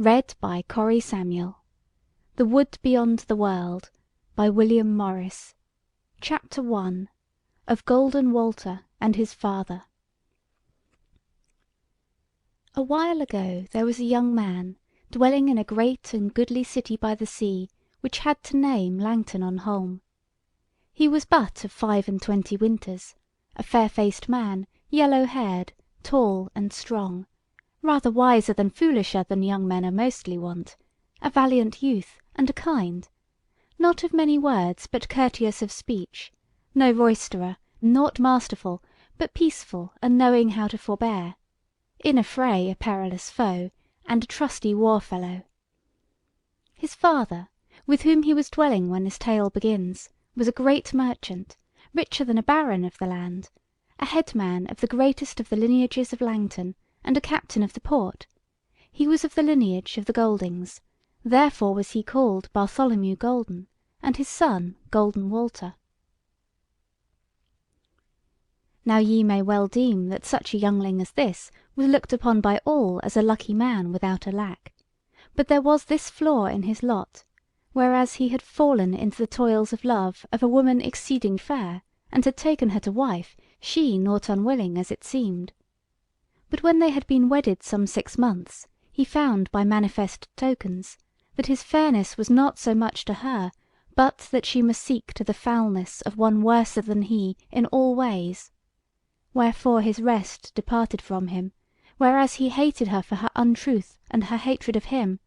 Read by Corrie Samuel. The Wood Beyond the World, by William Morris. Chapter 1. Of Golden Walter and his Father. A while ago there was a young man, dwelling in a great and goodly city by the sea, which had to name Langton-on-Holm. He was but of 25 winters, a fair-faced man, yellow-haired, tall and strong, rather wiser than foolisher than young men are mostly wont, a valiant youth, and a kind, not of many words, but courteous of speech, no roisterer, nought masterful, but peaceful and knowing how to forbear, in a fray a perilous foe, and a trusty war-fellow. His father, with whom he was dwelling when this tale begins, was a great merchant, richer than a baron of the land, a headman of the greatest of the lineages of Langton, and a captain of the port. He was of the lineage of the Goldings, therefore was he called Bartholomew Golden, and his son Golden Walter. Now ye may well deem that such a youngling as this was looked upon by all as a lucky man without a lack. But there was this flaw in his lot, whereas he had fallen into the toils of love of a woman exceeding fair, and had taken her to wife, she nought unwilling as it seemed. But when they had been wedded some 6 months, he found by manifest tokens that his fairness was not so much to her, but that she must seek to the foulness of one worser than he in all ways. Wherefore his rest departed from him, whereas he hated her for her untruth and her hatred of him.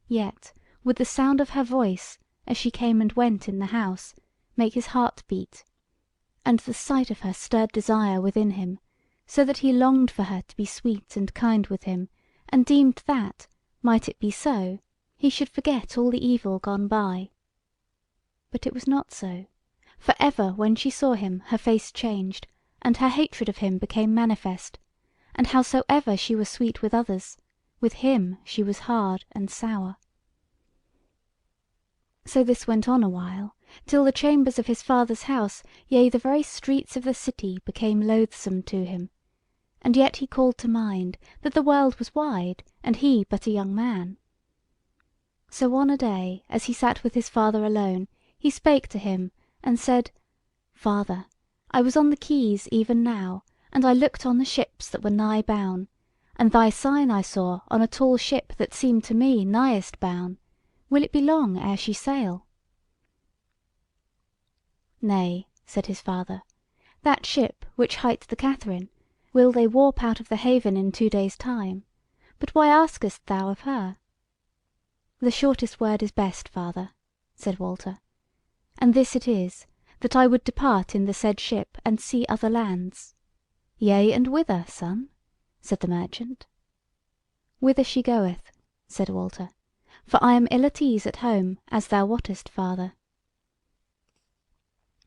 Yet would the sound of her voice, as she came and went in the house, make his heart beat, and the sight of her stirred desire within him, so that he longed for her to be sweet and kind with him, and deemed that, might it be so, he should forget all the evil gone by. But it was not so, for ever when she saw him her face changed, and her hatred of him became manifest, and howsoever she was sweet with others, with him she was hard and sour. So this went on a while, till the chambers of his father's house, yea, the very streets of the city, became loathsome to him. And yet he called to mind that the world was wide, and he but a young man. So on a day, as he sat with his father alone, he spake to him, and said: "Father, I was on the quays even now, and I looked on the ships that were nigh boun, and thy sign I saw on a tall ship that seemed to me nighest boun. Will it be long ere she sail?" "Nay," said his father, "that ship which hight the Katherine, will they warp out of the haven in 2 days' time. But why askest thou of her?" "The shortest word is best, father," said Walter, "and this it is, that I would depart in the said ship, and see other lands." "Yea, and whither, son?" said the merchant. "Whither she goeth," said Walter, "for I am ill at ease at home, as thou wottest, father."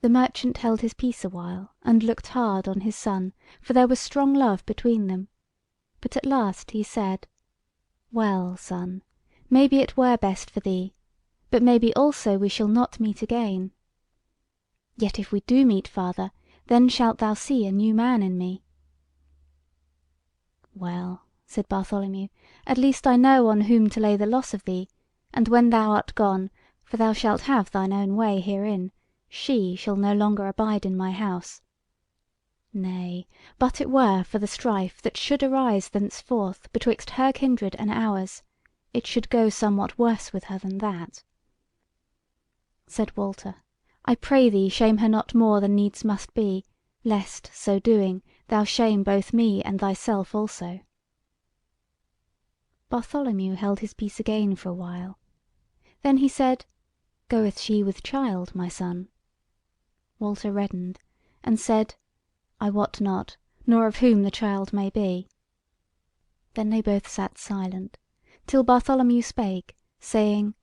The merchant held his peace a while, and looked hard on his son, for there was strong love between them. But at last he said: "Well, son, maybe it were best for thee, but maybe also we shall not meet again. Yet if we do meet, father, then shalt thou see a new man in me." "Well," said Bartholomew, "at least I know on whom to lay the loss of thee, and when thou art gone, for thou shalt have thine own way herein, she shall no longer abide in my house. Nay, but it were for the strife that should arise thenceforth betwixt her kindred and ours, it should go somewhat worse with her than that." Said Walter: "I pray thee shame her not more than needs must be, lest, so doing, thou shame both me and thyself also." Bartholomew held his peace again for a while. Then he said: "Goeth she with child, my son?" Walter reddened, and said: "I wot not, nor of whom the child may be." Then they both sat silent, till Bartholomew spake, saying: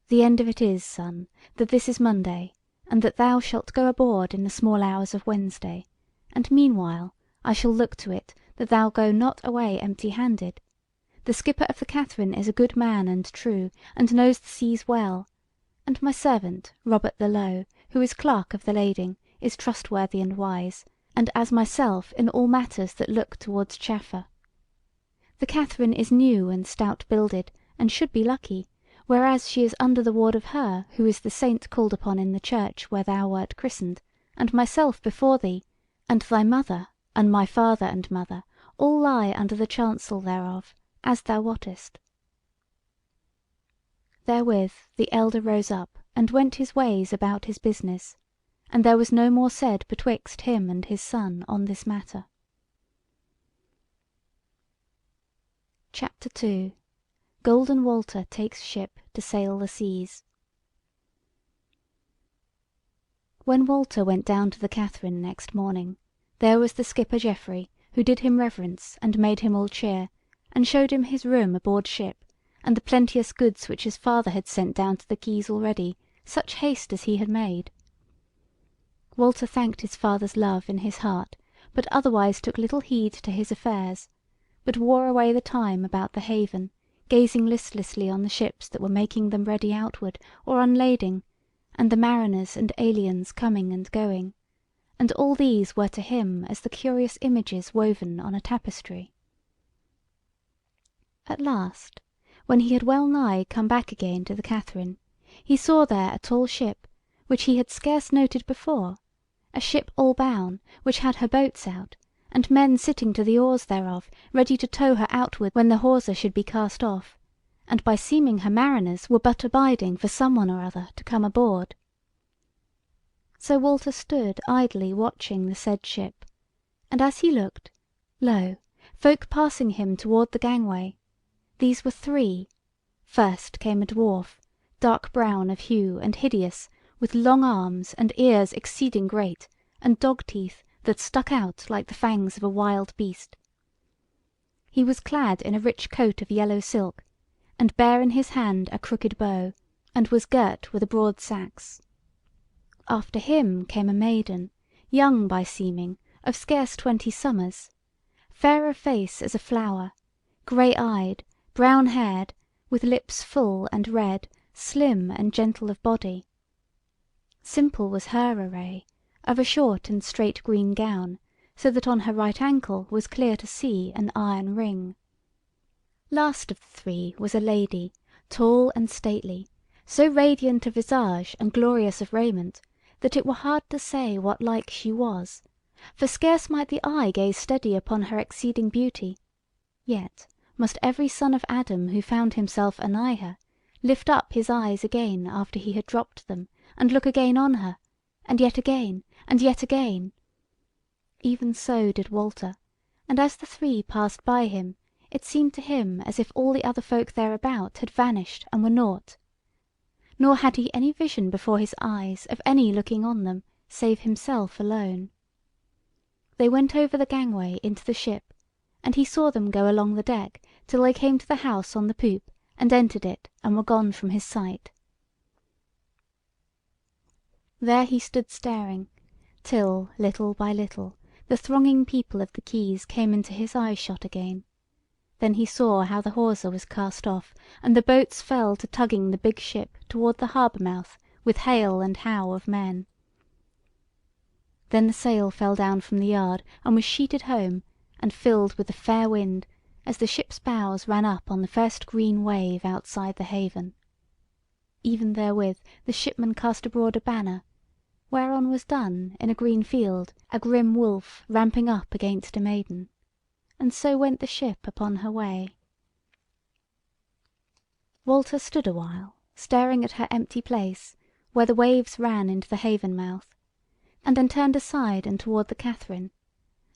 "The end of it is, son, that this is Monday, and that thou shalt go aboard in the small hours of Wednesday, and meanwhile I shall look to it that thou go not away empty handed. The skipper of the Katherine is a good man and true, and knows the seas well, and my servant, Robert the Low, who is clerk of the lading, is trustworthy and wise, and as myself in all matters that look towards chaffer. The Katherine is new and stout-builded, and should be lucky, whereas she is under the ward of her who is the saint called upon in the church where thou wert christened, and myself before thee, and thy mother, and my father and mother, all lie under the chancel thereof, as thou wottest." Therewith the elder rose up and went his ways about his business, and there was no more said betwixt him and his son on this matter. CHAPTER II. Golden Walter takes ship to sail the seas. When Walter went down to the Katherine next morning, there was the skipper Geoffrey, who did him reverence and made him all cheer, and showed him his room aboard ship, and the plenteous goods which his father had sent down to the quays already, such haste as he had made. Walter thanked his father's love in his heart, but otherwise took little heed to his affairs, but wore away the time about the haven, gazing listlessly on the ships that were making them ready outward, or unlading, and the mariners and aliens coming and going, and all these were to him as the curious images woven on a tapestry. At last, when he had well nigh come back again to the Katherine, he saw there a tall ship, which he had scarce noted before, a ship all bown, which had her boats out, and men sitting to the oars thereof, ready to tow her outward when the hawser should be cast off, and by seeming her mariners were but abiding for some one or other to come aboard. So Walter stood idly watching the said ship, and as he looked, lo, folk passing him toward the gangway. These were three. First came a dwarf, dark brown of hue and hideous, with long arms and ears exceeding great, and dog teeth that stuck out like the fangs of a wild beast. He was clad in a rich coat of yellow silk, and bare in his hand a crooked bow, and was girt with a broad sax. After him came a maiden, young by seeming, of scarce 20 summers, fair of face as a flower, grey-eyed, brown-haired, with lips full and red, slim and gentle of body. Simple was her array, of a short and straight green gown, so that on her right ankle was clear to see an iron ring. Last of the three was a lady, tall and stately, so radiant of visage and glorious of raiment, that it were hard to say what like she was, for scarce might the eye gaze steady upon her exceeding beauty, yet must every son of Adam who found himself anigh her lift up his eyes again after he had dropped them, and look again on her, and yet again, and yet again. Even so did Walter, and as the three passed by him, it seemed to him as if all the other folk thereabout had vanished and were naught. Nor had he any vision before his eyes of any looking on them, save himself alone. They went over the gangway into the ship, and he saw them go along the deck till they came to the house on the poop, and entered it, and were gone from his sight. There he stood staring, till, little by little, the thronging people of the quays came into his eye shot again. Then he saw how the hawser was cast off, and the boats fell to tugging the big ship toward the harbour mouth with hail and howe of men. Then the sail fell down from the yard, and was sheeted home, and filled with the fair wind, as the ship's bows ran up on the first green wave outside the haven. Even therewith the shipman cast abroad a banner, whereon was done, in a green field, a grim wolf ramping up against a maiden. And so went the ship upon her way. Walter stood a while, staring at her empty place, where the waves ran into the haven mouth, and then turned aside and toward the Katherine.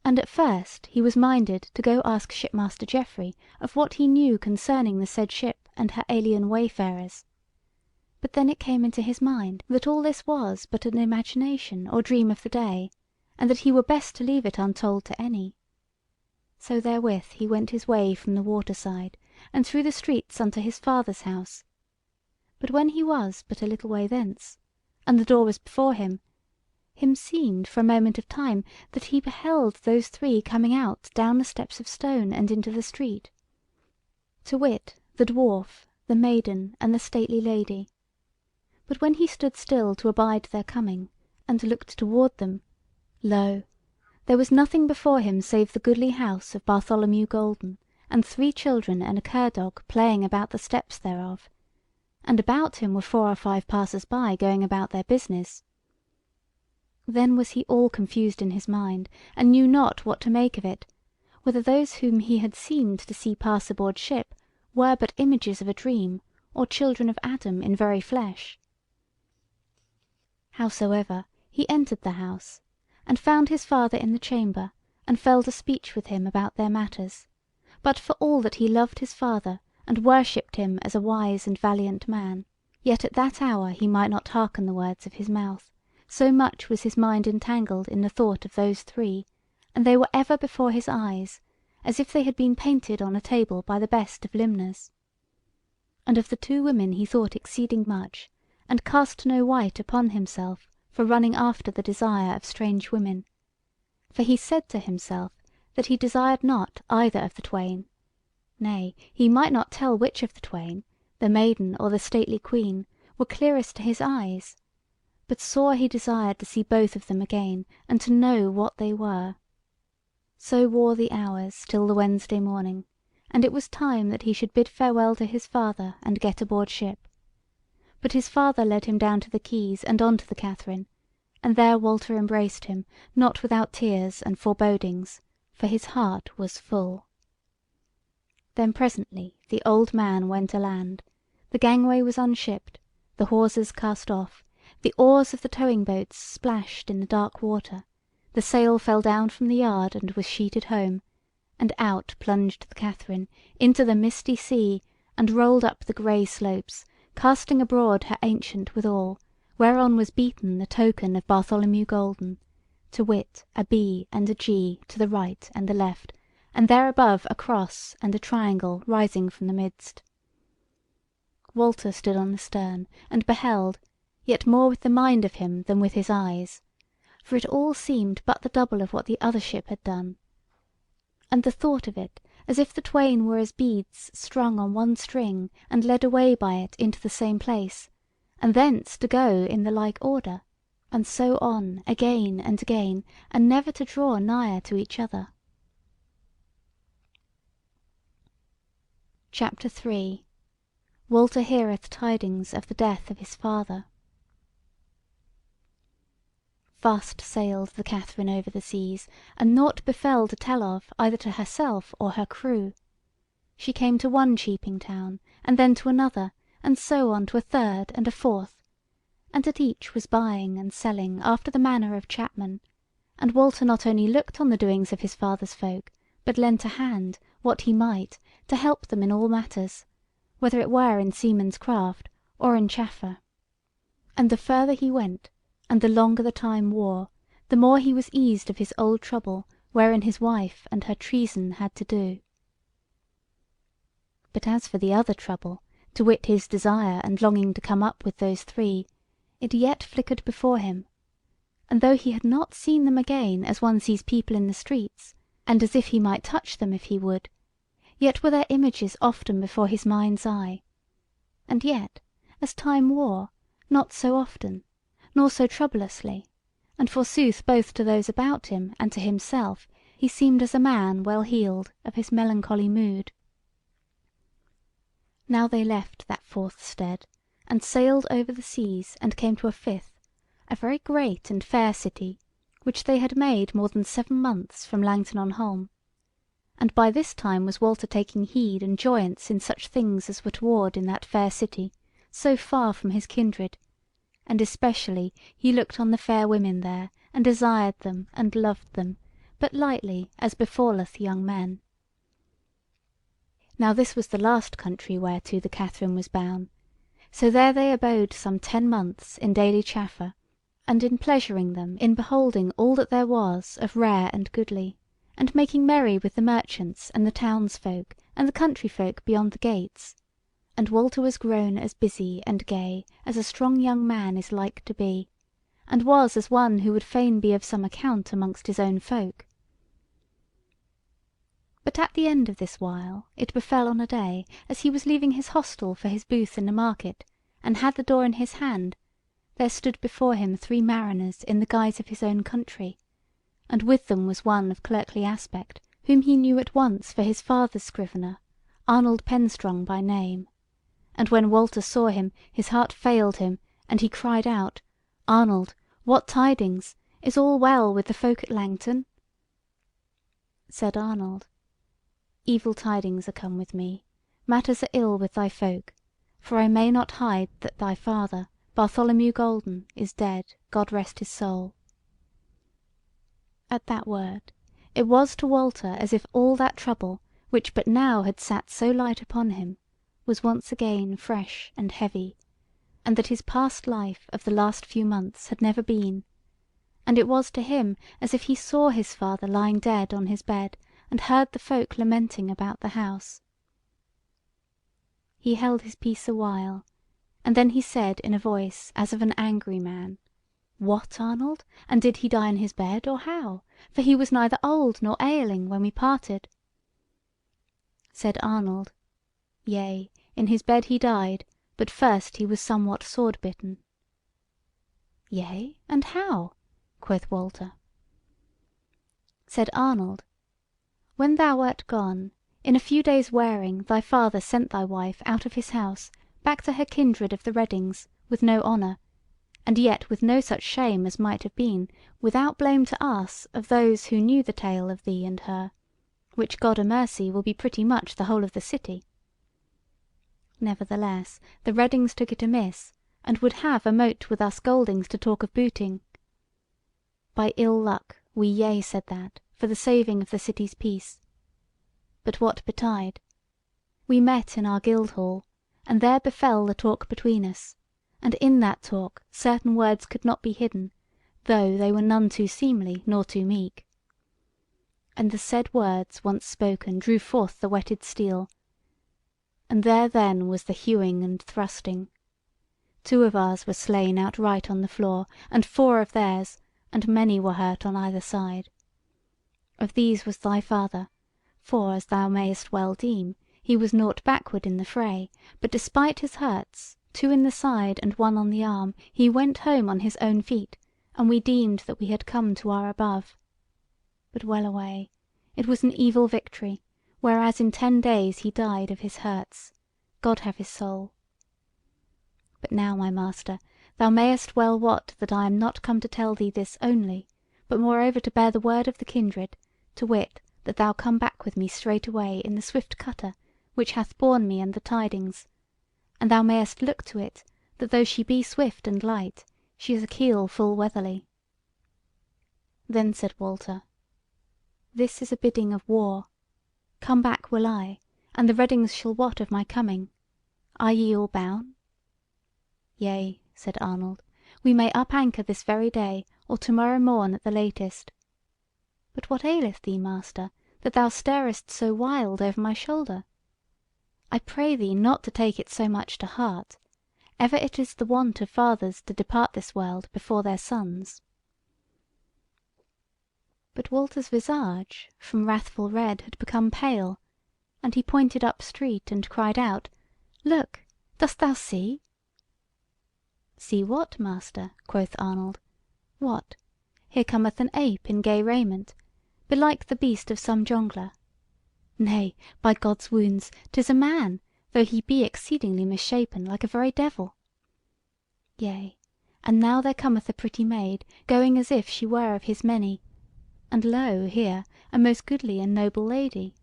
And at first he was minded to go ask shipmaster Geoffrey of what he knew concerning the said ship and her alien wayfarers. But then it came into his mind that all this was but an imagination or dream of the day, and that he were best to leave it untold to any. So therewith he went his way from the waterside, and through the streets unto his father's house. But when he was but a little way thence, and the door was before him, seemed for a moment of time that he beheld those three coming out down the steps of stone and into the street, to wit, the dwarf, the maiden, and the stately lady. But when he stood still to abide their coming, and looked toward them, lo! there was nothing before him save the goodly house of Bartholomew Golden, and 3 children and a cur-dog playing about the steps thereof, and about him were 4 or 5 passers-by going about their business. Then was he all confused in his mind, and knew not what to make of it, whether those whom he had seemed to see pass aboard ship were but images of a dream, or children of Adam in very flesh. Howsoever, he entered the house, and found his father in the chamber, and fell to speech with him about their matters, but for all that he loved his father, and worshipped him as a wise and valiant man, yet at that hour he might not hearken the words of his mouth, so much was his mind entangled in the thought of those 3, and they were ever before his eyes, as if they had been painted on a table by the best of limners. And of the 2 women he thought exceeding much, and cast no wyte upon himself for running after the desire of strange women. For he said to himself that he desired not either of the twain; nay, he might not tell which of the twain, the maiden or the stately queen, were clearest to his eyes, but sore he desired to see both of them again, and to know what they were. So wore the hours till the Wednesday morning, and it was time that he should bid farewell to his father and get aboard ship. But his father led him down to the quays and on to the Katherine, and there Walter embraced him, not without tears and forebodings, for his heart was full. Then presently the old man went aland, the gangway was unshipped, the hawsers cast off, the oars of the towing boats splashed in the dark water, the sail fell down from the yard and was sheeted home, and out plunged the Katherine into the misty sea, and rolled up the grey slopes, casting abroad her ancient withal, whereon was beaten the token of Bartholomew golden, to wit a B and a G to the right and the left, and there above a cross and a triangle rising from the midst. Walter stood on the stern, and beheld, yet more with the mind of him than with his eyes, for it all seemed but the double of what the other ship had done. And the thought of it, as if the twain were as beads strung on one string, and led away by it into the same place, and thence to go in the like order, and so on again and again, and never to draw nigher to each other. CHAPTER 3. Walter heareth tidings of the death of his father. Fast sailed the Katherine over the seas, and nought befell to tell of either to herself or her crew. She came to one cheaping town, and then to another, and so on to a third and a fourth, and at each was buying and selling after the manner of chapmen, and Walter not only looked on the doings of his father's folk, but lent a hand, what he might, to help them in all matters, whether it were in seaman's craft or in chaffer. And the further he went, and the longer the time wore, the more he was eased of his old trouble wherein his wife and her treason had to do. But as for the other trouble, to wit his desire and longing to come up with those 3, it yet flickered before him, and though he had not seen them again as one sees people in the streets, and as if he might touch them if he would, yet were their images often before his mind's eye, and yet, as time wore, not so often, nor so troublously, and forsooth both to those about him and to himself he seemed as a man well healed of his melancholy mood. Now they left that 4th stead, and sailed over the seas, and came to a 5th, a very great and fair city, which they had made more than 7 months from Langton on Holm. And by this time was Walter taking heed and joyance in such things as were toward in that fair city, so far from his kindred, and especially he looked on the fair women there, and desired them and loved them, but lightly, as befalleth young men. Now this was the last country whereto the Katherine was bound, so there they abode some 10 months in daily chaffer, and in pleasuring them in beholding all that there was of rare and goodly, and making merry with the merchants and the townsfolk and the country folk beyond the gates. And Walter was grown as busy and gay as a strong young man is like to be, and was as one who would fain be of some account amongst his own folk. But at the end of this while it befell on a day, as he was leaving his hostel for his booth in the market, and had the door in his hand, there stood before him 3 mariners in the guise of his own country, and with them was one of clerkly aspect, whom he knew at once for his father's scrivener, Arnold Penstrong by name. And when Walter saw him, his heart failed him, and he cried out, "Arnold, what tidings? Is all well with the folk at Langton?" Said Arnold, "Evil tidings are come with me, matters are ill with thy folk, for I may not hide that thy father, Bartholomew Golden, is dead, God rest his soul." At that word it was to Walter as if all that trouble, which but now had sat so light upon him, was once again fresh and heavy, and that his past life of the last few months had never been, and it was to him as if he saw his father lying dead on his bed, and heard the folk lamenting about the house. He held his peace a while, and then he said in a voice as of an angry man, "What, Arnold? And did he die in his bed, or how? For he was neither old nor ailing when we parted." Said Arnold, "Yea, in his bed he died, but first he was somewhat sword bitten." "Yea, and how?" quoth Walter. Said Arnold, "When thou wert gone, in a few days' wearing thy father sent thy wife out of his house back to her kindred of the Reddings, with no honour, and yet with no such shame as might have been, without blame to us of those who knew the tale of thee and her, which God a mercy will be pretty much the whole of the city. Nevertheless the Reddings took it amiss, and would have a mote with us Goldings to talk of booting. By ill luck we yea said that, for the saving of the city's peace. But what betide? We met in our guild hall, and there befell the talk between us, and in that talk certain words could not be hidden, though they were none too seemly nor too meek. And the said words once spoken drew forth the whetted steel, and there then was the hewing and thrusting. 2 of ours were slain outright on the floor, and 4 of theirs, and many were hurt on either side. Of these was thy father, for, as thou mayest well deem, he was naught backward in the fray, but despite his hurts, 2 in the side and 1 on the arm, he went home on his own feet, and we deemed that we had come to our above. But well away, it was an evil victory, whereas in 10 days he died of his hurts. God have his soul. But now, my master, thou mayest well wot that I am not come to tell thee this only, but moreover to bear the word of the kindred, to wit, that thou come back with me straightway in the swift cutter which hath borne me and the tidings, and thou mayest look to it that though she be swift and light, she is a keel full weatherly." Then said Walter, "This is a bidding of war. Come back will I, and the Reddings shall wot of my coming. Are ye all boune?" "Yea," said Arnold, "we may up anchor this very day, or to morrow morn at the latest. But what aileth thee, master, that thou starest so wild over my shoulder? I pray thee not to take it so much to heart. Ever it is the wont of fathers to depart this world before their sons." But Walter's visage from wrathful red had become pale, and he pointed up street and cried out, "Look, dost thou see?" "See what, master?" quoth Arnold. "What, here cometh an ape in gay raiment, belike the beast of some jongler. Nay, by God's wounds, 'tis a man, though he be exceedingly misshapen, like a very devil. Yea, and now there cometh a pretty maid, going as if she were of his many, and lo here, a most goodly and noble lady.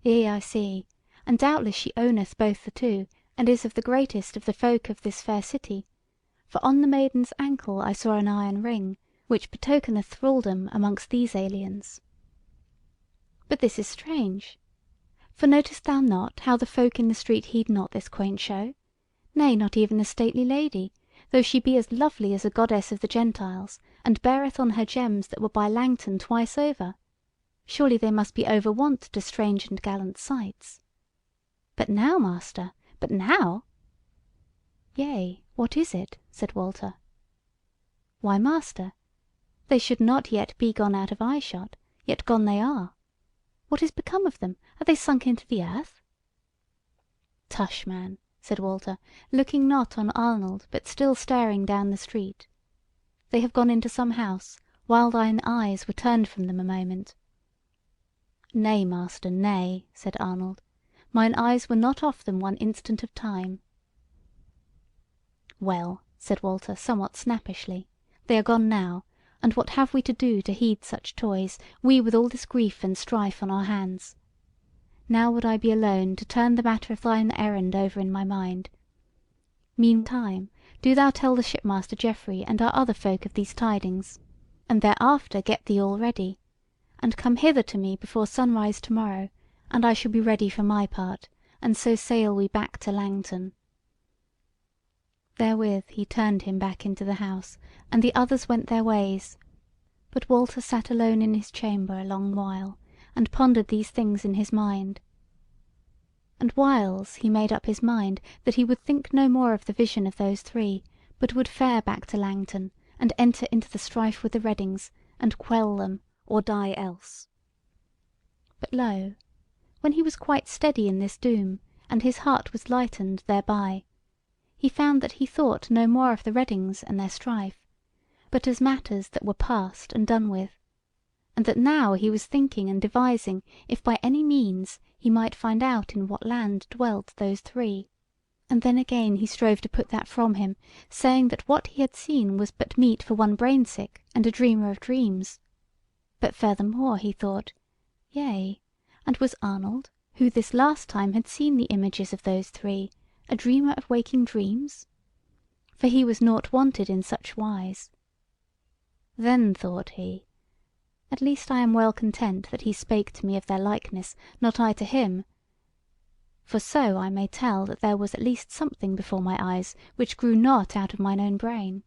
Yea, I see, and doubtless she owneth both the 2, and is of the greatest of the folk of this fair city, for on the maiden's ankle I saw an iron ring, which betokeneth thraldom amongst these aliens. But this is strange. For notest thou not how the folk in the street heed not this quaint show? Nay, not even the stately lady, though she be as lovely as a goddess of the Gentiles, and beareth on her gems that were by Langton twice over. Surely they must be over wont to strange and gallant sights. But now, master, but now?" "Yea, what is it?" said Walter. "Why, master, they should not yet be gone out of eyeshot, yet gone they are. What is become of them? Are they sunk into the earth?" "Tush, man," said Walter, looking not on Arnold, but still staring down the street. "They have gone into some house, while thine eyes were turned from them a moment." "Nay, master, nay," said Arnold, "mine eyes were not off them one instant of time." "Well," said Walter somewhat snappishly, "they are gone now, and what have we to do to heed such toys, we with all this grief and strife on our hands? Now would I be alone to turn the matter of thine errand over in my mind. Meantime do thou tell the shipmaster Geoffrey and our other folk of these tidings, and thereafter get thee all ready, and come hither to me before sunrise to morrow, and I shall be ready for my part, and so sail we back to Langton." Therewith he turned him back into the house, and the others went their ways; but Walter sat alone in his chamber a long while, and pondered these things in his mind. And whiles he made up his mind that he would think no more of the vision of those three, but would fare back to Langton, and enter into the strife with the Reddings, and quell them, or die else. But lo! when he was quite steady in this doom, and his heart was lightened thereby, he found that he thought no more of the Reddings and their strife, but as matters that were past and done with, and that now he was thinking and devising if by any means he might find out in what land dwelt those three. And then again he strove to put that from him, saying that what he had seen was but meet for one brainsick and a dreamer of dreams. But furthermore he thought, yea, and was Arnold, who this last time had seen the images of those three, a dreamer of waking dreams? For he was naught wanted in such wise. Then thought he, at least I am well content that he spake to me of their likeness, not I to him. For so I may tell that there was at least something before my eyes which grew not out of mine own brain.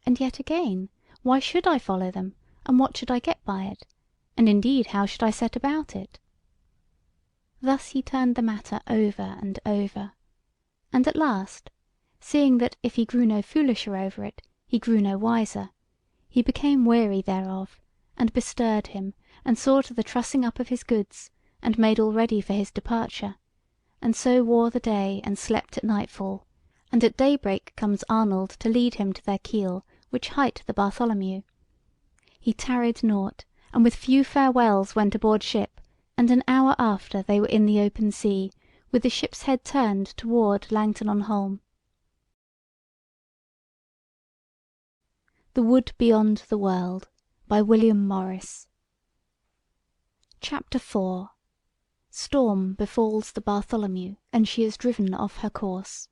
And yet again, why should I follow them, and what should I get by it? And indeed how should I set about it? Thus he turned the matter over and over, and at last, seeing that if he grew no foolisher over it, he grew no wiser, he became weary thereof, and bestirred him, and saw to the trussing up of his goods, and made all ready for his departure, and so wore the day, and slept at nightfall, and at daybreak comes Arnold to lead him to their keel, which hight the Bartholomew. He tarried nought, and with few farewells went aboard ship, and an hour after they were in the open sea, with the ship's head turned toward Langton on Holm. The Wood Beyond the World, by William Morris. CHAPTER 4. Storm befalls the Bartholomew, and she is driven off her course.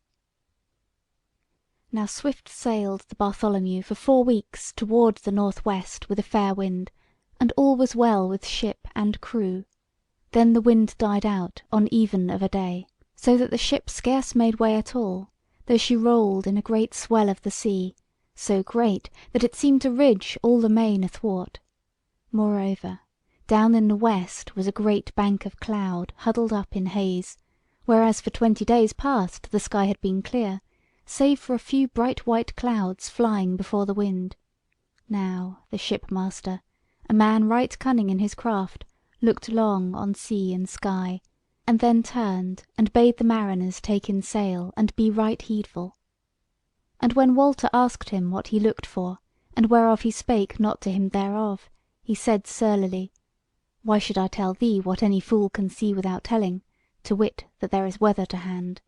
Now swift sailed the Bartholomew for 4 weeks toward the north-west with a fair wind, and all was well with ship and crew. Then the wind died out on even of a day, so that the ship scarce made way at all, though she rolled in a great swell of the sea, so great that it seemed to ridge all the main athwart. Moreover, down in the west was a great bank of cloud huddled up in haze, whereas for 20 days past the sky had been clear, save for a few bright white clouds flying before the wind. Now the shipmaster, a man right cunning in his craft, looked long on sea and sky, and then turned and bade the mariners take in sail, and be right heedful. And when Walter asked him what he looked for, and whereof he spake not to him thereof, he said surlily, "Why should I tell thee what any fool can see without telling, to wit that there is weather to hand?"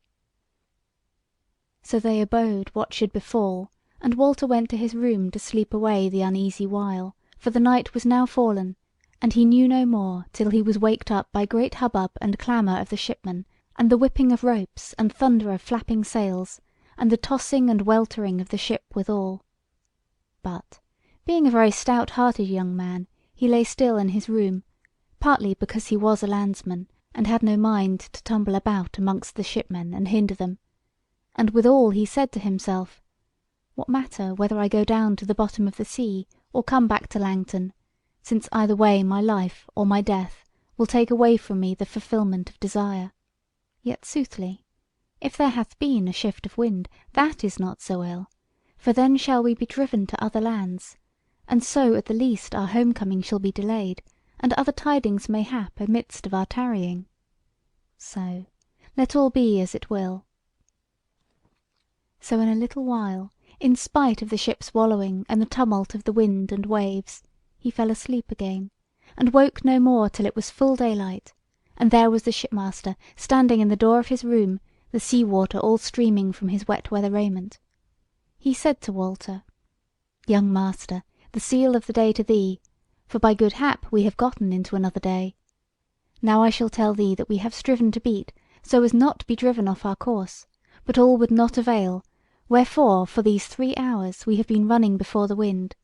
So they abode what should befall, and Walter went to his room to sleep away the uneasy while, for the night was now fallen, and he knew no more till he was waked up by great hubbub and clamour of the shipmen, and the whipping of ropes, and thunder of flapping sails, and the tossing and weltering of the ship withal. But, being a very stout-hearted young man, he lay still in his room, partly because he was a landsman, and had no mind to tumble about amongst the shipmen and hinder them, and withal he said to himself, "What matter whether I go down to the bottom of the sea, or come back to Langton, since either way my life or my death will take away from me the fulfilment of desire? Yet soothly, if there hath been a shift of wind, that is not so ill, for then shall we be driven to other lands, and so at the least our homecoming shall be delayed, and other tidings may hap amidst of our tarrying. So let all be as it will." So in a little while, in spite of the ship's wallowing and the tumult of the wind and waves, he fell asleep again, and woke no more till it was full daylight, and there was the shipmaster standing in the door of his room, the sea water all streaming from his wet weather raiment. He said to Walter: "Young master, the seal of the day to thee, for by good hap we have gotten into another day. Now I shall tell thee that we have striven to beat, so as not to be driven off our course, but all would not avail, wherefore for these 3 hours we have been running before the wind.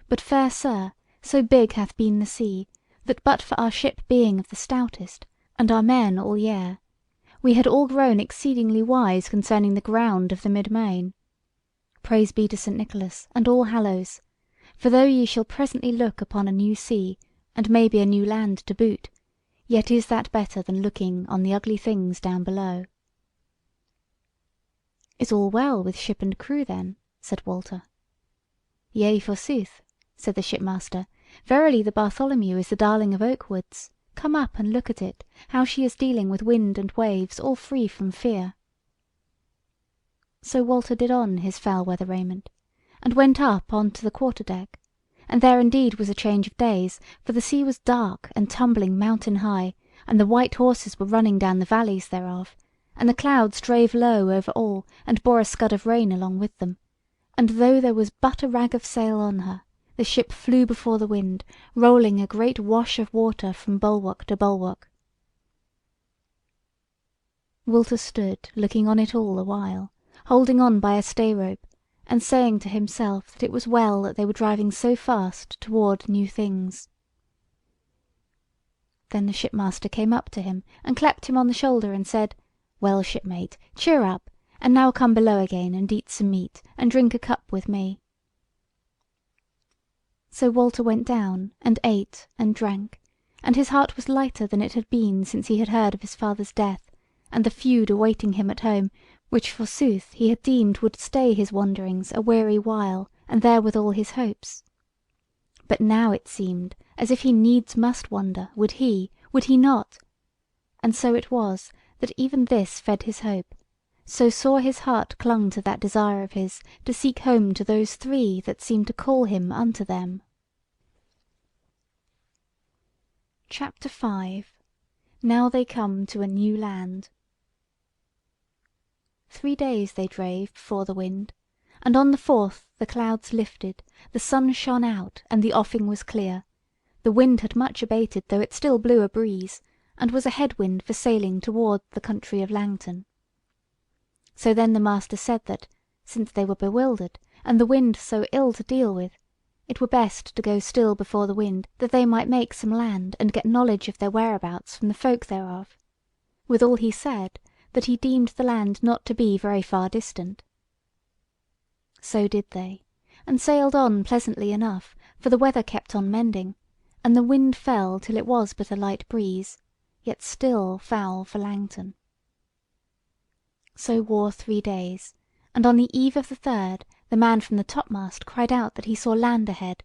But, fair sir, so big hath been the sea, that but for our ship being of the stoutest, and our men all yare, we had all grown exceedingly wise concerning the ground of the mid-main. Praise be to St. Nicholas and All Hallows! For though ye shall presently look upon a new sea, and maybe a new land to boot, yet is that better than looking on the ugly things down below." "Is all well with ship and crew then?" said Walter. "Yea, forsooth," said the shipmaster, "verily the Bartholomew is the darling of Oakwoods. Come up and look at it, how she is dealing with wind and waves all free from fear." So Walter did on his foul weather raiment, and went up on to the quarter deck, and there indeed was a change of days, for the sea was dark and tumbling mountain high, and the white horses were running down the valleys thereof, and the clouds drave low over all, and bore a scud of rain along with them, and though there was but a rag of sail on her, the ship flew before the wind, rolling a great wash of water from bulwark to bulwark. Walter stood looking on it all a while, holding on by a stay rope, and saying to himself that it was well that they were driving so fast toward new things. Then the shipmaster came up to him, and clapped him on the shoulder, and said: "Well, shipmate, cheer up, and now come below again, and eat some meat, and drink a cup with me." So Walter went down, and ate and drank, and his heart was lighter than it had been since he had heard of his father's death, and the feud awaiting him at home, which forsooth he had deemed would stay his wanderings a weary while, and therewithal his hopes. But now it seemed as if he needs must wander, would he not? And so it was that even this fed his hope, so sore his heart clung to that desire of his to seek home to those 3 that seemed to call him unto them. CHAPTER V. Now they come to a new land. 3 days they drave before the wind, and on the 4th the clouds lifted, the sun shone out, and the offing was clear. The wind had much abated, though it still blew a breeze, and was a head wind for sailing toward the country of Langton. So then the master said that, since they were bewildered, and the wind so ill to deal with, it were best to go still before the wind, that they might make some land, and get knowledge of their whereabouts from the folk thereof. Withal he said that he deemed the land not to be very far distant. So did they, and sailed on pleasantly enough, for the weather kept on mending, and the wind fell till it was but a light breeze, yet still foul for Langton. So wore 3 days, and on the eve of the 3rd the man from the topmast cried out that he saw land ahead.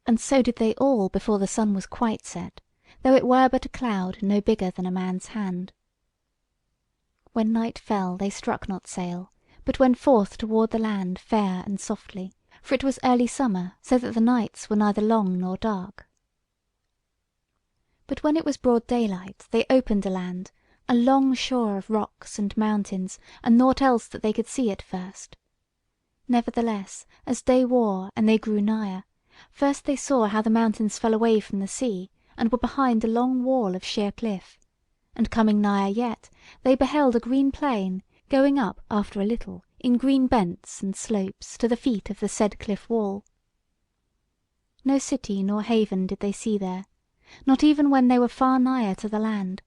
And so did they all before the sun was quite set, though it were but a cloud no bigger than a man's hand. When night fell they struck not sail, but went forth toward the land fair and softly, for it was early summer, so that the nights were neither long nor dark. But when it was broad daylight they opened a land, a long shore of rocks and mountains, and nought else that they could see at first. Nevertheless, as day wore and they grew nigher, first they saw how the mountains fell away from the sea, and were behind a long wall of sheer cliff, and coming nigher yet, they beheld a green plain, going up after a little in green bents and slopes to the feet of the said cliff wall. No city nor haven did they see there, not even when they were far nigher to the land.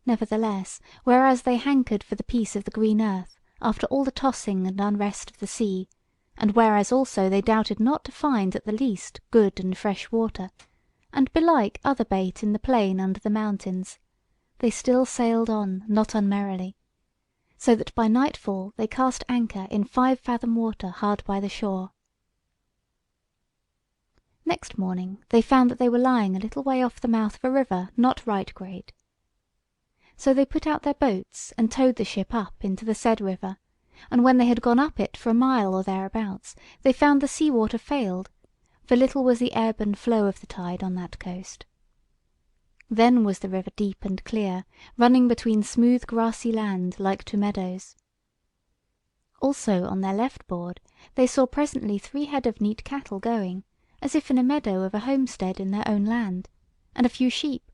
Nevertheless, whereas they hankered for the peace of the green earth, after all the tossing and unrest of the sea, and whereas also they doubted not to find at the least good and fresh water, and belike other bait in the plain under the mountains, they still sailed on not unmerrily, so that by nightfall they cast anchor in 5 fathom water hard by the shore. Next morning they found that they were lying a little way off the mouth of a river not right great. So they put out their boats and towed the ship up into the said river, and when they had gone up it for a mile or thereabouts, they found the sea water failed, for little was the ebb and flow of the tide on that coast. Then was the river deep and clear, running between smooth grassy land like to meadows. Also on their left board they saw presently 3 head of neat cattle going, as if in a meadow of a homestead in their own land, and a few sheep,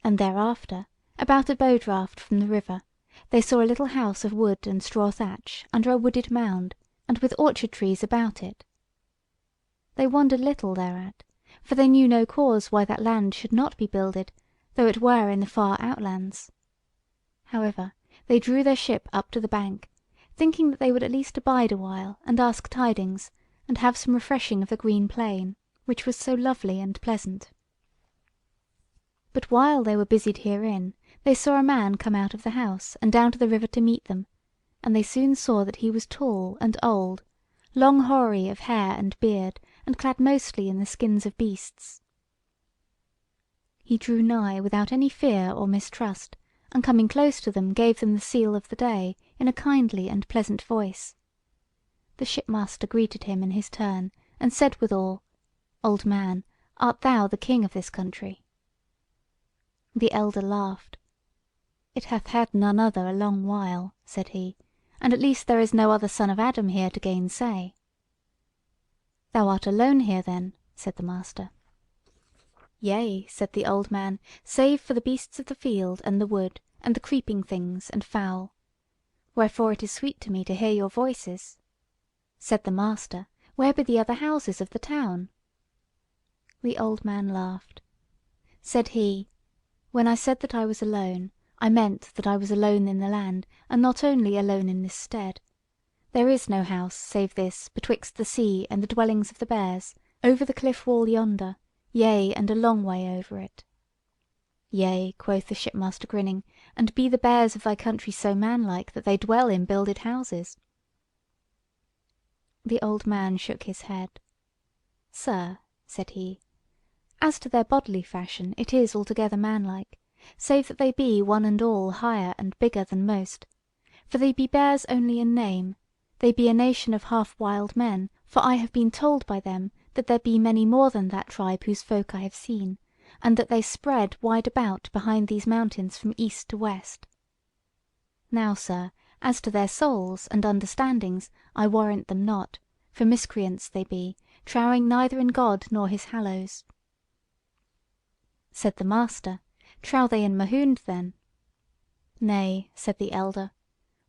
and thereafter, about a bow draught from the river, they saw a little house of wood and straw thatch under a wooded mound, and with orchard trees about it. They wondered little thereat, for they knew no cause why that land should not be builded, though it were in the far outlands. However, they drew their ship up to the bank, thinking that they would at least abide a while, and ask tidings, and have some refreshing of the green plain, which was so lovely and pleasant. But while they were busied herein, they saw a man come out of the house, and down to the river to meet them, and they soon saw that he was tall and old, long hoary of hair and beard, and clad mostly in the skins of beasts. He drew nigh without any fear or mistrust, and coming close to them gave them the sele of the day in a kindly and pleasant voice. The shipmaster greeted him in his turn, and said withal, "Old man, art thou the king of this country?" The elder laughed. "It hath had none other a long while," said he, "and at least there is no other son of Adam here to gainsay." "Thou art alone here then?" said the master. "Yea," said the old man, "save for the beasts of the field and the wood, and the creeping things and fowl. Wherefore it is sweet to me to hear your voices." Said the master, "Where be the other houses of the town?" The old man laughed. Said he, "When I said that I was alone, I meant that I was alone in the land, and not only alone in this stead. There is no house save this betwixt the sea and the dwellings of the Bears, over the cliff wall yonder, yea, and a long way over it." "Yea," quoth the shipmaster grinning, "and be the Bears of thy country so manlike that they dwell in builded houses?" The old man shook his head. "Sir," said he, "as to their bodily fashion, it is altogether manlike, save that they be one and all higher and bigger than most. For they be Bears only in name; they be a nation of half wild men, for I have been told by them that there be many more than that tribe whose folk I have seen, and that they spread wide about behind these mountains from east to west. Now, sir, as to their souls and understandings, I warrant them not, for miscreants they be, trowing neither in God nor his hallows." Said the master, "Trow they in Mahound then?" "Nay," said the elder,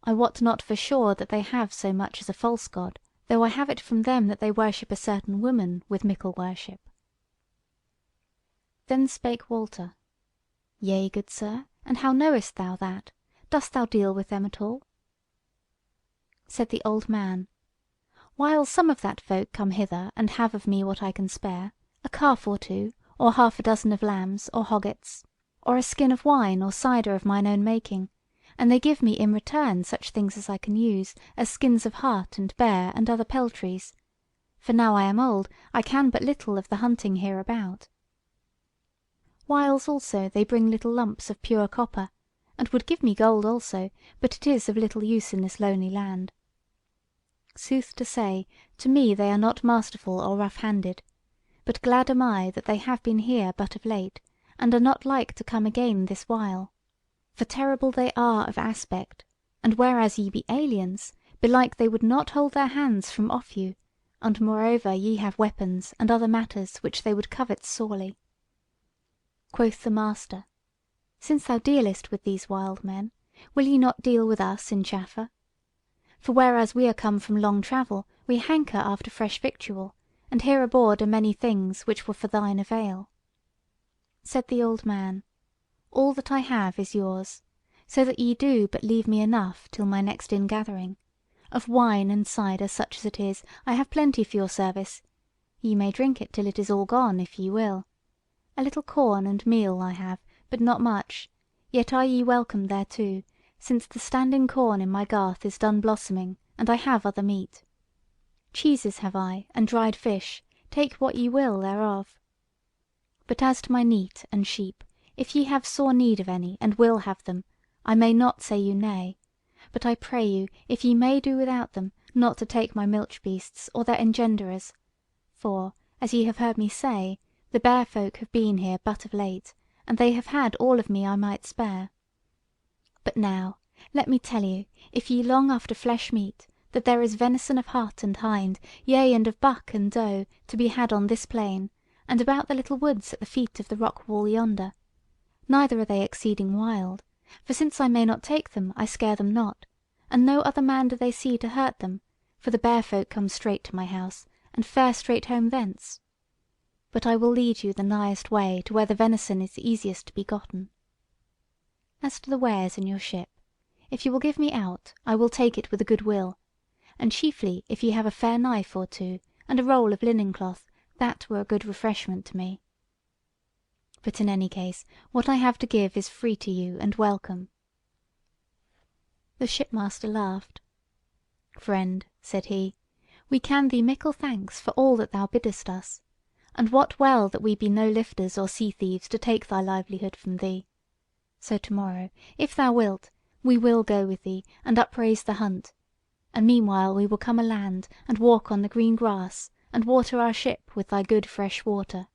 "I wot not for sure that they have so much as a false god, though I have it from them that they worship a certain woman with mickle worship." Then spake Walter: "Yea, good sir, and how knowest thou that? Dost thou deal with them at all?" Said the old man: "While some of that folk come hither and have of me what I can spare, a calf or two, or half a dozen of lambs, or hoggets, or a skin of wine or cider of mine own making, and they give me in return such things as I can use, as skins of hart and bear and other peltries; for now I am old, I can but little of the hunting hereabout. Whiles also they bring little lumps of pure copper, and would give me gold also, but it is of little use in this lonely land. Sooth to say, to me they are not masterful or rough-handed, but glad am I that they have been here but of late, and are not like to come again this while. For terrible they are of aspect, and whereas ye be aliens, belike they would not hold their hands from off you, and moreover ye have weapons and other matters which they would covet sorely." Quoth the master: "Since thou dealest with these wild men, will ye not deal with us in chaffer? For whereas we are come from long travel, we hanker after fresh victual, and here aboard are many things which were for thine avail." Said the old man: "All that I have is yours, so that ye do but leave me enough till my next ingathering. Of wine and cider, such as it is, I have plenty for your service; ye may drink it till it is all gone, if ye will. A little corn and meal I have, but not much, yet are ye welcome thereto, since the standing corn in my garth is done blossoming, and I have other meat. Cheeses have I, and dried fish, take what ye will thereof. But as to my neat and sheep, if ye have sore need of any, and will have them, I may not say you nay; but I pray you, if ye may do without them, not to take my milch beasts, or their engenderers; for, as ye have heard me say, the Bear folk have been here but of late, and they have had all of me I might spare. But now let me tell you, if ye long after flesh meat, that there is venison of hart and hind, yea, and of buck and doe, to be had on this plain, and about the little woods at the feet of the rock wall yonder. Neither are they exceeding wild, for since I may not take them, I scare them not, and no other man do they see to hurt them, for the Bear folk come straight to my house, and fare straight home thence. But I will lead you the nighest way to where the venison is easiest to be gotten. As to the wares in your ship, if ye will give me out, I will take it with a good will, and chiefly if ye have a fair knife or two, and a roll of linen cloth, that were a good refreshment to me. But in any case, what I have to give is free to you and welcome." The shipmaster laughed. "Friend," said he, "we can thee mickle thanks for all that thou biddest us, and wot well that we be no lifters or sea thieves to take thy livelihood from thee. So to morrow, if thou wilt, we will go with thee, and upraise the hunt, and meanwhile we will come aland, and walk on the green grass, and water our ship with thy good fresh water."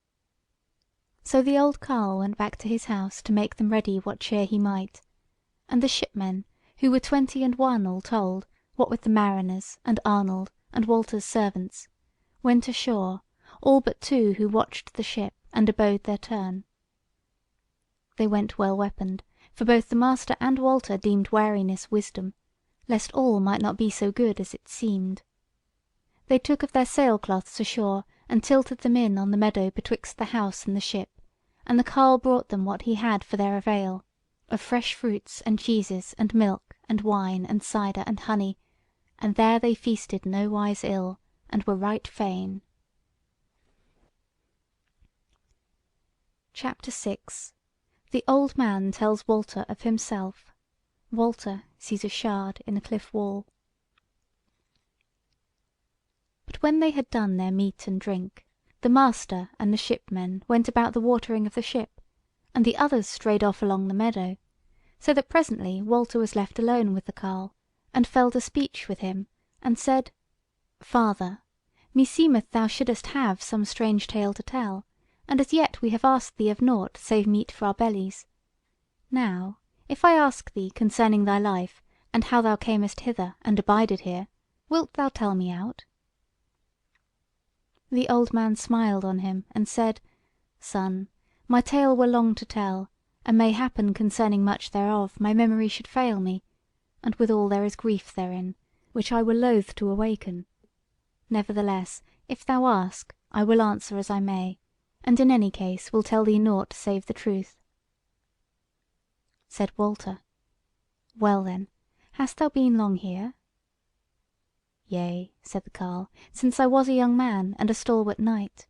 So the old carle went back to his house to make them ready what cheer he might, and the shipmen, who were 21 all told, what with the mariners, and Arnold, and Walter's servants, went ashore, all but 2 who watched the ship, and abode their turn. They went well weaponed, for both the master and Walter deemed wariness wisdom, lest all might not be so good as it seemed. They took of their sailcloths ashore, and tilted them in on the meadow betwixt the house and the ship, and the carle brought them what he had for their avail, of fresh fruits and cheeses and milk and wine and cider and honey, and there they feasted nowise ill, and were right fain. CHAPTER 6. The old man tells Walter of himself. Walter sees a shard in a cliff wall. But when they had done their meat and drink, the master and the shipmen went about the watering of the ship, and the others strayed off along the meadow, so that presently Walter was left alone with the carle, and fell to speech with him, and said: "Father, meseemeth thou shouldest have some strange tale to tell, and as yet we have asked thee of nought save meat for our bellies. Now, if I ask thee concerning thy life, and how thou camest hither, and abided here, wilt thou tell me out?" The old man smiled on him, and said: "Son, my tale were long to tell, and mayhappen concerning much thereof my memory should fail me, and withal there is grief therein, which I were loath to awaken. Nevertheless, if thou ask, I will answer as I may, and in any case will tell thee nought save the truth." Said Walter: "Well then, hast thou been long here?" "Yea," said the carle, "since I was a young man and a stalwart knight."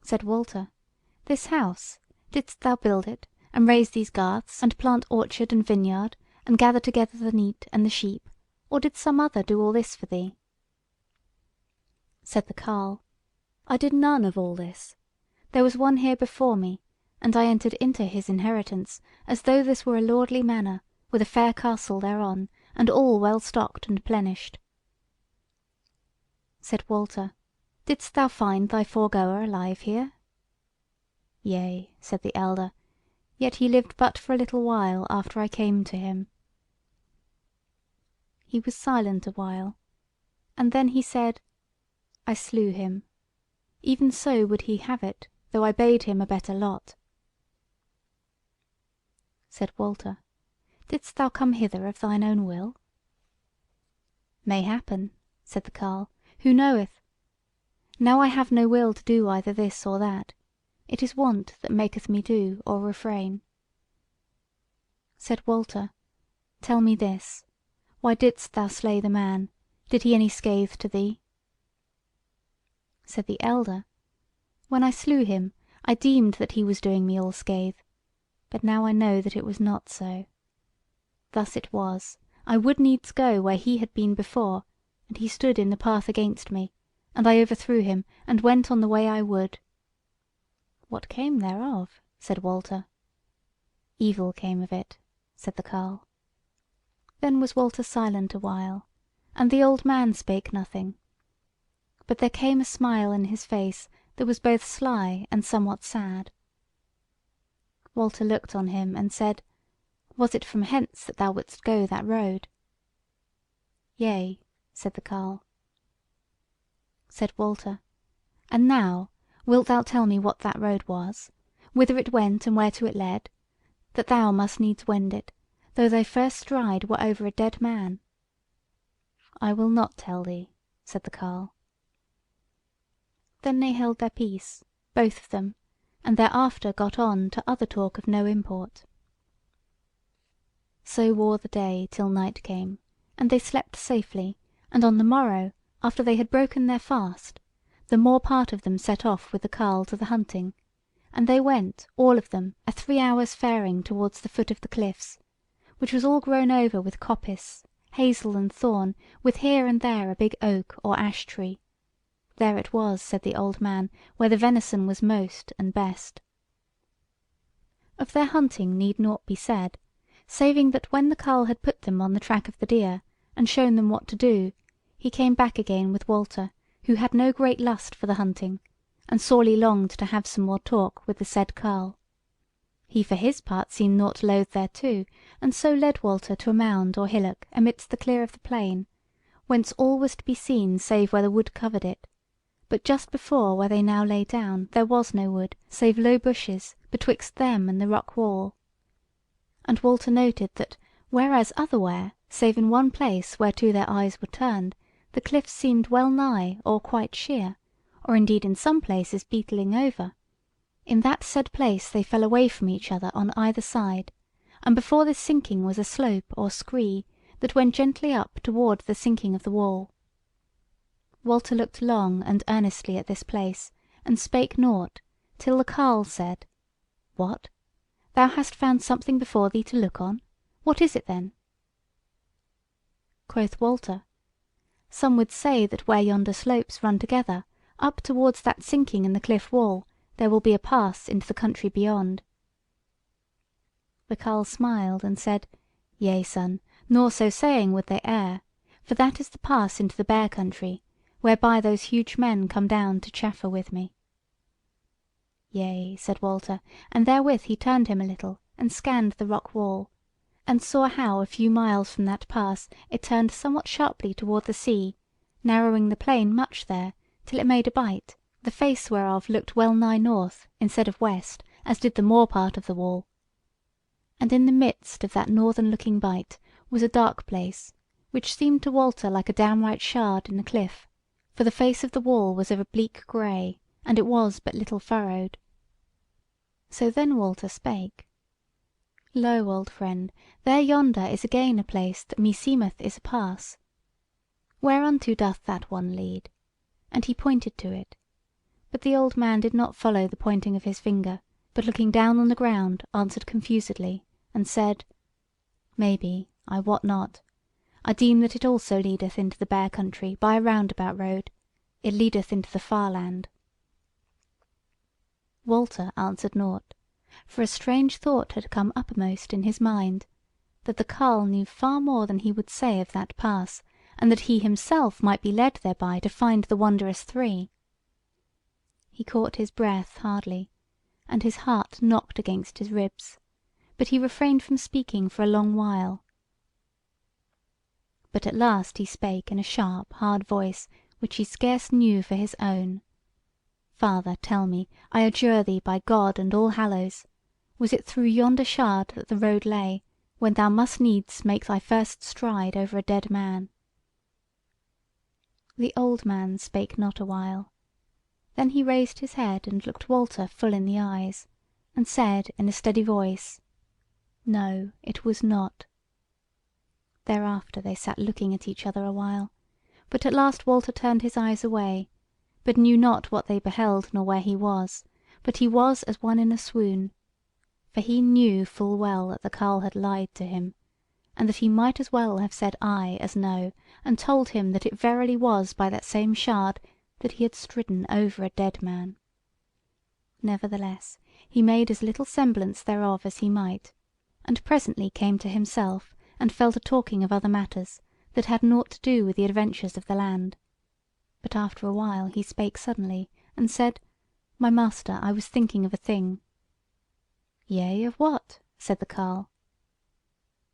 Said Walter: "This house, didst thou build it, and raise these garths, and plant orchard and vineyard, and gather together the neat and the sheep, or did some other do all this for thee?" Said the carle: "I did none of all this. There was one here before me, and I entered into his inheritance, as though this were a lordly manor, with a fair castle thereon, and all well stocked and plenished." Said Walter: "Didst thou find thy foregoer alive here?" "Yea," said the elder, "yet he lived but for a little while after I came to him." He was silent a while, and then he said: "I slew him. Even so would he have it, though I bade him a better lot." Said Walter: "Didst thou come hither of thine own will?" "Mayhappen," said the carle, "who knoweth? Now I have no will to do either this or that. It is want that maketh me do or refrain." Said Walter: "Tell me this, why didst thou slay the man? Did he any scathe to thee?" Said the elder: "When I slew him, I deemed that he was doing me all scathe, but now I know that it was not so. Thus it was, I would needs go where he had been before, and he stood in the path against me, and I overthrew him, and went on the way I would." "What came thereof?" said Walter. "Evil came of it," said the carle. Then was Walter silent a while, and the old man spake nothing. but there came a smile in his face that was both sly and somewhat sad. Walter looked on him and said, "Was it from hence that thou wouldst go that road?" "Yea," said the carle. Said Walter, "And now wilt thou tell me what that road was, whither it went and whereto it led, that thou must needs wend it, though thy first stride were over a dead man?" "I will not tell thee," said the carle. Then they held their peace, both of them, and thereafter got on to other talk of no import. So wore the day till night came, and they slept safely, and on the morrow, after they had broken their fast, the more part of them set off with the carle to the hunting, and they went all of them a 3 hours' faring towards the foot of the cliffs, which was all grown over with coppice, hazel and thorn, with here and there a big oak or ash tree. There it was, said the old man, where the venison was most and best. Of their hunting need naught be said, saving that when the carle had put them on the track of the deer, and shown them what to do, he came back again with Walter, who had no great lust for the hunting, and sorely longed to have some more talk with the said carle. He for his part seemed naught loath thereto, and so led Walter to a mound or hillock amidst the clear of the plain, whence all was to be seen save where the wood covered it. But just before where they now lay down there was no wood, save low bushes betwixt them and the rock wall. And Walter noted that whereas otherwhere, save in one place whereto their eyes were turned, the cliffs seemed well nigh or quite sheer, or indeed in some places beetling over, in that said place they fell away from each other on either side, and before this sinking was a slope or scree that went gently up toward the sinking of the wall. Walter looked long and earnestly at this place, and spake nought, till the carle said: "What? Thou hast found something before thee to look on? What is it then?" Quoth Walter: "Some would say that where yonder slopes run together, up towards that sinking in the cliff wall, there will be a pass into the country beyond." The carle smiled and said: "Yea, son, nor so saying would they err, for that is the pass into the Bear country, whereby those huge men come down to chaffer with me." "Yea," said Walter, and therewith he turned him a little, and scanned the rock wall, and saw how a few miles from that pass it turned somewhat sharply toward the sea, narrowing the plain much there, till it made a bight, the face whereof looked well nigh north instead of west, as did the more part of the wall. And in the midst of that northern looking bight was a dark place, which seemed to Walter like a downright shard in the cliff, for the face of the wall was of a bleak grey, and it was but little furrowed. So then Walter spake: "Lo, old friend, there yonder is again a place that meseemeth is a pass. Whereunto doth that one lead?" And he pointed to it. But the old man did not follow the pointing of his finger, but looking down on the ground answered confusedly, and said: "Maybe, I wot not. I deem that it also leadeth into the Bear country by a roundabout road. It leadeth into the far land." Walter answered nought, for a strange thought had come uppermost in his mind, that the carle knew far more than he would say of that pass, and that he himself might be led thereby to find the wondrous three. He caught his breath hardly, and his heart knocked against his ribs, but he refrained from speaking for a long while. But at last he spake in a sharp, hard voice, which he scarce knew for his own: "Father, tell me, I adjure thee by God and All Hallows, was it through yonder shard that the road lay, when thou must needs make thy first stride over a dead man?" The old man spake not a while. Then he raised his head and looked Walter full in the eyes, and said in a steady voice: "No, it was not." Thereafter they sat looking at each other a while, but at last Walter turned his eyes away, but knew not what they beheld nor where he was, but he was as one in a swoon, for he knew full well that the carle had lied to him, and that he might as well have said aye as no, and told him that it verily was by that same shard that he had stridden over a dead man. Nevertheless he made as little semblance thereof as he might, and presently came to himself, and fell to talking of other matters, that had nought to do with the adventures of the land. But after a while he spake suddenly, and said: "My master, I was thinking of a thing." "Yea, of what?" said the carle.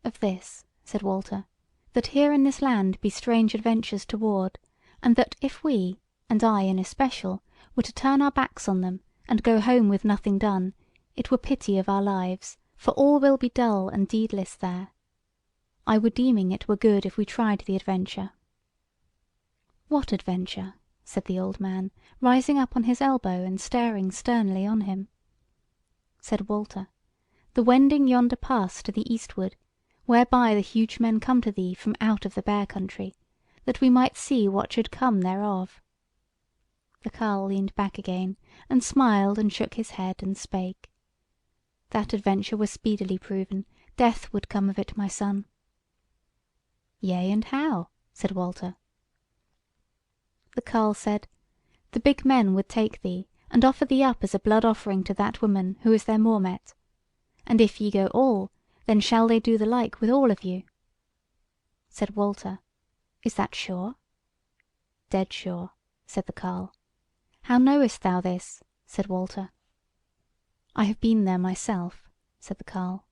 "Of this," said Walter, "that here in this land be strange adventures toward, and that if we, and I in especial, were to turn our backs on them, and go home with nothing done, it were pity of our lives, for all will be dull and deedless there. I were deeming it were good if we tried the adventure." "What adventure?" said the old man, rising up on his elbow and staring sternly on him. Said Walter: "The wending yonder pass to the eastward, whereby the huge men come to thee from out of the Bear country, that we might see what should come thereof." The carle leaned back again, and smiled and shook his head, and spake: "That adventure were speedily proven; death would come of it, my son." "Yea, and how?" said Walter. The carle said: "The big men would take thee, and offer thee up as a blood offering to that woman who is their Mormet. And if ye go all, then shall they do the like with all of you." Said Walter: "Is that sure?" "Dead sure," said the carle. "How knowest thou this?" said Walter. "I have been there myself," said the carle.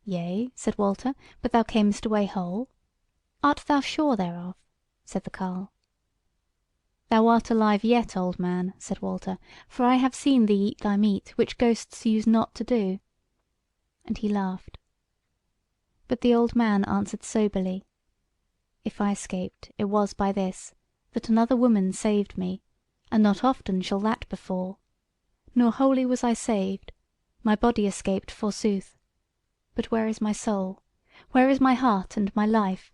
"Yea," said Walter, "but thou camest away whole? Art thou sure thereof?" said the carle. "Thou art alive yet, old man," said Walter, "for I have seen thee eat thy meat, which ghosts use not to do." And he laughed. But the old man answered soberly: "If I escaped, it was by this, that another woman saved me, and not often shall that befall. Nor wholly was I saved; my body escaped forsooth. But where is my soul? Where is my heart and my life?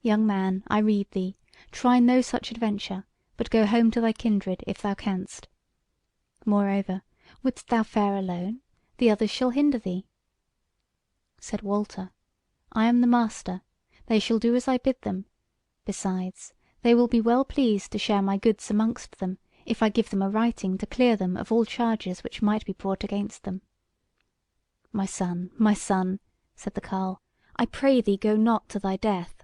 Young man, I rede thee, try no such adventure, but go home to thy kindred, if thou canst. Moreover, wouldst thou fare alone? The others shall hinder thee." Said Walter: "I am the master; they shall do as I bid them. Besides, they will be well pleased to share my goods amongst them, if I give them a writing to clear them of all charges which might be brought against them." My son," said the carle, "I pray thee go not to thy death."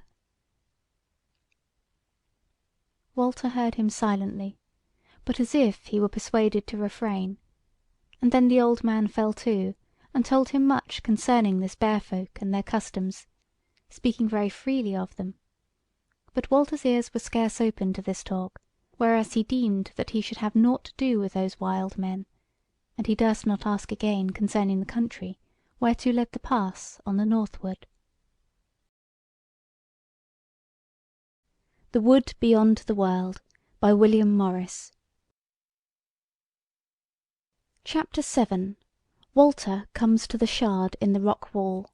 Walter heard him silently, but as if he were persuaded to refrain; and then the old man fell to, and told him much concerning this Bear folk and their customs, speaking very freely of them. But Walter's ears were scarce open to this talk, whereas he deemed that he should have nought to do with those wild men, and he durst not ask again concerning the country, whereto led the pass on the northward. The Wood Beyond the World, by William Morris. CHAPTER 7. Walter comes to the shard in the rock wall.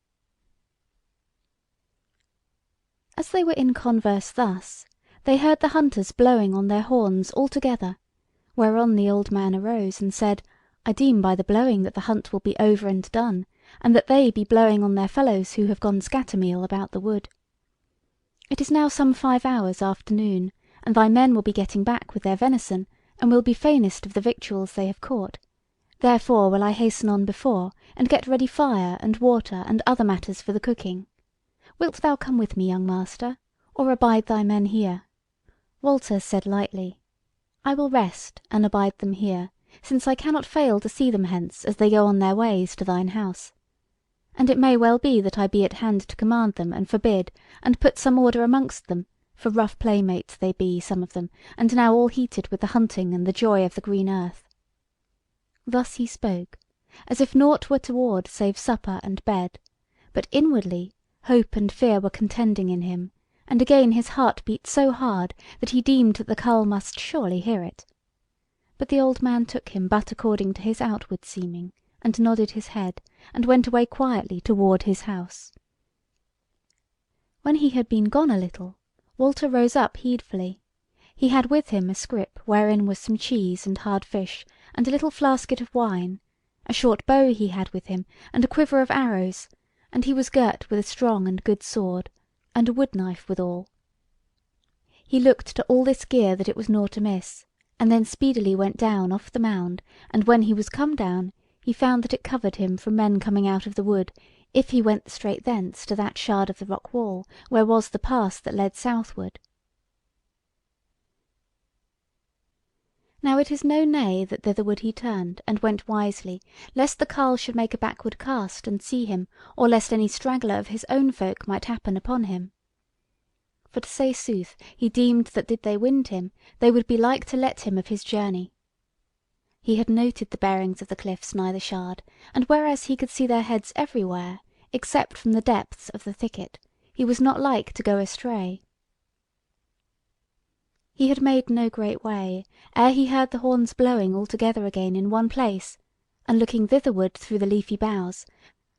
As they were in converse thus, they heard the hunters blowing on their horns all together, whereon the old man arose and said: "I deem by the blowing that the hunt will be over and done, and that they be blowing on their fellows who have gone scattermeal about the wood. It is now some 5 hours after noon, and thy men will be getting back with their venison, and will be fainest of the victuals they have caught. Therefore will I hasten on before, and get ready fire and water and other matters for the cooking. Wilt thou come with me, young master, or abide thy men here?" Walter said lightly: "I will rest and abide them here, since I cannot fail to see them hence as they go on their ways to thine house. And it may well be that I be at hand to command them and forbid, and put some order amongst them, for rough playmates they be, some of them, and now all heated with the hunting and the joy of the green earth." Thus he spoke, as if nought were toward save supper and bed; but inwardly hope and fear were contending in him, and again his heart beat so hard that he deemed that the carle must surely hear it. But the old man took him but according to his outward seeming, and nodded his head, and went away quietly toward his house. When he had been gone a little, Walter rose up heedfully. He had with him a scrip wherein was some cheese and hard fish, and a little flasket of wine; a short bow he had with him, and a quiver of arrows, and he was girt with a strong and good sword, and a wood knife withal. He looked to all this gear that it was nought amiss, and then speedily went down off the mound, and when he was come down, he found that it covered him from men coming out of the wood, if he went straight thence to that shard of the rock wall, where was the pass that led southward. Now it is no nay that thitherward he turned, and went wisely, lest the carle should make a backward cast and see him, or lest any straggler of his own folk might happen upon him. For to say sooth, he deemed that did they wind him, they would be like to let him of his journey. He had noted the bearings of the cliffs nigh the shard, and whereas he could see their heads everywhere, except from the depths of the thicket, he was not like to go astray. He had made no great way, ere he heard the horns blowing all together again in one place, and looking thitherward through the leafy boughs,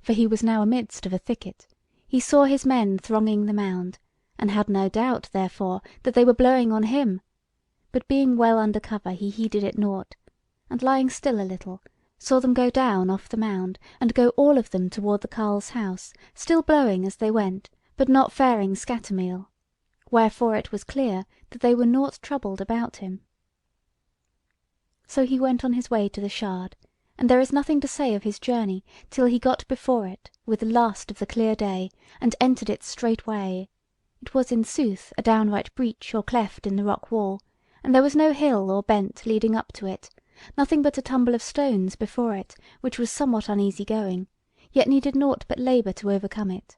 for he was now amidst of a thicket, he saw his men thronging the mound, and had no doubt, therefore, that they were blowing on him; but being well under cover he heeded it nought, and lying still a little, saw them go down off the mound, and go all of them toward the carle's house, still blowing as they went, but not faring scattermeal; wherefore it was clear that they were nought troubled about him. So he went on his way to the shard, and there is nothing to say of his journey till he got before it with the last of the clear day, and entered it straightway. It was in sooth a downright breach or cleft in the rock wall, and there was no hill or bent leading up to it, nothing but a tumble of stones before it, which was somewhat uneasy going, yet needed nought but labour to overcome it;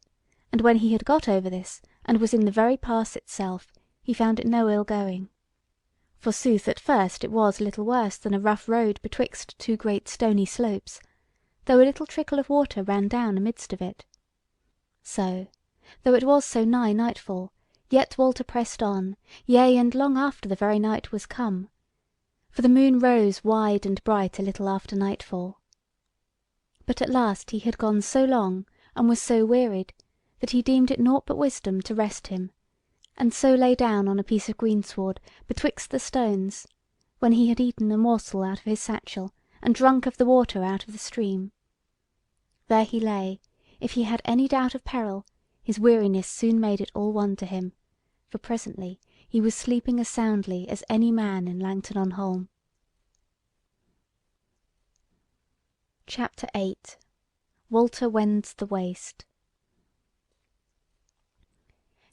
and when he had got over this, and was in the very pass itself, he found it no ill going. Forsooth at first it was little worse than a rough road betwixt two great stony slopes, though a little trickle of water ran down amidst of it. So, though it was so nigh nightfall, yet Walter pressed on, yea, and long after the very night was come; for the moon rose wide and bright a little after nightfall. But at last he had gone so long, and was so wearied, that he deemed it nought but wisdom to rest him, and so lay down on a piece of greensward betwixt the stones, when he had eaten a morsel out of his satchel, and drunk of the water out of the stream. There he lay; if he had any doubt of peril, his weariness soon made it all one to him, for presently he was sleeping as soundly as any man in Langton on Holm. CHAPTER 8 Walter Wends the Waste.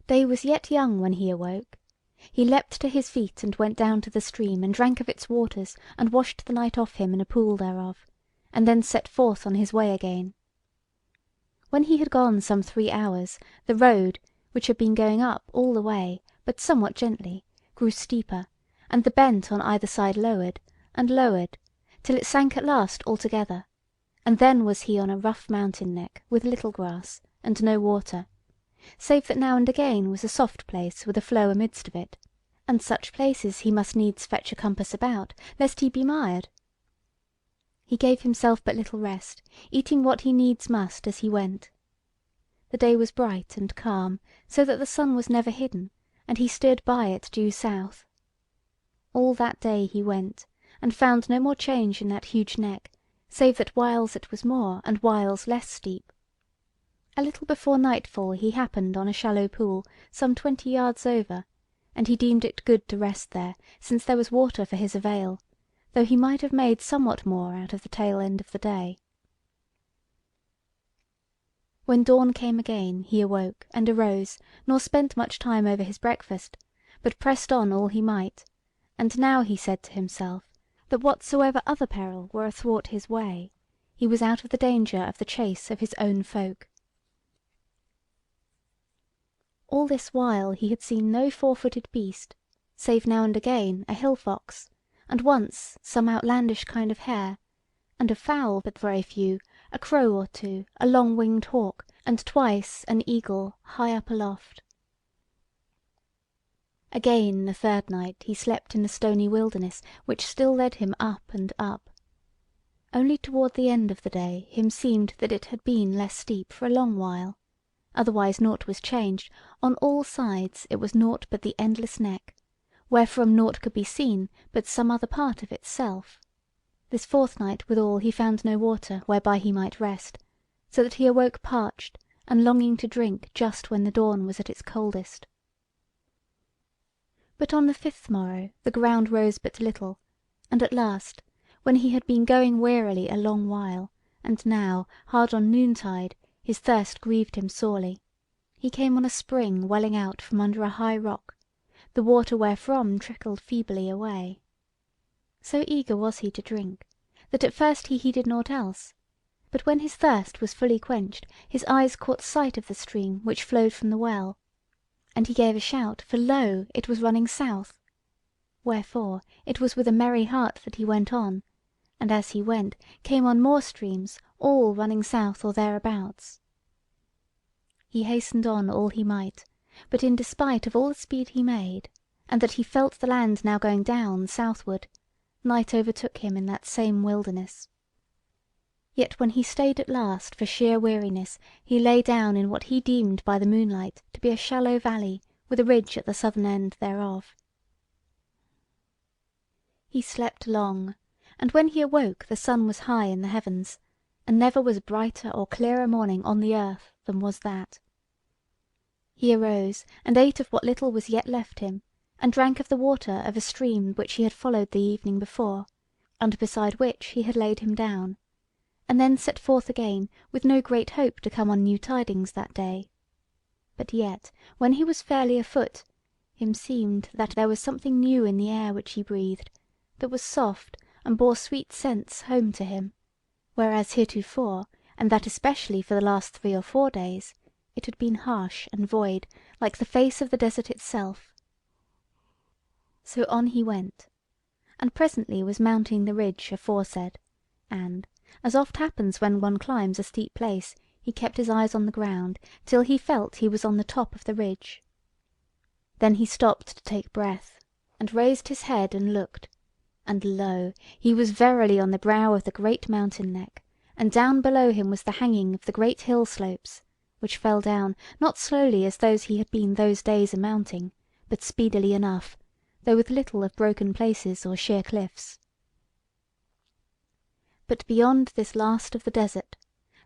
Day was yet young when he awoke. He leapt to his feet and went down to the stream, and drank of its waters, and washed the night off him in a pool thereof, and then set forth on his way again. When he had gone some 3 hours, the road, which had been going up all the way, but somewhat gently, grew steeper, and the bent on either side lowered, and lowered, till it sank at last altogether, and then was he on a rough mountain neck, with little grass, and no water, save that now and again was a soft place with a flow amidst of it, and such places he must needs fetch a compass about, lest he be mired. He gave himself but little rest, eating what he needs must as he went. The day was bright and calm, so that the sun was never hidden, and he steered by it due south. All that day he went, and found no more change in that huge neck, save that whiles it was more, and whiles less steep. A little before nightfall he happened on a shallow pool, some 20 yards over, and he deemed it good to rest there, since there was water for his avail, though he might have made somewhat more out of the tail end of the day. When dawn came again, he awoke, and arose, nor spent much time over his breakfast, but pressed on all he might, and now he said to himself, that whatsoever other peril were athwart his way, he was out of the danger of the chase of his own folk. All this while he had seen no 4-footed beast, save now and again a hill fox, and once some outlandish kind of hare, and of fowl but very few, a crow or two, a long-winged hawk, and twice an eagle high up aloft. Again the third night he slept in the stony wilderness, which still led him up and up. Only toward the end of the day him seemed that it had been less steep for a long while. Otherwise nought was changed, on all sides it was nought but the endless neck, wherefrom nought could be seen but some other part of itself. This fourth night withal he found no water whereby he might rest, so that he awoke parched, and longing to drink just when the dawn was at its coldest. But on the 5th morrow the ground rose but little, and at last, when he had been going wearily a long while, and now, hard on noontide, his thirst grieved him sorely, he came on a spring welling out from under a high rock, the water wherefrom trickled feebly away. So eager was he to drink, that at first he heeded nought else; but when his thirst was fully quenched, his eyes caught sight of the stream which flowed from the well, and he gave a shout, for lo! it was running south. Wherefore it was with a merry heart that he went on, and as he went came on more streams, all running south or thereabouts. He hastened on all he might, but in despite of all the speed he made, and that he felt the land now going down southward, night overtook him in that same wilderness. Yet when he stayed at last for sheer weariness, he lay down in what he deemed by the moonlight to be a shallow valley with a ridge at the southern end thereof. He slept long, and when he awoke the sun was high in the heavens, and never was brighter or clearer morning on the earth than was that. He arose and ate of what little was yet left him, and drank of the water of a stream which he had followed the evening before, and beside which he had laid him down, and then set forth again with no great hope to come on new tidings that day. But yet, when he was fairly afoot, him seemed that there was something new in the air which he breathed, that was soft and bore sweet scents home to him, whereas heretofore, and that especially for the last 3 or 4 days, it had been harsh and void, like the face of the desert itself. So on he went, and presently was mounting the ridge aforesaid, and, as oft happens when one climbs a steep place, he kept his eyes on the ground, till he felt he was on the top of the ridge. Then he stopped to take breath, and raised his head and looked, and lo! he was verily on the brow of the great mountain neck, and down below him was the hanging of the great hill slopes, which fell down, not slowly as those he had been those days a-mounting, but speedily enough, though with little of broken places or sheer cliffs. But beyond this last of the desert,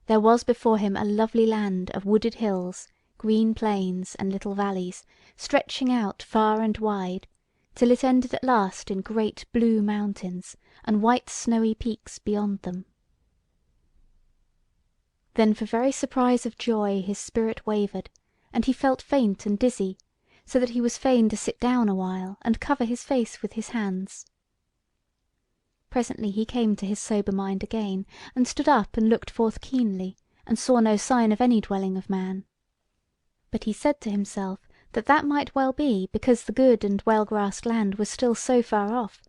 there was before him a lovely land of wooded hills, green plains, and little valleys, stretching out far and wide, till it ended at last in great blue mountains, and white snowy peaks beyond them. Then for very surprise of joy his spirit wavered, and he felt faint and dizzy, so that he was fain to sit down a while, and cover his face with his hands. Presently he came to his sober mind again, and stood up and looked forth keenly, and saw no sign of any dwelling of man. But he said to himself that that might well be because the good and well grassed land was still so far off,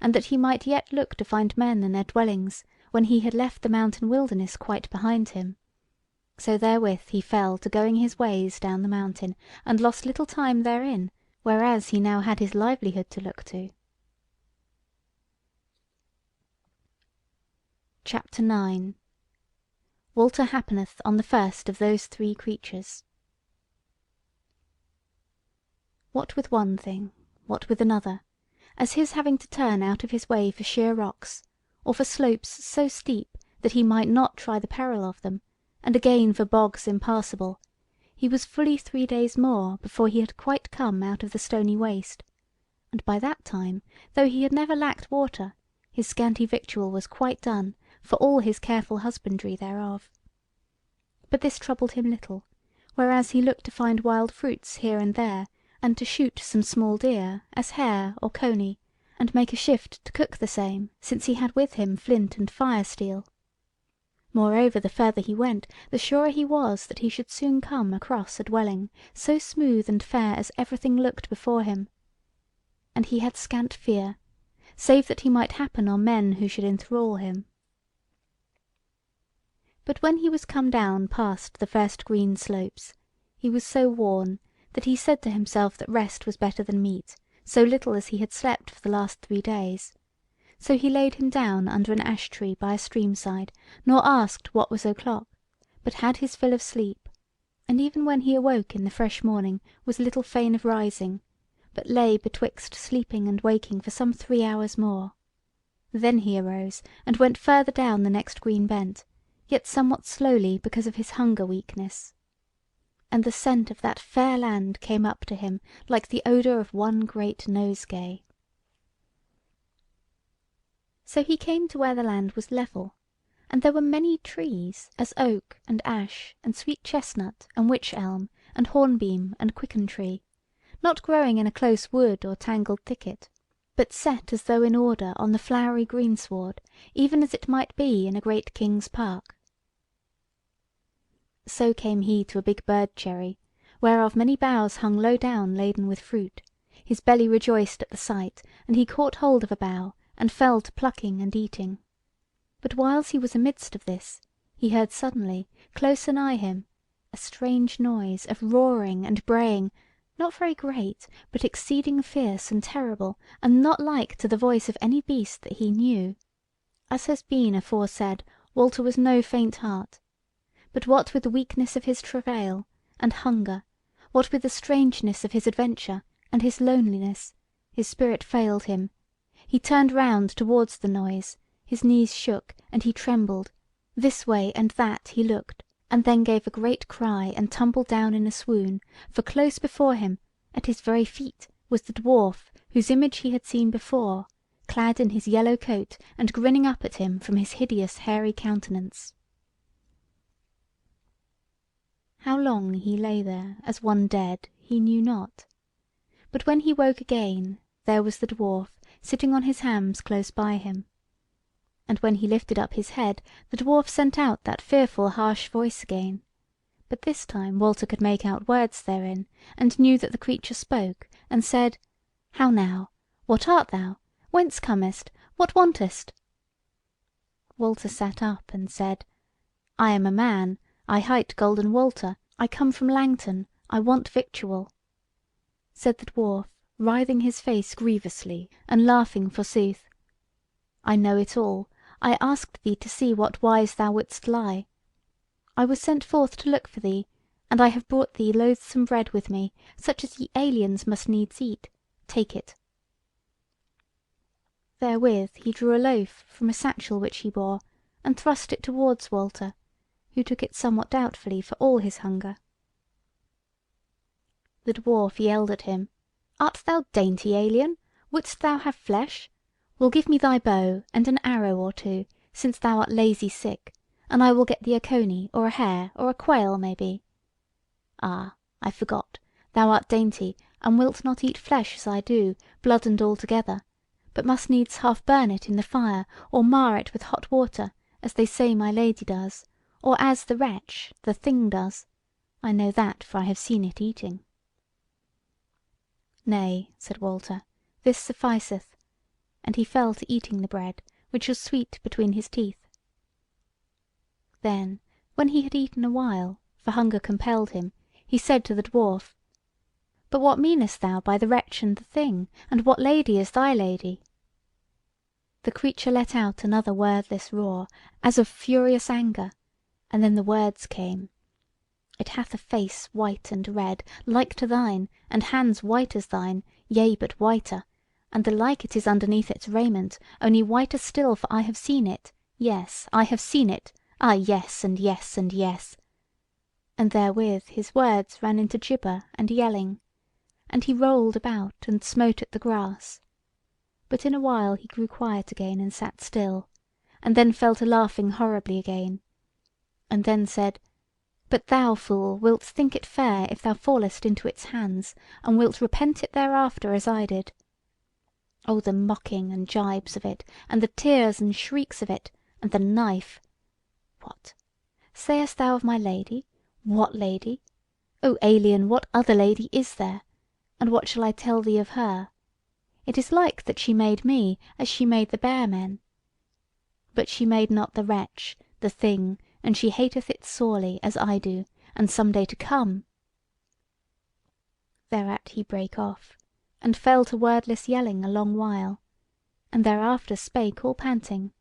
and that he might yet look to find men and their dwellings when he had left the mountain wilderness quite behind him. So therewith he fell to going his ways down the mountain, and lost little time therein, whereas he now had his livelihood to look to. CHAPTER 9. Walter happeneth on the first of those 3 creatures. What with one thing, what with another, as his having to turn out of his way for sheer rocks, or for slopes so steep that he might not try the peril of them, and again for bogs impassable, he was fully 3 days more before he had quite come out of the stony waste, and by that time, though he had never lacked water, his scanty victual was quite done, for all his careful husbandry thereof. But this troubled him little, whereas he looked to find wild fruits here and there, and to shoot some small deer, as hare or coney, and make a shift to cook the same, since he had with him flint and fire steel. Moreover, the further he went, the surer he was that he should soon come across a dwelling, so smooth and fair as everything looked before him. And he had scant fear, save that he might happen on men who should enthrall him. But when he was come down past the first green slopes, he was so worn that he said to himself that rest was better than meat, so little as he had slept for the last 3 days. So he laid him down under an ash tree by a stream side, nor asked what was o'clock, but had his fill of sleep, and even when he awoke in the fresh morning was little fain of rising, but lay betwixt sleeping and waking for some 3 hours more. Then he arose, and went further down the next green bent, yet somewhat slowly because of his hunger weakness. And the scent of that fair land came up to him like the odour of one great nosegay. So he came to where the land was level, and there were many trees, as oak and ash and sweet chestnut and wych elm and hornbeam and quicken tree, not growing in a close wood or tangled thicket, but set as though in order on the flowery greensward, even as it might be in a great king's park. So came he to a big bird cherry, whereof many boughs hung low down laden with fruit. His belly rejoiced at the sight, and he caught hold of a bough, and fell to plucking and eating. But whiles he was amidst of this, he heard suddenly, close anigh him, a strange noise of roaring and braying, not very great, but exceeding fierce and terrible, and not like to the voice of any beast that he knew. As has been aforesaid, Walter was no faint heart. But what with the weakness of his travail, and hunger, what with the strangeness of his adventure, and his loneliness, his spirit failed him. He turned round towards the noise, his knees shook, and he trembled, this way and that he looked, and then gave a great cry, and tumbled down in a swoon, for close before him, at his very feet, was the dwarf whose image he had seen before, clad in his yellow coat, and grinning up at him from his hideous hairy countenance. How long he lay there as one dead he knew not. But when he woke again, there was the dwarf sitting on his hams close by him. And when he lifted up his head, the dwarf sent out that fearful harsh voice again. But this time Walter could make out words therein, and knew that the creature spoke, and said: "How now? What art thou? Whence comest? What wantest?" Walter sat up and said: "I am a man. I hight Golden Walter. I come from Langton. I want victual." Said the dwarf, writhing his face grievously, and laughing forsooth: "I know it all. I asked thee to see what wise thou wouldst lie. I was sent forth to look for thee, and I have brought thee loathsome bread with me, such as ye aliens must needs eat. Take it." Therewith he drew a loaf from a satchel which he bore, and thrust it towards Walter, who took it somewhat doubtfully for all his hunger. The dwarf yelled at him: "Art thou dainty, alien? Wouldst thou have flesh? Well, give me thy bow, and an arrow or two, since thou art lazy sick, and I will get thee a coney, or a hare, or a quail maybe. Ah, I forgot, thou art dainty, and wilt not eat flesh as I do, blood and all together, but must needs half burn it in the fire, or mar it with hot water, as they say my lady does, or as the wretch, the thing does. I know that, for I have seen it eating." "Nay," said Walter, "this sufficeth," and he fell to eating the bread, which was sweet between his teeth. Then, when he had eaten a while, for hunger compelled him, he said to the dwarf: "But what meanest thou by the wretch and the thing, and what lady is thy lady?" The creature let out another wordless roar, as of furious anger, and then the words came: "It hath a face white and red, like to thine, and hands white as thine, yea, but whiter, and the like it is underneath its raiment, only whiter still, for I have seen it. Yes, I have seen it. Ah, yes, and yes, and yes." And therewith his words ran into gibber and yelling, and he rolled about and smote at the grass. But in a while he grew quiet again and sat still, and then fell to laughing horribly again, and then said: "But thou, fool, wilt think it fair if thou fallest into its hands, and wilt repent it thereafter as I did. Oh, the mocking and gibes of it, and the tears and shrieks of it, and the knife! What? Sayest thou of my lady? What lady? O alien, what other lady is there? And what shall I tell thee of her? It is like that she made me, as she made the bear men. But she made not the wretch, the thing, and she hateth it sorely, as I do, and some day to come." Thereat he brake off, and fell to wordless yelling a long while, and thereafter spake all panting: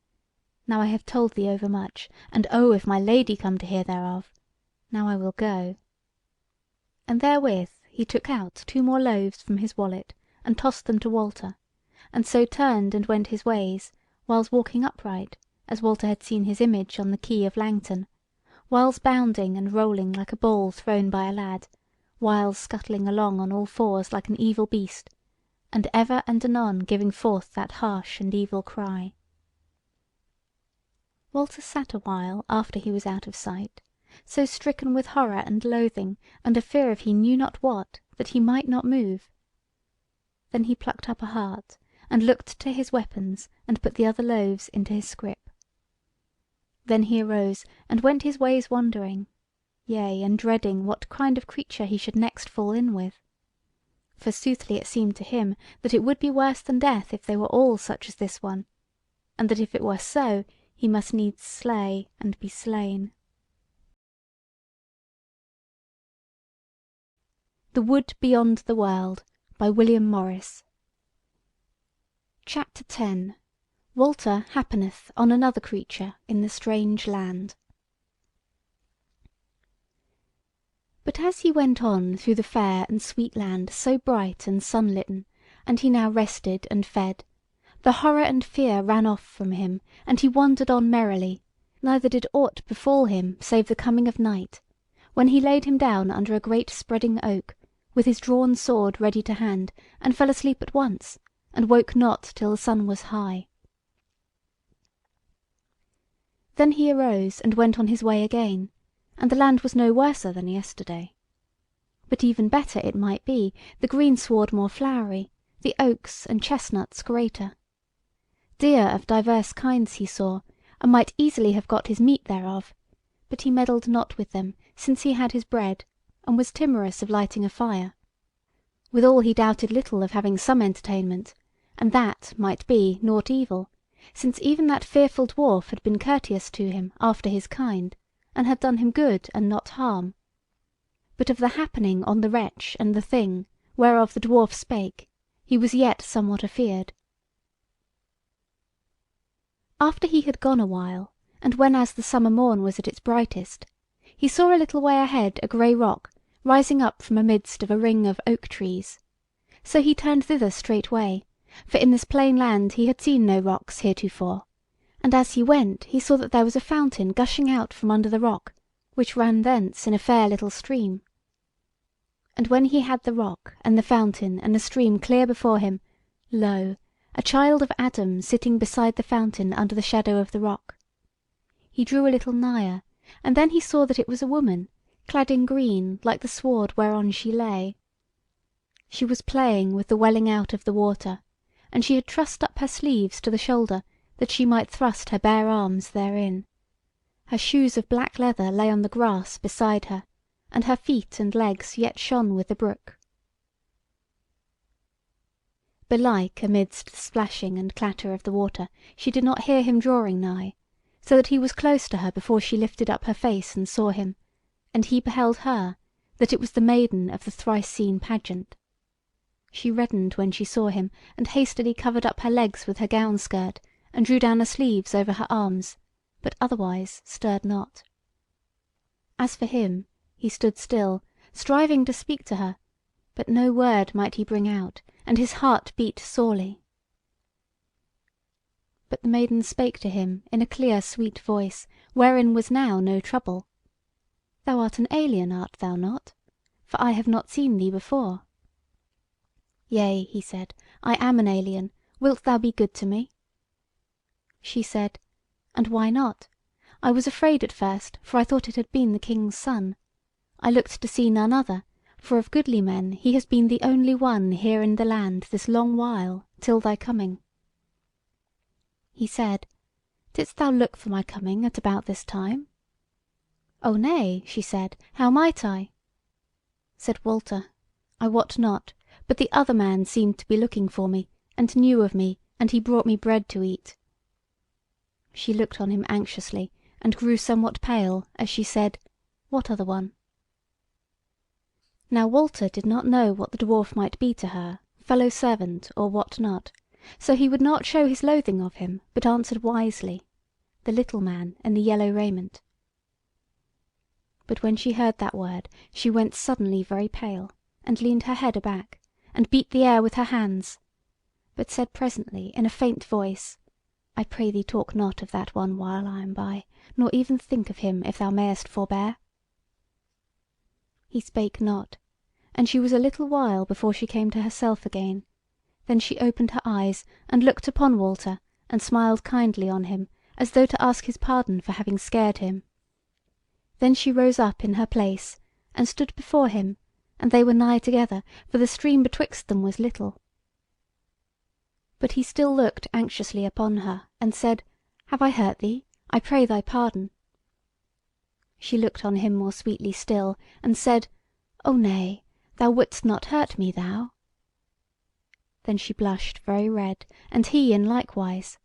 "Now I have told thee overmuch, and oh, if my lady come to hear thereof! Now I will go." And therewith he took out 2 more loaves from his wallet, and tossed them to Walter, and so turned and went his ways, whiles walking upright, as Walter had seen his image on the quay of Langton, whiles bounding and rolling like a ball thrown by a lad, whiles scuttling along on all fours like an evil beast, and ever and anon giving forth that harsh and evil cry. Walter sat a while after he was out of sight, so stricken with horror and loathing, and a fear of he knew not what, that he might not move. Then he plucked up a heart, and looked to his weapons, and put the other loaves into his scrip. Then he arose, and went his ways wondering, yea, and dreading what kind of creature he should next fall in with. For soothly it seemed to him that it would be worse than death if they were all such as this one, and that if it were so, he must needs slay and be slain. The Wood Beyond the World, by William Morris. Chapter 10. Walter happeneth on another creature in the strange land. But as he went on through the fair and sweet land so bright and sunlitten, and he now rested and fed, the horror and fear ran off from him, and he wandered on merrily, neither did aught befall him save the coming of night, when he laid him down under a great spreading oak, with his drawn sword ready to hand, and fell asleep at once, and woke not till the sun was high. Then he arose and went on his way again, and the land was no worser than yesterday. But even better it might be, the greensward more flowery, the oaks and chestnuts greater. Deer of divers kinds he saw, and might easily have got his meat thereof, but he meddled not with them, since he had his bread, and was timorous of lighting a fire. Withal he doubted little of having some entertainment, and that might be nought evil, since even that fearful dwarf had been courteous to him after his kind, and had done him good and not harm. But of the happening on the wretch and the thing, whereof the dwarf spake, he was yet somewhat afeard. After he had gone a while, and whenas the summer morn was at its brightest, he saw a little way ahead a grey rock rising up from amidst of a ring of oak trees. So he turned thither straightway, for in this plain land he had seen no rocks heretofore, and as he went he saw that there was a fountain gushing out from under the rock, which ran thence in a fair little stream. And when he had the rock, and the fountain, and the stream clear before him, lo, a child of Adam sitting beside the fountain under the shadow of the rock. He drew a little nigher, and then he saw that it was a woman, clad in green like the sward whereon she lay. She was playing with the welling out of the water, and she had trussed up her sleeves to the shoulder, that she might thrust her bare arms therein. Her shoes of black leather lay on the grass beside her, and her feet and legs yet shone with the brook. Belike amidst the splashing and clatter of the water she did not hear him drawing nigh, so that he was close to her before she lifted up her face and saw him, and he beheld her, that it was the maiden of the thrice seen pageant. She reddened when she saw him, and hastily covered up her legs with her gown skirt, and drew down her sleeves over her arms, but otherwise stirred not. As for him, he stood still, striving to speak to her, but no word might he bring out, and his heart beat sorely. But the maiden spake to him in a clear sweet voice, wherein was now no trouble. Thou art an alien, art thou not? For I have not seen thee before. Yea, he said, I am an alien. Wilt thou be good to me? She said, And why not? I was afraid at first, for I thought it had been the king's son. I looked to see none other, for of goodly men he has been the only one here in the land this long while, till thy coming. He said, Didst thou look for my coming at about this time? O nay, she said, how might I? Said Walter, I wot not, but the other man seemed to be looking for me, and knew of me, and he brought me bread to eat. She looked on him anxiously, and grew somewhat pale, as she said, What other one? Now Walter did not know what the dwarf might be to her, fellow servant or what not, so he would not show his loathing of him, but answered wisely, The little man in the yellow raiment. But when she heard that word, she went suddenly very pale, and leaned her head aback, and beat the air with her hands, but said presently in a faint voice, I pray thee talk not of that one while I am by, nor even think of him if thou mayest forbear. He spake not, and she was a little while before she came to herself again. Then she opened her eyes, and looked upon Walter, and smiled kindly on him, as though to ask his pardon for having scared him. Then she rose up in her place, and stood before him, and they were nigh together, for the stream betwixt them was little. But he still looked anxiously upon her, and said, Have I hurt thee? I pray thy pardon. She looked on him more sweetly still, and said, O nay, thou wouldst not hurt me, thou. Then she blushed very red, and he in likewise.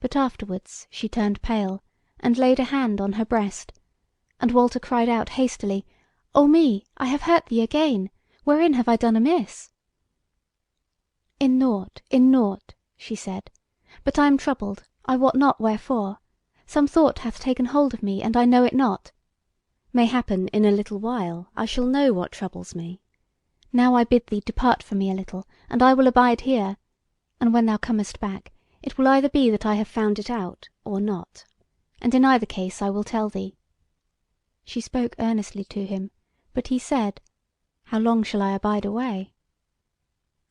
But afterwards she turned pale, and laid a hand on her breast, and Walter cried out hastily, O me, I have hurt thee again. Wherein have I done amiss? In nought, she said. But I am troubled, I wot not wherefore. Some thought hath taken hold of me, and I know it not. Mayhappen in a little while I shall know what troubles me. Now I bid thee depart from me a little, and I will abide here, and when thou comest back, it will either be that I have found it out, or not, and in either case I will tell thee. She spoke earnestly to him, but he said, How long shall I abide away?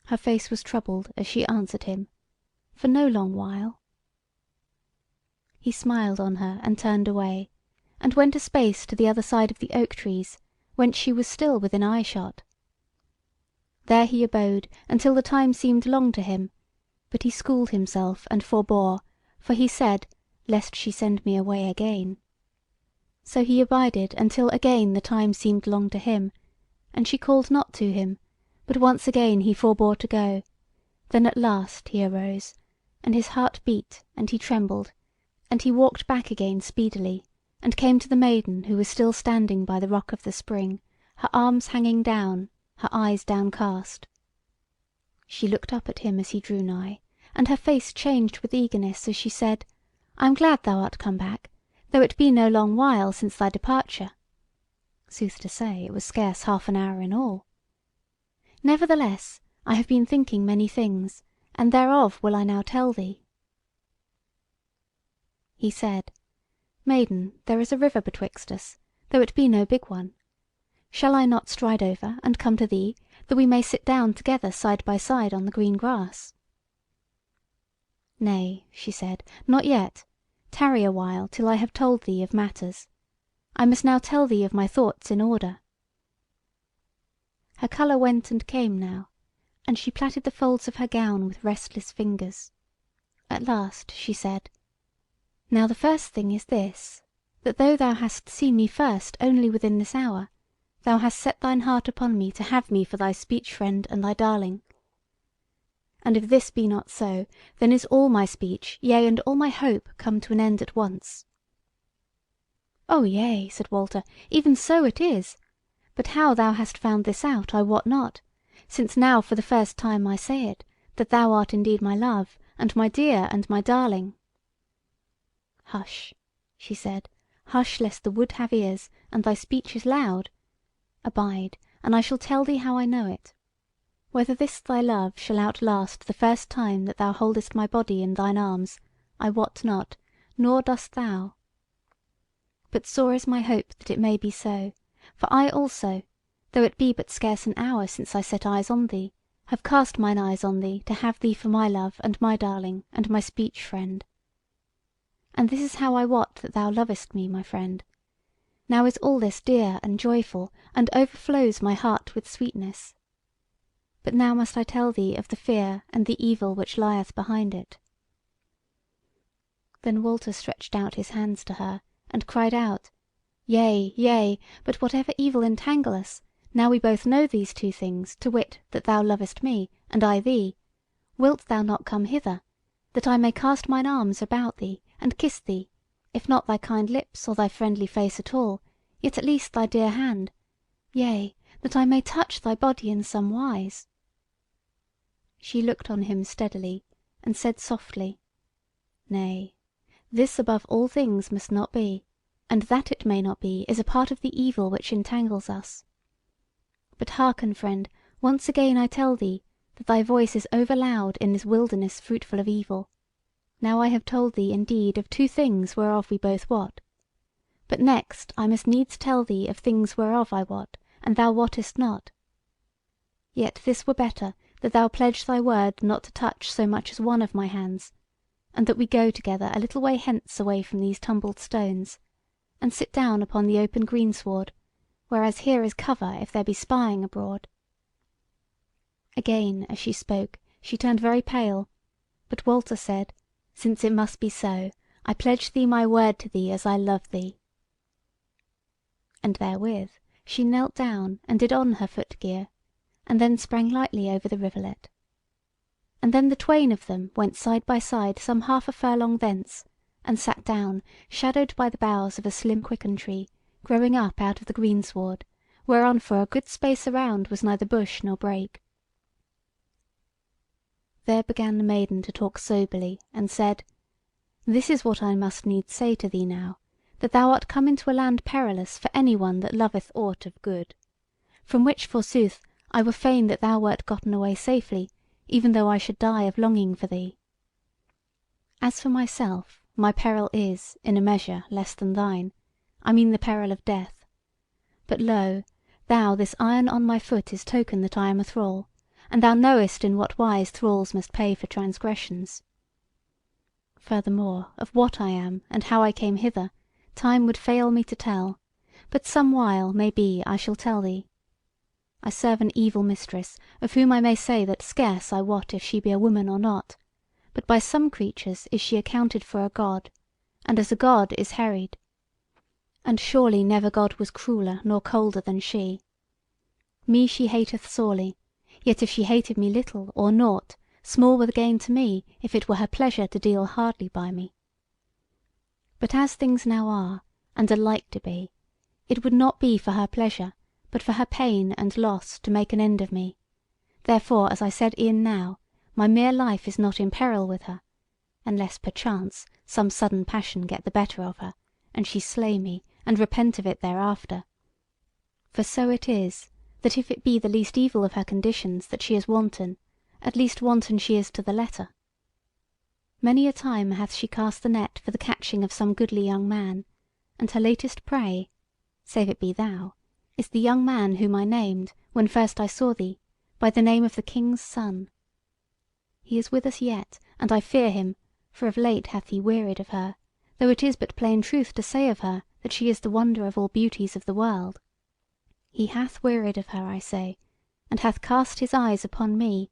Her face was troubled as she answered him, For no long while. He smiled on her and turned away, and went a space to the other side of the oak trees, whence she was still within eye shot. There he abode until the time seemed long to him, but he schooled himself and forbore, for he said, Lest she send me away again. So he abided until again the time seemed long to him, and she called not to him, but once again he forbore to go. Then at last he arose, and his heart beat, and he trembled, and he walked back again speedily, and came to the maiden who was still standing by the rock of the spring, her arms hanging down, her eyes downcast. She looked up at him as he drew nigh, and her face changed with eagerness as she said, I am glad thou art come back, though it be no long while since thy departure. Sooth to say, it was scarce half an hour in all. Nevertheless, I have been thinking many things, and thereof will I now tell thee. He said, Maiden, there is a river betwixt us, though it be no big one. Shall I not stride over and come to thee, that we may sit down together side by side on the green grass? Nay, she said, not yet. Tarry a while till I have told thee of matters. I must now tell thee of my thoughts in order. Her colour went and came now, and she plaited the folds of her gown with restless fingers. At last she said, Now the first thing is this, that though thou hast seen me first only within this hour, thou hast set thine heart upon me to have me for thy speech friend and thy darling. And if this be not so, then is all my speech, yea, and all my hope come to an end at once. O yea, said Walter, even so it is. But how thou hast found this out, I wot not, since now for the first time I say it, that thou art indeed my love, and my dear, and my darling. Hush, she said, hush, lest the wood have ears, and thy speech is loud. Abide, and I shall tell thee how I know it. Whether this thy love shall outlast the first time that thou holdest my body in thine arms, I wot not, nor dost thou. But sore is my hope that it may be so, for I also, though it be but scarce an hour since I set eyes on thee, have cast mine eyes on thee to have thee for my love and my darling and my speech friend. And this is how I wot that thou lovest me, my friend. Now is all this dear and joyful, and overflows my heart with sweetness. But now must I tell thee of the fear and the evil which lieth behind it. Then Walter stretched out his hands to her, and cried out, Yea, yea, but whatever evil entangle us, now we both know these two things, to wit, that thou lovest me, and I thee, wilt thou not come hither, that I may cast mine arms about thee, and kiss thee, if not thy kind lips or thy friendly face at all, yet at least thy dear hand, yea, that I may touch thy body in some wise? She looked on him steadily, and said softly, Nay, this above all things must not be, and that it may not be is a part of the evil which entangles us. But hearken, friend, once again I tell thee, that thy voice is over loud in this wilderness fruitful of evil. Now I have told thee indeed of two things whereof we both wot. But next I must needs tell thee of things whereof I wot, and thou wottest not. Yet this were better, that thou pledge thy word not to touch so much as one of my hands, and that we go together a little way hence away from these tumbled stones, and sit down upon the open greensward, whereas here is cover if there be spying abroad. Again as she spoke she turned very pale, But Walter said, "Since it must be so, I pledge thee my word to thee as I love thee." And therewith she knelt down and did on her foot-gear, and then sprang lightly over the rivulet. And then the twain of them went side by side some half a furlong thence, and sat down, shadowed by the boughs of a slim quicken tree, growing up out of the greensward, whereon for a good space around was neither bush nor brake. There began the maiden to talk soberly, and said: "This is what I must needs say to thee now, that thou art come into a land perilous for any one that loveth aught of good. From which, forsooth, I were fain that thou wert gotten away safely, even though I should die of longing for thee. As for myself, my peril is, in a measure, less than thine, I mean the peril of death. But lo, thou, this iron on my foot is token that I am a thrall, and thou knowest in what wise thralls must pay for transgressions. Furthermore, of what I am, and how I came hither, time would fail me to tell, but some while, may be, I shall tell thee. I serve an evil mistress, of whom I may say that scarce I wot if she be a woman or not, but by some creatures is she accounted for a god, and as a god is harried. And surely never god was crueller nor colder than she. Me she hateth sorely, yet if she hated me little or naught, small were the gain to me if it were her pleasure to deal hardly by me. But as things now are, and are like to be, it would not be for her pleasure, but for her pain and loss to make an end of me. Therefore, as I said e'en now, my mere life is not in peril with her, unless perchance some sudden passion get the better of her, and she slay me, and repent of it thereafter. For so it is, that if it be the least evil of her conditions that she is wanton, at least wanton she is to the letter. Many a time hath she cast the net for the catching of some goodly young man, and her latest prey, save it be thou, is the young man whom I named, when first I saw thee, by the name of the King's son. He is with us yet, and I fear him, for of late hath he wearied of her, though it is but plain truth to say of her that she is the wonder of all beauties of the world. He hath wearied of her, I say, and hath cast his eyes upon me,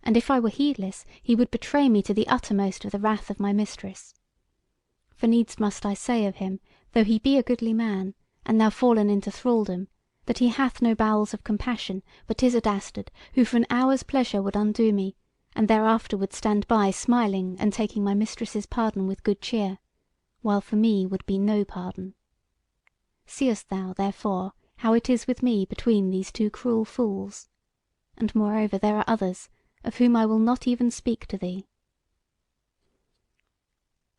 and if I were heedless, he would betray me to the uttermost of the wrath of my mistress. For needs must I say of him, though he be a goodly man, and now fallen into thraldom, that he hath no bowels of compassion, but is a dastard, who for an hour's pleasure would undo me, and thereafter would stand by smiling and taking my mistress's pardon with good cheer, while for me would be no pardon. Seest thou, therefore, how it is with me between these two cruel fools? And moreover there are others, of whom I will not even speak to thee."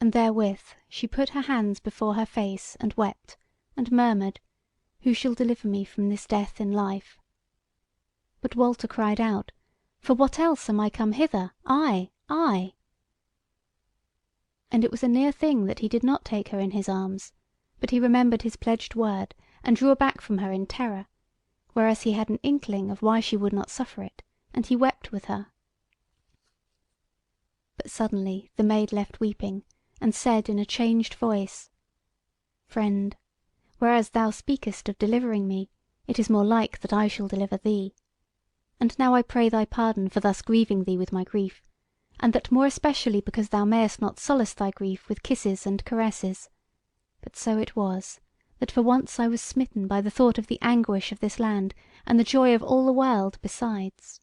And therewith she put her hands before her face, and wept, and murmured, "Who shall deliver me from this death in life?" But Walter cried out, "For what else am I come hither? I. And it was a near thing that he did not take her in his arms, but he remembered his pledged word, and drew back from her in terror, whereas he had an inkling of why she would not suffer it, and he wept with her. But suddenly the maid left weeping, and said in a changed voice: "Friend, whereas thou speakest of delivering me, it is more like that I shall deliver thee. And now I pray thy pardon for thus grieving thee with my grief, and that more especially because thou mayest not solace thy grief with kisses and caresses. But so it was, that for once I was smitten by the thought of the anguish of this land, and the joy of all the world besides."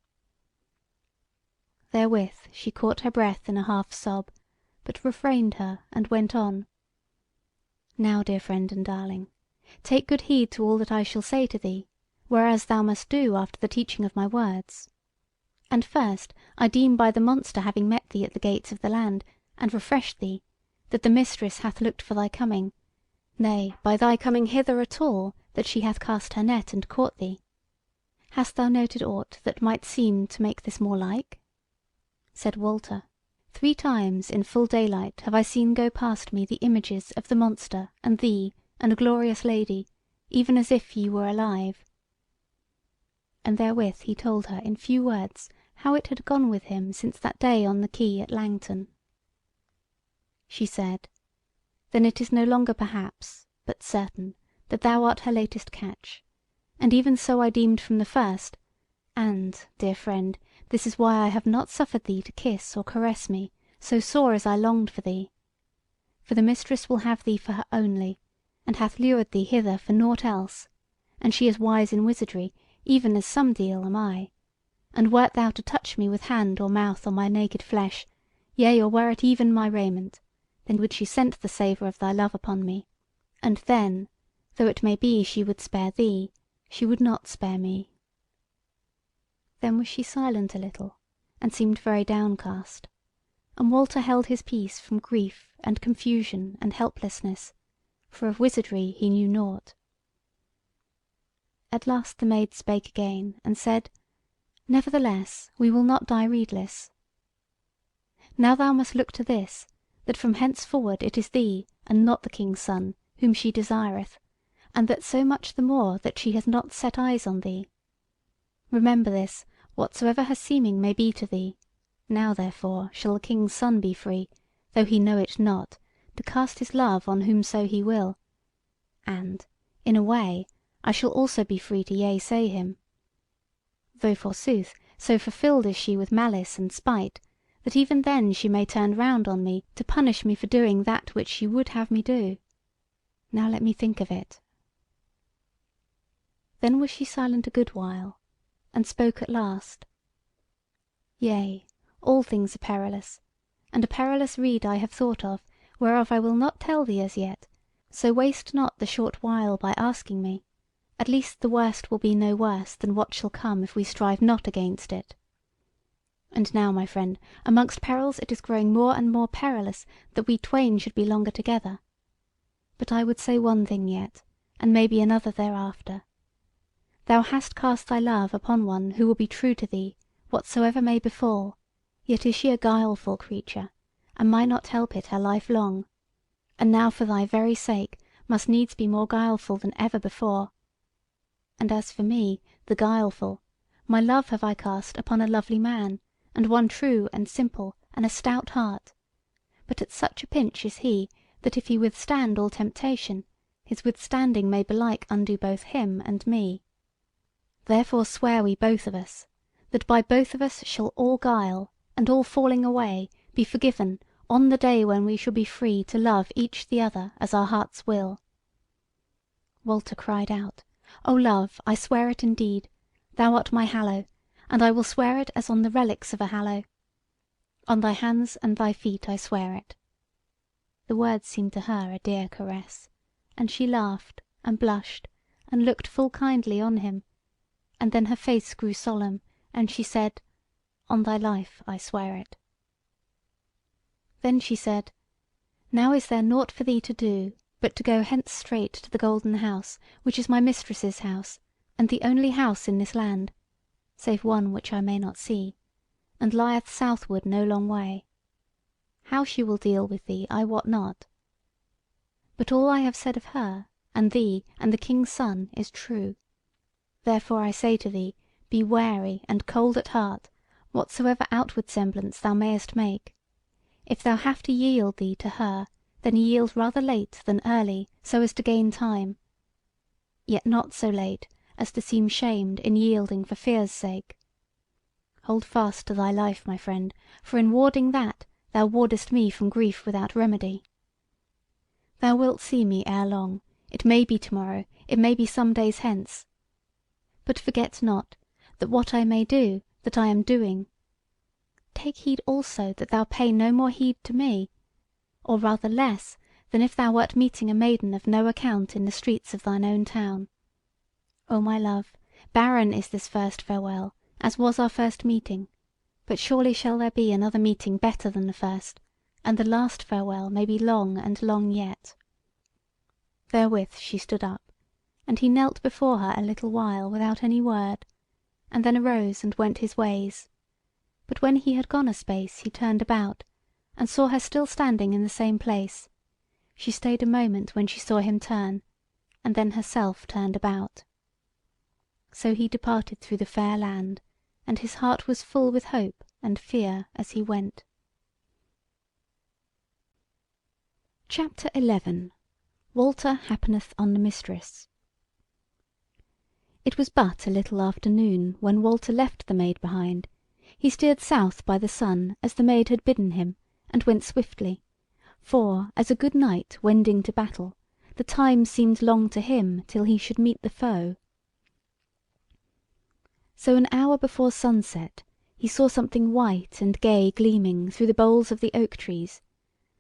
Therewith she caught her breath in a half sob, but refrained her, and went on: "Now, dear friend and darling, take good heed to all that I shall say to thee, whereas thou must do after the teaching of my words. And first, I deem by the monster having met thee at the gates of the land, and refreshed thee, that the mistress hath looked for thy coming, nay, by thy coming hither at all, that she hath cast her net and caught thee. Hast thou noted aught that might seem to make this more like?" Said Walter: "3 times in full daylight have I seen go past me the images of the monster and thee and a glorious lady, even as if ye were alive." And therewith he told her in few words how it had gone with him since that day on the quay at Langton. She said: "Then it is no longer perhaps, but certain, that thou art her latest catch; and even so I deemed from the first, and, dear friend, this is why I have not suffered thee to kiss or caress me, so sore as I longed for thee. For the mistress will have thee for her only, and hath lured thee hither for nought else, and she is wise in wizardry, even as some deal am I. And wert thou to touch me with hand or mouth on my naked flesh, yea, or were it even my raiment, then would she scent the savour of thy love upon me, and then, though it may be she would spare thee, she would not spare me." Then was she silent a little, and seemed very downcast, and Walter held his peace from grief and confusion and helplessness, for of wizardry he knew nought. At last the Maid spake again, and said: "Nevertheless we will not die redeless. Now thou must look to this, that from henceforward it is thee, and not the King's Son, whom she desireth, and that so much the more that she has not set eyes on thee. Remember this, whatsoever her seeming may be to thee. Now therefore shall the King's Son be free, though he know it not, to cast his love on whomso he will, and, in a way, I shall also be free to yea say him. Though forsooth so fulfilled is she with malice and spite, that even then she may turn round on me to punish me for doing that which she would have me do. Now let me think of it." Then was she silent a good while, and spoke at last: "Yea, all things are perilous, and a perilous rede I have thought of, whereof I will not tell thee as yet, so waste not the short while by asking me. At least the worst will be no worse than what shall come if we strive not against it. And now, my friend, amongst perils it is growing more and more perilous that we twain should be longer together. But I would say one thing yet, and maybe another thereafter. Thou hast cast thy love upon one who will be true to thee, whatsoever may befall, yet is she a guileful creature, and might not help it her life long, and now for thy very sake must needs be more guileful than ever before. And as for me, the guileful, my love have I cast upon a lovely man, and one true and simple, and a stout heart. But at such a pinch is he, that if he withstand all temptation, his withstanding may belike undo both him and me. Therefore swear we both of us, that by both of us shall all guile, and all falling away, be forgiven on the day when we shall be free to love each the other as our hearts will." Walter cried out: "O love, I swear it indeed. Thou art my hallow, and I will swear it as on the relics of a hallow. On thy hands and thy feet I swear it." The words seemed to her a dear caress, and she laughed, and blushed, and looked full kindly on him, and then her face grew solemn, and she said: "On thy life I swear it." Then she said: "Now is there nought for thee to do but to go hence straight to the Golden House, which is my mistress's house, and the only house in this land, save one which I may not see, and lieth southward no long way. How she will deal with thee I wot not. But all I have said of her, and thee, and the King's Son is true. Therefore I say to thee, be wary and cold at heart, whatsoever outward semblance thou mayest make. If thou have to yield thee to her, then yield rather late than early, so as to gain time. Yet not so late as to seem shamed in yielding for fear's sake. Hold fast to thy life, my friend, for in warding that thou wardest me from grief without remedy. Thou wilt see me ere long, it may be to morrow, it may be some days hence. But forget not, that what I may do, that I am doing. Take heed also that thou pay no more heed to me, or rather less than if thou wert meeting a maiden of no account in the streets of thine own town. O my love, barren is this first farewell, as was our first meeting, but surely shall there be another meeting better than the first, and the last farewell may be long and long yet." Therewith she stood up, and he knelt before her a little while without any word, and then arose and went his ways. But when he had gone a space he turned about, and saw her still standing in the same place. She stayed a moment when she saw him turn, and then herself turned about. So he departed through the fair land, and his heart was full with hope and fear as he went. CHAPTER 11. Walter happeneth on the Mistress. It was but a little after noon when Walter left the Maid behind. He steered south by the sun, as the Maid had bidden him, and went swiftly, for, as a good knight wending to battle, the time seemed long to him till he should meet the foe. So an hour before sunset he saw something white and gay gleaming through the boles of the oak trees,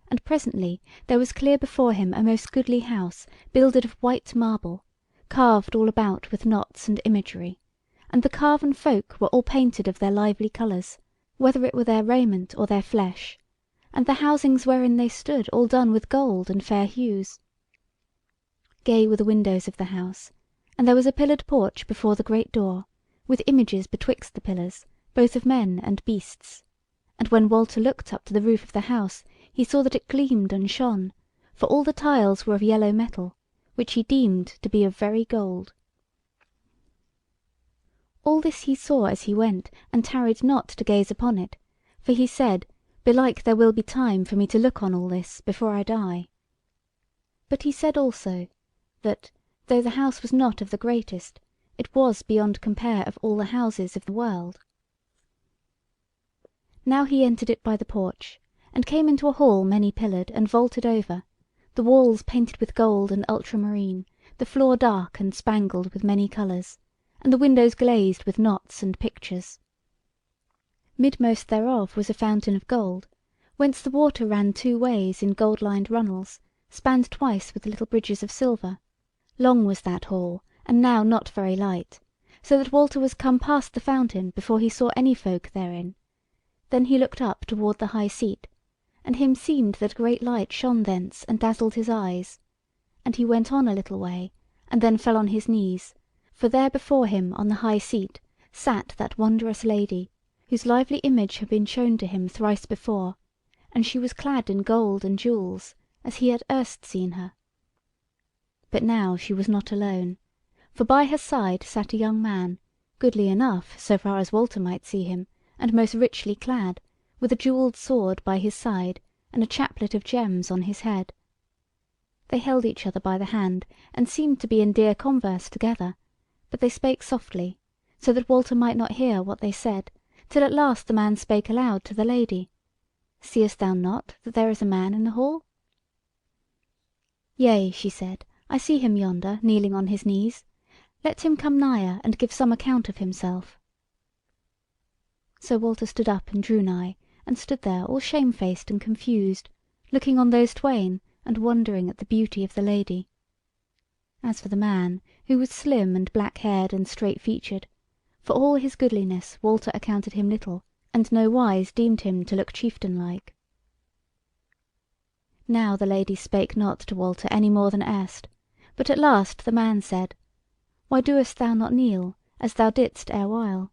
and presently there was clear before him a most goodly house, builded of white marble, carved all about with knots and imagery, and the carven folk were all painted of their lively colours, whether it were their raiment or their flesh, and the housings wherein they stood all done with gold and fair hues. Gay were the windows of the house, and there was a pillared porch before the great door, with images betwixt the pillars, both of men and beasts. And when Walter looked up to the roof of the house, he saw that it gleamed and shone, for all the tiles were of yellow metal, which he deemed to be of very gold. All this he saw as he went, and tarried not to gaze upon it, for he said, belike there will be time for me to look on all this before I die. But he said also, that, though the house was not of the greatest, it was beyond compare of all the houses of the world. Now he entered it by the porch, and came into a hall many pillared and vaulted over, the walls painted with gold and ultramarine, the floor dark and spangled with many colours, and the windows glazed with knots and pictures. Midmost thereof was a fountain of gold, whence the water ran two ways in gold-lined runnels, spanned twice with little bridges of silver. Long was that hall, and now not very light, so that Walter was come past the fountain before he saw any folk therein. Then he looked up toward the high seat, and him seemed that a great light shone thence and dazzled his eyes, and he went on a little way, and then fell on his knees, for there before him on the high seat sat that wondrous lady, whose lively image had been shown to him thrice before, and she was clad in gold and jewels, as he had erst seen her. But now she was not alone, for by her side sat a young man, goodly enough so far as Walter might see him, and most richly clad, with a jewelled sword by his side, and a chaplet of gems on his head. They held each other by the hand, and seemed to be in dear converse together, but they spake softly, so that Walter might not hear what they said, till at last the man spake aloud to the lady: "Seest thou not that there is a man in the hall?" "Yea," she said, "I see him yonder, kneeling on his knees. Let him come nigher, and give some account of himself." So Walter stood up and drew nigh, and stood there all shamefaced and confused, looking on those twain, and wondering at the beauty of the lady. As for the man, who was slim and black-haired and straight-featured, for all his goodliness Walter accounted him little, and nowise deemed him to look chieftain-like. Now the lady spake not to Walter any more than erst, but at last the man said: "Why doest thou not kneel, as thou didst erewhile?"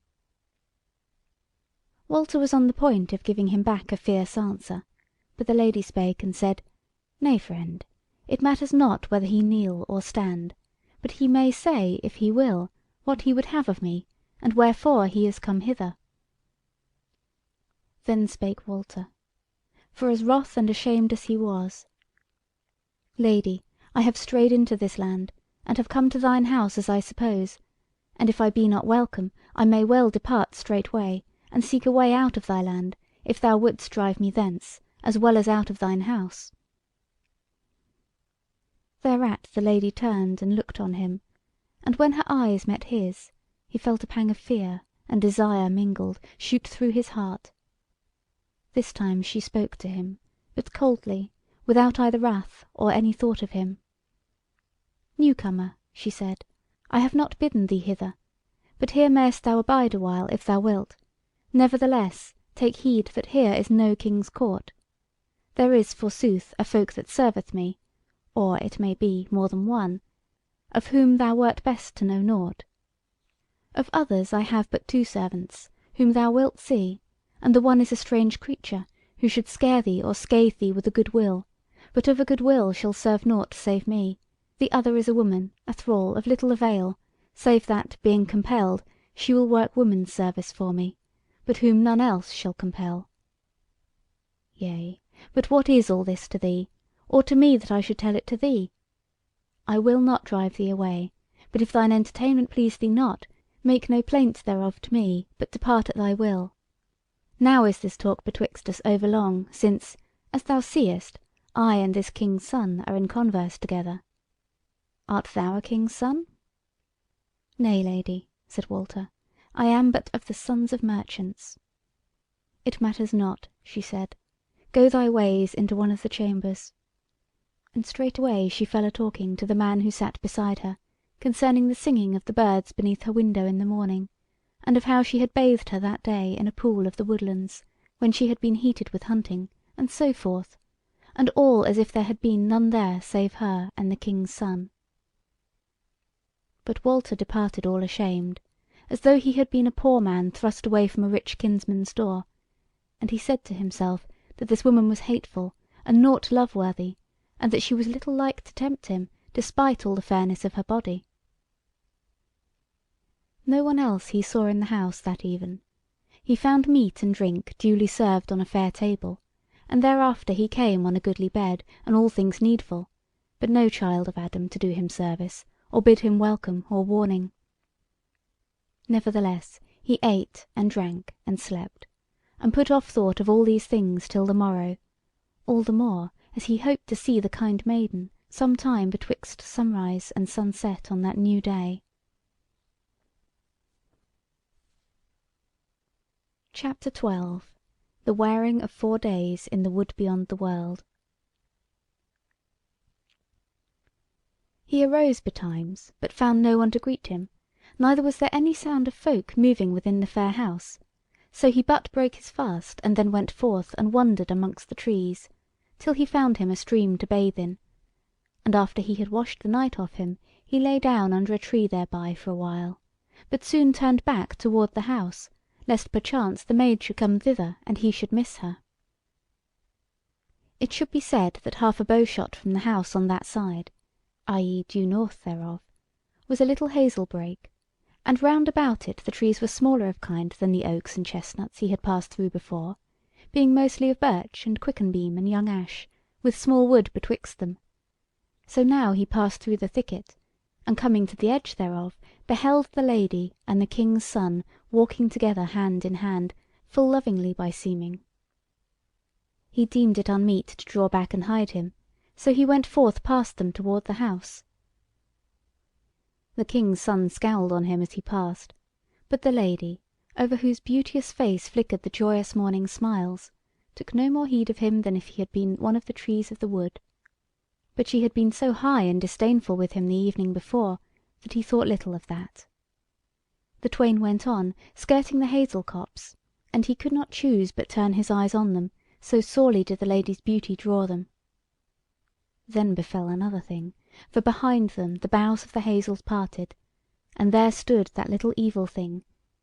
Walter was on the point of giving him back a fierce answer, but the lady spake and said: "Nay, friend, it matters not whether he kneel or stand, but he may say, if he will, what he would have of me, and wherefore he is come hither." Then spake Walter, for as wroth and ashamed as he was: "Lady, I have strayed into this land, and have come to thine house as I suppose, and if I be not welcome, I may well depart straightway, and seek a way out of thy land, if thou wouldst drive me thence, as well as out of thine house." Thereat the lady turned and looked on him, and when her eyes met his, he felt a pang of fear and desire mingled shoot through his heart. This time she spoke to him, but coldly, without either wrath or any thought of him. "Newcomer," she said, "I have not bidden thee hither, but here mayst thou abide a while if thou wilt. Nevertheless, take heed that here is no king's court. There is, forsooth, a folk that serveth me, or, it may be, more than one, of whom thou wert best to know nought. Of others I have but two servants, whom thou wilt see, and the one is a strange creature, who should scare thee or scathe thee with a good will, but of a good will shall serve nought save me. The other is a woman, a thrall, of little avail, save that, being compelled, she will work woman's service for me, but whom none else shall compel." "Yea, but what is all this to thee, or to me that I should tell it to thee? I will not drive thee away, but if thine entertainment please thee not, make no plaint thereof to me, but depart at thy will. Now is this talk betwixt us overlong, since, As thou seest, I and this king's son are in converse together. Art thou a king's son?" "Nay, lady," said Walter, "I am but of the sons of merchants." "It matters not," she said, "go thy ways into one of the chambers." And straightway she fell a talking to the man who sat beside her, concerning the singing of the birds beneath her window in the morning, and of how she had bathed her that day in a pool of the woodlands, when she had been heated with hunting, and so forth, and all as if there had been none there save her and the king's son. But Walter departed all ashamed, as though he had been a poor man thrust away from a rich kinsman's door, and he said to himself that this woman was hateful, and nought love-worthy, and that she was little like to tempt him, despite all the fairness of her body. No one else he saw in the house that even. He found meat and drink duly served on a fair table, and thereafter he came on a goodly bed, and all things needful, but no child of Adam to do him service, or bid him welcome or warning. Nevertheless he ate and drank and slept, and put off thought of all these things till the morrow, all the more as he hoped to see the kind maiden some time betwixt sunrise and sunset on that new day. CHAPTER 12. The wearing of 4 days in the wood beyond the world. He arose betimes, but found no one to greet him, neither was there any sound of folk moving within the fair house. So he but broke his fast, and then went forth and wandered amongst the trees, till he found him a stream to bathe in, and after he had washed the night off him, he lay down under a tree thereby for a while, but soon turned back toward the house, lest perchance the maid should come thither, and he should miss her. It should be said that half a bowshot from the house on that side, i.e. due north thereof, was a little hazel brake, and round about it the trees were smaller of kind than the oaks and chestnuts he had passed through before, being mostly of birch and quickenbeam and young ash, with small wood betwixt them. So now he passed through the thicket, and coming to the edge thereof, beheld the lady and the king's son walking together hand in hand, full lovingly by seeming. He deemed it unmeet to draw back and hide him, so he went forth past them toward the house. The king's son scowled on him as he passed, but the lady, over whose beauteous face flickered the joyous morning smiles, took no more heed of him than if he had been one of the trees of the wood. But she had been so high and disdainful with him the evening before, that he thought little of that. The twain went on, skirting the hazel copse, and he could not choose but turn his eyes on them, so sorely did the lady's beauty draw them. Then befell another thing, for behind them the boughs of the hazels parted, and there stood that little evil thing,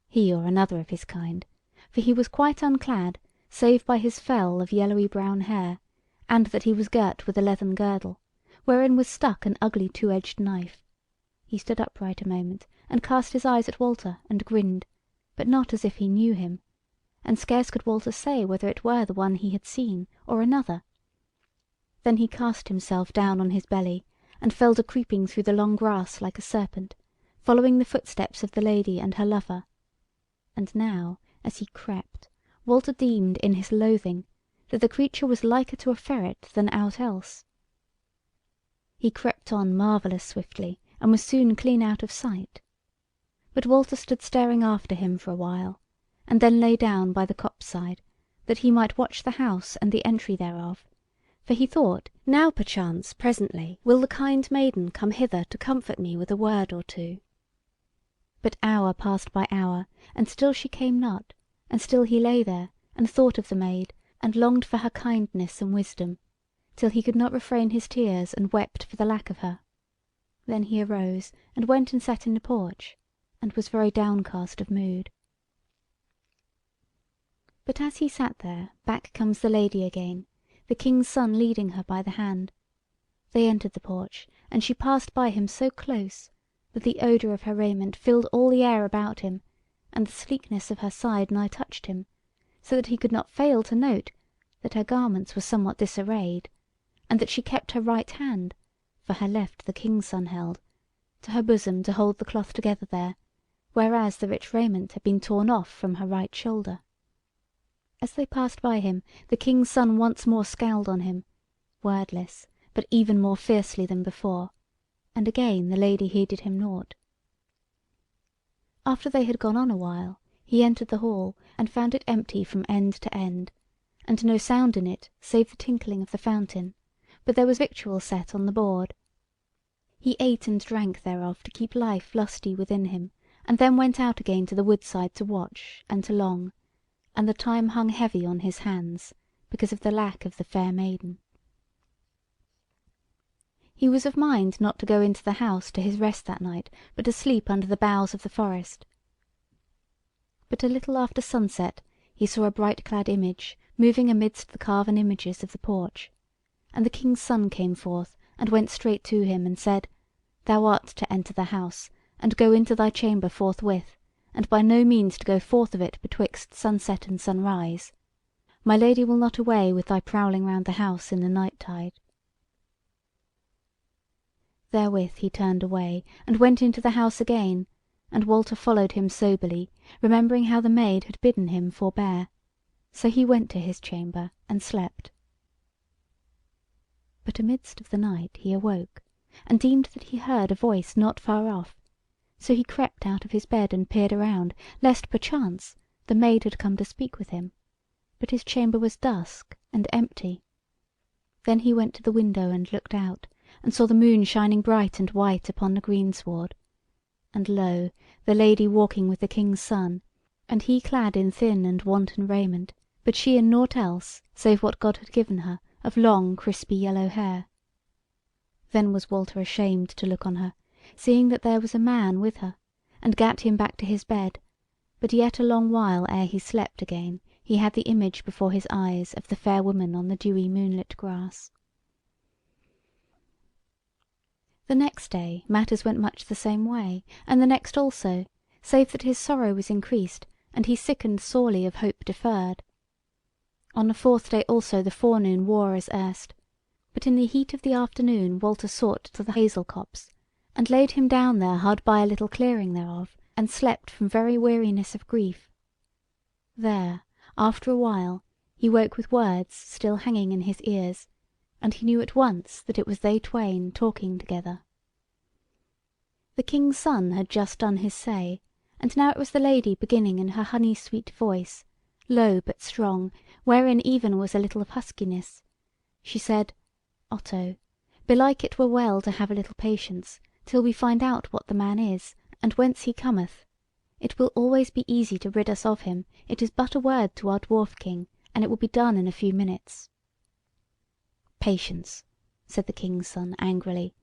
he or another of his kind, for he was quite unclad, save by his fell of yellowy brown hair, and that he was girt with a leathern girdle, wherein was stuck an ugly 2-edged knife. He stood upright a moment, and cast his eyes at Walter, and grinned, but not as if he knew him, and scarce could Walter say whether it were the one he had seen, or another. Then he cast himself down on his belly, and fell to creeping through the long grass like a serpent, following the footsteps of the lady and her lover. And now, as he crept, Walter deemed in his loathing that the creature was liker to a ferret than aught else. He crept on marvellous swiftly, and was soon clean out of sight. But Walter stood staring after him for a while, and then lay down by the copse side, that he might watch the house and the entry thereof, for he thought, now perchance presently will the kind maiden come hither to comfort me with a word or two. But hour passed by hour, and still she came not, and still he lay there, and thought of the maid, and longed for her kindness and wisdom, till he could not refrain his tears, and wept for the lack of her. Then he arose, and went and sat in the porch, and was very downcast of mood. But as he sat there, back comes the lady again, the king's son leading her by the hand. They entered the porch, and she passed by him so close, that the odour of her raiment filled all the air about him, and the sleekness of her side nigh touched him, so that he could not fail to note that her garments were somewhat disarrayed, and that she kept her right hand, for her left the king's son held, to her bosom to hold the cloth together there, whereas the rich raiment had been torn off from her right shoulder. As they passed by him, the King's son once more scowled on him, wordless, but even more fiercely than before, and again the lady heeded him nought. After they had gone on a while, he entered the hall, and found it empty from end to end, and no sound in it save the tinkling of the fountain, but there was victual set on the board. He ate and drank thereof to keep life lusty within him, and then went out again to the woodside to watch and to long, and the time hung heavy on his hands, because of the lack of the fair maiden. He was of mind not to go into the house to his rest that night, but to sleep under the boughs of the forest. But a little after sunset he saw a bright-clad image moving amidst the carven images of the porch, and the King's son came forth, and went straight to him, and said, "Thou art to enter the house, and go into thy chamber forthwith, and by no means to go forth of it betwixt sunset and sunrise. My lady will not away with thy prowling round the house in the night tide." Therewith he turned away, and went into the house again, and Walter followed him soberly, remembering how the maid had bidden him forbear. So he went to his chamber and slept. But amidst of the night he awoke, and deemed that he heard a voice not far off. So he crept out of his bed and peered around, lest perchance the maid had come to speak with him. But his chamber was dusk and empty. Then he went to the window and looked out, and saw the moon shining bright and white upon the greensward. And lo, the lady walking with the King's son, and he clad in thin and wanton raiment, but she in nought else save what God had given her, of long crispy yellow hair. Then was Walter ashamed to look on her, seeing that there was a man with her, and gat him back to his bed, but yet a long while ere he slept again he had the image before his eyes of the fair woman on the dewy moonlit grass. The next day matters went much the same way, and the next also, save that his sorrow was increased, and he sickened sorely of hope deferred. On the fourth day also the forenoon wore as erst, but in the heat of the afternoon Walter sought to the hazel copse, and laid him down there hard by a little clearing thereof, and slept from very weariness of grief. There, after a while, he woke with words still hanging in his ears, and he knew at once that it was they twain talking together. The King's son had just done his say, and now it was the lady beginning in her honey-sweet voice, low but strong, wherein even was a little of huskiness. She said, "Otto, belike it were well to have a little patience, till we find out what the man is, and whence he cometh. It will always be easy to rid us of him, it is but a word to our Dwarf King, and it will be done in a few minutes." "Patience," said the King's son angrily.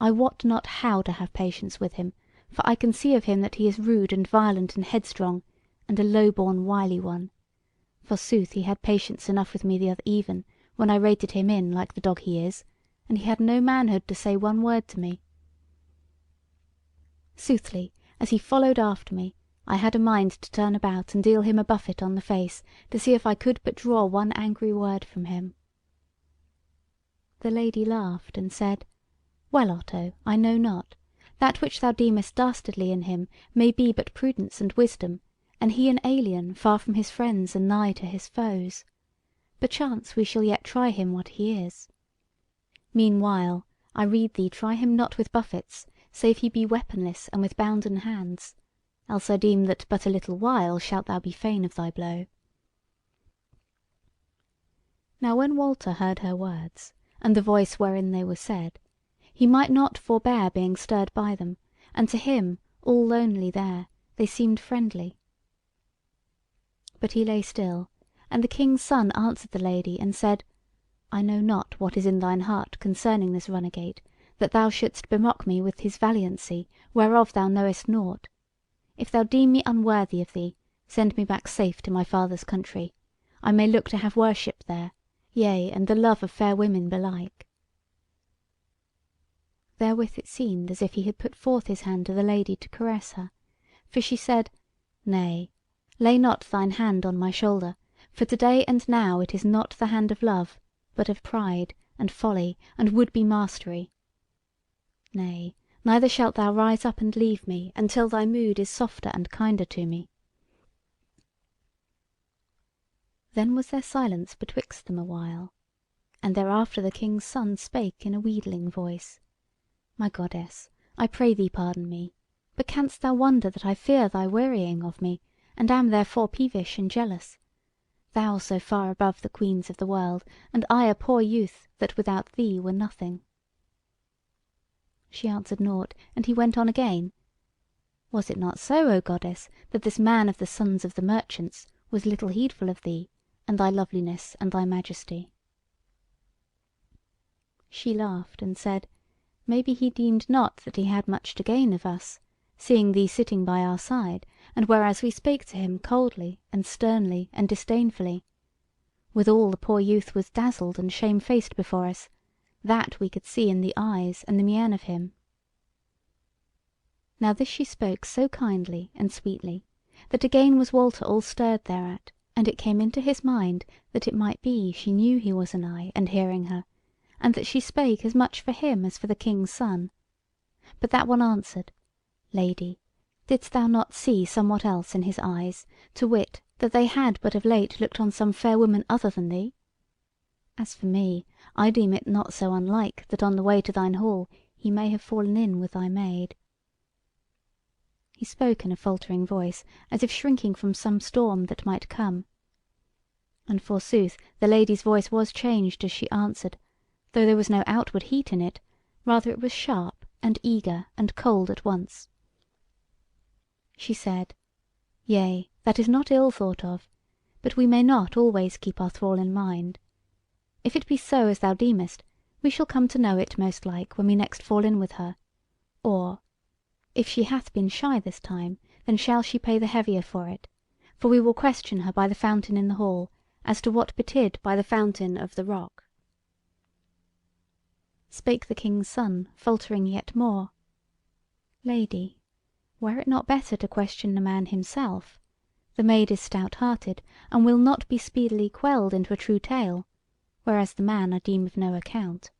"I wot not how to have patience with him, for I can see of him that he is rude and violent and headstrong, and a low-born wily one. Forsooth he had patience enough with me the other even, when I rated him in like the dog he is, and he had no manhood to say one word to me. Soothly, as he followed after me, I had a mind to turn about and deal him a buffet on the face, to see if I could but draw one angry word from him." The lady laughed and said, "Well, Otto, I know not. That which thou deemest dastardly in him may be but prudence and wisdom, and he an alien, far from his friends and nigh to his foes. Perchance we shall yet try him what he is. Meanwhile, I rede thee try him not with buffets, save he be weaponless and with bounden hands, else I deem that but a little while shalt thou be fain of thy blow." Now when Walter heard her words, and the voice wherein they were said, he might not forbear being stirred by them, and to him, all lonely there, they seemed friendly. But he lay still, and the King's son answered the lady and said, "I know not what is in thine heart concerning this runagate, that thou shouldst bemock me with his valiancy, whereof thou knowest nought. If thou deem me unworthy of thee, send me back safe to my father's country. I may look to have worship there, yea, and the love of fair women belike." Therewith it seemed as if he had put forth his hand to the lady to caress her, for she said, "Nay, lay not thine hand on my shoulder, for to day and now it is not the hand of love, but of pride and folly and would-be mastery. Nay, neither shalt thou rise up and leave me until thy mood is softer and kinder to me." Then was there silence betwixt them a while, and thereafter the king's son spake in a wheedling voice: My goddess, I pray thee pardon me, but canst thou wonder that I fear thy wearying of me, and am therefore peevish and jealous? Thou so far above the queens of the world, and I a poor youth that without thee were nothing. She answered nought, and he went on again: Was it not so, O goddess, that this man of the sons of the merchants was little heedful of thee, and thy loveliness and thy majesty? She laughed and said, Maybe he deemed not that he had much to gain of us, seeing thee sitting by our side, and whereas we spake to him coldly and sternly and disdainfully. Withal the poor youth was dazzled and shamefaced before us, that we could see in the eyes and the mien of him. Now this she spoke so kindly and sweetly, that again was Walter all stirred thereat, and it came into his mind that it might be she knew he was anigh and hearing her, and that she spake as much for him as for the king's son. But that one answered: Lady, didst thou not see somewhat else in his eyes, to wit, that they had but of late looked on some fair woman other than thee? As for me, I deem it not so unlike that on the way to thine hall he may have fallen in with thy maid. He spoke in a faltering voice, as if shrinking from some storm that might come. And forsooth the lady's voice was changed as she answered, though there was no outward heat in it, rather it was sharp and eager and cold at once. She said: Yea, that is not ill thought of, but we may not always keep our thrall in mind. If it be so as thou deemest, we shall come to know it most like when we next fall in with her; or, if she hath been shy this time, then shall she pay the heavier for it, for we will question her by the fountain in the hall, as to what betid by the fountain of the rock. Spake the king's son, faltering yet more: Lady, were it not better to question the man himself? The maid is stout-hearted, and will not be speedily quelled into a true tale, whereas the man I deem of no account.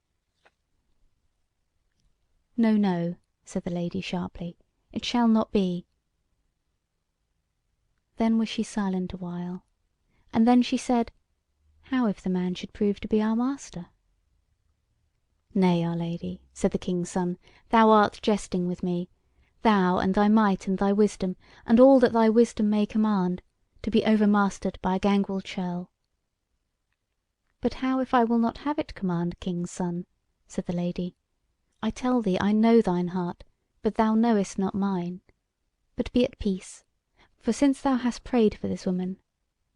No, no, said the lady sharply, it shall not be. Then was she silent a while, and then she said: How if the man should prove to be our master? Nay, our lady, said the king's son, thou art jesting with me, thou and thy might and thy wisdom, and all that thy wisdom may command, to be overmastered by a gangrel churl. But how if I will not have it command, king's son? said the lady. I tell thee I know thine heart, but thou knowest not mine. But be at peace, for since thou hast prayed for this woman,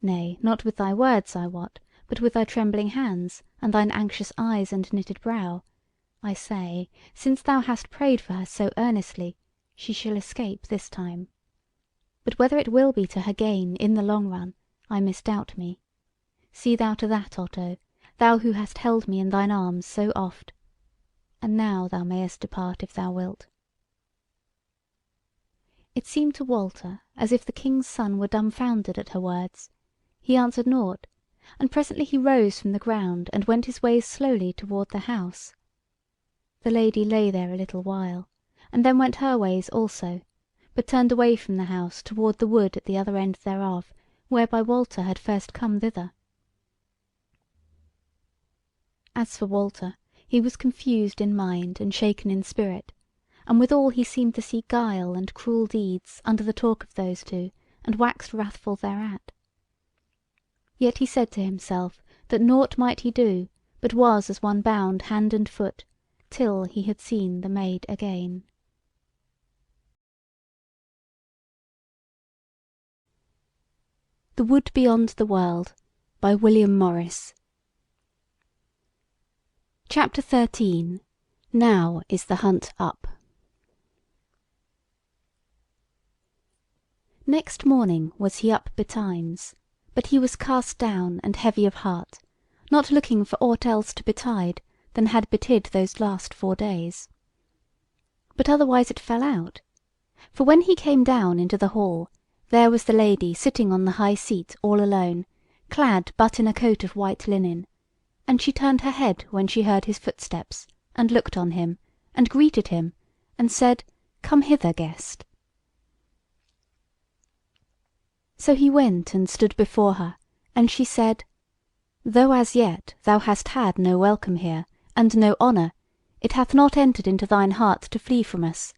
nay, not with thy words, I wot, but with thy trembling hands, and thine anxious eyes and knitted brow, I say, since thou hast prayed for her so earnestly, she shall escape this time. But whether it will be to her gain in the long run, I misdoubt me. See thou to that, Otto, thou who hast held me in thine arms so oft. And now thou mayest depart if thou wilt. It seemed to Walter as if the king's son were dumbfounded at her words. He answered nought, and presently he rose from the ground and went his ways slowly toward the house. The lady lay there a little while, and then went her ways also, but turned away from the house toward the wood at the other end thereof, whereby Walter had first come thither. As for Walter, he was confused in mind and shaken in spirit, and withal he seemed to see guile and cruel deeds under the talk of those two, and waxed wrathful thereat. Yet he said to himself that nought might he do, but was as one bound hand and foot, till he had seen the maid again. The Wood Beyond the World, by William Morris. Chapter 13. Now is the hunt up. Next morning was he up betimes, but he was cast down and heavy of heart, not looking for aught else to betide than had betid those last 4 days. But otherwise it fell out, for when he came down into the hall, there was the lady sitting on the high seat all alone, clad but in a coat of white linen, and she turned her head when she heard his footsteps, and looked on him, and greeted him, and said, Come hither, guest. So he went and stood before her, And she said, Though as yet thou hast had no welcome here, and no honour, it hath not entered into thine heart to flee from us.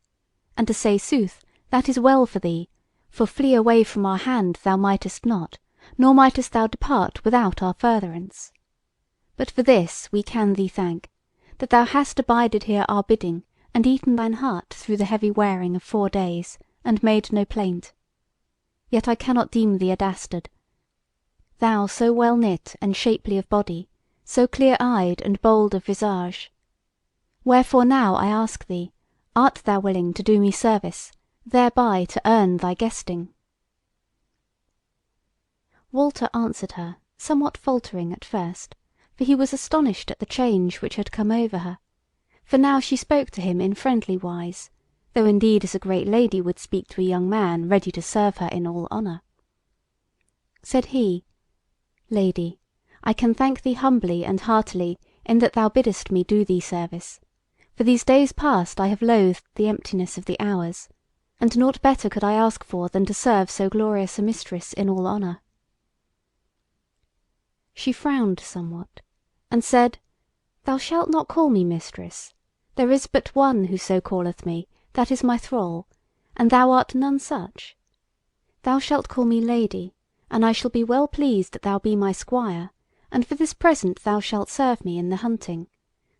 And to say sooth, that is well for thee, for flee away from our hand thou mightest not, nor mightest thou depart without our furtherance. But for this we can thee thank, that thou hast abided here our bidding, and eaten thine heart through the heavy wearing of 4 days, and made no plaint. Yet I cannot deem thee a dastard, thou so well knit and shapely of body, so clear-eyed and bold of visage. Wherefore now I ask thee, art thou willing to do me service, thereby to earn thy guesting?" Walter answered her, somewhat faltering at first, for he was astonished at the change which had come over her. For now she spoke to him in friendly wise, though indeed as a great lady would speak to a young man ready to serve her in all honour. Said he: "Lady, I can thank thee humbly and heartily in that thou biddest me do thee service. For these days past I have loathed the emptiness of the hours, and naught better could I ask for than to serve so glorious a mistress in all honour." She frowned somewhat, and said: "Thou shalt not call me mistress. There is but one who so calleth me, that is my thrall, and thou art none such. Thou shalt call me lady, and I shall be well pleased that thou be my squire, and for this present thou shalt serve me in the hunting.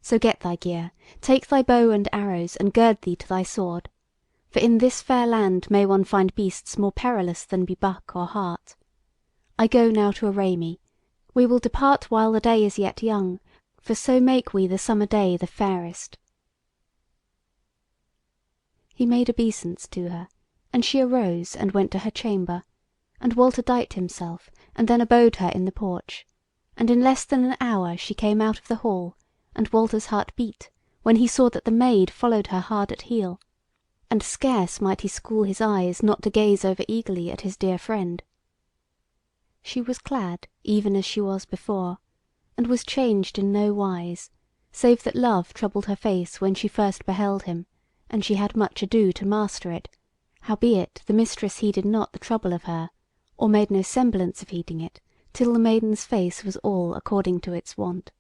So get thy gear, take thy bow and arrows, and gird thee to thy sword. For in this fair land may one find beasts more perilous than be buck or hart. I go now to array me. We will depart while the day is yet young, for so make we the summer day the fairest." He made obeisance to her, and she arose and went to her chamber, and Walter dight himself, and then abode her in the porch, and in less than an hour she came out of the hall, and Walter's heart beat when he saw that the Maid followed her hard at heel, and scarce might he school his eyes not to gaze over eagerly at his dear friend. She was clad even as she was before, and was changed in no wise, save that love troubled her face when she first beheld him, and she had much ado to master it, howbeit the mistress heeded not the trouble of her, or made no semblance of heeding it, till the maiden's face was all according to its wont.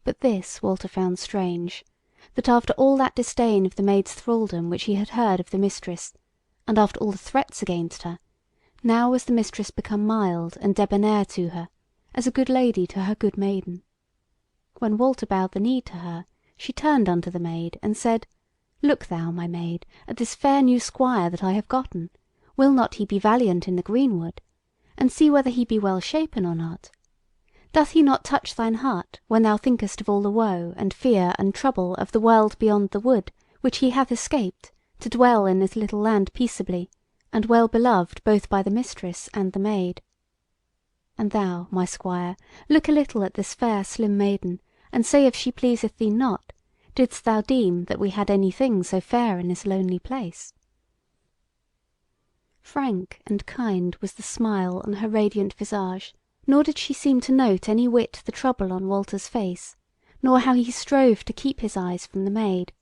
But this Walter found strange, that after all that disdain of the maid's thraldom which he had heard of the mistress, and after all the threats against her, now was the mistress become mild and debonair to her, as a good lady to her good maiden. When Walter bowed the knee to her, she turned unto the Maid, and said: "Look thou, my Maid, at this fair new squire that I have gotten. Will not he be valiant in the greenwood? And see whether he be well shapen or not. Doth he not touch thine heart, when thou thinkest of all the woe, and fear, and trouble of the world beyond the wood, which he hath escaped, to dwell in this little land peaceably, and well beloved both by the mistress and the Maid? And thou, my squire, look a little at this fair slim maiden, and say if she pleaseth thee not, didst thou deem that we had any thing so fair in this lonely place?" Frank and kind was the smile on her radiant visage, nor did she seem to note any whit the trouble on Walter's face, nor how he strove to keep his eyes from the Maid.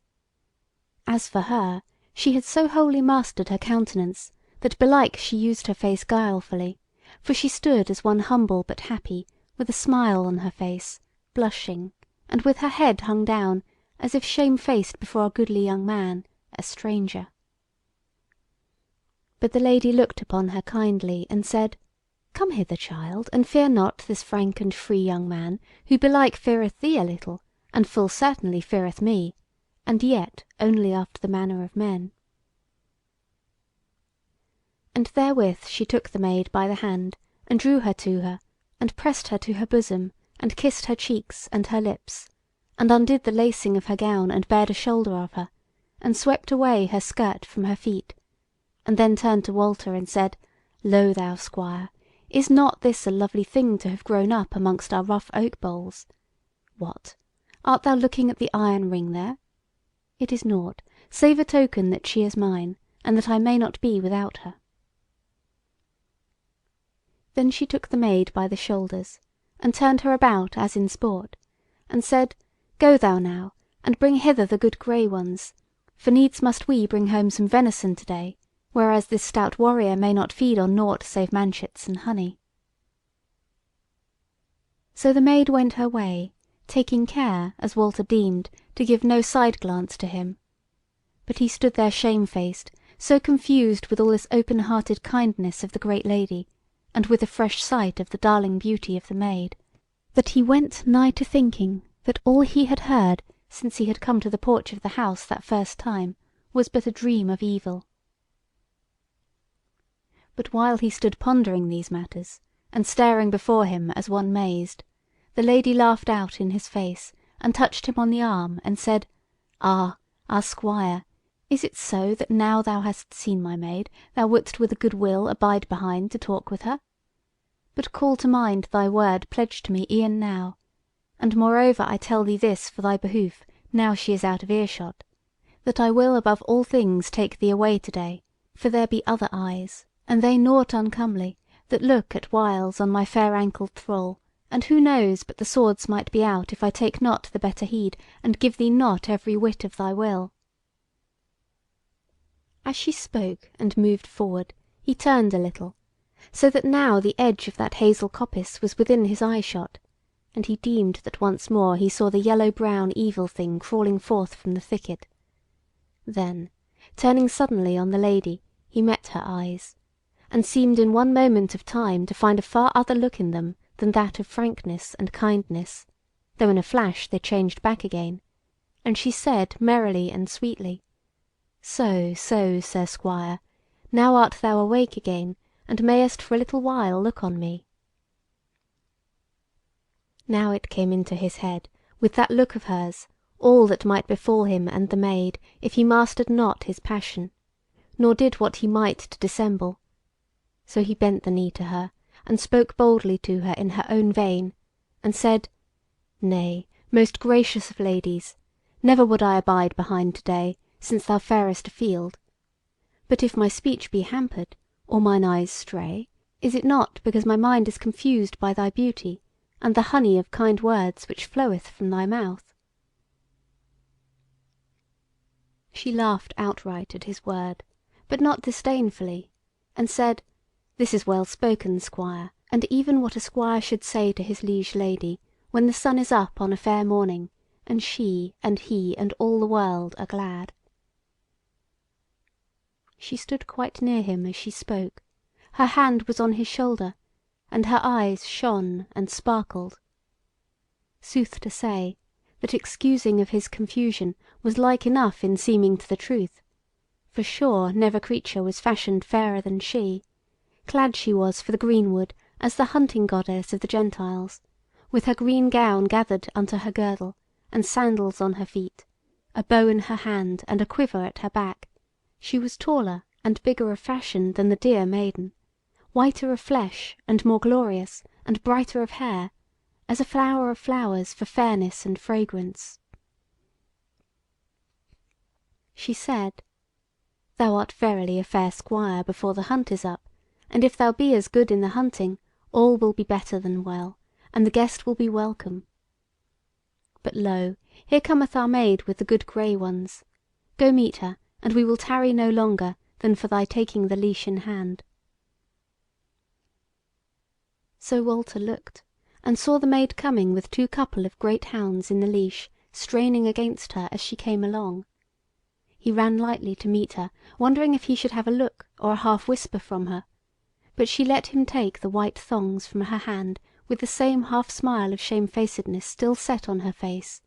As for her, she had so wholly mastered her countenance, that belike she used her face guilefully, for she stood as one humble but happy, with a smile on her face, blushing, and with her head hung down, as if shamefaced before a goodly young man, a stranger. But the Lady looked upon her kindly, and said: "Come hither, child, and fear not this frank and free young man, who belike feareth thee a little, and full certainly feareth me, and yet only after the manner of men." And therewith she took the Maid by the hand, and drew her to her, and pressed her to her bosom, and kissed her cheeks and her lips, and undid the lacing of her gown, and bared a shoulder of her, and swept away her skirt from her feet, and then turned to Walter and said: "Lo thou, Squire, is not this a lovely thing to have grown up amongst our rough oak boles? What! Art thou looking at the iron ring there? It is nought, save a token that she is mine, and that I may not be without her." Then she took the Maid by the shoulders, and turned her about as in sport, and said: "Go thou now, and bring hither the good grey ones, for needs must we bring home some venison to day, whereas this stout warrior may not feed on nought save manchets and honey." So the maid went her way, taking care, as Walter deemed, to give no side glance to him. But he stood there shamefaced, so confused with all this open-hearted kindness of the great lady, and with the fresh sight of the darling beauty of the maid, that he went nigh to thinking that all he had heard since he had come to the porch of the house that first time was but a dream of evil. But while he stood pondering these matters, and staring before him as one mazed, the lady laughed out in his face, and touched him on the arm, and said, "Ah, our squire, is it so that now thou hast seen my maid, thou wouldst with a good will abide behind to talk with her? But call to mind thy word pledged to me e'en now, and moreover I tell thee this for thy behoof, now she is out of earshot, that I will above all things take thee away to-day, for there be other eyes, and they nought uncomely, that look at whiles on my fair ankled thrall, and who knows but the swords might be out if I take not the better heed, and give thee not every whit of thy will." As she spoke and moved forward, he turned a little, so that now the edge of that hazel coppice was within his eye shot, and he deemed that once more he saw the yellow-brown evil thing crawling forth from the thicket. Then, turning suddenly on the lady, he met her eyes, and seemed in one moment of time to find a far other look in them than that of frankness and kindness, though in a flash they changed back again, and she said merrily and sweetly: "So, so, Sir Squire, now art thou awake again, and mayest for a little while look on me." Now it came into his head, with that look of hers, all that might befall him and the maid, if he mastered not his passion, nor did what he might to dissemble. So he bent the knee to her, and spoke boldly to her in her own vein, and said: "Nay, most gracious of ladies, never would I abide behind to-day, since thou farest afield. But if my speech be hampered, or mine eyes stray, is it not because my mind is confused by thy beauty, and the honey of kind words which floweth from thy mouth?" She laughed outright at his word, but not disdainfully, and said: "This is well spoken, Squire, and even what a squire should say to his liege lady, when the sun is up on a fair morning, and she and he and all the world are glad." She stood quite near him as she spoke, her hand was on his shoulder, and her eyes shone and sparkled. Sooth to say, that excusing of his confusion was like enough in seeming to the truth, for sure never creature was fashioned fairer than she. Clad she was for the greenwood as the hunting goddess of the Gentiles, with her green gown gathered unto her girdle, and sandals on her feet, a bow in her hand, and a quiver at her back. She was taller and bigger of fashion than the dear maiden, whiter of flesh, and more glorious, and brighter of hair, as a flower of flowers for fairness and fragrance. She said: "Thou art verily a fair squire before the hunt is up, and if thou be as good in the hunting, all will be better than well, and the guest will be welcome. But lo, here cometh our maid with the good grey ones. Go meet her, and we will tarry no longer than for thy taking the leash in hand." So Walter looked, and saw the maid coming with two couple of great hounds in the leash, straining against her as she came along. He ran lightly to meet her, wondering if he should have a look or a half whisper from her, but she let him take the white thongs from her hand with the same half smile of shamefacedness still set on her face,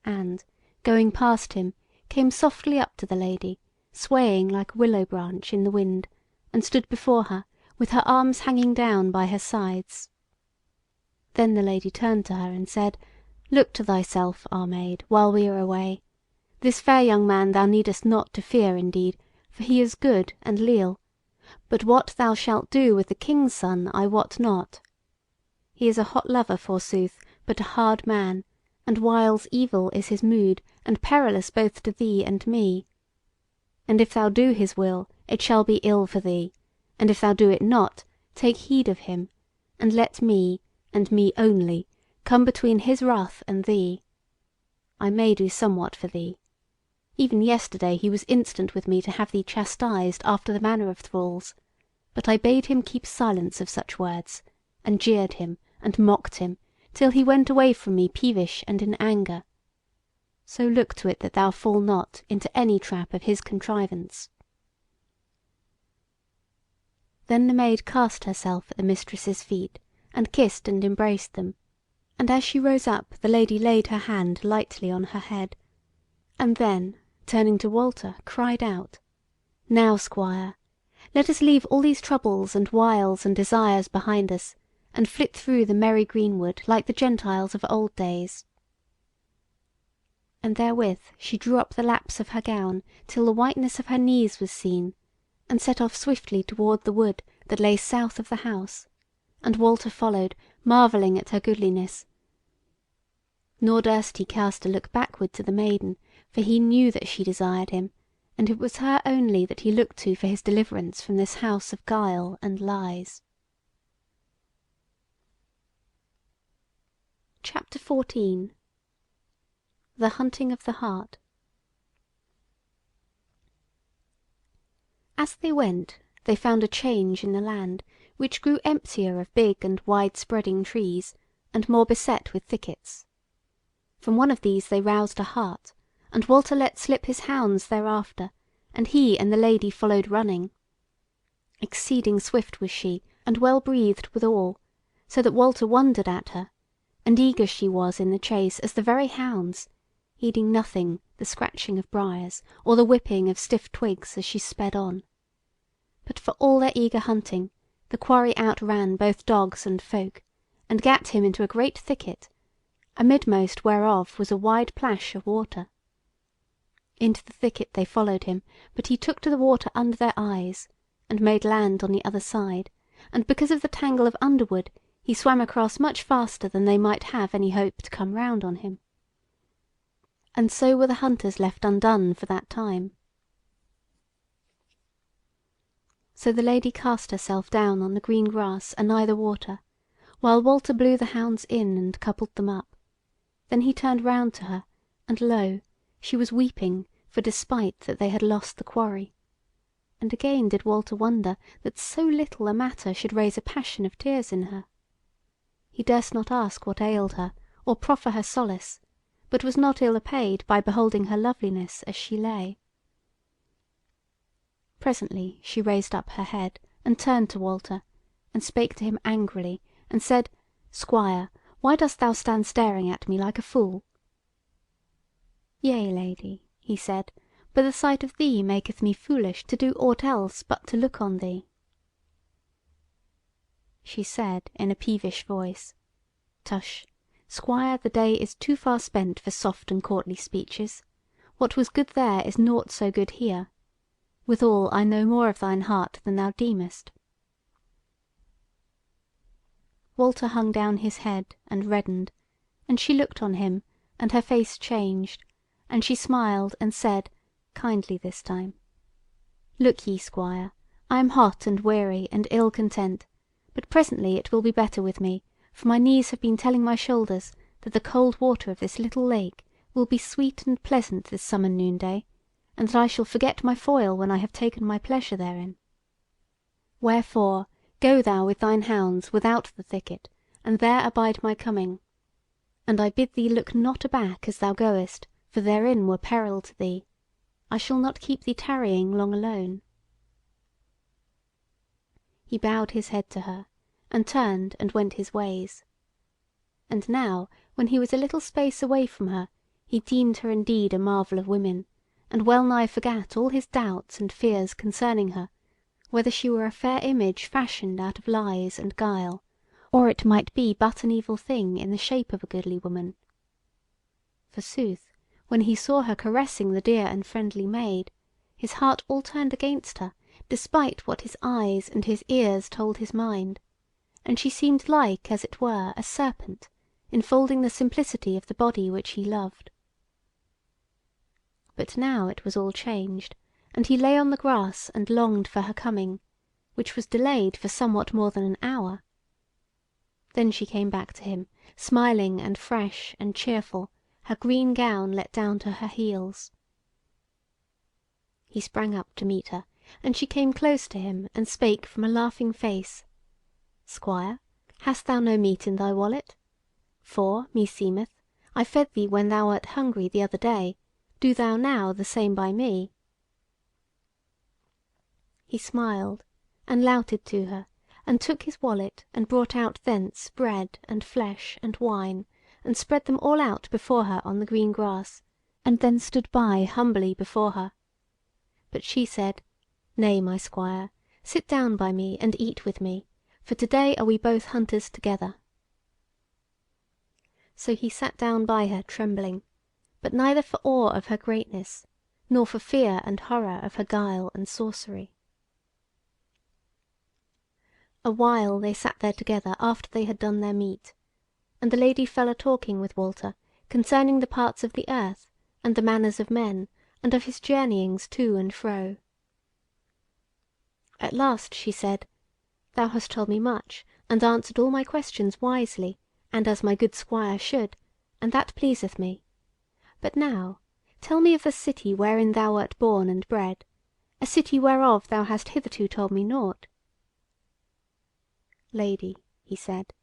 and, going past him, came softly up to the lady, swaying like a willow branch in the wind, and stood before her, with her arms hanging down by her sides. Then the lady turned to her and said: "Look to thyself, our maid, while we are away. This fair young man thou needest not to fear indeed, for he is good and leal, but what thou shalt do with the King's son I wot not. He is a hot lover forsooth, but a hard man, and whiles evil is his mood, and perilous both to thee and me. And if thou do his will, it shall be ill for thee, and if thou do it not, take heed of him, and let me, and me only, come between his wrath and thee. I may do somewhat for thee. Even yesterday he was instant with me to have thee chastised after the manner of thralls, but I bade him keep silence of such words, and jeered him, and mocked him, till he went away from me peevish and in anger. So look to it that thou fall not into any trap of his contrivance." Then the maid cast herself at the mistress's feet, and kissed and embraced them, and as she rose up the lady laid her hand lightly on her head, and then, turning to Walter, cried out: "Now, Squire, let us leave all these troubles and wiles and desires behind us, and flit through the merry greenwood like the Gentiles of old days." And therewith she drew up the laps of her gown till the whiteness of her knees was seen, and set off swiftly toward the wood that lay south of the house, and Walter followed, marvelling at her goodliness. Nor durst he cast a look backward to the maiden, for he knew that she desired him, and it was her only that he looked to for his deliverance from this house of guile and lies. CHAPTER 14. The Hunting of the Hart. As they went, they found a change in the land, which grew emptier of big and wide-spreading trees, and more beset with thickets. From one of these they roused a hart, and Walter let slip his hounds thereafter, and he and the lady followed running. Exceeding swift was she, and well breathed withal, so that Walter wondered at her, and eager she was in the chase as the very hounds, heeding nothing the scratching of briars or the whipping of stiff twigs as she sped on. But for all their eager hunting, the quarry outran both dogs and folk, and gat him into a great thicket, amidmost whereof was a wide plash of water. Into the thicket they followed him, but he took to the water under their eyes, and made land on the other side, and because of the tangle of underwood he swam across much faster than they might have any hope to come round on him. And so were the hunters left undone for that time. So the lady cast herself down on the green grass anigh the water, while Walter blew the hounds in and coupled them up. Then he turned round to her, and lo, she was weeping for despite that they had lost the quarry. And again did Walter wonder that so little a matter should raise a passion of tears in her. He durst not ask what ailed her, or proffer her solace, but was not ill apaid by beholding her loveliness as she lay. Presently she raised up her head, and turned to Walter, and spake to him angrily, and said: "Squire, why dost thou stand staring at me like a fool?" "Yea, lady," he said, "but the sight of thee maketh me foolish to do aught else but to look on thee." She said in a peevish voice: "Tush, Squire, the day is too far spent for soft and courtly speeches. What was good there is nought so good here. Withal I know more of thine heart than thou deemest." Walter hung down his head and reddened, and she looked on him, and her face changed, and she smiled and said, kindly this time: "Look ye, Squire, I am hot and weary and ill content, but presently it will be better with me, for my knees have been telling my shoulders that the cold water of this little lake will be sweet and pleasant this summer noonday, and that I shall forget my foil when I have taken my pleasure therein. Wherefore go thou with thine hounds without the thicket, and there abide my coming. And I bid thee look not aback as thou goest, for therein were peril to thee. I shall not keep thee tarrying long alone." He bowed his head to her, and turned and went his ways. And now, when he was a little space away from her, he deemed her indeed a marvel of women, and well nigh forgat all his doubts and fears concerning her, whether she were a fair image fashioned out of lies and guile, or it might be but an evil thing in the shape of a goodly woman. Forsooth, when he saw her caressing the dear and friendly maid, his heart all turned against her, despite what his eyes and his ears told his mind, and she seemed like, as it were, a serpent, enfolding the simplicity of the body which he loved. But now it was all changed, and he lay on the grass and longed for her coming, which was delayed for somewhat more than an hour. Then she came back to him, smiling and fresh and cheerful, her green gown let down to her heels. He sprang up to meet her, and she came close to him, and spake from a laughing face: "Squire, hast thou no meat in thy wallet? For, meseemeth, I fed thee when thou wert hungry the other day, do thou now the same by me." He smiled, and louted to her, and took his wallet, and brought out thence bread and flesh and wine, and spread them all out before her on the green grass, and then stood by humbly before her. But she said: "Nay, my squire, sit down by me and eat with me, for to day are we both hunters together." So he sat down by her trembling, but neither for awe of her greatness, nor for fear and horror of her guile and sorcery. A while they sat there together after they had done their meat, and the Lady fell a talking with Walter concerning the parts of the earth, and the manners of men, and of his journeyings to and fro. At last she said: "Thou hast told me much, and answered all my questions wisely, and as my good squire should, and that pleaseth me. But now tell me of the city wherein thou wert born and bred, a city whereof thou hast hitherto told me naught." "Lady," he said,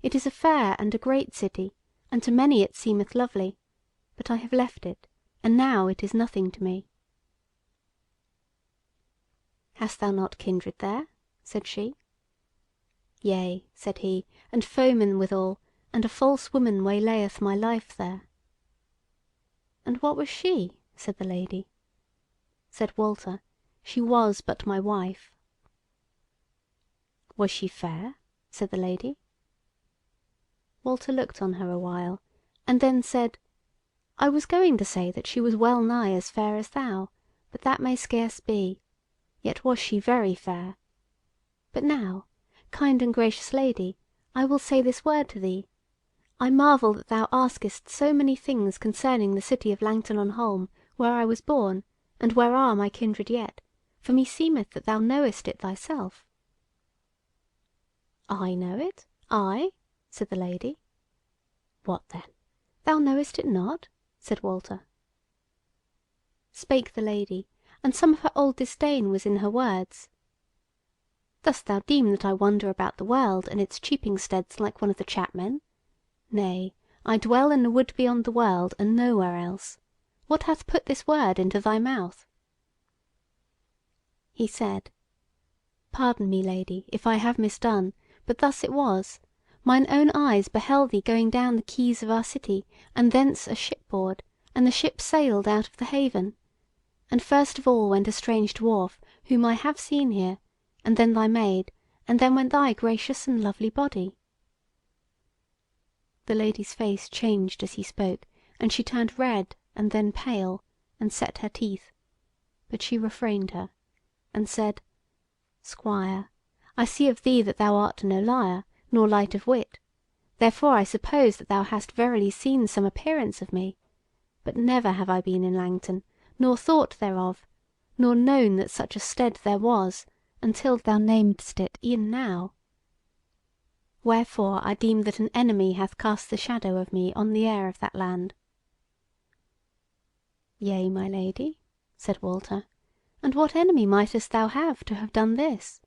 "it is a fair and a great city, and to many it seemeth lovely, but I have left it, and now it is nothing to me." "Hast thou not kindred there?" said she. "Yea," said he, "and foemen withal, and a false woman waylayeth my life there." "And what was she?" said the Lady. Said Walter: "She was but my wife." "Was she fair?" said the Lady. Walter looked on her a while, and then said: "I was going to say that she was well nigh as fair as thou, but that may scarce be; yet was she very fair. But now, kind and gracious Lady, I will say this word to thee. I marvel that thou askest so many things concerning the city of Langton on Holm, where I was born, and where are my kindred yet, for meseemeth that thou knowest it thyself." "I know it? I?" said the Lady. "What then? Thou knowest it not?" said Walter. Spake the Lady, and some of her old disdain was in her words: "Dost thou deem that I wander about the world and its cheaping steads like one of the chapmen? Nay, I dwell in the wood beyond the world, and nowhere else. What hath put this word into thy mouth?" He said: "Pardon me, Lady, if I have misdone, but thus it was. Mine own eyes beheld thee going down the quays of our city, and thence a shipboard, and the ship sailed out of the haven. And first of all went a strange dwarf, whom I have seen here, and then thy maid, and then went thy gracious and lovely body." The Lady's face changed as he spoke, and she turned red and then pale, and set her teeth; but she refrained her, and said: "Squire, I see of thee that thou art no liar, nor light of wit; therefore I suppose that thou hast verily seen some appearance of me. But never have I been in Langton, nor thought thereof, nor known that such a stead there was, until thou namedst it e'en now. Wherefore I deem that an enemy hath cast the shadow of me on the air of that land." "Yea, my Lady," said Walter, "and what enemy mightest thou have to have done this?"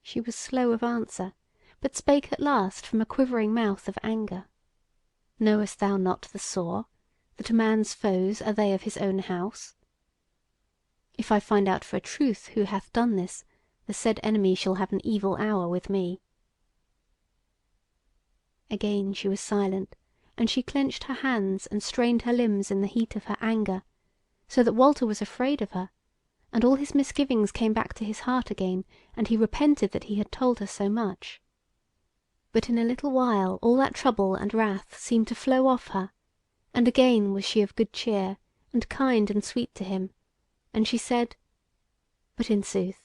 She was slow of answer, but spake at last from a quivering mouth of anger: "Knowest thou not the saw, that a man's foes are they of his own house? If I find out for a truth who hath done this, the said enemy shall have an evil hour with me." Again she was silent, and she clenched her hands and strained her limbs in the heat of her anger, so that Walter was afraid of her, and all his misgivings came back to his heart again, and he repented that he had told her so much. But in a little while all that trouble and wrath seemed to flow off her, and again was she of good cheer, and kind and sweet to him, and she said: "But in sooth,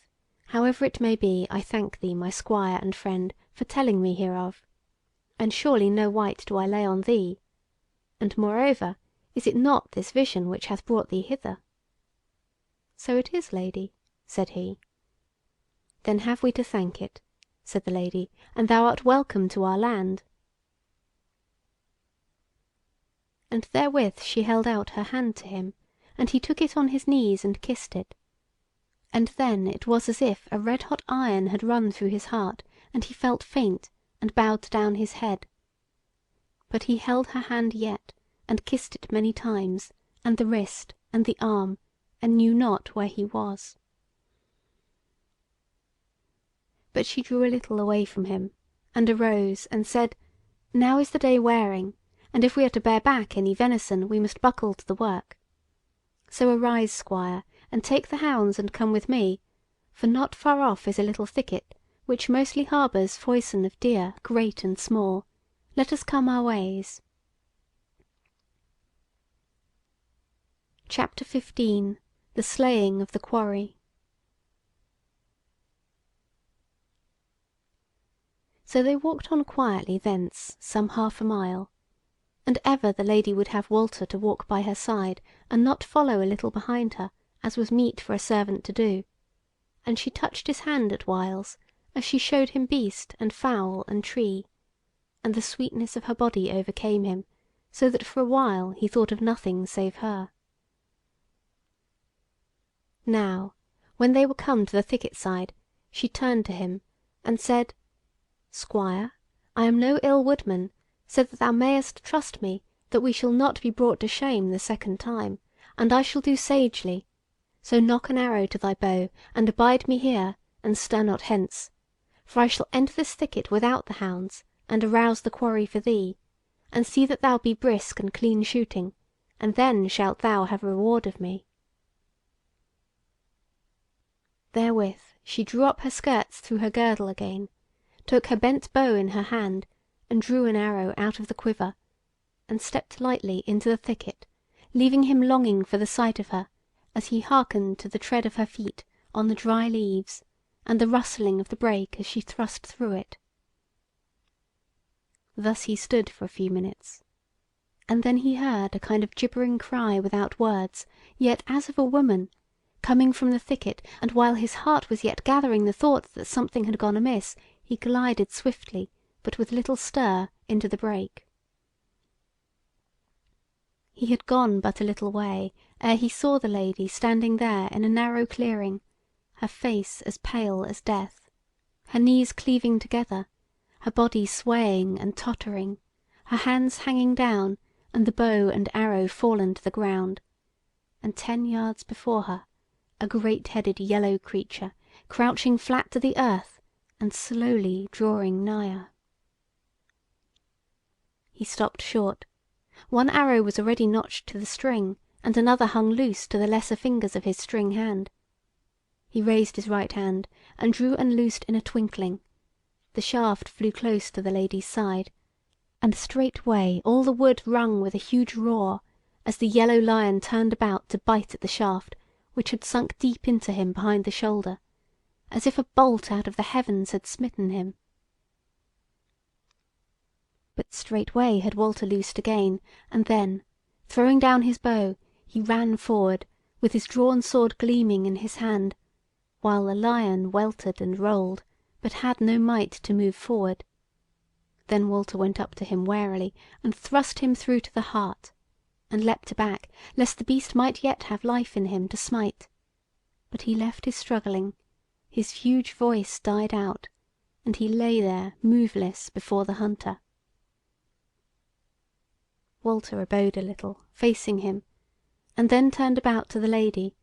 however it may be, I thank thee, my squire and friend, for telling me hereof. And surely no wyte do I lay on thee. And moreover, is it not this vision which hath brought thee hither?" "So it is, Lady," said he. "Then have we to thank it," said the Lady, "and thou art welcome to our land." And therewith she held out her hand to him, and he took it on his knees and kissed it. And then it was as if a red hot iron had run through his heart, and he felt faint, and bowed down his head. But he held her hand yet, and kissed it many times, and the wrist, and the arm, and knew not where he was. But she drew a little away from him, and arose, and said, Now is the day wearing, and if we are to bear back any venison, we must buckle to the work. So arise, squire, and take the hounds, and come with me, for not far off is a little thicket, which mostly harbours foison of deer, great and small. Let us come our ways. CHAPTER 15. The Slaying of the Quarry. So they walked on quietly thence some half a mile, and ever the lady would have Walter to walk by her side, and not follow a little behind her, as was meet for a servant to do, and she touched his hand at whiles, as she showed him beast and fowl and tree, and the sweetness of her body overcame him, so that for a while he thought of nothing save her. Now, when they were come to the thicket side, she turned to him, and said, Squire, I am no ill woodman, so that thou mayest trust me that we shall not be brought to shame the second time, and I shall do sagely. So knock an arrow to thy bow, and abide me here, and stir not hence. For I shall enter this thicket without the hounds, and arouse the quarry for thee, and see that thou be brisk and clean shooting, and then shalt thou have reward of me. Therewith she drew up her skirts through her girdle again, took her bent bow in her hand, and drew an arrow out of the quiver, and stepped lightly into the thicket, leaving him longing for the sight of her, as he hearkened to the tread of her feet on the dry leaves, and the rustling of the brake as she thrust through it. Thus he stood for a few minutes, and then he heard a kind of gibbering cry without words, yet as of a woman, coming from the thicket, and while his heart was yet gathering the thought that something had gone amiss, he glided swiftly, but with little stir, into the brake. He had gone but a little way ere he saw the lady standing there in a narrow clearing, her face as pale as death, her knees cleaving together, her body swaying and tottering, her hands hanging down, and the bow and arrow fallen to the ground, and 10 yards before her a great-headed yellow creature, crouching flat to the earth, and slowly drawing nigher. He stopped short. One arrow was already notched to the string, and another hung loose to the lesser fingers of his string hand. He raised his right hand, and drew and loosed in a twinkling. The shaft flew close to the lady's side, and straightway all the wood rung with a huge roar, as the yellow lion turned about to bite at the shaft, which had sunk deep into him behind the shoulder, as if a bolt out of the heavens had smitten him. But straightway had Walter loosed again, and then, throwing down his bow, he ran forward, with his drawn sword gleaming in his hand, while the lion weltered and rolled, but had no might to move forward. Then Walter went up to him warily, and thrust him through to the heart, and leapt back, lest the beast might yet have life in him to smite. But he left his struggling, his huge voice died out, and he lay there moveless before the hunter. Walter abode a little, facing him, and then turned about to the lady,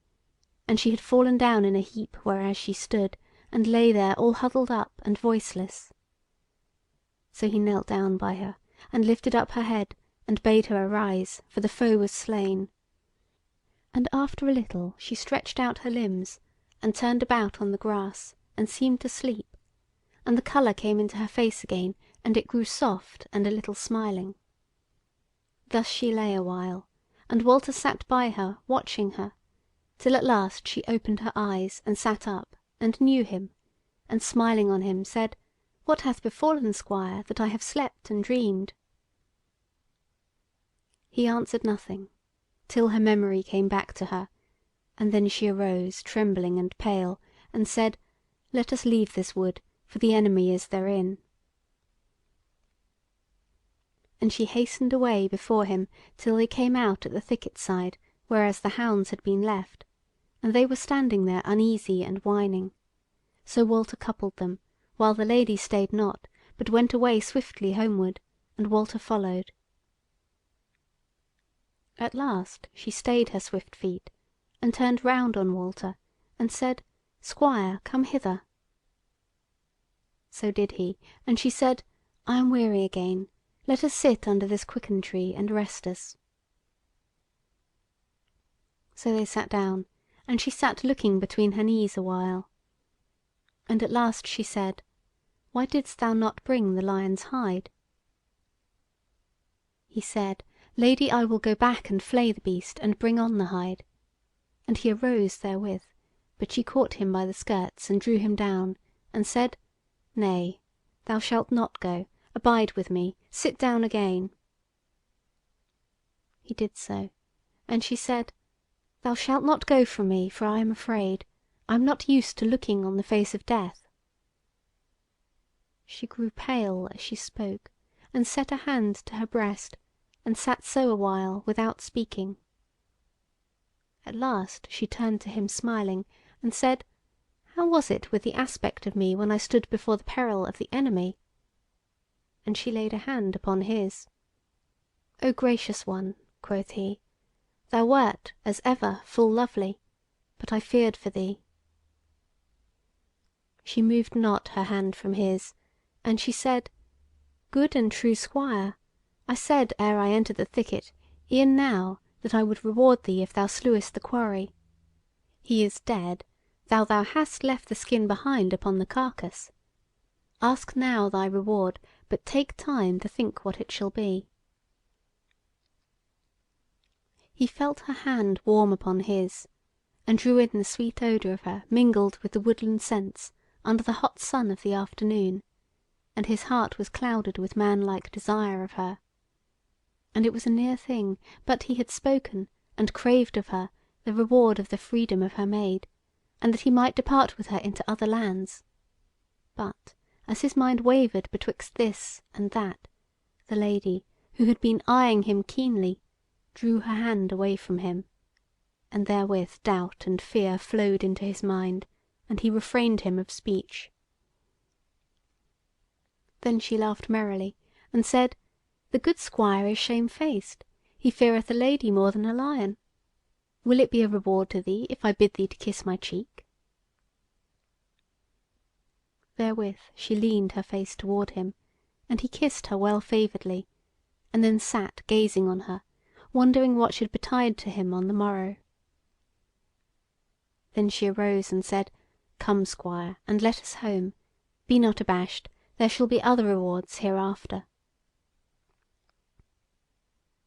and she had fallen down in a heap whereas she stood, and lay there all huddled up and voiceless. So he knelt down by her, and lifted up her head, and bade her arise, for the foe was slain. And after a little she stretched out her limbs, and turned about on the grass, and seemed to sleep, and the colour came into her face again, and it grew soft and a little smiling. Thus she lay a while, and Walter sat by her, watching her, till at last she opened her eyes, and sat up, and knew him, and smiling on him, said, What hath befallen, squire, that I have slept and dreamed? He answered nothing, till her memory came back to her, and then she arose, trembling and pale, and said, Let us leave this wood, for the enemy is therein. And she hastened away before him till they came out at the thicket side, whereas the hounds had been left, and they were standing there uneasy and whining. So Walter coupled them, while the lady stayed not, but went away swiftly homeward, and Walter followed. At last she stayed her swift feet, and turned round on Walter, and said, "Squire, come hither." So did he, and she said, "I am weary again. Let us sit under this quicken tree and rest us." So they sat down, and she sat looking between her knees a while. And at last she said, "Why didst thou not bring the lion's hide?" He said, "Lady, I will go back and flay the beast, and bring on the hide." And he arose therewith, but she caught him by the skirts, and drew him down, and said, "Nay, thou shalt not go. Abide with me. Sit down again." He did so, and she said, "Thou shalt not go from me, for I am afraid. I am not used to looking on the face of death." She grew pale as she spoke, and set a hand to her breast, and sat so a while without speaking. At last she turned to him smiling, and said, "How was it with the aspect of me when I stood before the peril of the enemy?" And she laid a hand upon his. "O gracious one," quoth he, "thou wert, as ever, full lovely, but I feared for thee." She moved not her hand from his, and she said, "Good and true squire, I said ere I entered the thicket, e'en now, that I would reward thee if thou slewest the quarry. He is dead, though thou hast left the skin behind upon the carcass. Ask now thy reward, but take time to think what it shall be." He felt her hand warm upon his, and drew in the sweet odour of her mingled with the woodland scents under the hot sun of the afternoon, and his heart was clouded with manlike desire of her. And it was a near thing but he had spoken and craved of her the reward of the freedom of her maid, and that he might depart with her into other lands. But as his mind wavered betwixt this and that, the Lady, who had been eyeing him keenly, drew her hand away from him, and therewith doubt and fear flowed into his mind, and he refrained him of speech. Then she laughed merrily, and said, "The good squire is shamefaced. He feareth a lady more than a lion. Will it be a reward to thee if I bid thee to kiss my cheek?" Therewith she leaned her face toward him, and he kissed her well favouredly, and then sat gazing on her, wondering what should betide to him on the morrow. Then she arose and said, "Come, squire, and let us home. Be not abashed, there shall be other rewards hereafter."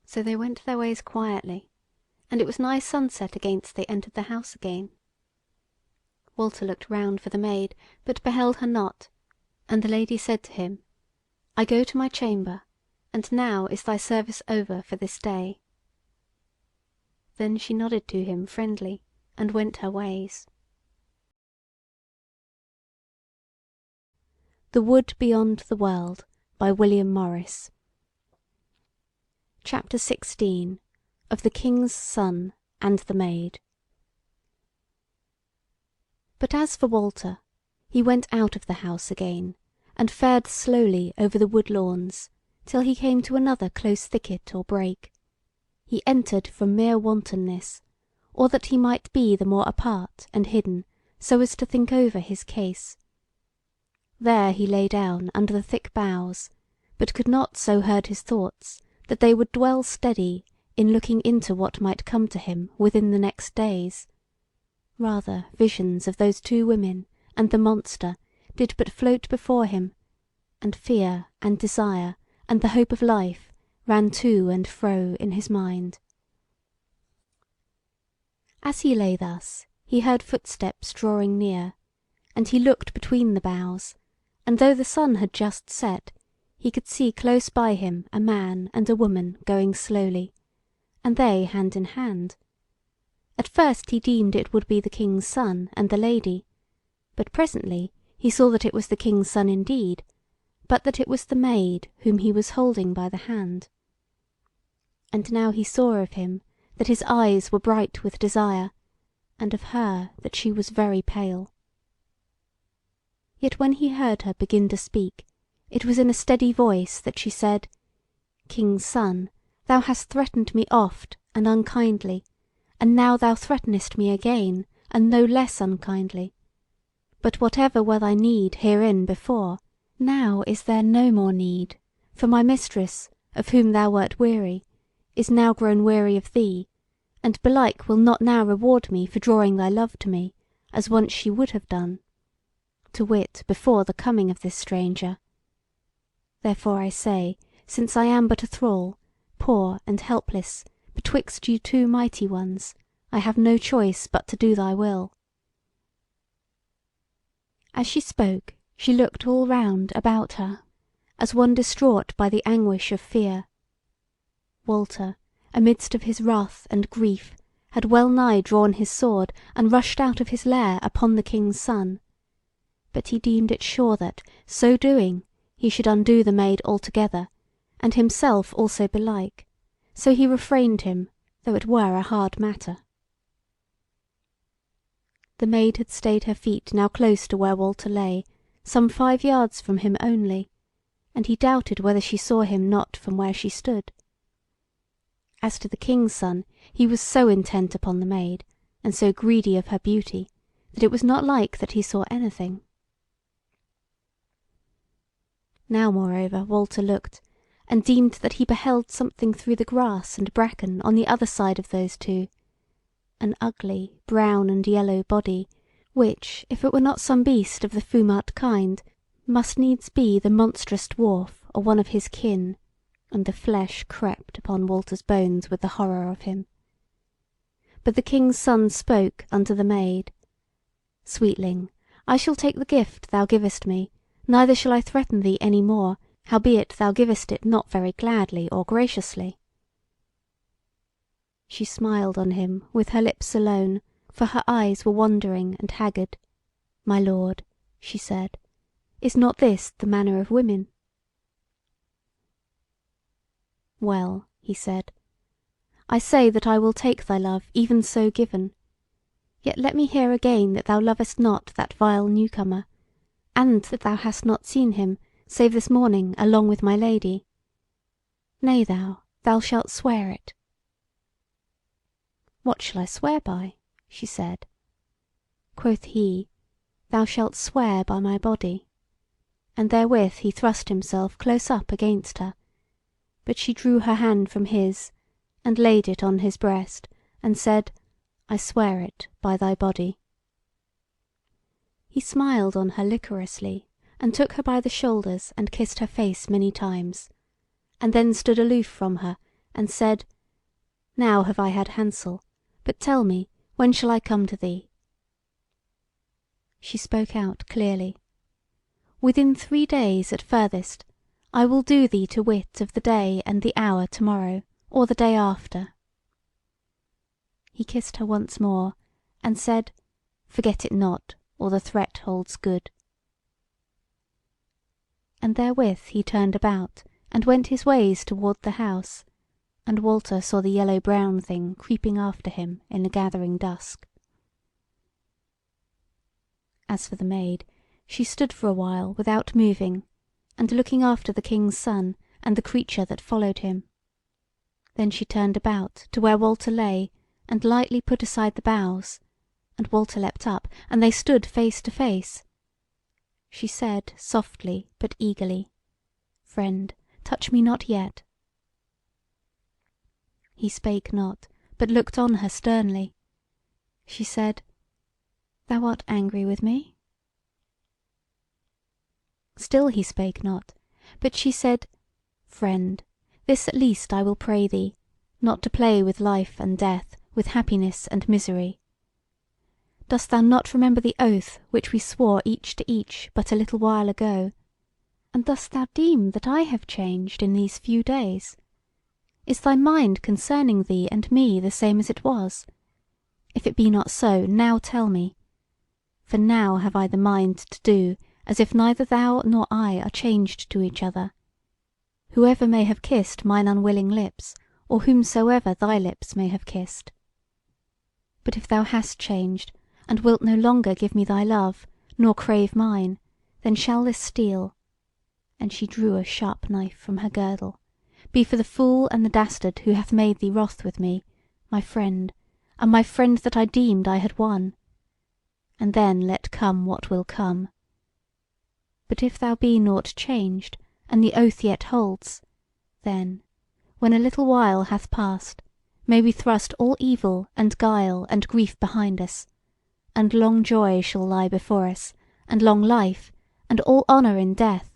So they went their ways quietly, and it was nigh sunset against they entered the house again. Walter looked round for the maid, but beheld her not, and the Lady said to him, "I go to my chamber, and now is thy service over for this day." Then she nodded to him friendly, and went her ways. The Wood Beyond the World by William Morris. CHAPTER 16 of the King's Son and the Maid. But as for Walter, he went out of the house again, and fared slowly over the wood lawns, till he came to another close thicket or brake. He entered from mere wantonness, or that he might be the more apart and hidden, so as to think over his case. There he lay down under the thick boughs, but could not so herd his thoughts that they would dwell steady in looking into what might come to him within the next days. Rather visions of those two women and the monster did but float before him, and fear and desire and the hope of life ran to and fro in his mind. As he lay thus, he heard footsteps drawing near, and he looked between the boughs, and though the sun had just set, he could see close by him a man and a woman going slowly, and they hand in hand. At first he deemed it would be the King's son and the Lady, but presently he saw that it was the King's son indeed, but that it was the maid whom he was holding by the hand. And now he saw of him that his eyes were bright with desire, and of her that she was very pale. Yet when he heard her begin to speak, it was in a steady voice that she said, "King's son, thou hast threatened me oft and unkindly, and now thou threatenest me again, and no less unkindly. But whatever were thy need herein before, now is there no more need, for my mistress, of whom thou wert weary, is now grown weary of thee, and belike will not now reward me for drawing thy love to me, as once she would have done, to wit, before the coming of this stranger. Therefore I say, since I am but a thrall, poor and helpless, betwixt you two mighty ones, I have no choice but to do thy will." As she spoke, she looked all round about her, as one distraught by the anguish of fear. Walter, amidst of his wrath and grief, had well nigh drawn his sword and rushed out of his lair upon the King's son. But he deemed it sure that, so doing, he should undo the Maid altogether, and himself also belike, so he refrained him, though it were a hard matter. The Maid had stayed her feet now close to where Walter lay, some 5 yards from him only, and he doubted whether she saw him not from where she stood. As to the King's son, he was so intent upon the Maid, and so greedy of her beauty, that it was not like that he saw anything. Now moreover Walter looked, and deemed that he beheld something through the grass and bracken on the other side of those two, an ugly brown and yellow body, which, if it were not some beast of the fumart kind, must needs be the monstrous dwarf or one of his kin, and the flesh crept upon Walter's bones with the horror of him. But the King's son spoke unto the Maid: "Sweetling, I shall take the gift thou givest me, neither shall I threaten thee any more, howbeit thou givest it not very gladly or graciously." She smiled on him with her lips alone, for her eyes were wandering and haggard. "My lord," she said, "is not this the manner of women?" "Well," he said, "I say that I will take thy love even so given. Yet let me hear again that thou lovest not that vile newcomer, and that thou hast not seen him, save this morning along with my lady. Nay thou shalt swear it." "What shall I swear by?" she said. Quoth he, "Thou shalt swear by my body." And therewith he thrust himself close up against her, but she drew her hand from his, and laid it on his breast, and said, "I swear it by thy body." He smiled on her licorously, and took her by the shoulders and kissed her face many times, and then stood aloof from her, and said, "Now have I had hansel, but tell me, when shall I come to thee?" She spoke out clearly: "Within 3 days at furthest, I will do thee to wit of the day and the hour to morrow, or the day after." He kissed her once more, and said, "Forget it not, or the threat holds good." And therewith he turned about, and went his ways toward the house, and Walter saw the yellow brown thing creeping after him in the gathering dusk. As for the Maid, she stood for a while without moving, and looking after the King's son and the creature that followed him. Then she turned about to where Walter lay, and lightly put aside the boughs, and Walter leapt up, and they stood face to face. She said softly but eagerly, "Friend, touch me not yet." He spake not, but looked on her sternly. She said, "Thou art angry with me?" Still he spake not, but she said, "Friend, this at least I will pray thee, not to play with life and death, with happiness and misery. Dost thou not remember the oath which we swore each to each but a little while ago? And dost thou deem that I have changed in these few days? Is thy mind concerning thee and me the same as it was? If it be not so, now tell me. For now have I the mind to do as if neither thou nor I are changed to each other. Whoever may have kissed mine unwilling lips, or whomsoever thy lips may have kissed. But if thou hast changed, and wilt no longer give me thy love, nor crave mine, then shall this steel, And she drew a sharp knife from her girdle. Be for the fool and the dastard who hath made thee wroth with me, my friend, and my friend that I deemed I had won. And then let come what will come. But if thou be nought changed, and the oath yet holds, then, when a little while hath passed, may we thrust all evil and guile and grief behind us, and long joy shall lie before us, and long life, and all honour in death.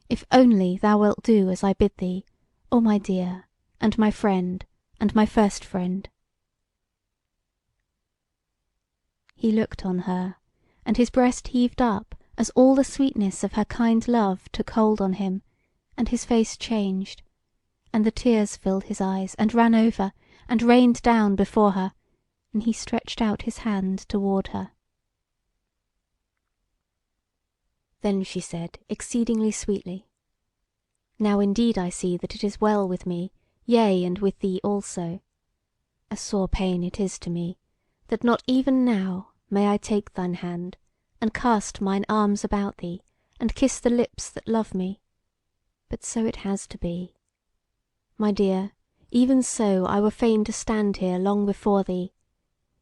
If only thou wilt do as I bid thee, O my dear, and my friend, and my first friend. He looked on her, and his breast heaved up, as all the sweetness of her kind love took hold on him, and his face changed, and the tears filled his eyes, and ran over, and rained down before her, and he stretched out his hand toward her. Then she said exceedingly sweetly, Now indeed I see that it is well with me, yea, and with thee also. A sore pain it is to me, that not even now may I take thine hand, and cast mine arms about thee, and kiss the lips that love me. But so it has to be. My dear, even so I were fain to stand here long before thee,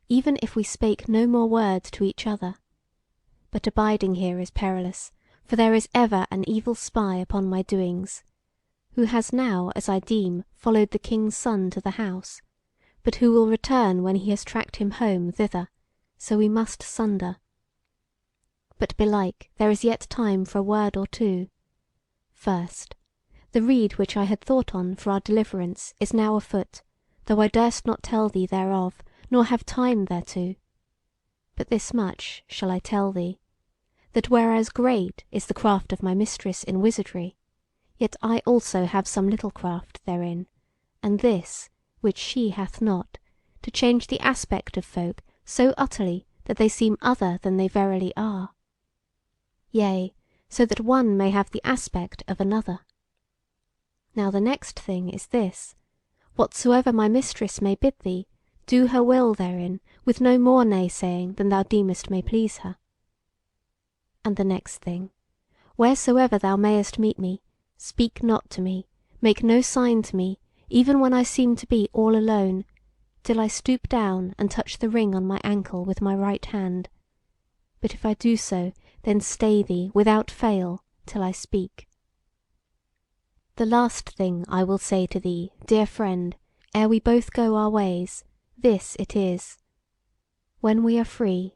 even if we spake no more word to each other. But abiding here is perilous, for there is ever an evil spy upon my doings, who has now, as I deem, followed the king's son to the house, but who will return when he has tracked him home thither, so we must sunder. But belike there is yet time for a word or two. First, the rede which I had thought on for our deliverance is now afoot, though I durst not tell thee thereof, nor have time thereto. But this much shall I tell thee, that whereas great is the craft of my mistress in wizardry, yet I also have some little craft therein, and this, which she hath not, to change the aspect of folk so utterly that they seem other than they verily are. Yea, so that one may have the aspect of another. Now the next thing is this, whatsoever my mistress may bid thee, do her will therein, with no more naysaying than thou deemest may please her. And the next thing, wheresoever thou mayest meet me, speak not to me, make no sign to me, even when I seem to be all alone, till I stoop down and touch the ring on my ankle with my right hand. But if I do so, then stay thee without fail till I speak. The last thing I will say to thee, dear friend, ere we both go our ways, this it is. When we are free,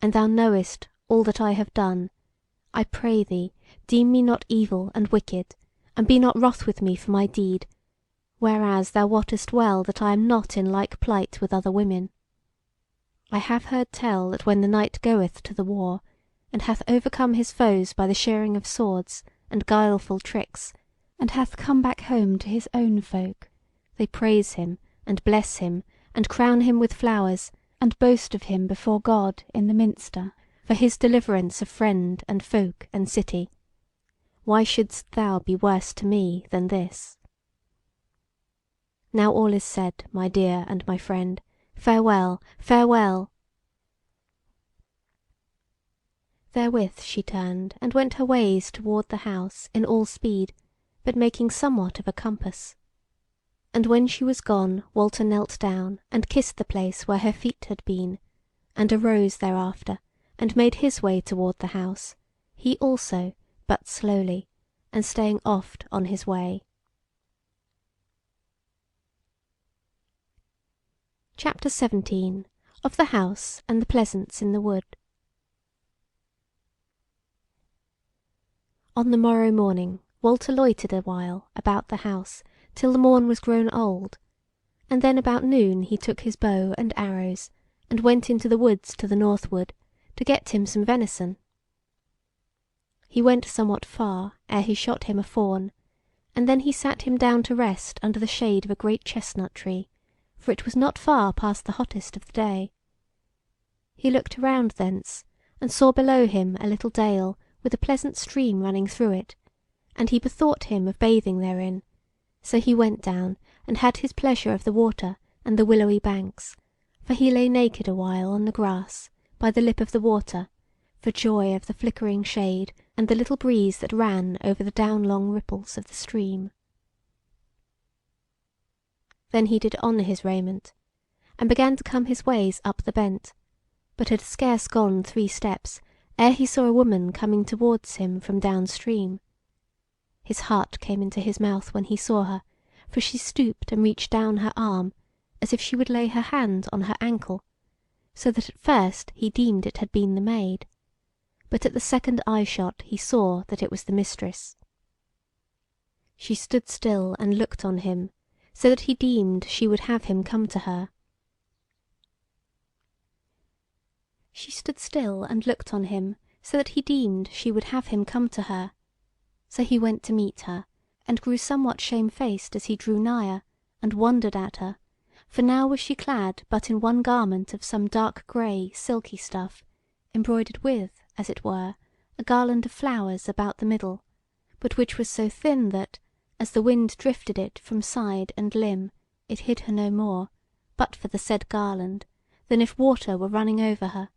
and thou knowest all that I have done, I pray thee, deem me not evil and wicked, and be not wroth with me for my deed, whereas thou wottest well that I am not in like plight with other women. I have heard tell that when the knight goeth to the war, and hath overcome his foes by the shearing of swords and guileful tricks, and hath come back home to his own folk, they praise him, and bless him, and crown him with flowers, and boast of him before God in the minster, for his deliverance of friend and folk and city. Why shouldst thou be worse to me than this? Now all is said, my dear and my friend. Farewell, farewell. Therewith she turned and went her ways toward the house in all speed, but making somewhat of a compass. And when she was gone, Walter knelt down and kissed the place where her feet had been, and arose thereafter, and made his way toward the house, he also, but slowly, and staying oft on his way. CHAPTER 17 Of the House and the Pleasance in the Wood. On the morrow morning Walter loitered a while about the house till the morn was grown old, and then about noon he took his bow and arrows, and went into the woods to the northward, to get him some venison. He went somewhat far ere he shot him a fawn, and then he sat him down to rest under the shade of a great chestnut tree, for it was not far past the hottest of the day. He looked around thence, and saw below him a little dale with a pleasant stream running through it, and he bethought him of bathing therein, so he went down and had his pleasure of the water and the willowy banks, for he lay naked a while on the grass by the lip of the water, for joy of the flickering shade and the little breeze that ran over the down-long ripples of the stream. Then he did on his raiment, and began to come his ways up the bent, but had scarce gone 3 steps ere he saw a woman coming towards him from downstream. His heart came into his mouth when he saw her, for she stooped and reached down her arm, as if she would lay her hand on her ankle, so that at first he deemed it had been the maid, but at the second eye-shot he saw that it was the mistress. She stood still and looked on him, so that he deemed she would have him come to her. She stood still and looked on him, so that he deemed she would have him come to her. So he went to meet her, and grew somewhat shamefaced as he drew nigher, and wondered at her, for now was she clad but in one garment of some dark grey silky stuff, embroidered with, as it were, a garland of flowers about the middle, but which was so thin that, as the wind drifted it from side and limb, it hid her no more, but for the said garland, than if water were running over her.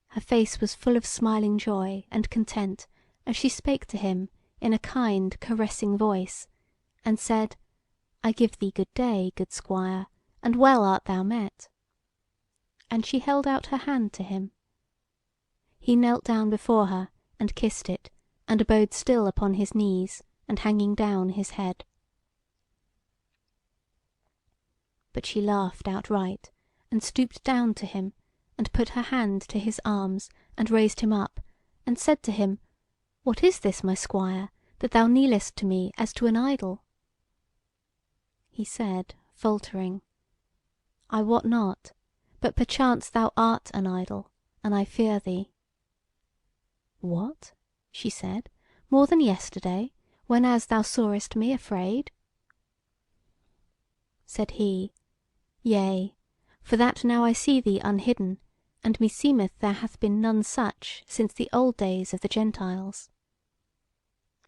Her face was full of smiling joy and content, as she spake to him in a kind caressing voice, and said, I give thee good day, good squire, and well art thou met. And she held out her hand to him. He knelt down before her, and kissed it, and abode still upon his knees, and hanging down his head. But she laughed outright, and stooped down to him, and put her hand to his arms, and raised him up, and said to him, What is this, my squire, that thou kneelest to me as to an idol? He said, faltering, I wot not, but perchance thou art an idol, and I fear thee. What? She said, more than yesterday, whenas thou sawest me afraid? Said he, Yea, for that now I see thee unhidden, and meseemeth there hath been none such since the old days of the Gentiles.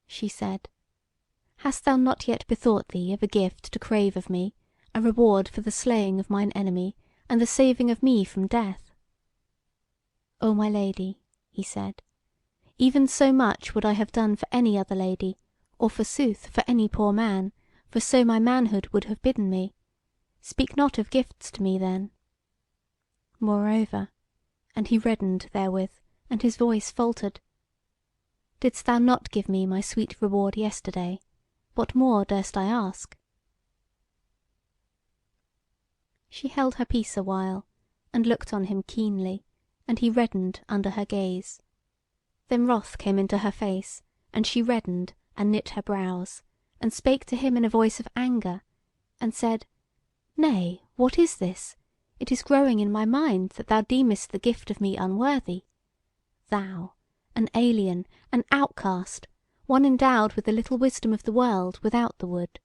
She said, Hast thou not yet bethought thee of a gift to crave of me, a reward for the slaying of mine enemy, and the saving of me from death? O my lady, he said, even so much would I have done for any other lady, or forsooth for any poor man, for so my manhood would have bidden me. Speak not of gifts to me then. Moreover, and he reddened therewith, and his voice faltered, didst thou not give me my sweet reward yesterday? What more durst I ask? She held her peace a while, and looked on him keenly, and he reddened under her gaze. Then wrath came into her face, and she reddened, and knit her brows, and spake to him in a voice of anger, and said, Nay, what is this? It is growing in my mind that thou deemest the gift of me unworthy. Thou, an alien, an outcast, one endowed with the little wisdom of the world without the wood.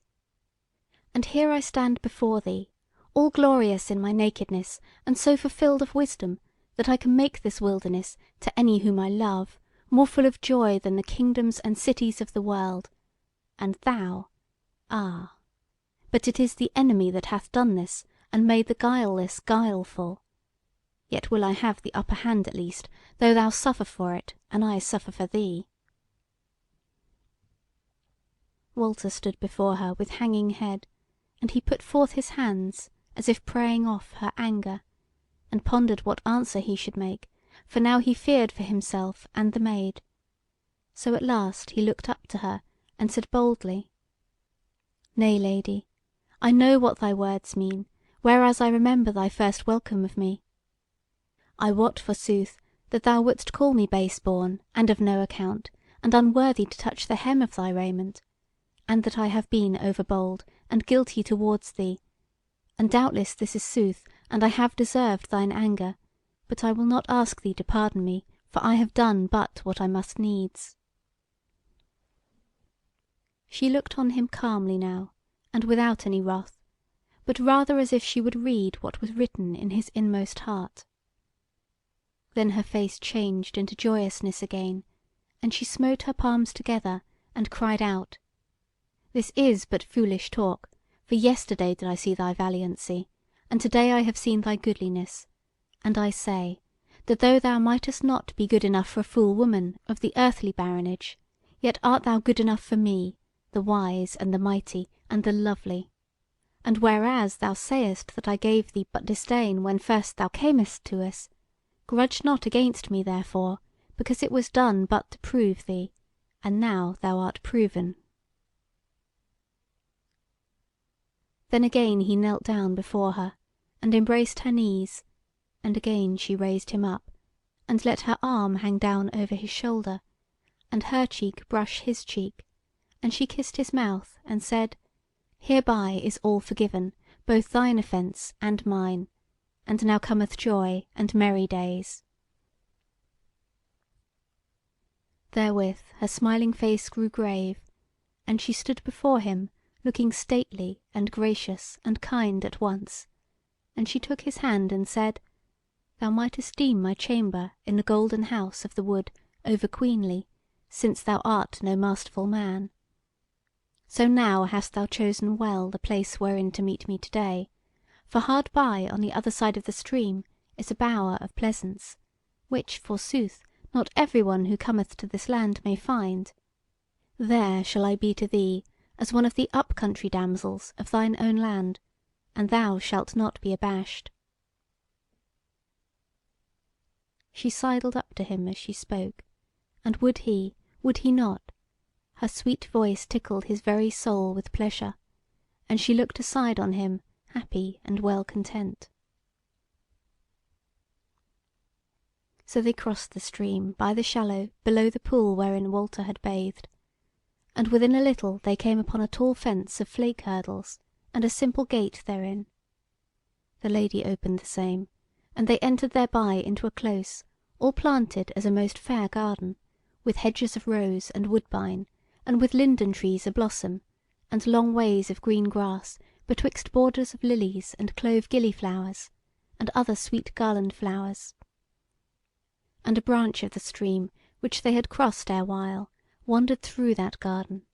And here I stand before thee, all glorious in my nakedness, and so fulfilled of wisdom, that I can make this wilderness, to any whom I love, more full of joy than the kingdoms and cities of the world. And thou, but it is the enemy that hath done this, and made the guileless guileful. Yet will I have the upper hand at least, though thou suffer for it, and I suffer for thee. Walter stood before her with hanging head, and he put forth his hands, as if praying off her anger, and pondered what answer he should make, for now he feared for himself and the maid. So at last he looked up to her, and said boldly, Nay, lady, I know what thy words mean, whereas I remember thy first welcome of me. I wot, forsooth, that thou wouldst call me base-born, and of no account, and unworthy to touch the hem of thy raiment, and that I have been overbold, and guilty towards thee. And doubtless this is sooth, and I have deserved thine anger, but I will not ask thee to pardon me, for I have done but what I must needs. She looked on him calmly now, and without any wrath, but rather as if she would read what was written in his inmost heart. Then her face changed into joyousness again, and she smote her palms together, and cried out, This is but foolish talk, for yesterday did I see thy valiancy, and to day I have seen thy goodliness. And I say, that though thou mightest not be good enough for a fool woman of the earthly baronage, yet art thou good enough for me, the wise and the mighty and the lovely. And whereas thou sayest that I gave thee but disdain when first thou camest to us, grudge not against me therefore, because it was done but to prove thee, and now thou art proven." Then again he knelt down before her, and embraced her knees, and again she raised him up, and let her arm hang down over his shoulder, and her cheek brush his cheek, and she kissed his mouth, and said, "Hereby is all forgiven, both thine offence and mine, and now cometh joy and merry days." Therewith her smiling face grew grave, and she stood before him, looking stately and gracious and kind at once, and she took his hand and said, "Thou mightest deem my chamber in the golden house of the wood over queenly, since thou art no masterful man. So now hast thou chosen well the place wherein to meet me to-day, for hard by on the other side of the stream is a bower of pleasance, which, forsooth, not every one who cometh to this land may find. There shall I be to thee as one of the up-country damsels of thine own land, and thou shalt not be abashed." She sidled up to him as she spoke, and would he not, her sweet voice tickled his very soul with pleasure, and she looked aside on him, happy and well content. So they crossed the stream by the shallow below the pool wherein Walter had bathed, and within a little they came upon a tall fence of flake hurdles, and a simple gate therein. The Lady opened the same, and they entered thereby into a close, all planted as a most fair garden, with hedges of rose and woodbine, and with linden trees ablossom, and long ways of green grass betwixt borders of lilies and clove gillyflowers, and other sweet garland flowers. And a branch of the stream, which they had crossed erewhile, wandered through that garden,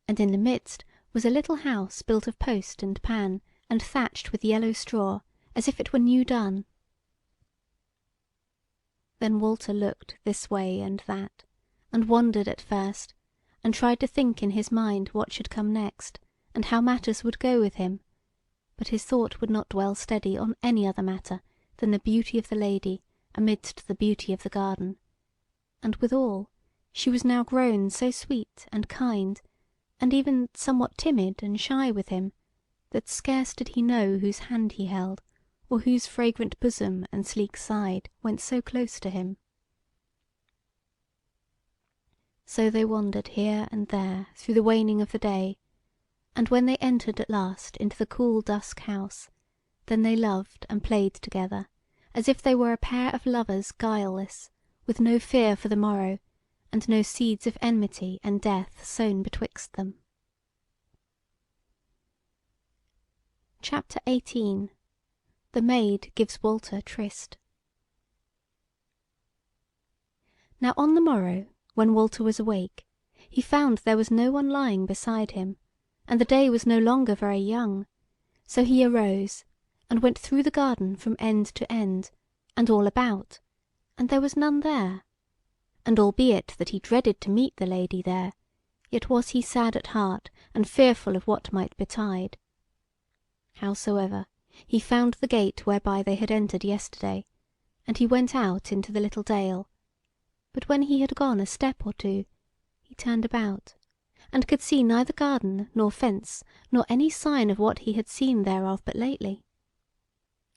and in the midst was a little house built of post and pan, and thatched with yellow straw, as if it were new done. Then Walter looked this way and that, and wondered at first, and tried to think in his mind what should come next, and how matters would go with him, but his thought would not dwell steady on any other matter than the beauty of the Lady amidst the beauty of the garden, and withal she was now grown so sweet and kind, and even somewhat timid and shy with him, that scarce did he know whose hand he held, or whose fragrant bosom and sleek side went so close to him. So they wandered here and there through the waning of the day, and when they entered at last into the cool dusk house, then they loved and played together, as if they were a pair of lovers guileless, with no fear for the morrow, and no seeds of enmity and death sown betwixt them. CHAPTER 18. The Maid gives Walter tryst. Now on the morrow, when Walter was awake, he found there was no one lying beside him, and the day was no longer very young. So he arose, and went through the garden from end to end, and all about, and there was none there. And albeit that he dreaded to meet the Lady there, yet was he sad at heart, and fearful of what might betide. Howsoever, he found the gate whereby they had entered yesterday, and he went out into the little dale. But when he had gone a step or two, he turned about, and could see neither garden nor fence, nor any sign of what he had seen thereof but lately.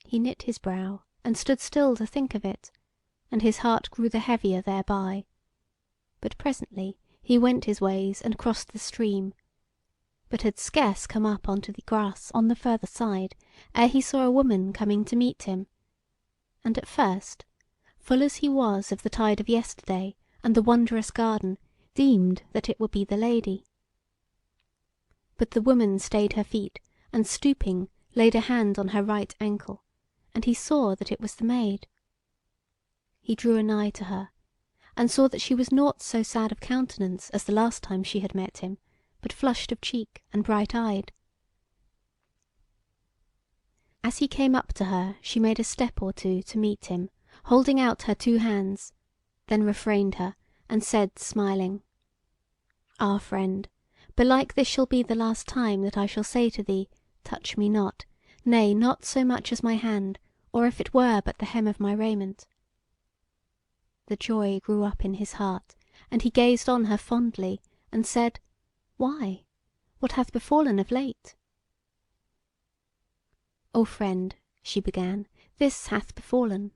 He knit his brow, and stood still to think of it, and his heart grew the heavier thereby. But presently he went his ways and crossed the stream, but had scarce come up onto the grass on the further side, ere he saw a woman coming to meet him. And at first, full as he was of the tide of yesterday and the wondrous garden, deemed that it would be the Lady. But the woman stayed her feet, and stooping laid a hand on her right ankle, and he saw that it was the Maid. He drew anigh to her, and saw that she was nought so sad of countenance as the last time she had met him, but flushed of cheek and bright-eyed. As he came up to her, she made a step or two to meet him, holding out her 2 hands, then refrained her, and said smiling: "Ah, friend, belike this shall be the last time that I shall say to thee, touch me not, nay, not so much as my hand, or if it were but the hem of my raiment." The joy grew up in his heart, and he gazed on her fondly, and said: "Why? What hath befallen of late?" "O friend," she began, "this hath befallen."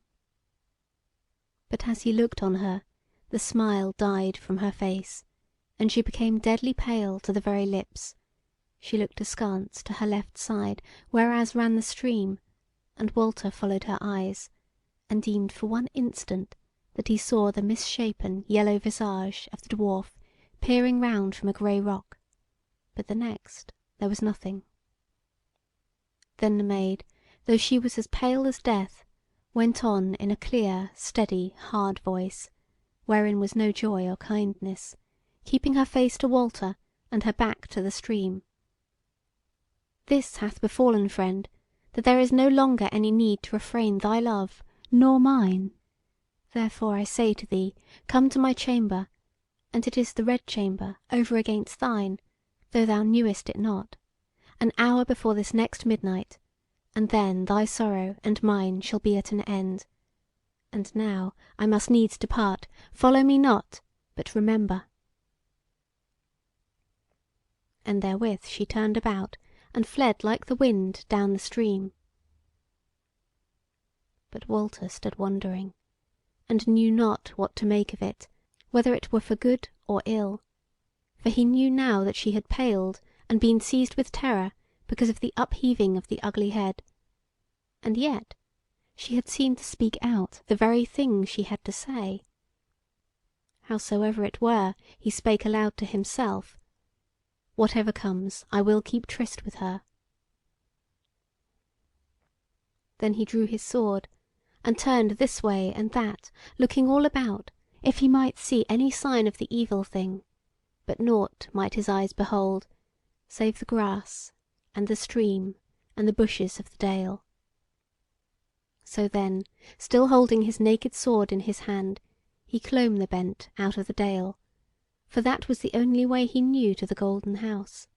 But as he looked on her, the smile died from her face, and she became deadly pale to the very lips. She looked askance to her left side, whereas ran the stream, and Walter followed her eyes, and deemed for one instant that he saw the misshapen yellow visage of the dwarf peering round from a grey rock, but the next there was nothing. Then the Maid, though she was as pale as death, went on in a clear, steady, hard voice, wherein was no joy or kindness, keeping her face to Walter and her back to the stream: "This hath befallen, friend, that there is no longer any need to refrain thy love, nor mine. Therefore I say to thee, come to my chamber, and it is the Red Chamber over against thine, though thou knewest it not, an hour before this next midnight, and then thy sorrow and mine shall be at an end. And now I must needs depart, follow me not, but remember." And therewith she turned about, and fled like the wind down the stream. But Walter stood wondering, and knew not what to make of it, whether it were for good or ill; for he knew now that she had paled and been seized with terror because of the upheaving of the ugly head, and yet she had seemed to speak out the very thing she had to say. Howsoever it were, he spake aloud to himself: "Whatever comes, I will keep tryst with her." Then he drew his sword, and turned this way and that, looking all about, if he might see any sign of the evil thing, but nought might his eyes behold, save the grass, and the stream, and the bushes of the dale. So then, still holding his naked sword in his hand, he clomb the bent out of the dale, for that was the only way he knew to the Golden House.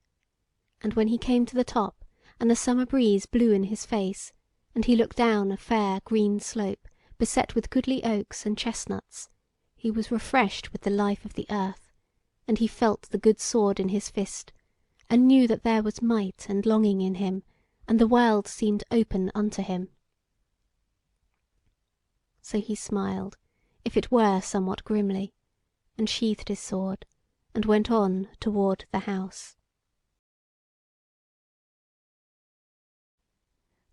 And when he came to the top, and the summer breeze blew in his face, and he looked down a fair green slope, beset with goodly oaks and chestnuts, he was refreshed with the life of the earth, and he felt the good sword in his fist, and knew that there was might and longing in him, and the world seemed open unto him. So he smiled, if it were somewhat grimly, and sheathed his sword, and went on toward the house.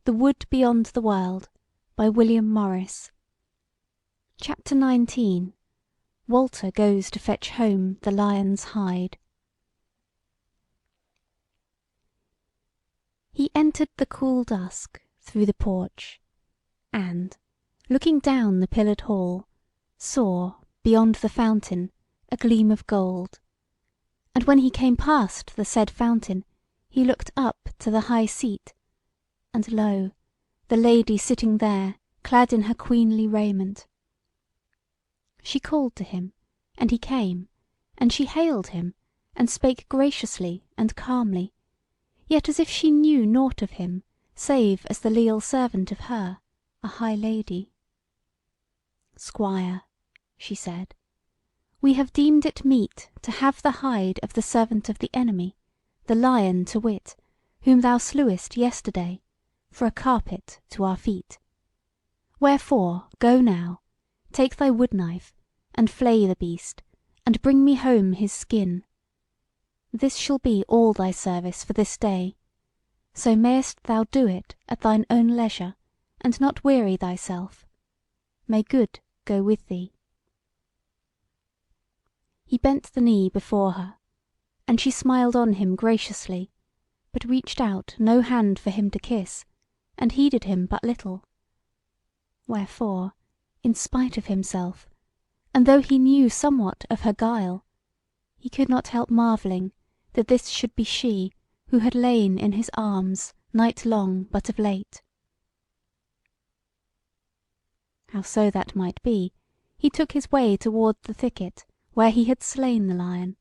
The Wood Beyond the World, by William Morris. CHAPTER 19. Walter goes to fetch home the lion's hide. He entered the cool dusk through the porch, and, looking down the pillared hall, saw, beyond the fountain, a gleam of gold. And when he came past the said fountain, he looked up to the high seat, and lo, the Lady sitting there, clad in her queenly raiment. She called to him, and he came, and she hailed him, and spake graciously and calmly, yet as if she knew nought of him, save as the leal servant of her, a high lady. "Squire," she said, "we have deemed it meet to have the hide of the servant of the enemy, the lion to wit, whom thou slewest yesterday, for a carpet to our feet. Wherefore go now, take thy wood knife, and flay the beast, and bring me home his skin. This shall be all thy service for this day, so mayest thou do it at thine own leisure, and not weary thyself. May good go with thee." He bent the knee before her, and she smiled on him graciously, but reached out no hand for him to kiss, and heeded him but little. Wherefore, in spite of himself, and though he knew somewhat of her guile, he could not help marvelling that this should be she who had lain in his arms night long but of late. howso that might be, he took his way toward the thicket where he had slain the lion,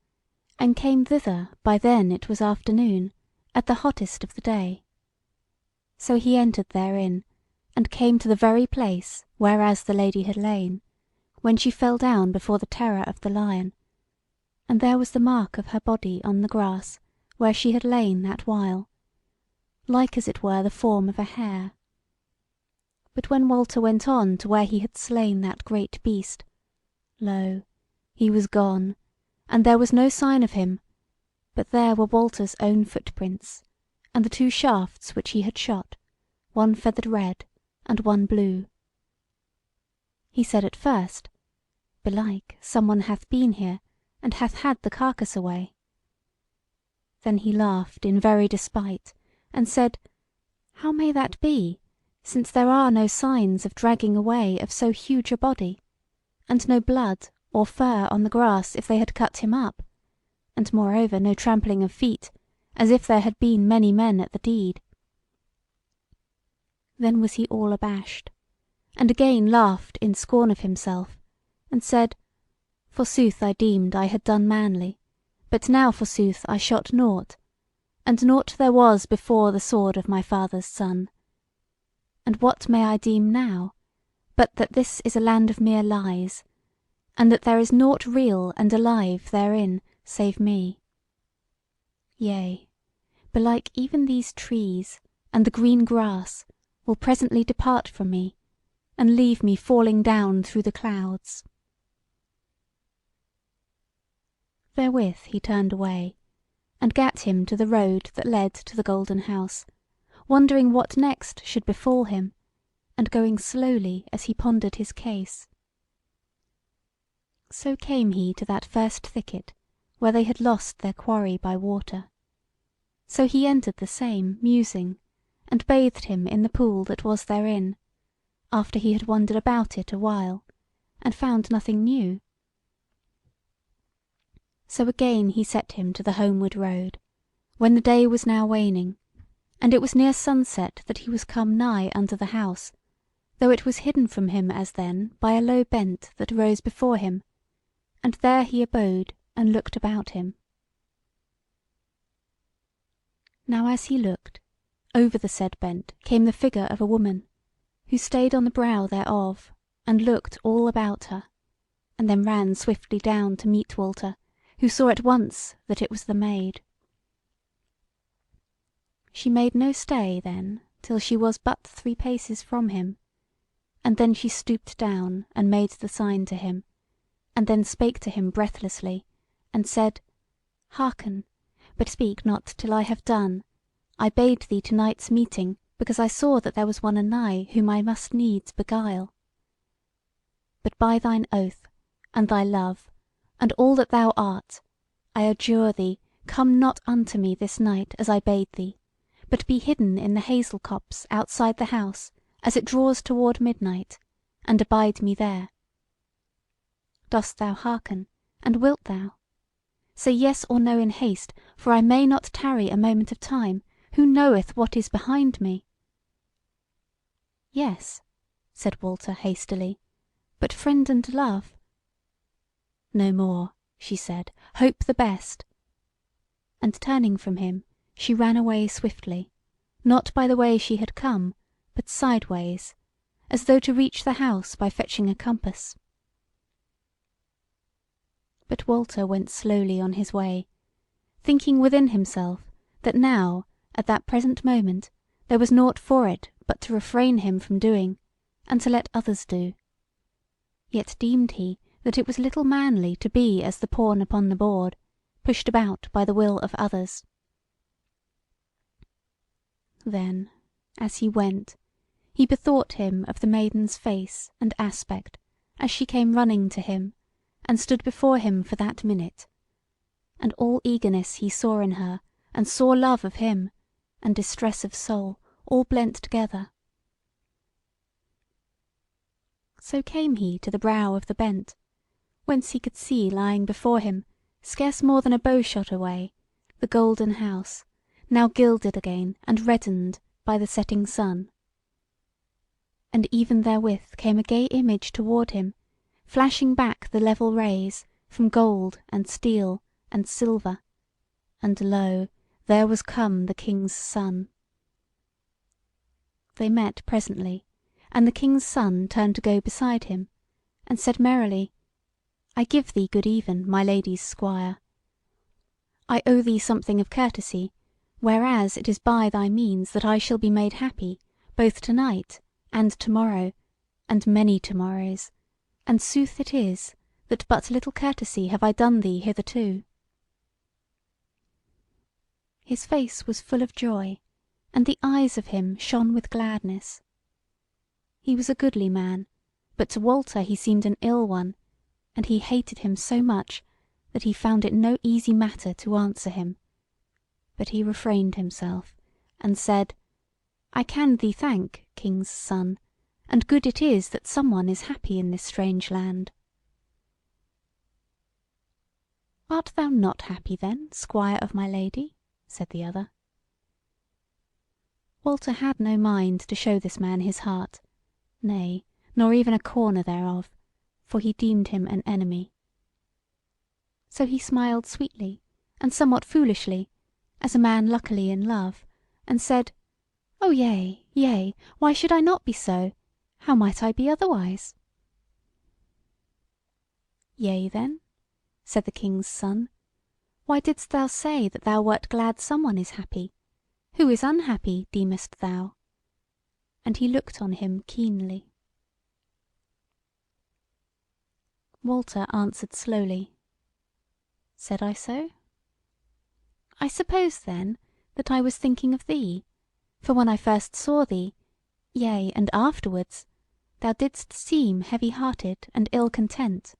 and came thither by then it was afternoon, at the hottest of the day. So he entered therein, and came to the very place whereas the lady had lain, when she fell down before the terror of the lion, and there was the mark of her body on the grass where she had lain that while, like as it were the form of a hare. But when Walter went on to where he had slain that great beast, lo, he was gone, and there was no sign of him, but there were Walter's own footprints, and the two shafts which he had shot, one feathered red and one blue. He said at first, Belike some one hath been here, and hath had the carcase away. Then he laughed in very despite, and said, How may that be, since there are no signs of dragging away of so huge a body, and no blood or fur on the grass if they had cut him up, and moreover no trampling of feet, as if there had been many men at the deed. Then was he all abashed, and again laughed in scorn of himself, and said, Forsooth I deemed I had done manly, but now forsooth I shot nought, and nought there was before the sword of my father's son. And what may I deem now, but that this is a land of mere lies, and that there is nought real and alive therein save me? Yea, belike even these trees and the green grass will presently depart from me, and leave me falling down through the clouds. Therewith he turned away, and gat him to the road that led to the Golden House, wondering what next should befall him, and going slowly as he pondered his case. So came he to that first thicket where they had lost their quarry by water. So he entered the same, musing, and bathed him in the pool that was therein, after he had wandered about it a while, and found nothing new. So again he set him to the homeward road, when the day was now waning, and it was near sunset that he was come nigh unto the house, though it was hidden from him as then by a low bent that rose before him, and there he abode and looked about him. Now as he looked, over the said bent came the figure of a woman, who stayed on the brow thereof, and looked all about her, and then ran swiftly down to meet Walter, who saw at once that it was the Maid. She made no stay then till she was but 3 paces from him, and then she stooped down and made the sign to him, and then spake to him breathlessly, and said, Hearken, but speak not till I have done. I bade thee to night's meeting, because I saw that there was one anigh whom I must needs beguile. But by thine oath, and thy love, and all that thou art, I adjure thee, come not unto me this night as I bade thee, but be hidden in the hazel copse outside the house, as it draws toward midnight, and abide me there. Dost thou hearken, and wilt thou? Say yes or no in haste, for I may not tarry a moment of time. Who knoweth what is behind me? Yes, said Walter hastily, but friend and love. No more, she said, hope the best. And turning from him, she ran away swiftly, not by the way she had come, but sideways, as though to reach the house by fetching a compass. But Walter went slowly on his way, thinking within himself that now, at that present moment, there was nought for it but to refrain him from doing, and to let others do. Yet deemed he that it was little manly to be as the pawn upon the board, pushed about by the will of others. Then, as he went, he bethought him of the maiden's face and aspect, as she came running to him, and stood before him for that minute, and all eagerness he saw in her, and sore love of him, and distress of soul, all blent together. So came he to the brow of the bent, whence he could see lying before him, scarce more than a bowshot away, the Golden House, now gilded again and reddened by the setting sun. and even therewith came a gay image toward him, flashing back the level rays from gold and steel and silver, and lo, there was come the King's Son. They met presently, and the King's Son turned to go beside him, and said merrily: "I give thee good even, my lady's squire. I owe thee something of courtesy, whereas it is by thy means that I shall be made happy, both to night and to morrow, and many to morrows, and sooth it is that but little courtesy have I done thee hitherto." His face was full of joy, and the eyes of him shone with gladness. He was a goodly man, but to Walter he seemed an ill one, and he hated him so much that he found it no easy matter to answer him. But he refrained himself, and said: "I can thee thank, King's Son, and good it is that some one is happy in this strange land." "Art thou not happy then, squire of my lady?" said the other. Walter had no mind to show this man his heart, nay, nor even a corner thereof, for he deemed him an enemy. So he smiled sweetly, and somewhat foolishly, as a man luckily in love, and said: "O yea, yea, why should I not be so? How might I be otherwise?" "Yea then," said the King's Son, "why didst thou say that thou wert glad some one is happy? Who is unhappy, deemest thou?" And he looked on him keenly. Walter answered slowly: "Said I so? I suppose then that I was thinking of thee, for when I first saw thee, yea, and afterwards, thou didst seem heavy-hearted and ill-content."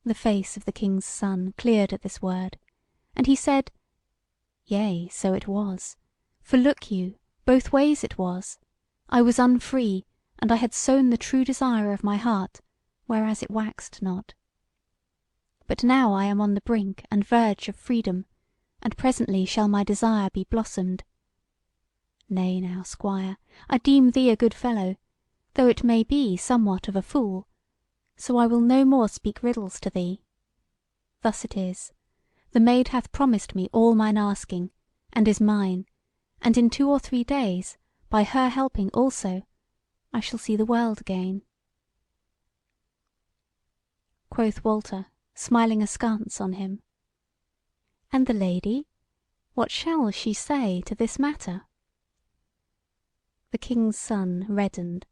The face of the King's Son cleared at this word, and he said: "Yea, so it was; for look you, both ways it was. I was unfree, and I had sown the true desire of my heart, whereas it waxed not. But now I am on the brink and verge of freedom, and presently shall my desire be blossomed. Nay now, squire, I deem thee a good fellow, though it may be somewhat of a fool, so I will no more speak riddles to thee. Thus it is, the Maid hath promised me all mine asking, and is mine, and in 2 or 3 days, by her helping also, I shall see the world again." Quoth Walter, smiling askance on him: "And the Lady, what shall she say to this matter?" The King's Son reddened,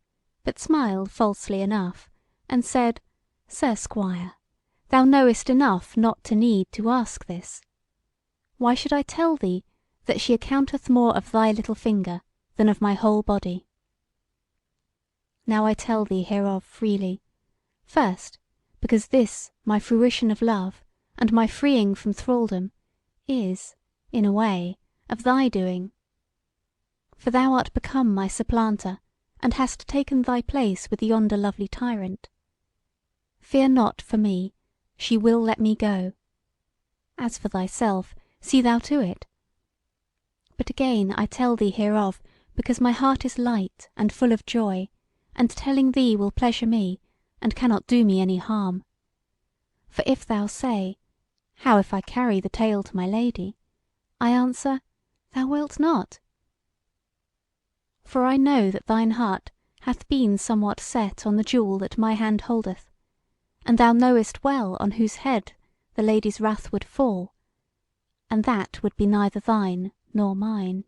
but smiled falsely enough, and said: "Sir Squire, thou knowest enough not to need to ask this. Why should I tell thee that she accounteth more of thy little finger than of my whole body? Now I tell thee hereof freely, first, because this my fruition of love, and my freeing from thraldom, is, in a way, of thy doing. For thou art become my supplanter, and hast taken thy place with yonder lovely tyrant. Fear not for me, she will let me go. As for thyself, see thou to it. But again I tell thee hereof, because my heart is light and full of joy, and telling thee will pleasure me, and cannot do me any harm. For if thou say, How if I carry the tale to my lady? I answer, Thou wilt not. For I know that thine heart hath been somewhat set on the jewel that my hand holdeth, and thou knowest well on whose head the lady's wrath would fall, and that would be neither thine nor mine."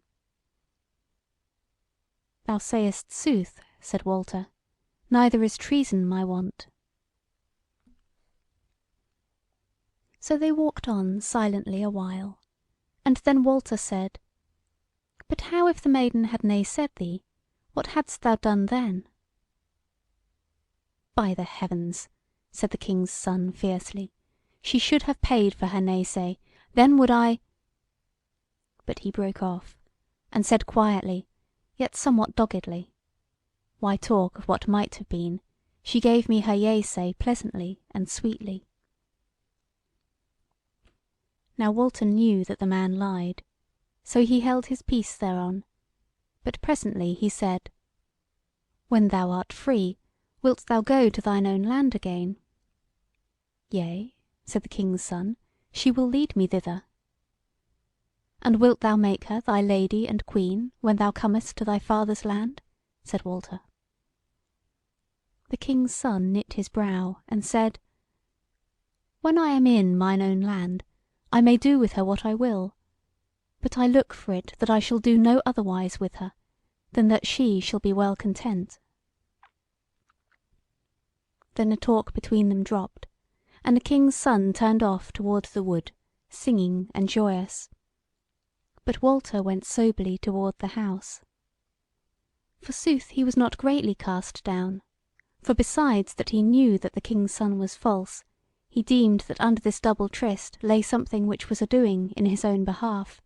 "Thou sayest sooth," said Walter, "neither is treason my want." So they walked on silently a while, and then Walter said: "But how if the maiden had nay said thee? What hadst thou done then?" "By the heavens," said the King's Son fiercely, "she should have paid for her naysay, then would I—" But he broke off, and said quietly, yet somewhat doggedly: "Why talk of what might have been? She gave me her yeasay pleasantly and sweetly." Now Walter knew that the man lied, so he held his peace thereon; but presently he said: When thou art free, wilt thou go to thine own land again?" "Yea," said the King's son, "she will lead me thither." "And wilt thou make her thy lady and queen when thou comest to thy father's land?" said Walter. The King's son knit his brow, and said: "When I am in mine own land, I may do with her what I will; but I look for it that I shall do no otherwise with her, than that she shall be well content." Then a talk between them dropped, and the King's son turned off toward the wood, singing and joyous. But Walter went soberly toward the house. Forsooth he was not greatly cast down, for besides that he knew that the King's son was false, he deemed that under this double tryst lay something which was a-doing in his own behalf.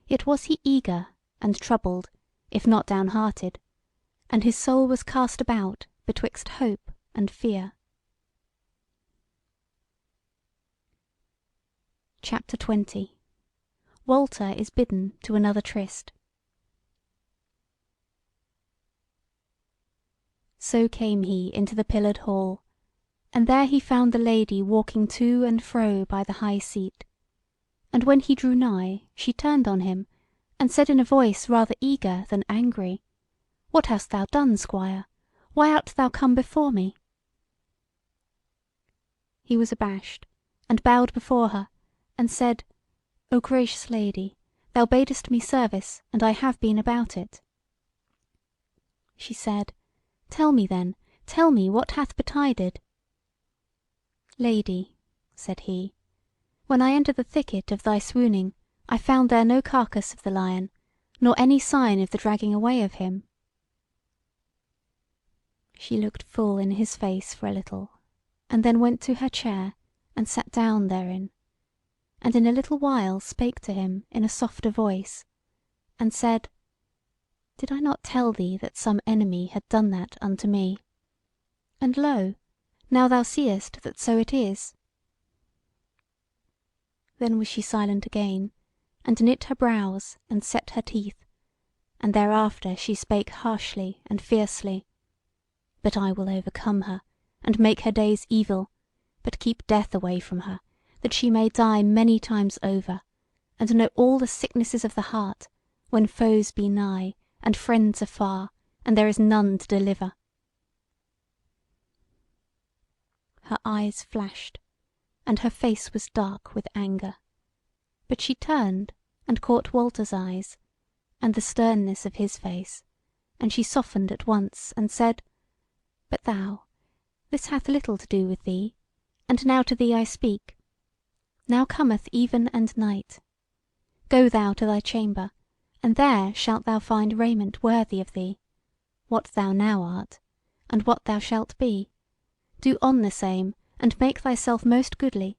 Yet was he eager and troubled, if not downhearted, and his soul was cast about betwixt hope and fear. CHAPTER 20. Walter is bidden to another tryst. So came he into the pillared hall, and there he found the Lady walking to and fro by the high seat. And when he drew nigh, she turned on him, and said in a voice rather eager than angry: "What hast thou done, Squire? Why art thou come before me?" He was abashed, and bowed before her, and said: "O gracious Lady, thou badest me service, and I have been about it." She said: "Tell me then, tell me what hath betided." "Lady," said he, "when I entered the thicket of thy swooning, I found there no carcase of the lion, nor any sign of the dragging away of him." She looked full in his face for a little, and then went to her chair, and sat down therein, and in a little while spake to him in a softer voice, and said: "Did I not tell thee that some enemy had done that unto me? And lo, now thou seest that so it is." Then was she silent again, and knit her brows, and set her teeth, and thereafter she spake harshly and fiercely: "But I will overcome her, and make her days evil, but keep death away from her, that she may die many times over, and know all the sicknesses of the heart, when foes be nigh, and friends afar, and there is none to deliver." Her eyes flashed, and her face was dark with anger; but she turned and caught Walter's eyes, and the sternness of his face, and she softened at once, and said: "But thou, this hath little to do with thee, and now to thee I speak. Now cometh even and night. Go thou to thy chamber, and there shalt thou find raiment worthy of thee, what thou now art, and what thou shalt be. Do on the same, and make thyself most goodly,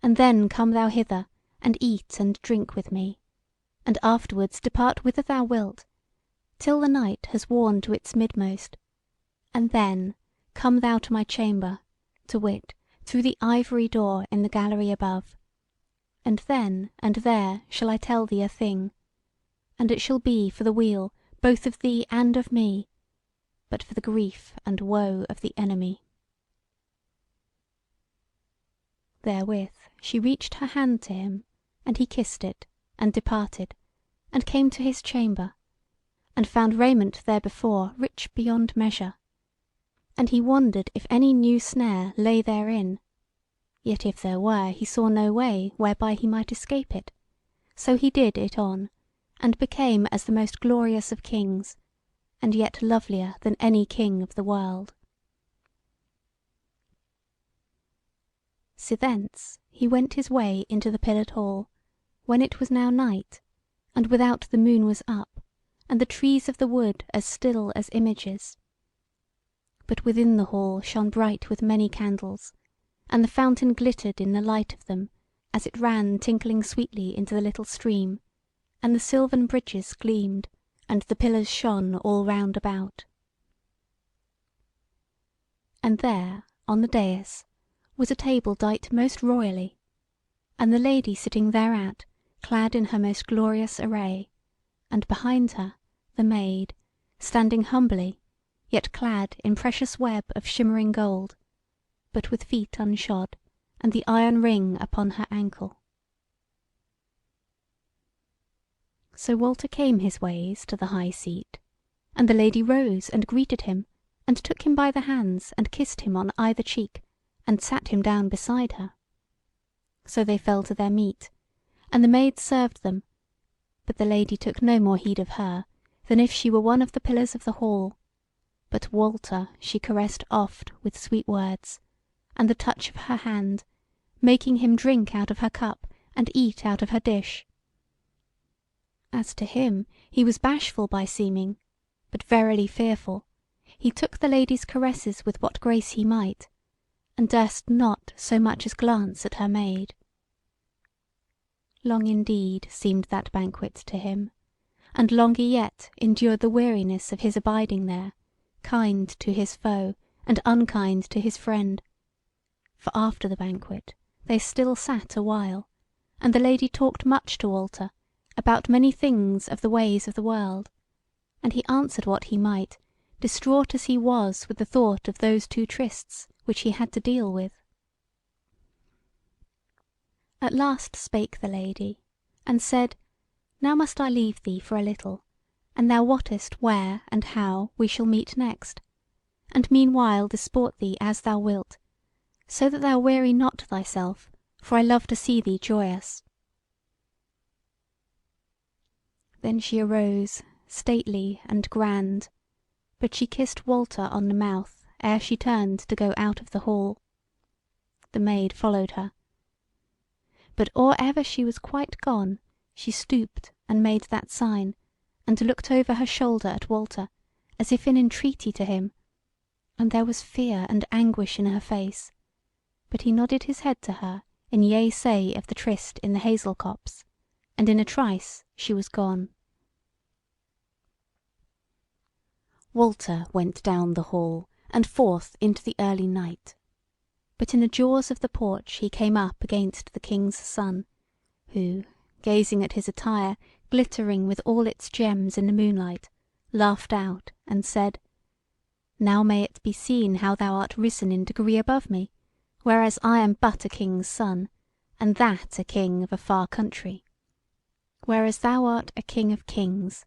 and then come thou hither, and eat and drink with me, and afterwards depart whither thou wilt, till the night has worn to its midmost, and then come thou to my chamber, to wit, through the ivory door in the gallery above, and then and there shall I tell thee a thing, and it shall be for the weal both of thee and of me, but for the grief and woe of the enemy." Therewith she reached her hand to him, and he kissed it, and departed, and came to his chamber, and found raiment therebefore rich beyond measure. And he wondered if any new snare lay therein; yet if there were, he saw no way whereby he might escape it; so he did it on, and became as the most glorious of kings, and yet lovelier than any king of the world. Sithence he went his way into the pillared hall, when it was now night, and without the moon was up, and the trees of the wood as still as images. But within the hall shone bright with many candles, and the fountain glittered in the light of them, as it ran tinkling sweetly into the little stream, and the silvern bridges gleamed, and the pillars shone all round about. And there on the dais was a table dight most royally, and the Lady sitting thereat, clad in her most glorious array, and behind her the Maid, standing humbly, yet clad in precious web of shimmering gold, but with feet unshod, and the iron ring upon her ankle. So Walter came his ways to the high seat, and the lady rose and greeted him, and took him by the hands, and kissed him on either cheek, and sat him down beside her. So they fell to their meat, and the maid served them, but the lady took no more heed of her than if she were one of the pillars of the hall, but Walter she caressed oft with sweet words, and the touch of her hand, making him drink out of her cup, and eat out of her dish. As to him, he was bashful by seeming, but verily fearful. He took the lady's caresses with what grace he might, and durst not so much as glance at her maid. Long indeed seemed that banquet to him, and longer yet endured the weariness of his abiding there, kind to his foe, and unkind to his friend. For after the banquet they still sat a while, and the lady talked much to Walter about many things of the ways of the world, and he answered what he might, distraught as he was with the thought of those two trysts which he had to deal with. At last spake the lady, and said, Now must I leave thee for a little, and thou wottest where and how we shall meet next, and meanwhile disport thee as thou wilt, so that thou weary not thyself, for I love to see thee joyous. Then she arose, stately and grand, but she kissed Walter on the mouth ere she turned to go out of the hall. The maid followed her. But or ever she was quite gone, she stooped and made that sign, and looked over her shoulder at Walter, as if in entreaty to him, and there was fear and anguish in her face, but he nodded his head to her in yea say of the tryst in the hazel copse, and in a trice she was gone. Walter went down the hall, and forth into the early night. But in the jaws of the porch he came up against the King's son, who, gazing at his attire, glittering with all its gems in the moonlight, laughed out, and said, Now may it be seen how thou art risen in degree above me, whereas I am but a king's son, and that a king of a far country, whereas thou art a king of kings,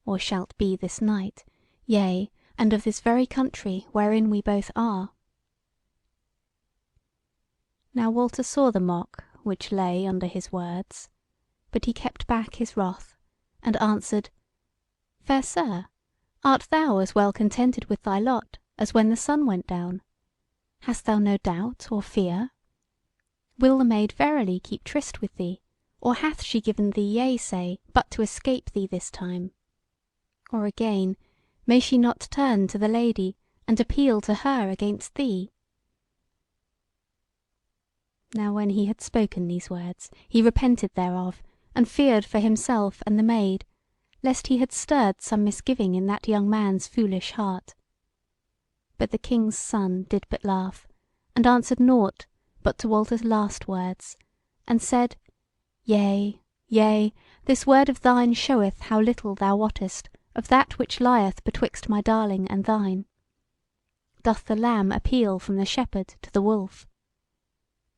or shalt be this night, yea, and of this very country wherein we both are. Now Walter saw the mock which lay under his words, but he kept back his wrath, and answered, Fair sir, art thou as well contented with thy lot as when the sun went down? Hast thou no doubt or fear? Will the maid verily keep tryst with thee, or hath she given thee yea say but to escape thee this time? Or again, may she not turn to the lady, and appeal to her against thee? Now when he had spoken these words, he repented thereof, and feared for himself and the maid, lest he had stirred some misgiving in that young man's foolish heart. But the King's son did but laugh, and answered nought but to Walter's last words, and said, Yea, yea, this word of thine showeth how little thou wottest of that which lieth betwixt my darling and thine. Doth the lamb appeal from the shepherd to the wolf?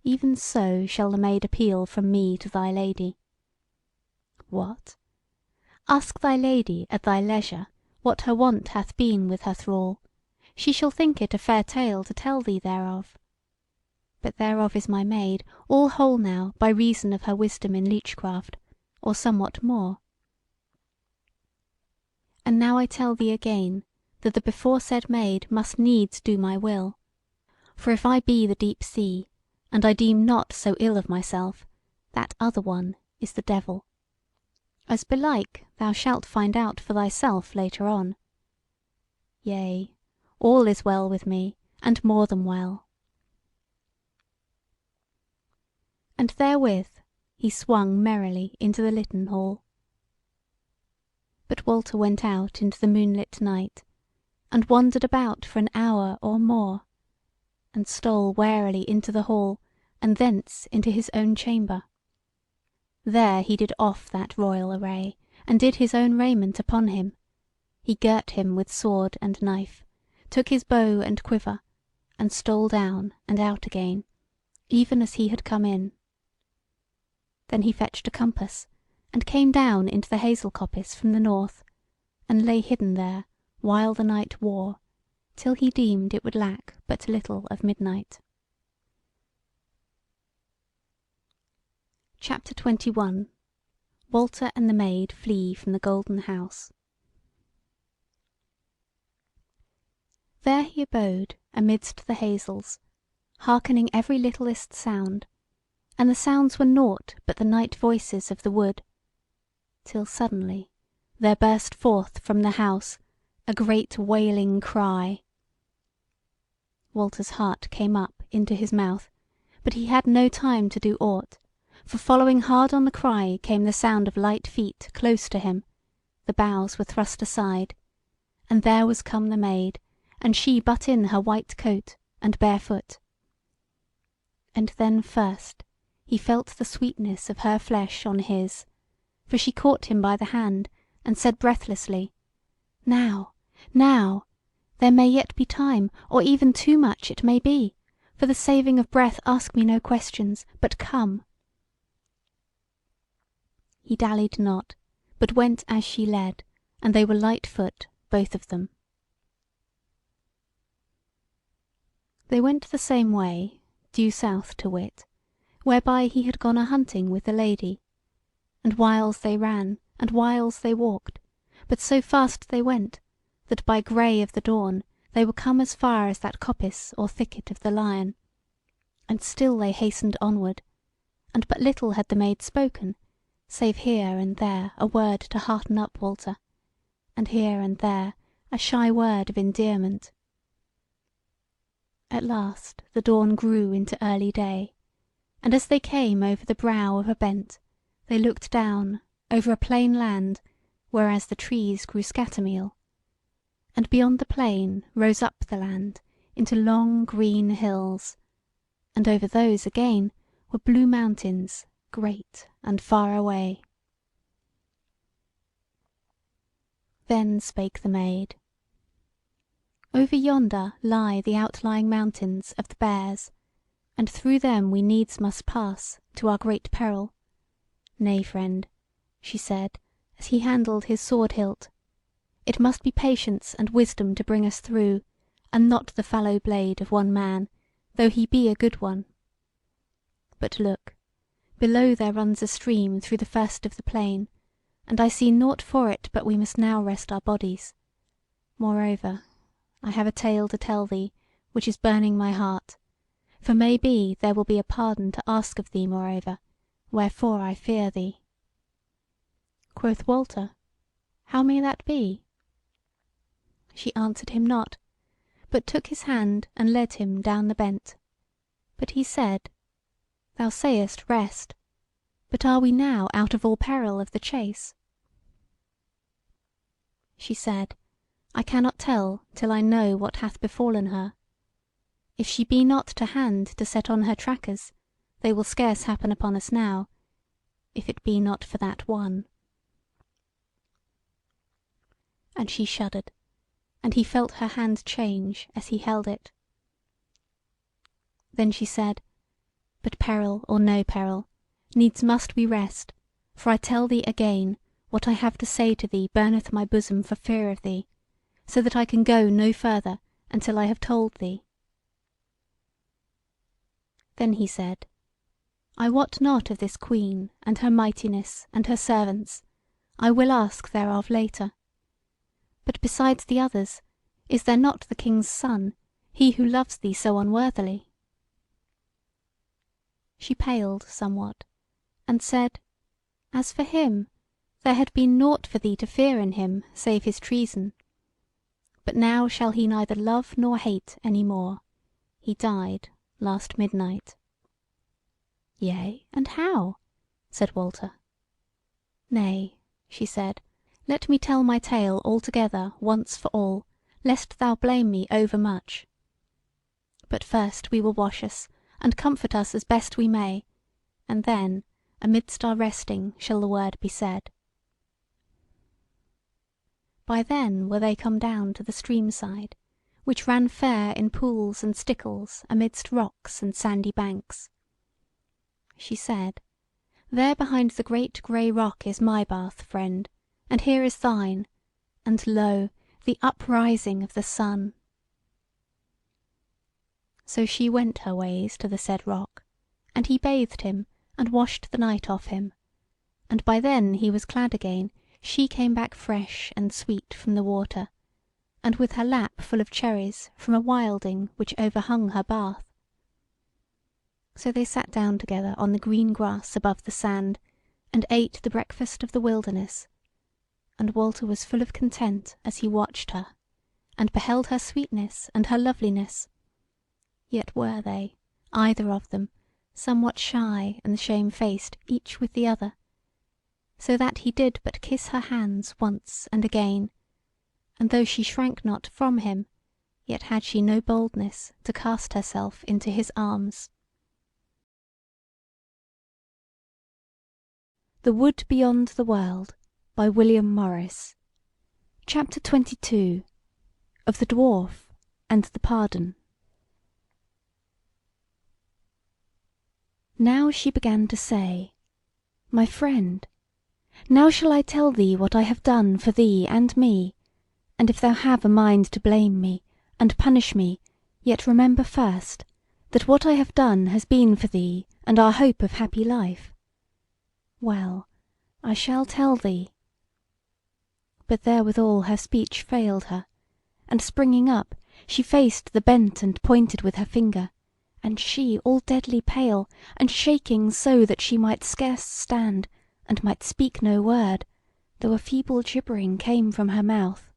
Even so shall the maid appeal from me to thy lady. What? Ask thy lady at thy leisure what her wont hath been with her thrall. She shall think it a fair tale to tell thee thereof. But thereof is my maid all whole now by reason of her wisdom in leechcraft, or somewhat more. And now I tell thee again that the beforesaid maid must needs do my will. For if I be the deep sea, and I deem not so ill of myself, that other one is the devil. As belike thou shalt find out for thyself later on. Yea, all is well with me, and more than well. And therewith he swung merrily into the litten hall. But Walter went out into the moonlit night, and wandered about for an hour or more, and stole warily into the hall, and thence into his own chamber. There he did off that royal array, and did his own raiment upon him. He girt him with sword and knife, took his bow and quiver, and stole down and out again, even as he had come in. Then he fetched a compass, and came down into the hazel coppice from the north, and lay hidden there while the night wore, till he deemed it would lack but little of midnight. CHAPTER 21. Walter and the Maid flee from the Golden House. There he abode amidst the hazels, hearkening every littlest sound, and the sounds were nought but the night voices of the wood, till suddenly there burst forth from the house a great wailing cry. Walter's heart came up into his mouth, but he had no time to do aught, for following hard on the cry came the sound of light feet close to him, the boughs were thrust aside, and there was come the Maid, and she but in her white coat and barefoot. And then first he felt the sweetness of her flesh on his, for she caught him by the hand, and said breathlessly, "Now, now, there may yet be time, or even too much it may be. For the saving of breath ask me no questions, but come." He dallied not, but went as she led, and they were light-foot both of them. They went the same way, due south to wit, whereby he had gone a-hunting with the Lady, and whiles they ran, and whiles they walked, but so fast they went, that by grey of the dawn they were come as far as that coppice or thicket of the Lion, and still they hastened onward, and but little had the Maid spoken, save here and there a word to hearten up Walter, and here and there a shy word of endearment. At last the dawn grew into early day, and as they came over the brow of a bent, they looked down over a plain land, whereas the trees grew scattermeal, and beyond the plain rose up the land into long green hills, and over those again were blue mountains, great and far away. Then spake the Maid: "Over yonder lie the outlying mountains of the Bears, and through them we needs must pass to our great peril. Nay, friend," she said, as he handled his sword hilt, "it must be patience and wisdom to bring us through, and not the fallow blade of one man, though he be a good one. But look, below there runs a stream through the first of the plain, and I see nought for it but we must now rest our bodies. Moreover, I have a tale to tell thee, which is burning my heart, for may be there will be a pardon to ask of thee moreover, wherefore I fear thee." Quoth Walter: "How may that be?" She answered him not, but took his hand and led him down the bent. But he said: "Thou sayest rest, but are we now out of all peril of the chase?" She said: "I cannot tell till I know what hath befallen her. If she be not to hand to set on her trackers, they will scarce happen upon us now, if it be not for that one." And she shuddered, and he felt her hand change as he held it. Then she said: "But peril or no peril, needs must we rest, for I tell thee again, what I have to say to thee burneth my bosom for fear of thee, so that I can go no further until I have told thee." Then he said: "I wot not of this Queen and her mightiness and her servants; I will ask thereof later. But besides the others, is there not the King's son, he who loves thee so unworthily?" She paled somewhat, and said: "As for him, there had been nought for thee to fear in him save his treason. But now shall he neither love nor hate any more. He died last midnight." "Yea, and how?" said Walter. "Nay," she said, "let me tell my tale altogether once for all, lest thou blame me overmuch. But first we will wash us, and comfort us as best we may, and then amidst our resting shall the word be said." By then were they come down to the stream side, which ran fair in pools and stickles amidst rocks and sandy banks. She said, "There behind the great grey rock is my bath, friend, and here is thine, and lo, the uprising of the sun." So she went her ways to the said rock, and he bathed him and washed the night off him, and by then he was clad again. She came back fresh and sweet from the water, and with her lap full of cherries from a wilding which overhung her bath. So they sat down together on the green grass above the sand, and ate the breakfast of the wilderness, and Walter was full of content as he watched her, and beheld her sweetness and her loveliness. Yet were they, either of them, somewhat shy and shamefaced each with the other, so that he did but kiss her hands once and again, and though she shrank not from him, yet had she no boldness to cast herself into his arms. The Wood Beyond the World, by William Morris. Chapter 22. Of the Dwarf and the Pardon. Now she began to say, "My friend, now shall I tell thee what I have done for thee and me, and if thou have a mind to blame me, and punish me, yet remember first, that what I have done has been for thee and our hope of happy life. Well, I shall tell thee." But therewithal her speech failed her, and springing up, she faced the bent and pointed with her finger, and she all deadly pale, and shaking so that she might scarce stand, and might speak no word, though a feeble gibbering came from her mouth.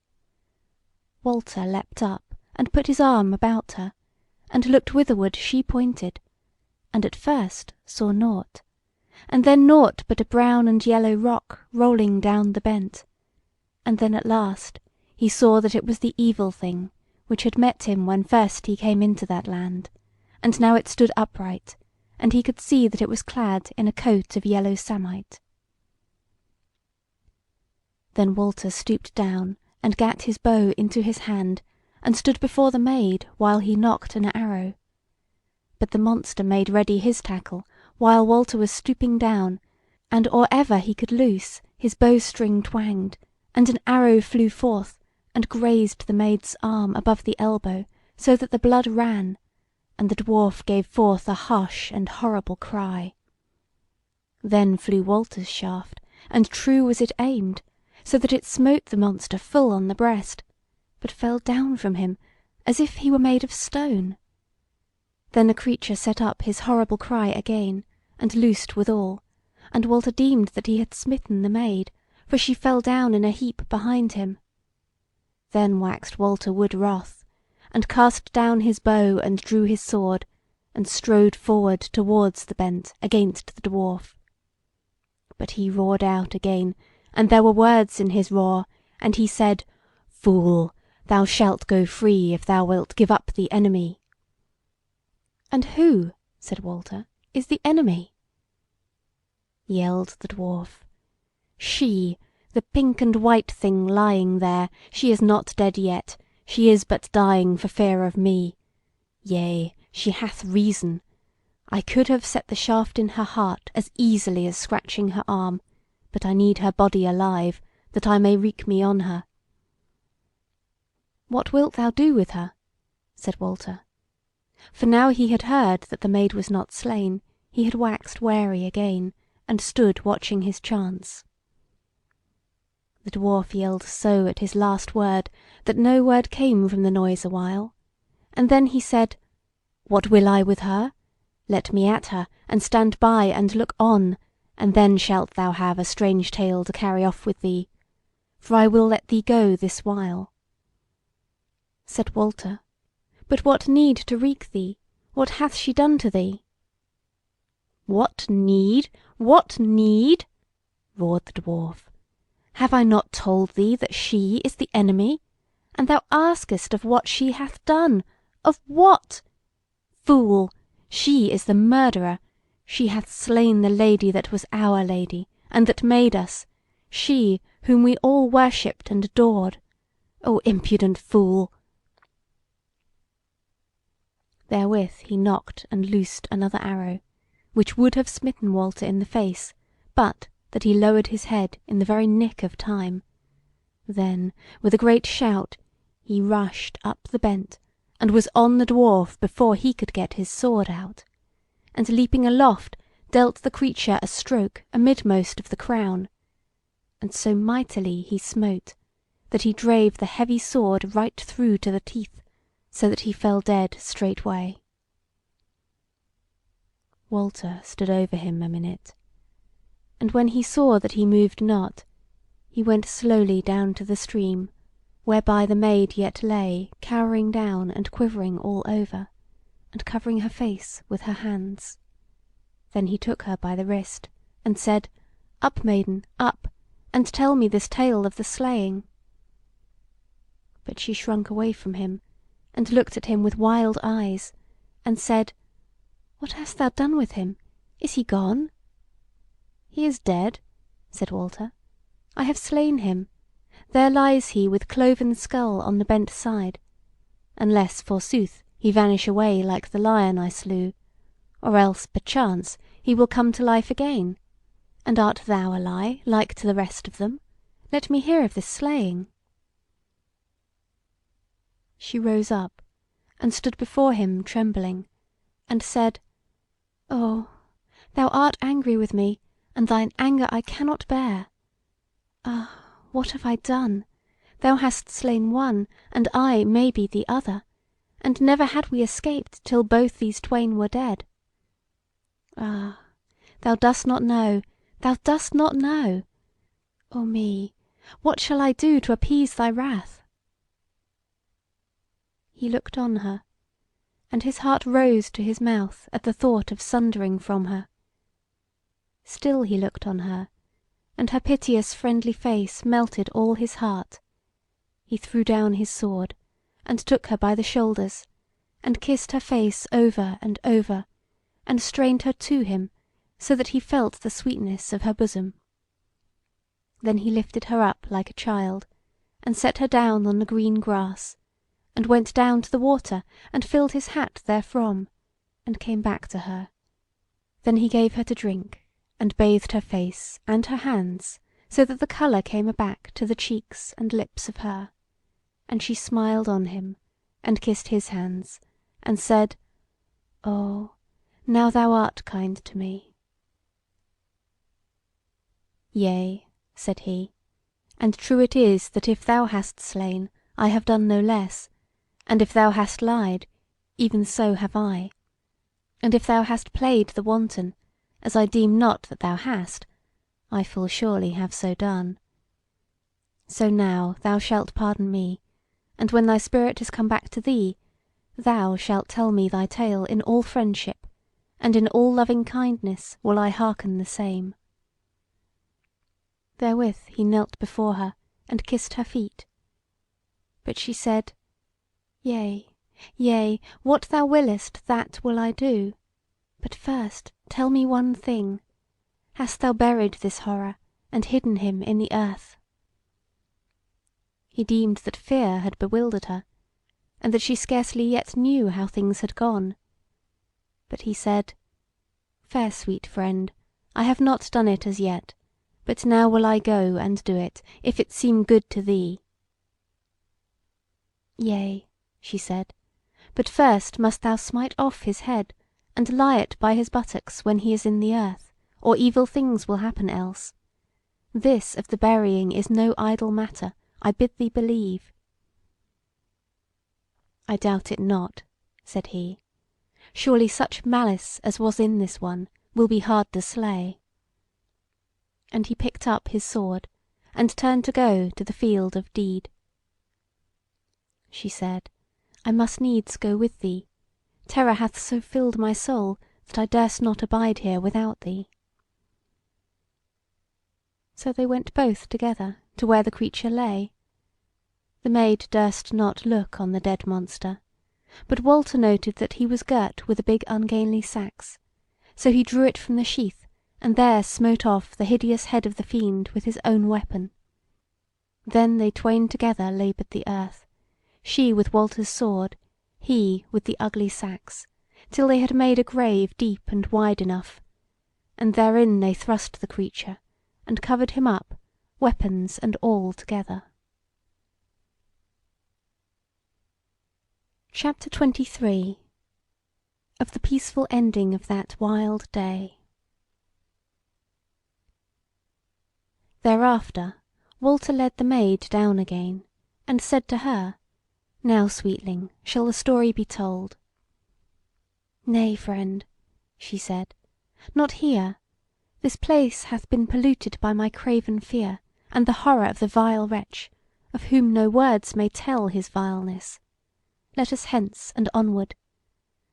Walter leapt up, and put his arm about her, and looked whitherward she pointed, and at first saw nought, and then nought but a brown and yellow rock rolling down the bent, and then at last he saw that it was the evil thing which had met him when first he came into that land, and now it stood upright, and he could see that it was clad in a coat of yellow samite. Then Walter stooped down and gat his bow into his hand, and stood before the Maid while he nocked an arrow. But the monster made ready his tackle, while Walter was stooping down, and or ever he could loose, his bowstring twanged, and an arrow flew forth, and grazed the Maid's arm above the elbow, so that the blood ran, and the dwarf gave forth a harsh and horrible cry. Then flew Walter's shaft, and true was it aimed, so that it smote the monster full on the breast, but fell down from him, as if he were made of stone. Then the creature set up his horrible cry again, and loosed withal, and Walter deemed that he had smitten the Maid, for she fell down in a heap behind him. Then waxed Walter wood wroth, and cast down his bow and drew his sword, and strode forward towards the bent against the dwarf. But he roared out again, and there were words in his roar, and he said, "Fool, thou shalt go free if thou wilt give up the enemy." "And who," said Walter, "is the enemy?" Yelled the dwarf, "She, the pink and white thing lying there, she is not dead yet, she is but dying for fear of me. Yea, she hath reason. I could have set the shaft in her heart as easily as scratching her arm, but I need her body alive, that I may wreak me on her." "What wilt thou do with her?" said Walter. For now he had heard that the Maid was not slain, he had waxed wary again, and stood watching his chance. The dwarf yelled so at his last word that no word came from the noise a while, and then he said, "What will I with her? Let me at her, and stand by and look on, and then shalt thou have a strange tale to carry off with thee, for I will let thee go this while." Said Walter, "But what need to wreak thee? What hath she done to thee?" "What need? What need?" roared the dwarf. "Have I not told thee that she is the enemy? And thou askest of what she hath done. Of what? Fool, she is the murderer. She hath slain the lady that was our lady, and that made us, she whom we all worshipped and adored. O impudent fool!" Therewith he knocked and loosed another arrow, which would have smitten Walter in the face, but that he lowered his head in the very nick of time. Then, with a great shout, he rushed up the bent, and was on the dwarf before he could get his sword out, and leaping aloft, dealt the creature a stroke amidmost of the crown, and so mightily he smote, that he drave the heavy sword right through to the teeth, so that he fell dead straightway. Walter stood over him a minute, and when he saw that he moved not, he went slowly down to the stream, whereby the maid yet lay cowering down and quivering all over, and covering her face with her hands. Then he took her by the wrist, and said, "Up, maiden, up, and tell me this tale of the slaying." But she shrunk away from him, and looked at him with wild eyes, and said, "What hast thou done with him? Is he gone?" "He is dead," said Walter. "I have slain him. There lies he with cloven skull on the bent side, unless, forsooth, he vanish away like the lion I slew, or else, perchance, he will come to life again. And art thou a lie, like to the rest of them? Let me hear of this slaying." She rose up, and stood before him trembling, and said, "Oh, thou art angry with me, and thine anger I cannot bear. Ah, what have I done? Thou hast slain one, and I maybe the other, and never had we escaped till both these twain were dead. Ah, thou dost not know, thou dost not know! O me, what shall I do to appease thy wrath?" He looked on her, and his heart rose to his mouth at the thought of sundering from her. Still he looked on her, and her piteous friendly face melted all his heart. He threw down his sword, and took her by the shoulders, and kissed her face over and over, and strained her to him, so that he felt the sweetness of her bosom. Then he lifted her up like a child, and set her down on the green grass, and went down to the water, and filled his hat therefrom, and came back to her. Then he gave her to drink, and bathed her face and her hands, so that the colour came aback to the cheeks and lips of her, and she smiled on him, and kissed his hands, and said, "Oh, now thou art kind to me." "Yea," said he, "and true it is that if thou hast slain, I have done no less, and if thou hast lied, even so have I. And if thou hast played the wanton, as I deem not that thou hast, I full surely have so done. So now thou shalt pardon me, and when thy spirit is come back to thee, thou shalt tell me thy tale in all friendship, and in all loving kindness will I hearken the same." Therewith he knelt before her, and kissed her feet. But she said, "Yea, yea, what thou willest, that will I do. But first tell me one thing. Hast thou buried this horror, and hidden him in the earth?" He deemed that fear had bewildered her, and that she scarcely yet knew how things had gone. But he said, "Fair sweet friend, I have not done it as yet, but now will I go and do it, if it seem good to thee." "Yea," she said, "but first must thou smite off his head, and lie it by his buttocks when he is in the earth, or evil things will happen else. This of the burying is no idle matter, I bid thee believe." "I doubt it not," said he. "Surely such malice as was in this one will be hard to slay." And he picked up his sword, and turned to go to the field of deed. She said, "I must needs go with thee. Terror hath so filled my soul that I durst not abide here without thee." So they went both together to where the creature lay. The maid durst not look on the dead monster, but Walter noted that he was girt with a big ungainly sax, so he drew it from the sheath, and there smote off the hideous head of the fiend with his own weapon. Then they twain together laboured the earth, she with Walter's sword, he with the ugly sacks, till they had made a grave deep and wide enough, and therein they thrust the creature, and covered him up, weapons and all together. CHAPTER 23 Of the peaceful ending of that wild day. Thereafter Walter led the maid down again, and said to her, "Now, sweetling, shall the story be told." "Nay, friend," she said, "not here. This place hath been polluted by my craven fear, and the horror of the vile wretch, of whom no words may tell his vileness. Let us hence and onward.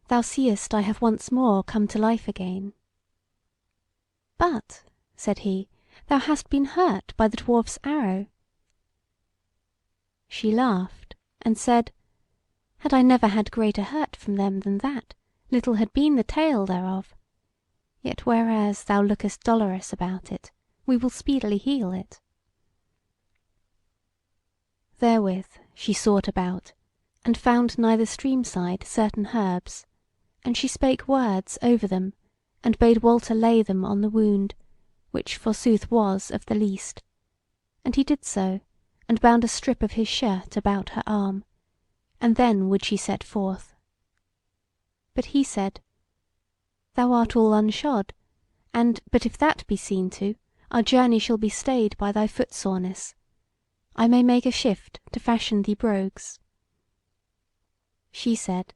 Thou seest I have once more come to life again." "But," said he, "thou hast been hurt by the dwarf's arrow." She laughed, and said, "Had I never had greater hurt from them than that, little had been the tale thereof. Yet whereas thou lookest dolorous about it, we will speedily heal it." Therewith she sought about, and found nigh the stream side certain herbs, and she spake words over them, and bade Walter lay them on the wound, which forsooth was of the least. And he did so, and bound a strip of his shirt about her arm, and then would she set forth. But he said, "Thou art all unshod, and, but if that be seen to, our journey shall be stayed by thy foot-soreness. I may make a shift to fashion thee brogues." She said,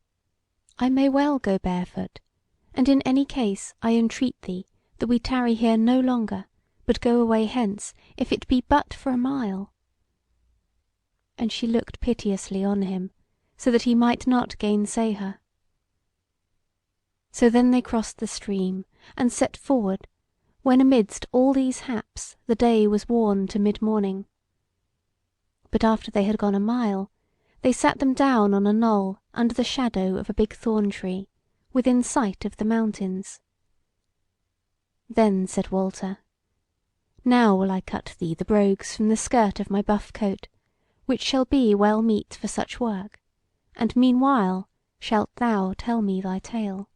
"I may well go barefoot, and in any case I entreat thee that we tarry here no longer, but go away hence, if it be but for a mile." And she looked piteously on him, so that he might not gainsay her. So then they crossed the stream, and set forward, when amidst all these haps the day was worn to mid-morning. But after they had gone a mile, they sat them down on a knoll under the shadow of a big thorn tree, within sight of the mountains. Then said Walter, "Now will I cut thee the brogues from the skirt of my buff coat, which shall be well meet for such work, and meanwhile shalt thou tell me thy tale."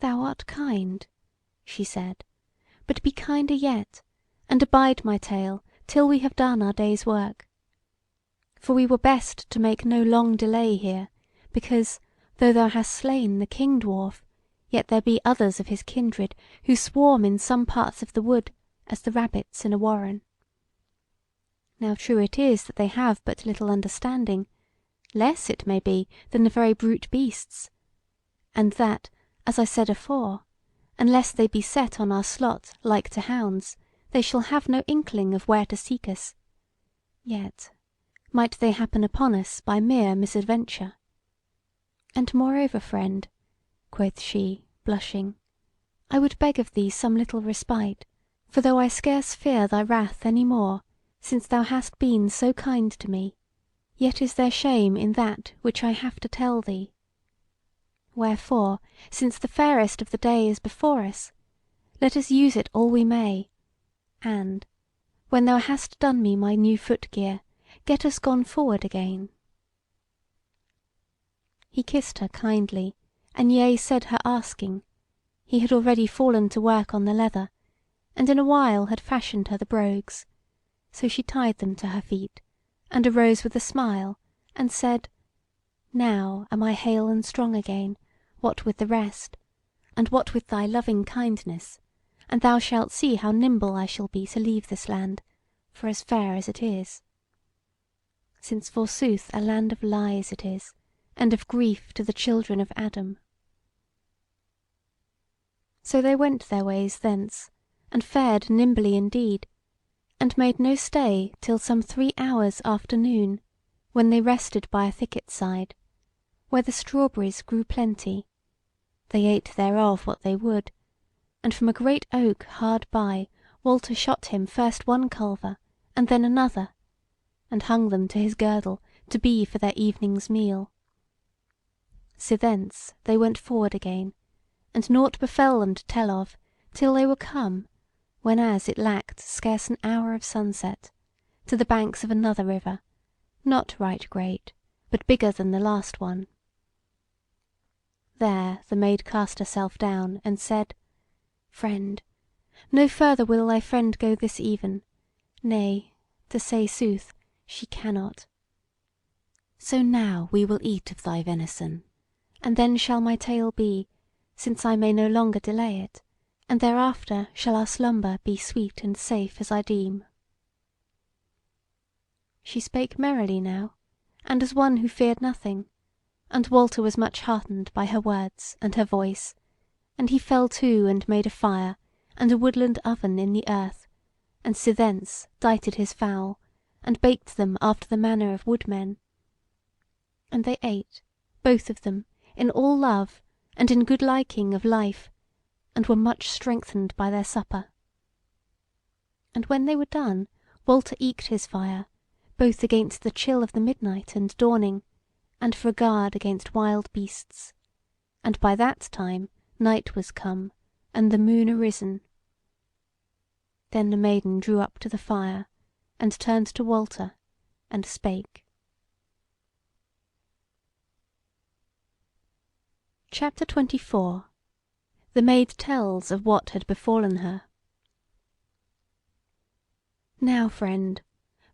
"Thou art kind," she said, "but be kinder yet, and abide my tale till we have done our day's work. For we were best to make no long delay here, because, though thou hast slain the king dwarf, yet there be others of his kindred who swarm in some parts of the wood as the rabbits in a warren. Now true it is that they have but little understanding, less it may be than the very brute beasts, and that, as I said afore, unless they be set on our slot like to hounds, they shall have no inkling of where to seek us. Yet might they happen upon us by mere misadventure. And moreover, friend," quoth she, blushing, "I would beg of thee some little respite, for though I scarce fear thy wrath any more, since thou hast been so kind to me, yet is there shame in that which I have to tell thee. Wherefore, since the fairest of the day is before us, let us use it all we may, and, when thou hast done me my new foot-gear, get us gone forward again." He kissed her kindly, and yea said her asking, he had already fallen to work on the leather, and in a while had fashioned her the brogues. So she tied them to her feet, and arose with a smile, and said, "Now am I hale and strong again, what with the rest, and what with thy loving kindness, and thou shalt see how nimble I shall be to leave this land, for as fair as it is. Since forsooth a land of lies it is, and of grief to the children of Adam." So they went their ways thence, and fared nimbly indeed, and made no stay till some 3 hours after noon, when they rested by a thicket side, where the strawberries grew plenty. They ate thereof what they would, and from a great oak hard by Walter shot him first one culver, and then another, and hung them to his girdle to be for their evening's meal. Sithence they went forward again, and nought befell them to tell of, till they were come, whenas it lacked scarce an hour of sunset, to the banks of another river, not right great, but bigger than the last one. There the maid cast herself down, and said, Friend, no further will thy friend go this even, nay, to say sooth, she cannot. So now we will eat of thy venison, and then shall my tale be, since I may no longer delay it, and thereafter shall our slumber be sweet and safe as I deem. She spake merrily now, and as one who feared nothing, and Walter was much heartened by her words and her voice, and he fell to and made a fire and a woodland oven in the earth, and sithence dighted his fowl, and baked them after the manner of woodmen. And they ate, both of them, in all love and in good liking of life, and were much strengthened by their supper. And when they were done, Walter eked his fire, both against the chill of the midnight and dawning, and for a guard against wild beasts. And by that time night was come, and the moon arisen. Then the maiden drew up to the fire, and turned to Walter, and spake. CHAPTER 24. The maid tells of what had befallen her. Now, friend,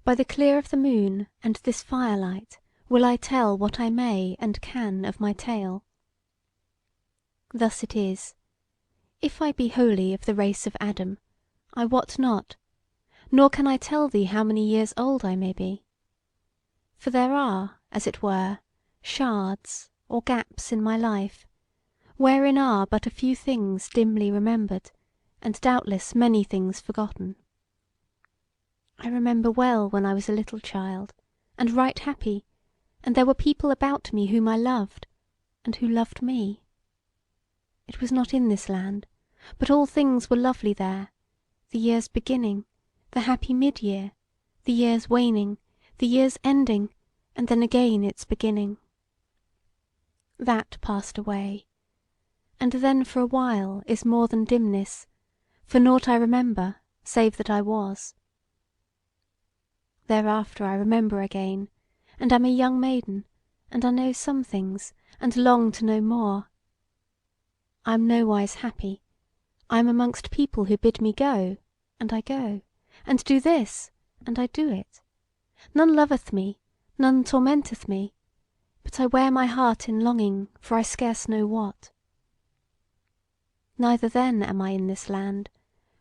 by the clear of the moon and this firelight will I tell what I may and can of my tale. Thus it is, if I be wholly of the race of Adam, I wot not, nor can I tell thee how many years old I may be. For there are, as it were, shards or gaps in my life, wherein are but a few things dimly remembered, and doubtless many things forgotten. I remember well when I was a little child, and right happy, and there were people about me whom I loved, and who loved me. It was not in this land, but all things were lovely there, the year's beginning, the happy mid-year, the year's waning, the year's ending, and then again its beginning. That passed away, and then for a while is more than dimness, for nought I remember, save that I was. Thereafter I remember again, and am a young maiden, and I know some things, and long to know more. I am nowise happy. I am amongst people who bid me go, and I go, and do this, and I do it. None loveth me, none tormenteth me, but I wear my heart in longing for I scarce know what. Neither then am I in this land,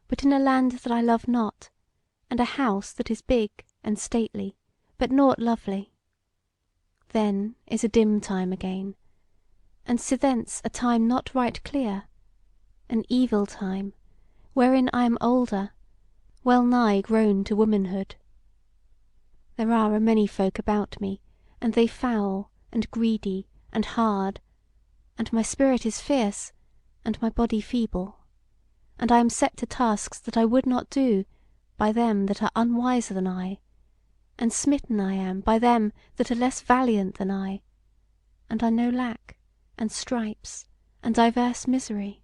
but in a land that I love not, and a house that is big and stately, but nought lovely. Then is a dim time again, and sithence a time not right clear, an evil time, wherein I am older, well nigh grown to womanhood. There are a many folk about me, and they foul, and greedy, and hard, and my spirit is fierce, and my body feeble, and I am set to tasks that I would not do by them that are unwiser than I, and smitten I am by them that are less valiant than I, and I know lack, and stripes, and diverse misery.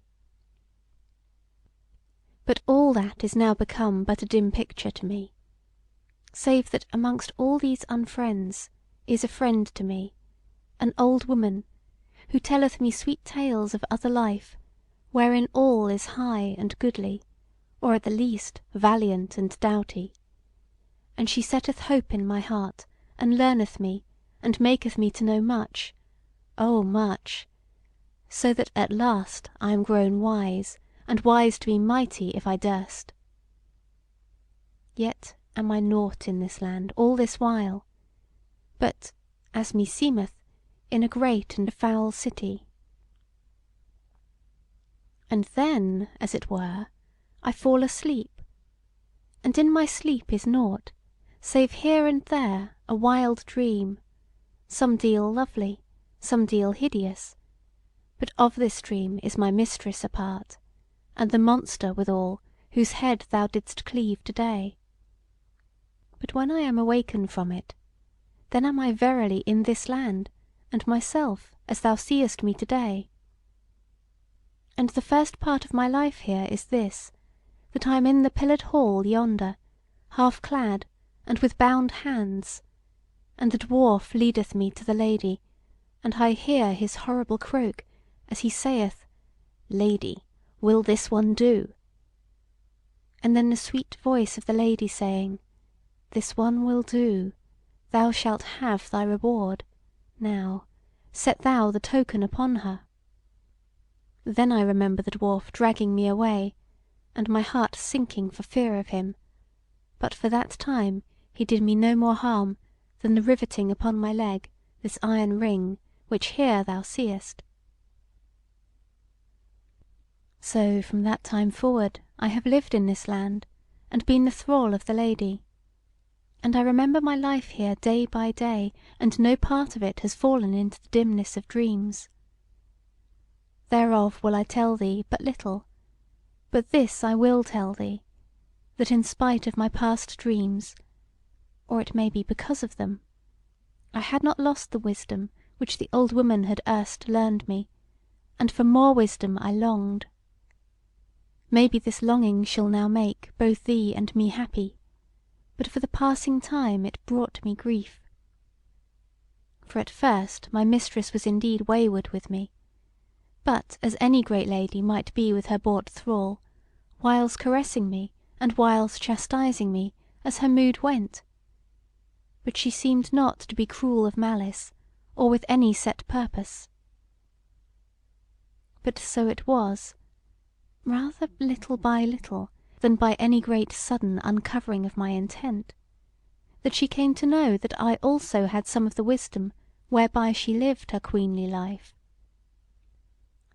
But all that is now become but a dim picture to me, save that amongst all these unfriends is a friend to me, an old woman, who telleth me sweet tales of other life, wherein all is high and goodly, or at the least valiant and doughty. And she setteth hope in my heart, and learneth me, and maketh me to know much, oh much, so that at last I am grown wise, and wise to be mighty if I durst. Yet am I nought in this land all this while, but, as meseemeth, in a great and foul city. And then, as it were, I fall asleep, and in my sleep is nought, save here and there a wild dream, some deal lovely, some deal hideous, but of this dream is my mistress a part, and the monster withal, whose head thou didst cleave to-day. But when I am awakened from it, then am I verily in this land, and myself as thou seest me to-day. And the first part of my life here is this, that I am in the pillared hall yonder, half clad, and with bound hands, and the dwarf leadeth me to the lady, and I hear his horrible croak, as he saith, Lady, will this one do? And then the sweet voice of the lady saying, This one will do, thou shalt have thy reward. Now, set thou the token upon her. Then I remember the dwarf dragging me away, and my heart sinking for fear of him. But for that time he did me no more harm than the riveting upon my leg this iron ring, which here thou seest. So from that time forward I have lived in this land, and been the thrall of the lady. And I remember my life here day by day, and no part of it has fallen into the dimness of dreams. Thereof will I tell thee but little, but this I will tell thee, that in spite of my past dreams, or it may be because of them, I had not lost the wisdom which the old woman had erst learned me, and for more wisdom I longed. Maybe this longing shall now make both thee and me happy, but for the passing time it brought me grief. For at first my mistress was indeed wayward with me, but as any great lady might be with her bought thrall, whiles caressing me, and whiles chastising me, as her mood went. But she seemed not to be cruel of malice, or with any set purpose. But so it was, rather little by little, than by any great sudden uncovering of my intent, that she came to know that I also had some of the wisdom whereby she lived her queenly life.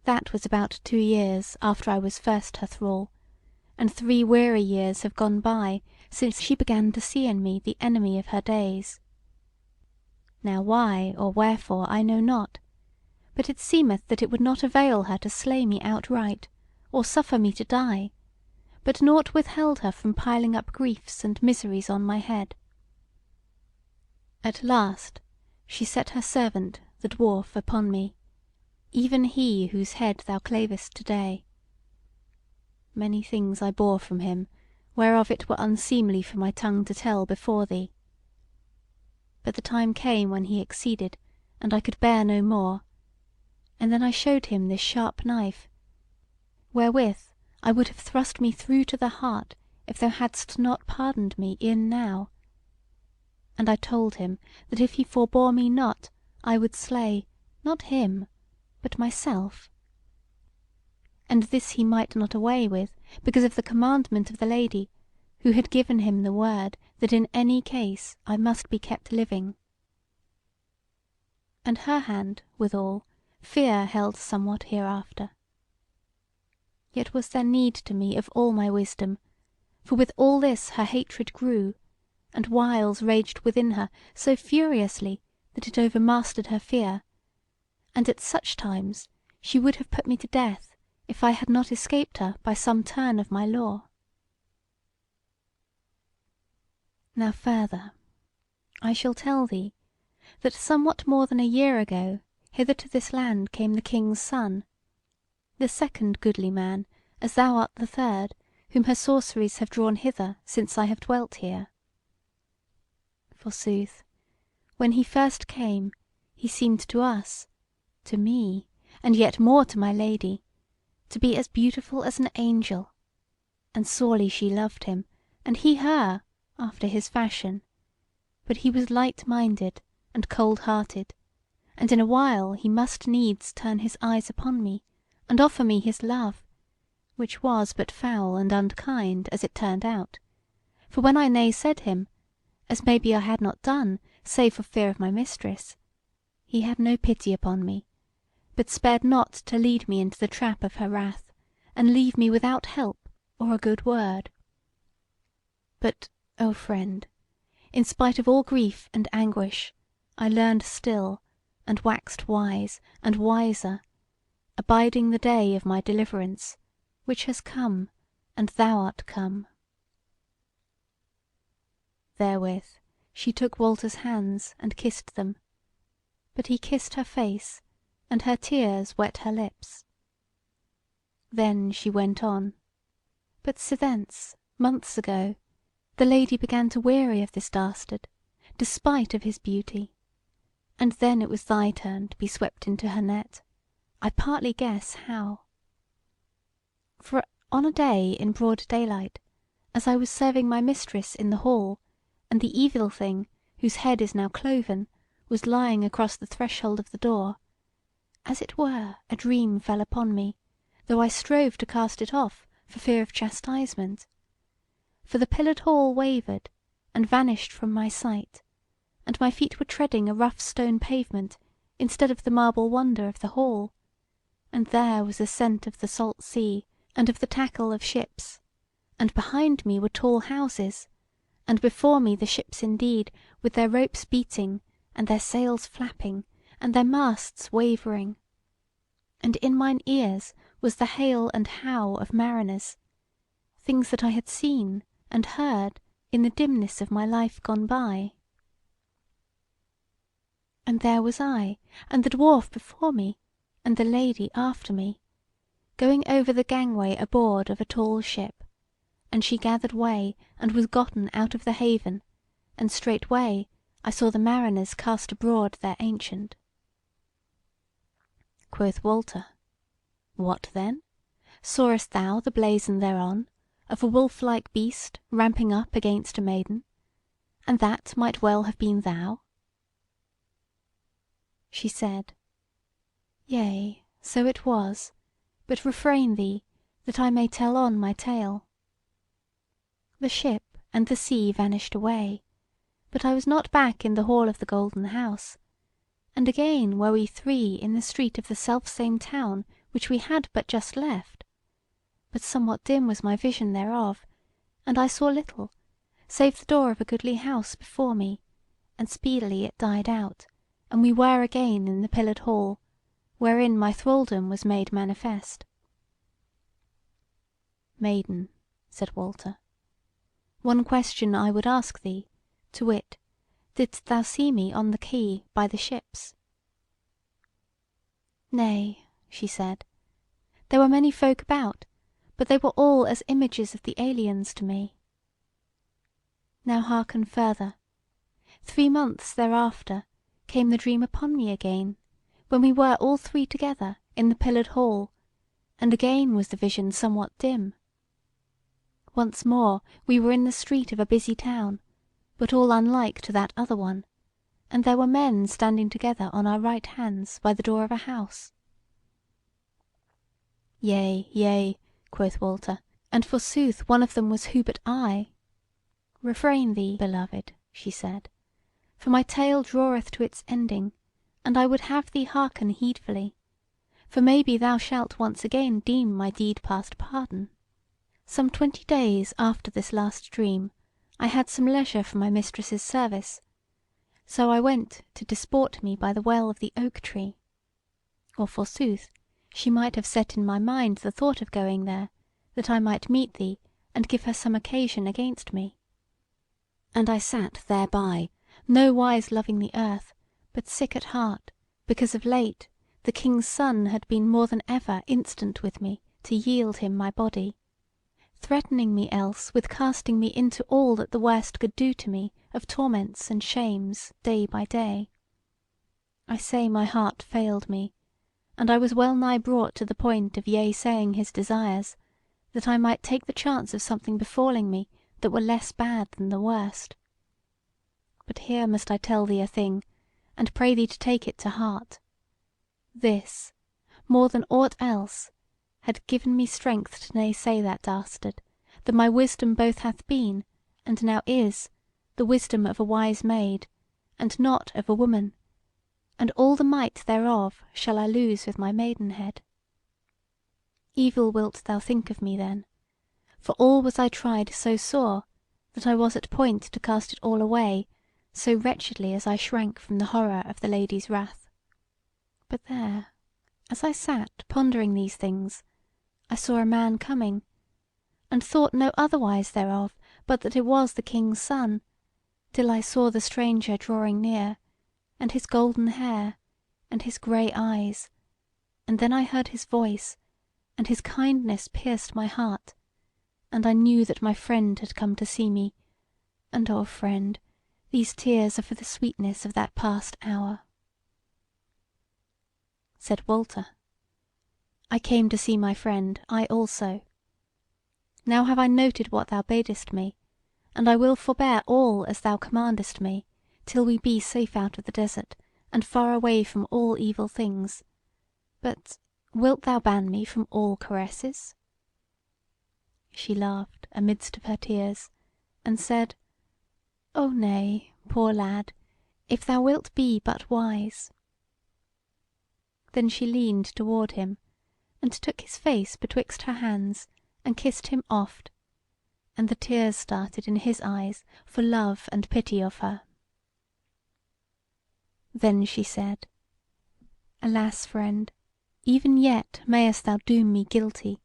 That was about 2 years after I was first her thrall, and 3 weary years have gone by since she began to see in me the enemy of her days. Now why or wherefore I know not, but it seemeth that it would not avail her to slay me outright, or suffer me to die, but nought withheld her from piling up griefs and miseries on my head. At last she set her servant, the dwarf, upon me, even he whose head thou clavest to-day. Many things I bore from him, whereof it were unseemly for my tongue to tell before thee. But the time came when he exceeded, and I could bear no more, and then I showed him this sharp knife, wherewith I would have thrust me through to the heart if thou hadst not pardoned me e'en now. And I told him that if he forbore me not, I would slay, not him, but myself. And this he might not away with, because of the commandment of the lady, who had given him the word that in any case I must be kept living. And her hand, withal, fear held somewhat hereafter. Yet was there need to me of all my wisdom, for with all this her hatred grew, and whiles raged within her so furiously that it overmastered her fear, and at such times she would have put me to death if I had not escaped her by some turn of my law. Now further, I shall tell thee that somewhat more than a year ago hither to this land came the King's son, the second goodly man, as thou art the third, whom her sorceries have drawn hither since I have dwelt here. Forsooth, when he first came, he seemed to us, to me, and yet more to my lady, to be as beautiful as an angel, and sorely she loved him, and he her, after his fashion. But he was light-minded and cold-hearted, and in a while he must needs turn his eyes upon me, and offer me his love, which was but foul and unkind, as it turned out. For when I nay said him, as maybe I had not done, save for fear of my mistress, he had no pity upon me, but spared not to lead me into the trap of her wrath, and leave me without help or a good word. But, O friend, in spite of all grief and anguish, I learned still, and waxed wise and wiser, abiding the day of my deliverance, which has come, and thou art come. Therewith she took Walter's hands and kissed them, but he kissed her face, and her tears wet her lips. Then she went on, But sithence, months ago, the lady began to weary of this dastard, despite of his beauty. And then it was thy turn to be swept into her net. I partly guess how. For on a day in broad daylight, as I was serving my mistress in the hall, and the evil thing, whose head is now cloven, was lying across the threshold of the door, as it were a dream fell upon me, though I strove to cast it off for fear of chastisement. For the pillared hall wavered, and vanished from my sight, and my feet were treading a rough stone pavement instead of the marble wonder of the hall, and there was the scent of the salt sea and of the tackle of ships, and behind me were tall houses, and before me the ships indeed, with their ropes beating, and their sails flapping, and their masts wavering. And in mine ears was the hail and howl of mariners, things that I had seen and heard in the dimness of my life gone by. And there was I, and the dwarf before me, and the lady after me, going over the gangway aboard of a tall ship, and she gathered way and was gotten out of the haven, and straightway I saw the mariners cast abroad their ancient. Quoth Walter, What then? Sawest thou the blazon thereon, of a wolf-like beast ramping up against a maiden? And that might well have been thou? She said, Yea, so it was, but refrain thee, that I may tell on my tale. The ship and the sea vanished away, but I was not back in the hall of the Golden House, and again were we three in the street of the selfsame town which we had but just left. But somewhat dim was my vision thereof, and I saw little, save the door of a goodly house before me, and speedily it died out, and we were again in the pillared hall, wherein my thraldom was made manifest. Maiden, said Walter, one question I would ask thee, to wit, didst thou see me on the quay by the ships? Nay, she said, there were many folk about, but they were all as images of the aliens to me. Now hearken further. 3 months thereafter came the dream upon me again, when we were all three together in the pillared hall, and again was the vision somewhat dim. Once more we were in the street of a busy town, but all unlike to that other one, and there were men standing together on our right hands by the door of a house. Yea, yea, quoth Walter, and forsooth one of them was who but I. Refrain thee, beloved, she said, for my tale draweth to its ending, and I would have thee hearken heedfully, for maybe thou shalt once again deem my deed past pardon. Some 20 days after this last dream, I had some leisure from my mistress's service, so I went to disport me by the well of the oak tree. Or forsooth, she might have set in my mind the thought of going there, that I might meet thee, and give her some occasion against me. And I sat thereby, no wise loving the earth, but sick at heart, because of late the King's Son had been more than ever instant with me to yield him my body, threatening me else with casting me into all that the worst could do to me of torments and shames day by day. I say my heart failed me, and I was well nigh brought to the point of yea saying his desires, that I might take the chance of something befalling me that were less bad than the worst. But here must I tell thee a thing, and pray thee to take it to heart. This, more than aught else, had given me strength to naysay that dastard, that my wisdom both hath been, and now is, the wisdom of a wise maid, and not of a woman, and all the might thereof shall I lose with my maidenhead. Evil wilt thou think of me then, for all was I tried so sore, that I was at point to cast it all away, so wretchedly as I shrank from the horror of the lady's wrath. But there, as I sat pondering these things, I saw a man coming, and thought no otherwise thereof, but that it was the King's Son, till I saw the stranger drawing near, and his golden hair, and his grey eyes, and then I heard his voice, and his kindness pierced my heart, and I knew that my friend had come to see me, and, oh friend, These tears are for the sweetness of that past hour. Said Walter, I came to see my friend, I also. Now have I noted what thou badest me, and I will forbear all as thou commandest me, till we be safe out of the desert, and far away from all evil things. But wilt thou ban me from all caresses? She laughed amidst of her tears, and said, O nay, poor lad, if thou wilt be but wise. Then she leaned toward him, and took his face betwixt her hands, and kissed him oft, and the tears started in his eyes for love and pity of her. Then she said, Alas, friend, even yet mayest thou doom me guilty,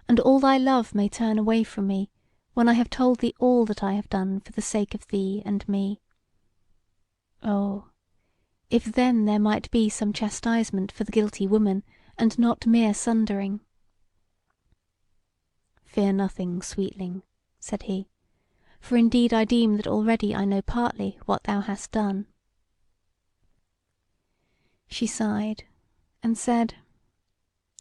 and all thy love may turn away from me, when I have told thee all that I have done for the sake of thee and me. Oh, if then there might be some chastisement for the guilty woman, and not mere sundering. Fear nothing, sweetling, said he, for indeed I deem that already I know partly what thou hast done. She sighed, and said,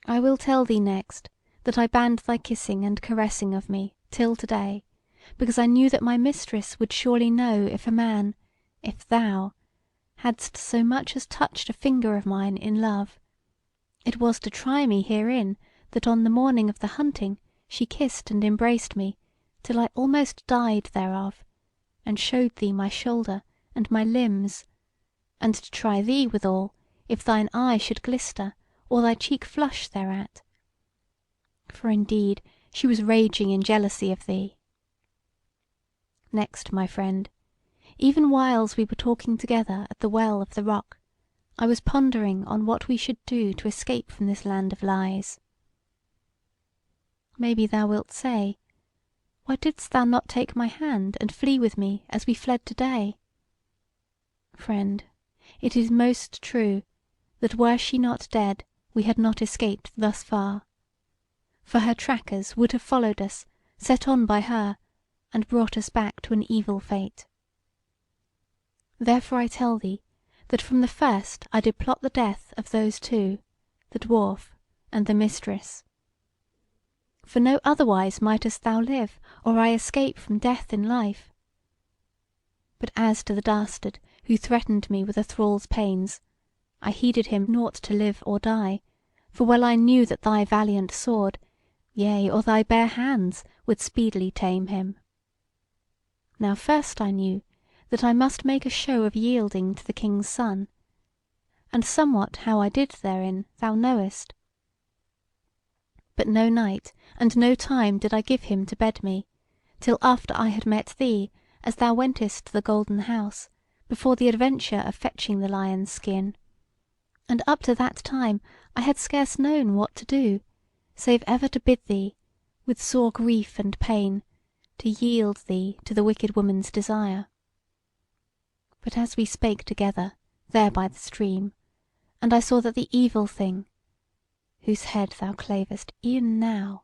I will tell thee next that I banned thy kissing and caressing of me till to day, because I knew that my mistress would surely know if a man, if thou, hadst so much as touched a finger of mine in love. It was to try me herein that on the morning of the hunting she kissed and embraced me, till I almost died thereof, and showed thee my shoulder and my limbs, and to try thee withal, if thine eye should glister, or thy cheek flush thereat. For indeed she was raging in jealousy of thee. Next, my friend, even whiles we were talking together at the Well of the Rock, I was pondering on what we should do to escape from this land of lies. Maybe thou wilt say, Why didst thou not take my hand and flee with me as we fled to-day? Friend, it is most true that were she not dead we had not escaped thus far. For her trackers would have followed us, set on by her, and brought us back to an evil fate. Therefore I tell thee that from the first I did plot the death of those two, the dwarf and the mistress. For no otherwise mightest thou live, or I escape from death in life. But as to the dastard who threatened me with a thrall's pains, I heeded him nought to live or die, for well I knew that thy valiant sword, yea, or thy bare hands, would speedily tame him. Now first I knew that I must make a show of yielding to the king's son, and somewhat how I did therein thou knowest. But no night and no time did I give him to bed me, till after I had met thee, as thou wentest to the Golden House, before the adventure of fetching the lion's skin. And up to that time I had scarce known what to do, save ever to bid thee, with sore grief and pain, to yield thee to the wicked woman's desire. But as we spake together, there by the stream, and I saw that the evil thing, whose head thou clavest e'en now,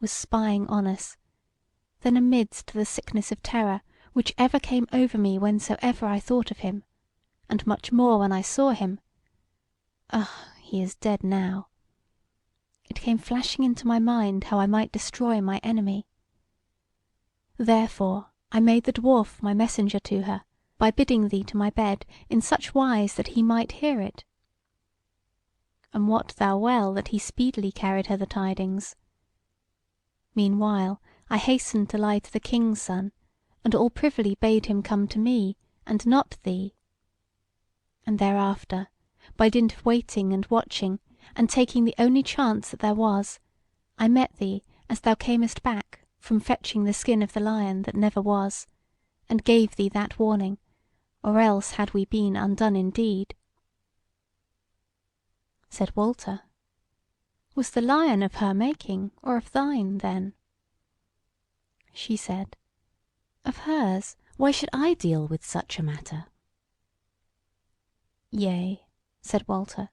was spying on us, then amidst the sickness of terror which ever came over me whensoever I thought of him, and much more when I saw him, he is dead now, it came flashing into my mind how I might destroy my enemy. Therefore I made the dwarf my messenger to her, by bidding thee to my bed in such wise that he might hear it. And wot thou well that he speedily carried her the tidings. Meanwhile I hastened to lie to the king's son, and all privily bade him come to me, and not thee. And thereafter, by dint of waiting and watching, and taking the only chance that there was, I met thee as thou camest back from fetching the skin of the lion that never was, and gave thee that warning, or else had we been undone indeed. Said Walter, Was the lion of her making, or of thine then? She said, Of hers. Why should I deal with such a matter? Yea, said Walter,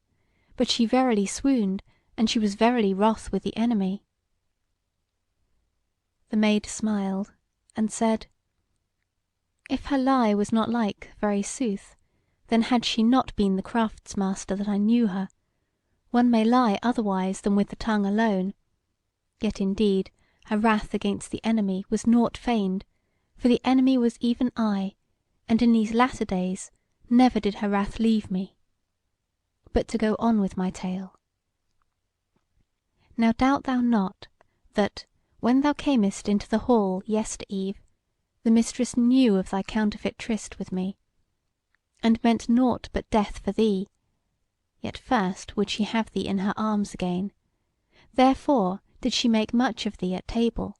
but she verily swooned, and she was verily wroth with the enemy. The maid smiled, and said, If her lie was not like very sooth, then had she not been the craftsmaster that I knew her. One may lie otherwise than with the tongue alone. Yet indeed her wrath against the enemy was nought feigned, for the enemy was even I, and in these latter days never did her wrath leave me. But to go on with my tale. Now doubt thou not, that, when thou camest into the hall yester-eve, the mistress knew of thy counterfeit tryst with me, and meant nought but death for thee. Yet first would she have thee in her arms again. Therefore did she make much of thee at table,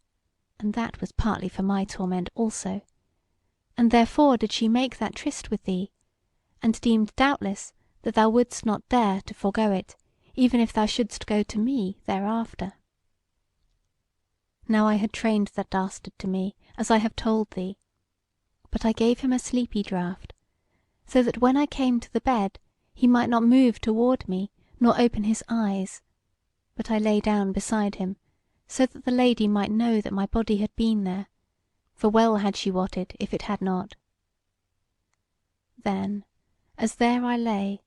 and that was partly for my torment also. And therefore did she make that tryst with thee, and deemed doubtless that thou wouldst not dare to forego it, even if thou shouldst go to me thereafter. Now I had trained that dastard to me, as I have told thee, but I gave him a sleepy draught, so that when I came to the bed he might not move toward me, nor open his eyes, but I lay down beside him, so that the lady might know that my body had been there, for well had she wotted if it had not. Then, as there I lay,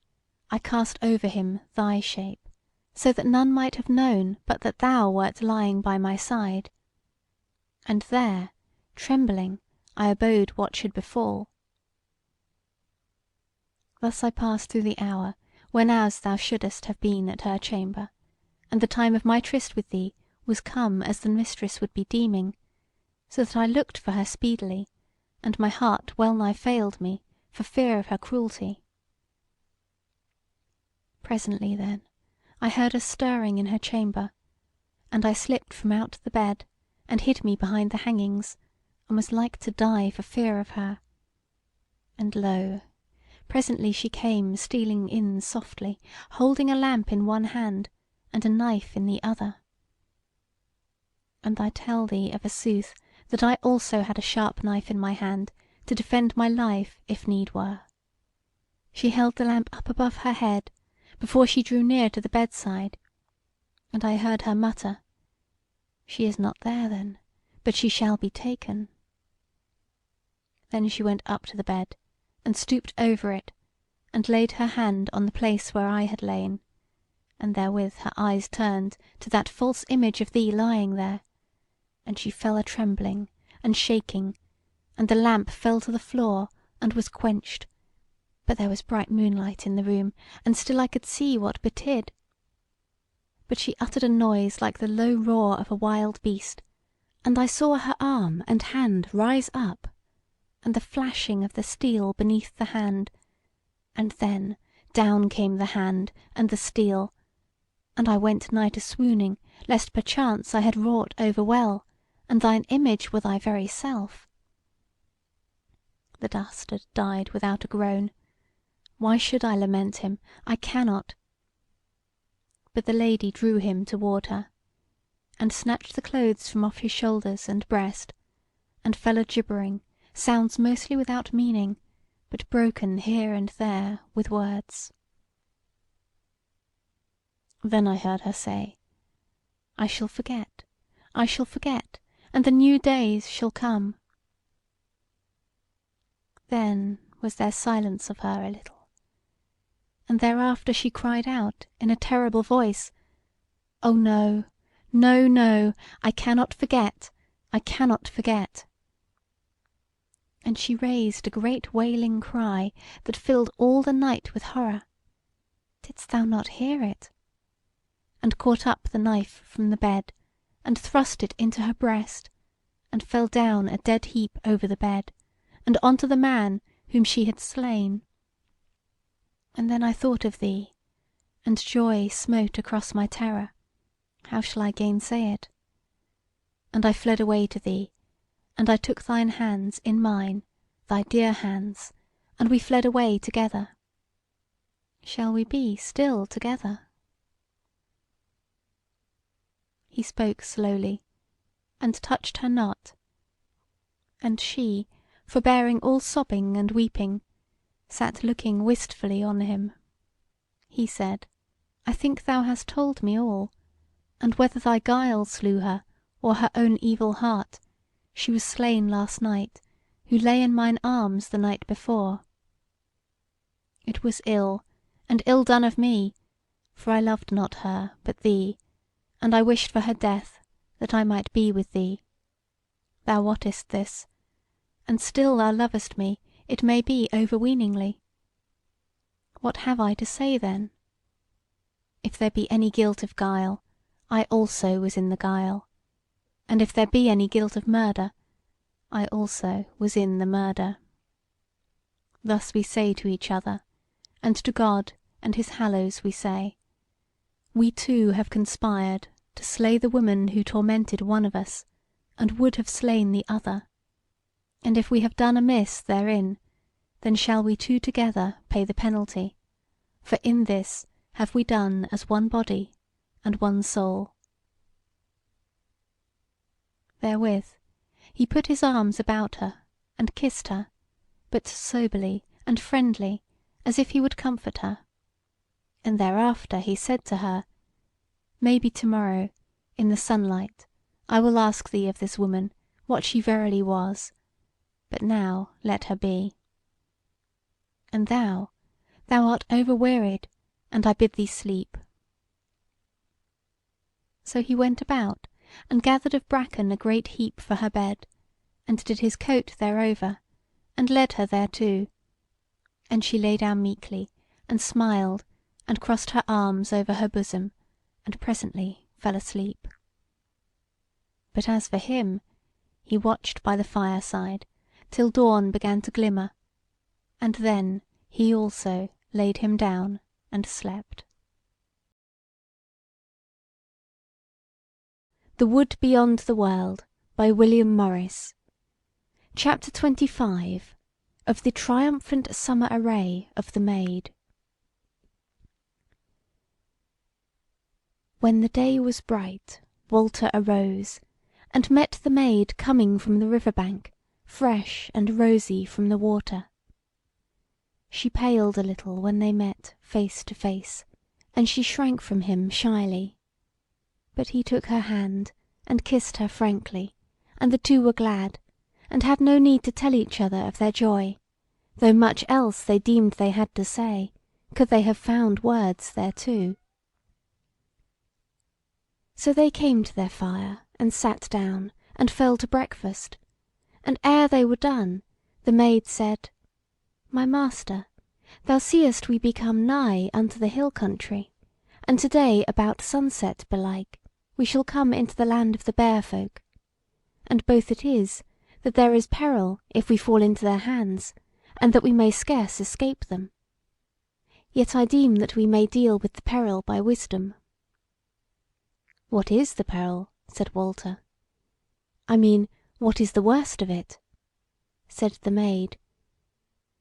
I cast over him thy shape, so that none might have known but that thou wert lying by my side. And there, trembling, I abode what should befall. Thus I passed through the hour, whenas thou shouldest have been at her chamber, and the time of my tryst with thee was come as the mistress would be deeming, so that I looked for her speedily, and my heart well nigh failed me for fear of her cruelty. Presently then I heard a stirring in her chamber, and I slipped from out the bed, and hid me behind the hangings, and was like to die for fear of her. And lo! presently she came stealing in softly, holding a lamp in one hand, and a knife in the other. And I tell thee of a sooth that I also had a sharp knife in my hand, to defend my life if need were. She held the lamp up above her head, before she drew near to the bedside, and I heard her mutter, "She is not there then, but she shall be taken." Then she went up to the bed, and stooped over it, and laid her hand on the place where I had lain, and therewith her eyes turned to that false image of thee lying there, and she fell a trembling and shaking, and the lamp fell to the floor and was quenched, but there was bright moonlight in the room, and still I could see what betid. But she uttered a noise like the low roar of a wild beast, and I saw her arm and hand rise up, and the flashing of the steel beneath the hand, and then down came the hand and the steel, and I went nigh to swooning, lest perchance I had wrought over well, and thine image were thy very self. The dastard died without a groan. Why should I lament him? I cannot. But the lady drew him toward her, and snatched the clothes from off his shoulders and breast, and fell a gibbering, sounds mostly without meaning, but broken here and there with words. Then I heard her say, "I shall forget, and the new days shall come." Then was there silence of her a little, and thereafter she cried out in a terrible voice, "Oh no, no, no, I cannot forget, I cannot forget." And she raised a great wailing cry that filled all the night with horror. Didst thou not hear it? And caught up the knife from the bed, and thrust it into her breast, and fell down a dead heap over the bed, and on to the man whom she had slain. And then I thought of thee, and joy smote across my terror. How shall I gainsay it? And I fled away to thee, and I took thine hands in mine, thy dear hands, and we fled away together. Shall we be still together? He spoke slowly, and touched her not, and she, forbearing all sobbing and weeping, sat looking wistfully on him. He said, "I think thou hast told me all, and whether thy guile slew her, or her own evil heart, she was slain last night, who lay in mine arms the night before. It was ill, and ill done of me, for I loved not her but thee, and I wished for her death, that I might be with thee. Thou wottest this, and still thou lovest me, it may be overweeningly. What have I to say then? If there be any guilt of guile, I also was in the guile, and if there be any guilt of murder, I also was in the murder. Thus we say to each other, and to God and his hallows we say, we two have conspired to slay the woman who tormented one of us, and would have slain the other. And if we have done amiss therein, then shall we two together pay the penalty, for in this have we done as one body and one soul. Therewith he put his arms about her and kissed her, but soberly and friendly, as if he would comfort her. And thereafter he said to her, maybe to-morrow, in the sunlight, I will ask thee of this woman what she verily was, but now let her be. And thou art overwearied, and I bid thee sleep. So he went about, and gathered of bracken a great heap for her bed, and did his coat thereover, and led her thereto. And she lay down meekly, and smiled, and crossed her arms over her bosom, and presently fell asleep. But as for him, he watched by the fireside, till dawn began to glimmer, and then he also laid him down and slept. The Wood Beyond the World, by William Morris. Chapter 25. Of the triumphant summer array of the Maid. When the day was bright, Walter arose, and met the Maid coming from the river bank, fresh and rosy from the water. She paled a little when they met face to face, and she shrank from him shyly. But he took her hand, and kissed her frankly, and the two were glad, and had no need to tell each other of their joy, though much else they deemed they had to say, could they have found words thereto. So they came to their fire, and sat down, and fell to breakfast, and ere they were done, the Maid said, My master, thou seest we be come nigh unto the hill country, and to-day about sunset belike we shall come into the land of the Bear folk, and both it is that there is peril if we fall into their hands, and that we may scarce escape them. Yet I deem that we may deal with the peril by wisdom. What is the peril? Said Walter. I mean, what is the worst of it? Said the Maid.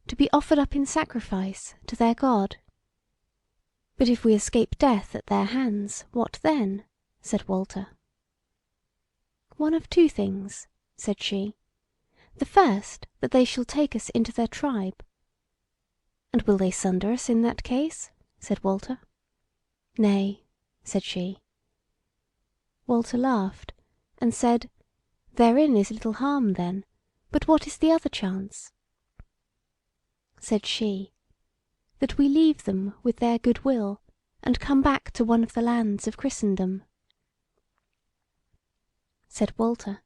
To be offered up in sacrifice to their God. But if we escape death at their hands, what then? Said Walter. One of two things, said she. The first, that they shall take us into their tribe. And will they sunder us in that case? Said Walter. Nay, said she. Walter laughed, and said, Therein is little harm then, but what is the other chance? Said she, That we leave them with their good will, and come back to one of the lands of Christendom. Said Walter,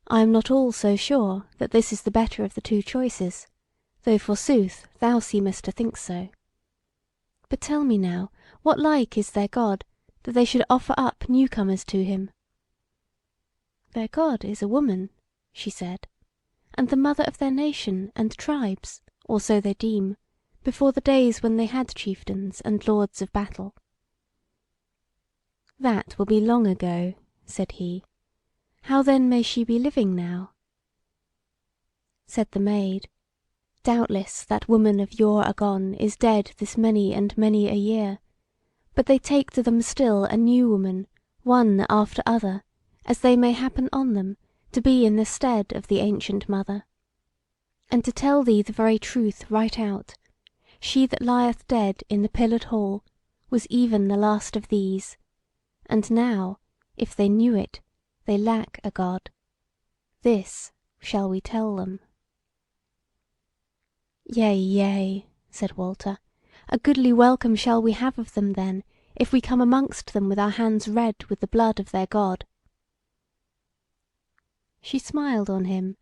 I am not all so sure that this is the better of the two choices, though forsooth thou seemest to think so. But tell me now, what like is their God, that they should offer up newcomers to him? Their God is a woman, she said, and the mother of their nation and tribes, or so they deem, before the days when they had chieftains and lords of battle. That will be long ago, said he. How then may she be living now? Said the Maid, Doubtless that woman of yore agone is dead this many and many a year, but they take to them still a new woman, one after other, as they may happen on them, to be in the stead of the ancient mother. And to tell thee the very truth right out, she that lieth dead in the pillared hall was even the last of these, and now, if they knew it, they lack a God. This shall we tell them?" "Yea, yea," said Walter, "a goodly welcome shall we have of them then, if we come amongst them with our hands red with the blood of their God." She smiled on him,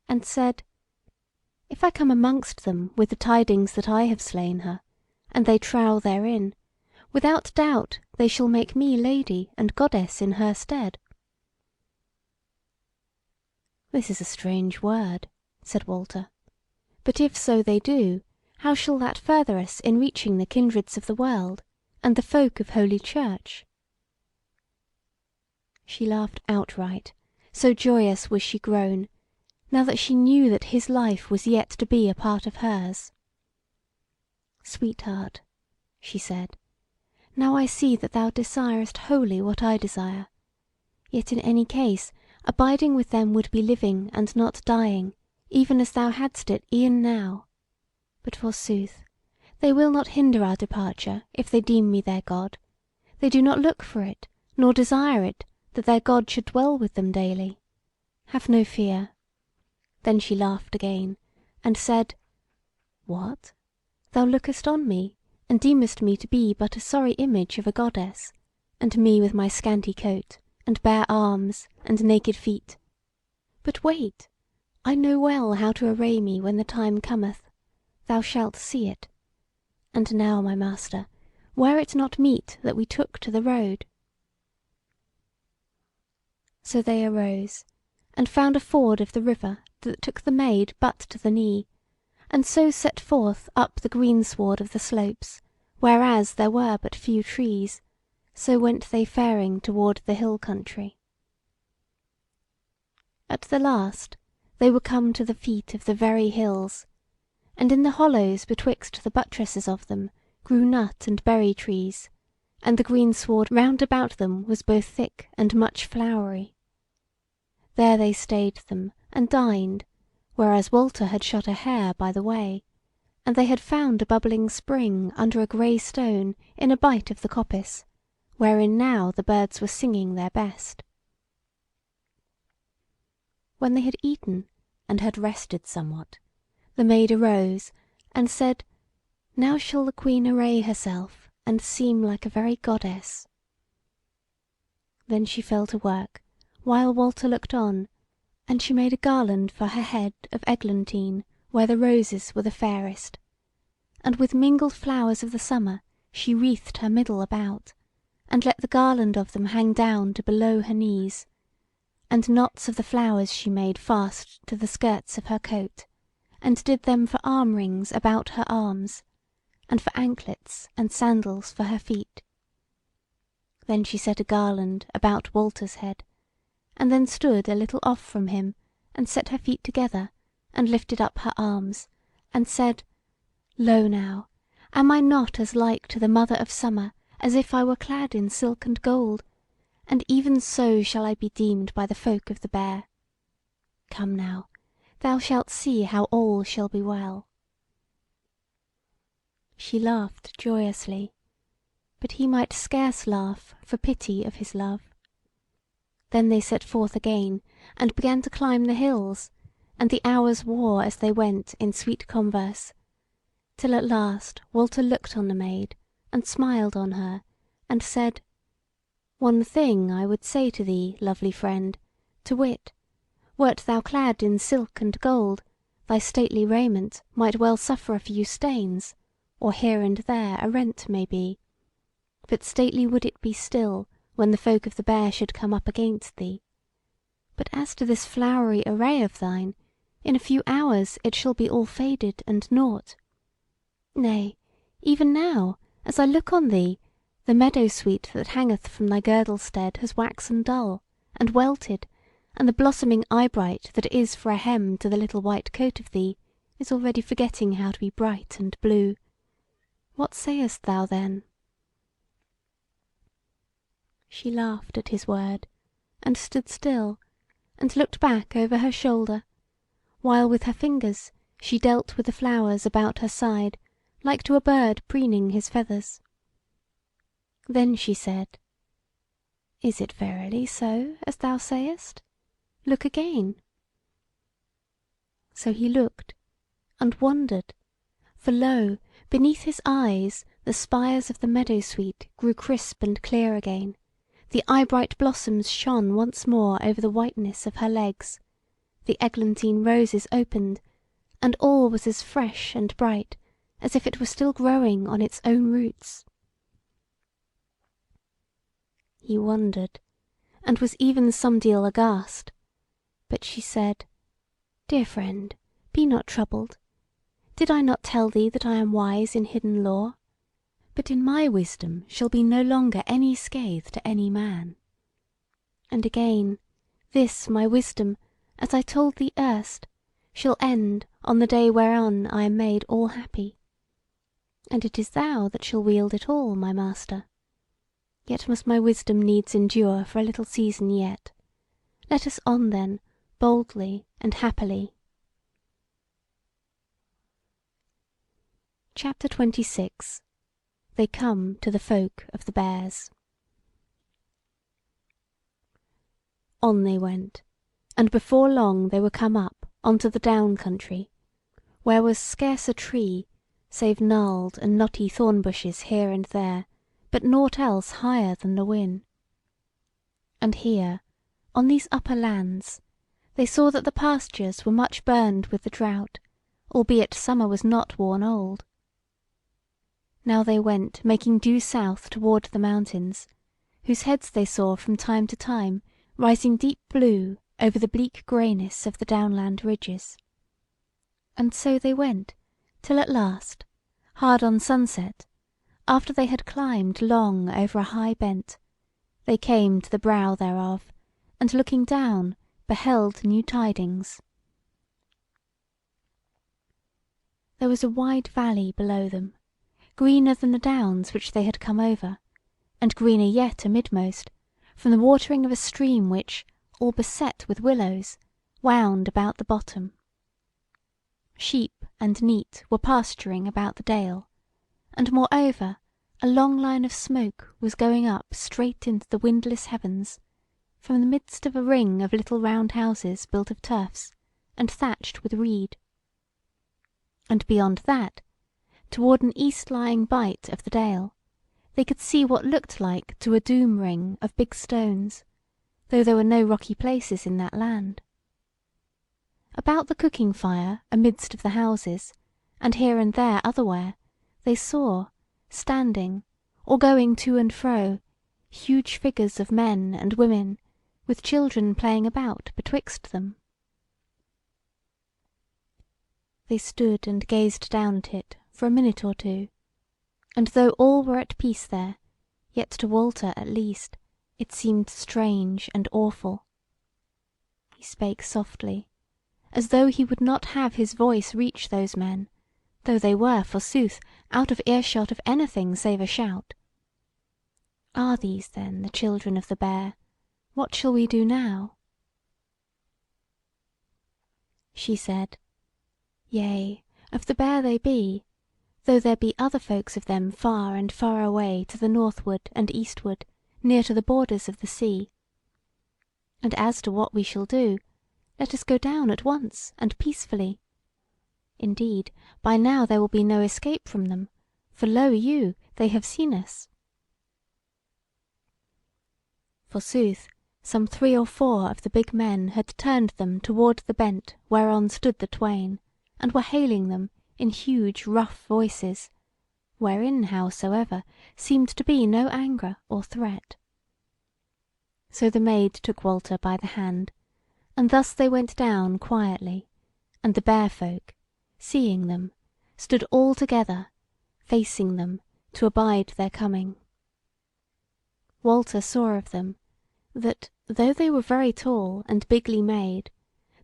and said: "If I come amongst them with the tidings that I have slain her, and they trow therein, without doubt they shall make me lady and goddess in her stead." "This is a strange word," said Walter, "but if so they do, how shall that further us in reaching the kindreds of the world, and the folk of Holy Church?" She laughed outright, so joyous was she grown, now that she knew that his life was yet to be a part of hers. "Sweetheart," she said, "now I see that thou desirest wholly what I desire. Yet in any case abiding with them would be living and not dying, even as thou hadst it e'en now. But forsooth, they will not hinder our departure, if they deem me their God. They do not look for it, nor desire it, that their God should dwell with them daily. Have no fear." Then she laughed again, and said: "What? Thou lookest on me, and deemest me to be but a sorry image of a goddess, and me with my scanty coat, and bare arms, and naked feet. But wait, I know well how to array me when the time cometh. Thou shalt see it. And now, my master, were it not meet that we took to the road?" So they arose, and found a ford of the river that took the Maid but to the knee, and so set forth up the greensward of the slopes, whereas there were but few trees, so went they faring toward the hill country. At the last they were come to the feet of the very hills, and in the hollows betwixt the buttresses of them grew nut and berry trees, and the greensward round about them was both thick and much flowery. There they stayed them and dined, whereas Walter had shot a hare by the way, and they had found a bubbling spring under a grey stone in a bight of the coppice, wherein now the birds were singing their best. When they had eaten and had rested somewhat, the Maid arose and said: "Now shall the Queen array herself and seem like a very goddess." Then she fell to work, while Walter looked on, and she made a garland for her head of eglantine, where the roses were the fairest, and with mingled flowers of the summer she wreathed her middle about, and let the garland of them hang down to below her knees, and knots of the flowers she made fast to the skirts of her coat, and did them for arm rings about her arms, and for anklets and sandals for her feet. Then she set a garland about Walter's head, and then stood a little off from him, and set her feet together, and lifted up her arms, and said: "Lo now, am I not as like to the Mother of Summer as if I were clad in silk and gold? And even so shall I be deemed by the folk of the Bear. Come now, thou shalt see how all shall be well." She laughed joyously, but he might scarce laugh for pity of his love. Then they set forth again, and began to climb the hills, and the hours wore as they went in sweet converse, till at last Walter looked on the Maid, and smiled on her, and said: "One thing I would say to thee, lovely friend, to wit, wert thou clad in silk and gold, thy stately raiment might well suffer a few stains, or here and there a rent may be, but stately would it be still when the folk of the Bear should come up against thee. But as to this flowery array of thine, in a few hours it shall be all faded and naught. Nay, even now, as I look on thee, the meadow sweet that hangeth from thy girdle stead has waxen dull, and welted, and the blossoming eyebright that is for a hem to the little white coat of thee is already forgetting how to be bright and blue. What sayest thou then?" She laughed at his word, and stood still, and looked back over her shoulder, while with her fingers she dealt with the flowers about her side, like to a bird preening his feathers. Then she said: "Is it verily so as thou sayest? Look again." So he looked, and wondered, for lo! beneath his eyes the spires of the meadow-sweet grew crisp and clear again, the eye-bright blossoms shone once more over the whiteness of her legs, the eglantine roses opened, and all was as fresh and bright as if it were still growing on its own roots. He wondered, and was even somedeal aghast, but she said, "Dear friend, be not troubled. Did I not tell thee that I am wise in hidden lore? But in my wisdom shall be no longer any scathe to any man. And again, this my wisdom, as I told thee erst, shall end on the day whereon I am made all happy. And it is thou that shall wield it all, my master. Yet must my wisdom needs endure for a little season yet. Let us on then, boldly and happily." CHAPTER 26. They come to the folk of the Bears. On they went, and before long they were come up unto the down country, where was scarce a tree, save gnarled and knotty thorn bushes here and there, but nought else higher than the whin. And here, on these upper lands, they saw that the pastures were much burned with the drought, albeit summer was not worn old. Now they went making due south toward the mountains, whose heads they saw from time to time rising deep blue over the bleak greyness of the downland ridges. And so they went, till at last, hard on sunset, after they had climbed long over a high bent, they came to the brow thereof, and looking down beheld new tidings. There was a wide valley below them, greener than the downs which they had come over, and greener yet amidmost, from the watering of a stream which, all beset with willows, wound about the bottom. Sheep and neat were pasturing about the dale, and moreover a long line of smoke was going up straight into the windless heavens, from the midst of a ring of little round houses built of turfs, and thatched with reed. And beyond that, toward an east-lying bight of the dale, they could see what looked like to a doom ring of big stones, though there were no rocky places in that land. About the cooking fire amidst of the houses, and here and there otherwhere, they saw, standing, or going to and fro, huge figures of men and women, with children playing about betwixt them. They stood and gazed down at it for a minute or two, and though all were at peace there, yet to Walter at least it seemed strange and awful. He spake softly, as though he would not have his voice reach those men, though they were, forsooth, out of earshot of anything save a shout. "Are these then the children of the Bear? What shall we do now?" She said, "Yea, of the Bear they be, though there be other folks of them far and far away to the northward and eastward, near to the borders of the sea. And as to what we shall do, let us go down at once and peacefully. Indeed, by now there will be no escape from them, for lo you, they have seen us." Forsooth, some 3 or 4 of the big men had turned them toward the bent whereon stood the twain, and were hailing them in huge rough voices, wherein howsoever seemed to be no anger or threat. So the Maid took Walter by the hand, and thus they went down quietly, and the Bear folk, seeing them, stood all together, facing them, to abide their coming. Walter saw of them, that, though they were very tall and bigly made,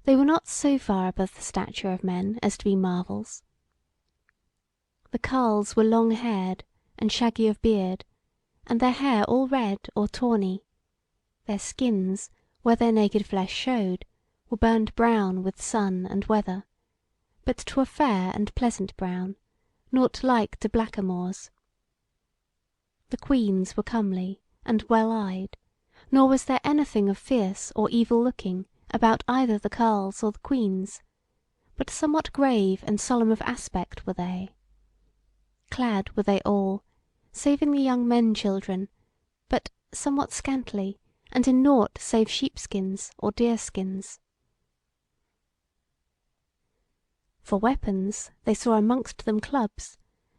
they were not so far above the stature of men as to be marvels. The carles were long-haired and shaggy of beard, and their hair all red or tawny. Their skins, where their naked flesh showed, were burned brown with sun and weather, but to a fair and pleasant brown, nought like to blackamoors. The queens were comely and well-eyed, nor was there anything of fierce or evil looking about either the carles or the queens, but somewhat grave and solemn of aspect were they. Clad were they all, saving the young men children, but somewhat scantily, and in nought save sheepskins or deerskins. For weapons they saw amongst them clubs,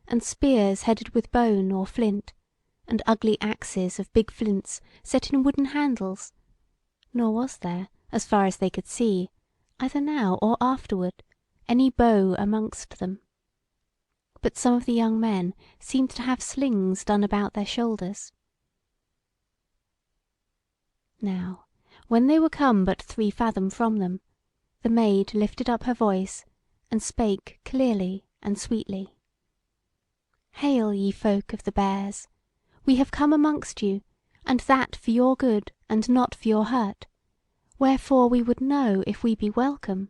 and spears headed with bone or flint, and ugly axes of big flints set in wooden handles, nor was there, as far as they could see, either now or afterward, any bow amongst them. But some of the young men seemed to have slings done about their shoulders. Now, when they were come but 3 fathom from them, the Maid lifted up her voice, and spake clearly and sweetly. Hail, ye folk of the Bears! We have come amongst you, and that for your good and not for your hurt, wherefore we would know if we be welcome.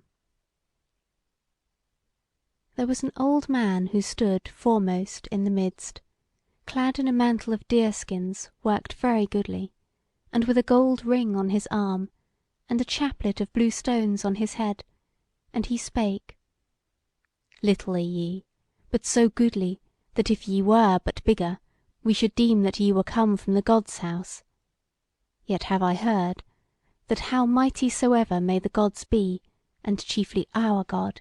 There was an old man who stood foremost in the midst, clad in a mantle of deerskins worked very goodly, and with a gold ring on his arm, and a chaplet of blue stones on his head, and he spake: Little are ye, but so goodly that if ye were but bigger, we should deem that ye were come from the God's house. Yet have I heard, that how mighty soever may the gods be, and chiefly our God,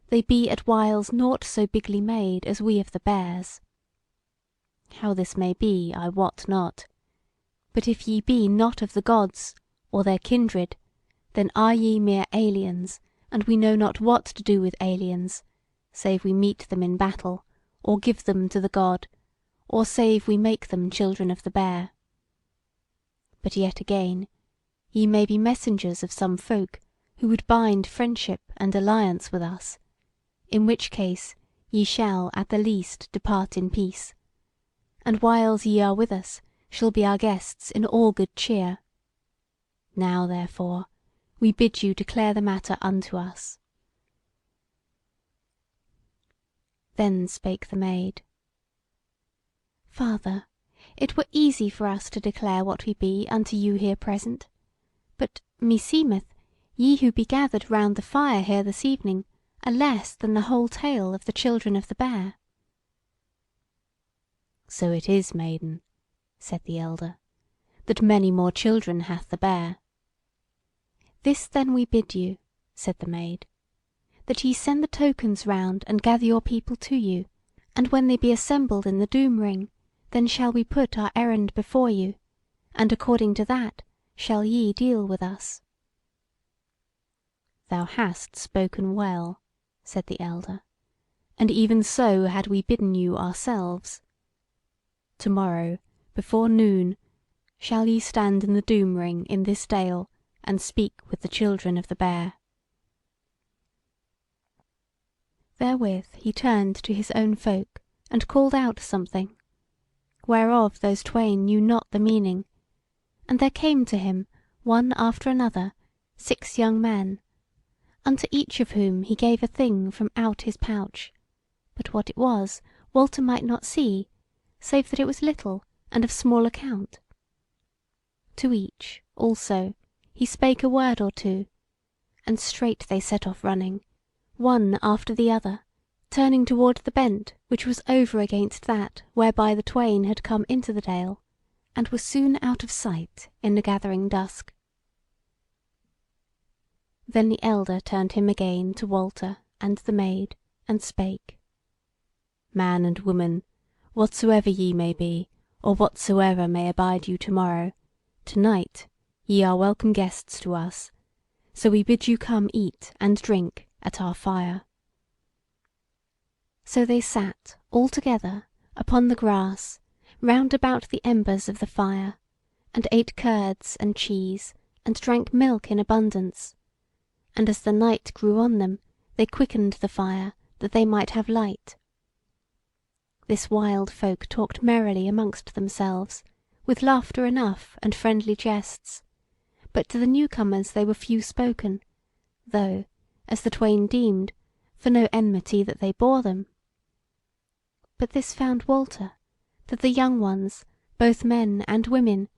they be at whiles nought so bigly made as we of the Bears. How this may be, I wot not. But if ye be not of the gods, or their kindred, then are ye mere aliens, and we know not what to do with aliens, save we meet them in battle, or give them to the God, or save we make them children of the Bear. But yet again, ye may be messengers of some folk who would bind friendship and alliance with us, in which case ye shall at the least depart in peace, and whiles ye are with us shall be our guests in all good cheer. Now therefore we bid you declare the matter unto us. Then spake the Maid: Father, it were easy for us to declare what we be unto you here present, but meseemeth ye who be gathered round the fire here this evening are less than the whole tale of the children of the Bear. So it is, maiden, said the elder, that many more children hath the Bear. This then we bid you, said the Maid, that ye send the tokens round and gather your people to you, and when they be assembled in the doom ring, then shall we put our errand before you, and according to that shall ye deal with us. Thou hast spoken well, said the elder, and even so had we bidden you ourselves. To-morrow, before noon, shall ye stand in the doom ring in this dale, and speak with the children of the Bear. Therewith he turned to his own folk, and called out something, whereof those twain knew not the meaning, and there came to him, one after another, 6 young men, unto each of whom he gave a thing from out his pouch, but what it was Walter might not see, save that it was little and of small account. To each, also, he spake a word or two, and straight they set off running, one after the other, turning toward the bent which was over against that whereby the twain had come into the dale, and were soon out of sight in the gathering dusk. Then the elder turned him again to Walter and the Maid, and spake: Man and woman, whatsoever ye may be, or whatsoever may abide you to-morrow, to-night ye are welcome guests to us, so we bid you come eat and drink at our fire. So they sat all together upon the grass round about the embers of the fire, and ate curds and cheese, and drank milk in abundance. And as the night grew on them, they quickened the fire, that they might have light. This wild folk talked merrily amongst themselves, with laughter enough and friendly jests, but to the newcomers they were few spoken, though, as the twain deemed, for no enmity that they bore them. But this found Walter, that the young ones, both men and women,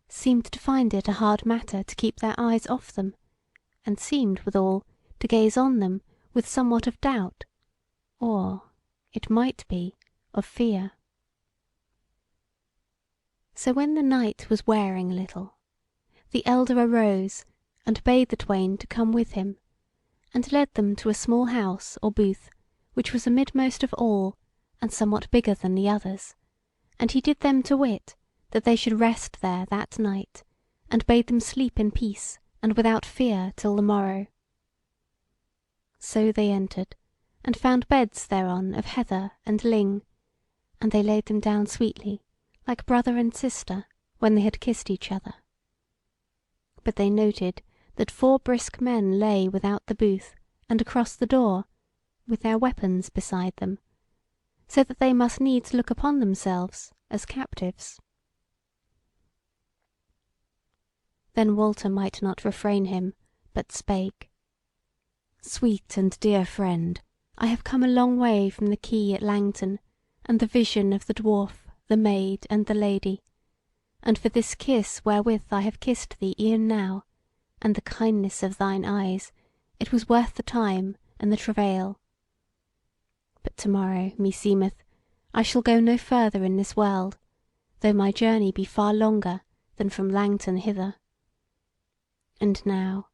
seemed to find it a hard matter to keep their eyes off them, and seemed withal to gaze on them with somewhat of doubt, or, it might be, of fear. So when the night was wearing a little, the elder arose and bade the twain to come with him, and led them to a small house or booth, which was amidmost of all, and somewhat bigger than the others, and he did them to wit that they should rest there that night, and bade them sleep in peace and without fear till the morrow. So they entered, and found beds thereon of heather and ling, and they laid them down sweetly, like brother and sister, when they had kissed each other. But they noted that 4 brisk men lay without the booth and across the door, with their weapons beside them, so that they must needs look upon themselves as captives. Then Walter might not refrain him, but spake: "Sweet and dear friend, I have come a long way from the quay at Langton, and the vision of the dwarf, the maid, and the lady, and for this kiss wherewith I have kissed thee e'en now, and the kindness of thine eyes, it was worth the time and the travail. But to-morrow, meseemeth, I shall go no further in this world, though my journey be far longer than from Langton hither. And now,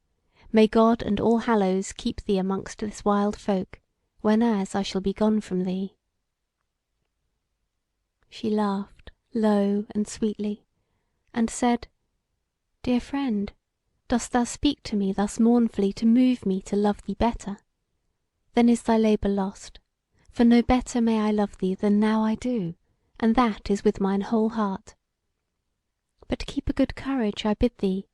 may God and All Hallows keep thee amongst this wild folk, whenas I shall be gone from thee." She laughed low and sweetly, and said: "Dear friend, dost thou speak to me thus mournfully to move me to love thee better? Then is thy labour lost, for no better may I love thee than now I do, and that is with mine whole heart. But keep a good courage, I bid thee,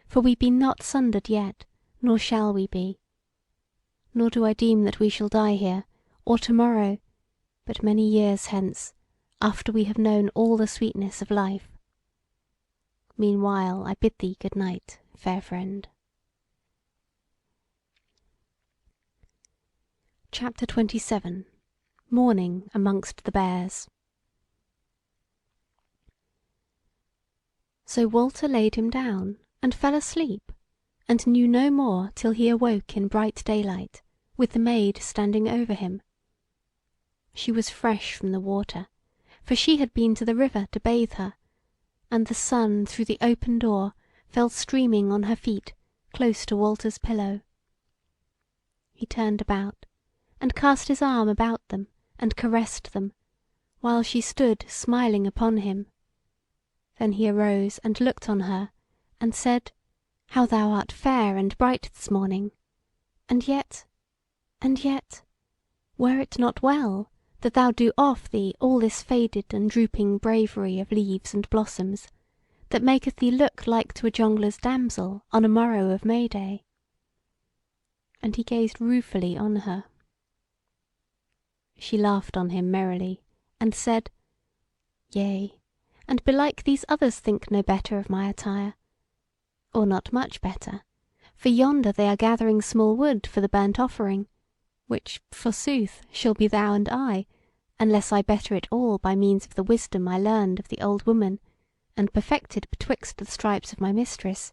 for we be not sundered yet, nor shall we be. Nor do I deem that we shall die here, or to-morrow, but many years hence, after we have known all the sweetness of life. Meanwhile I bid thee good night, fair friend." CHAPTER 27. Morning amongst the Bears. So Walter laid him down, and fell asleep, and knew no more till he awoke in bright daylight, with the maid standing over him. She was fresh from the water, for she had been to the river to bathe her, and the sun through the open door fell streaming on her feet close to Walter's pillow. He turned about, and cast his arm about them, and caressed them, while she stood smiling upon him. Then he arose and looked on her, and said: "How thou art fair and bright this morning! And yet, were it not well that thou do off thee all this faded and drooping bravery of leaves and blossoms, that maketh thee look like to a jongler's damsel on a morrow of May Day?" And he gazed ruefully on her. She laughed on him merrily, and said: "Yea, and belike these others think no better of my attire, or not much better, for yonder they are gathering small wood for the burnt offering, which, forsooth, shall be thou and I, unless I better it all by means of the wisdom I learned of the old woman, and perfected betwixt the stripes of my mistress,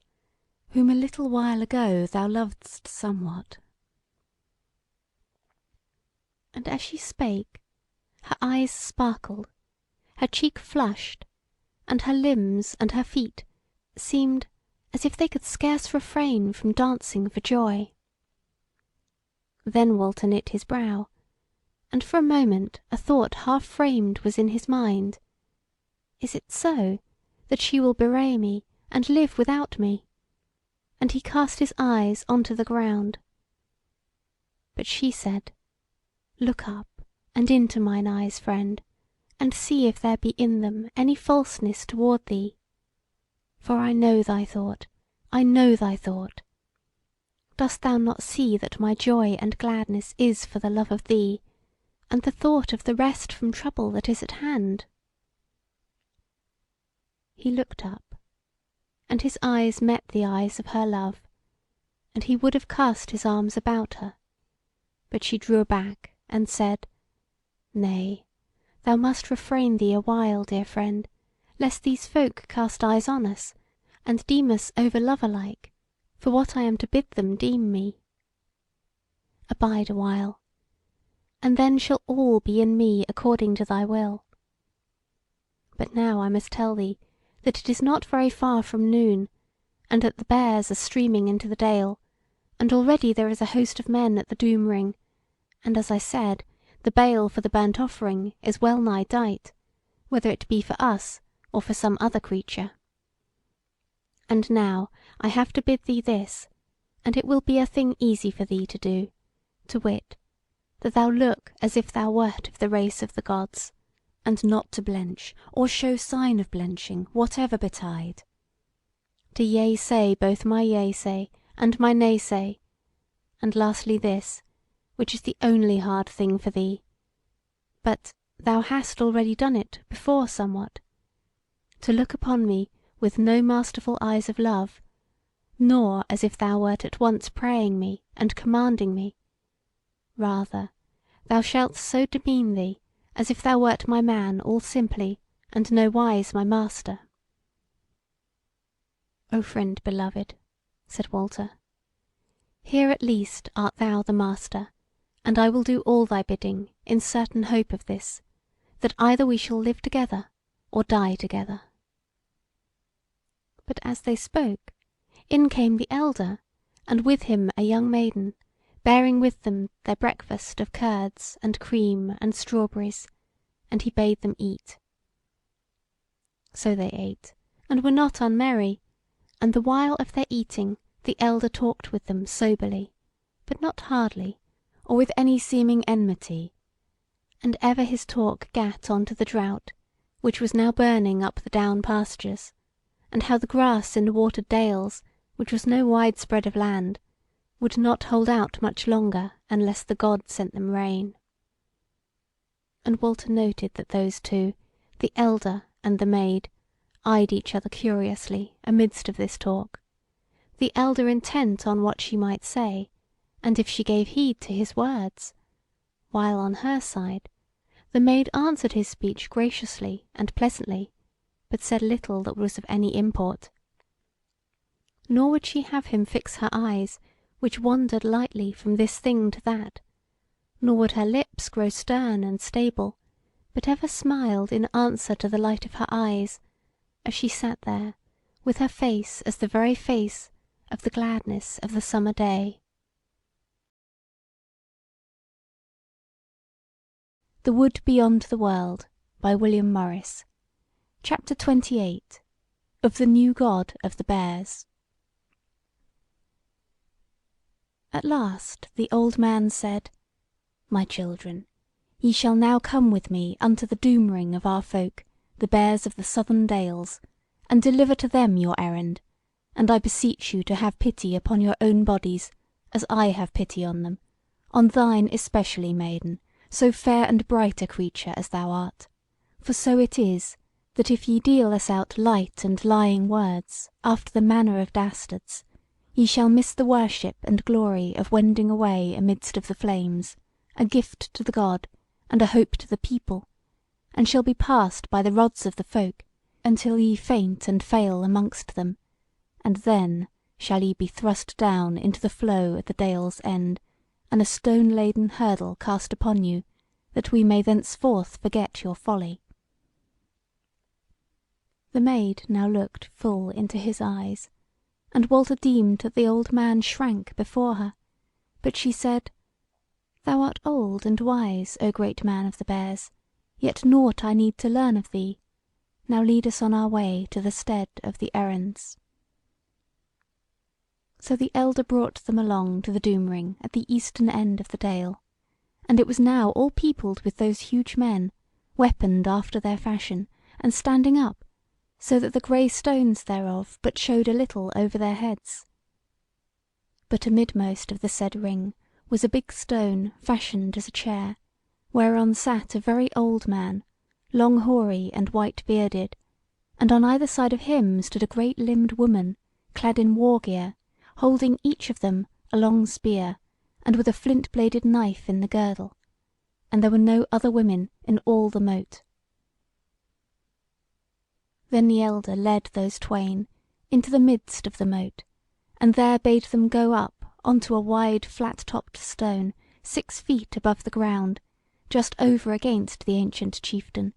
whom a little while ago thou lovedst somewhat." And as she spake, her eyes sparkled, her cheek flushed, and her limbs and her feet seemed as if they could scarce refrain from dancing for joy. Then Walter knit his brow, and for a moment a thought half framed was in his mind: "Is it so, that she will bewray me, and live without me?" And he cast his eyes on to the ground. But she said: "Look up and into mine eyes, friend, and see if there be in them any falseness toward thee. For I know thy thought, I know thy thought. Dost thou not see that my joy and gladness is for the love of thee, and the thought of the rest from trouble that is at hand?" He looked up, and his eyes met the eyes of her love, and he would have cast his arms about her, but she drew aback and said: "Nay, thou must refrain thee a while, dear friend, lest these folk cast eyes on us, and deem us over lover like, for what I am to bid them deem me. abide a while, and then shall all be in me according to thy will. But now I must tell thee that it is not very far from noon, and that the bears are streaming into the dale, and already there is a host of men at the doom ring, and as I said, the bale for the burnt offering is well nigh dight, whether it be for us or for some other creature. And now I have to bid thee this, and it will be a thing easy for thee to do, to wit, that thou look as if thou wert of the race of the gods, and not to blench, or show sign of blenching, whatever betide. To yea say both my yea say, and my nay say, and lastly this, which is the only hard thing for thee, but thou hast already done it before somewhat, to look upon me with no masterful eyes of love, nor as if thou wert at once praying me and commanding me. Rather, thou shalt so demean thee, as if thou wert my man all simply, and no wise my master. O friend beloved, said Walter, here at least art thou the master, and I will do all thy bidding, in certain hope of this, that either we shall live together or die together. But as they spoke, in came the elder, and with him a young maiden, bearing with them their breakfast of curds and cream and strawberries, and he bade them eat. So they ate, and were not unmerry, and the while of their eating the elder talked with them soberly, but not hardly, or with any seeming enmity, and ever his talk gat on to the drought, which was now burning up the down pastures, and how the grass in the watered dales, which was no wide spread of land, would not hold out much longer unless the God sent them rain. And Walter noted that those two, the elder and the maid, eyed each other curiously amidst of this talk, the elder intent on what she might say, and if she gave heed to his words, while on her side the maid answered his speech graciously and pleasantly, but said little that was of any import. Nor would she have him fix her eyes, which wandered lightly from this thing to that, nor would her lips grow stern and stable, but ever smiled in answer to the light of her eyes, as she sat there, with her face as the very face of the gladness of the summer day. The Wood Beyond the World, by William Morris. Chapter 28. Of the New God of the Bears. At last the old man said, My children, ye shall now come with me unto the doom ring of our folk, the bears of the southern dales, and deliver to them your errand, and I beseech you to have pity upon your own bodies, as I have pity on them, on thine especially, maiden, so fair and bright a creature as thou art. For so it is, that if ye deal us out light and lying words, after the manner of dastards, ye shall miss the worship and glory of wending away amidst of the flames, a gift to the God, and a hope to the people, and shall be passed by the rods of the folk, until ye faint and fail amongst them, and then shall ye be thrust down into the flow at the dale's end, and a stone-laden hurdle cast upon you, that we may thenceforth forget your folly. The maid now looked full into his eyes, and Walter deemed that the old man shrank before her, but she said, Thou art old and wise, O great man of the bears, yet nought I need to learn of thee. Now lead us on our way to the stead of the errands. So the elder brought them along to the doom ring at the eastern end of the dale, and it was now all peopled with those huge men, weaponed after their fashion, and standing up, so that the grey stones thereof but showed a little over their heads. But amidmost of the said ring was a big stone fashioned as a chair, whereon sat a very old man, long hoary and white bearded, and on either side of him stood a great limbed woman, clad in war gear, holding each of them a long spear, and with a flint-bladed knife in the girdle, and there were no other women in all the moat. Then the elder led those twain into the midst of the moat, and there bade them go up on to a wide flat-topped stone 6 feet above the ground, just over against the ancient chieftain,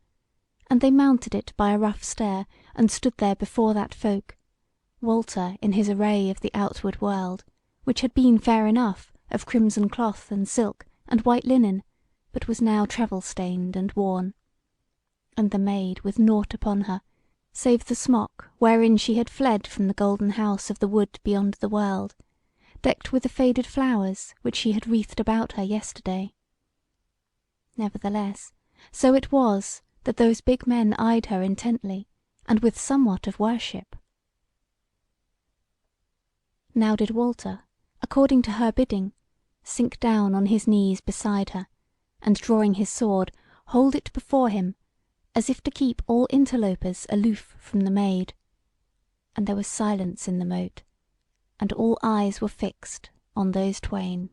and they mounted it by a rough stair and stood there before that folk, Walter in his array of the outward world, which had been fair enough of crimson cloth and silk and white linen, but was now travel-stained and worn, and the Maid with nought upon her, save the smock wherein she had fled from the golden house of the wood beyond the world, decked with the faded flowers which she had wreathed about her yesterday. Nevertheless, so it was that those big men eyed her intently, and with somewhat of worship. Now did Walter, according to her bidding, sink down on his knees beside her, and drawing his sword, hold it before him, as if to keep all interlopers aloof from the Maid. And there was silence in the moat, and all eyes were fixed on those twain.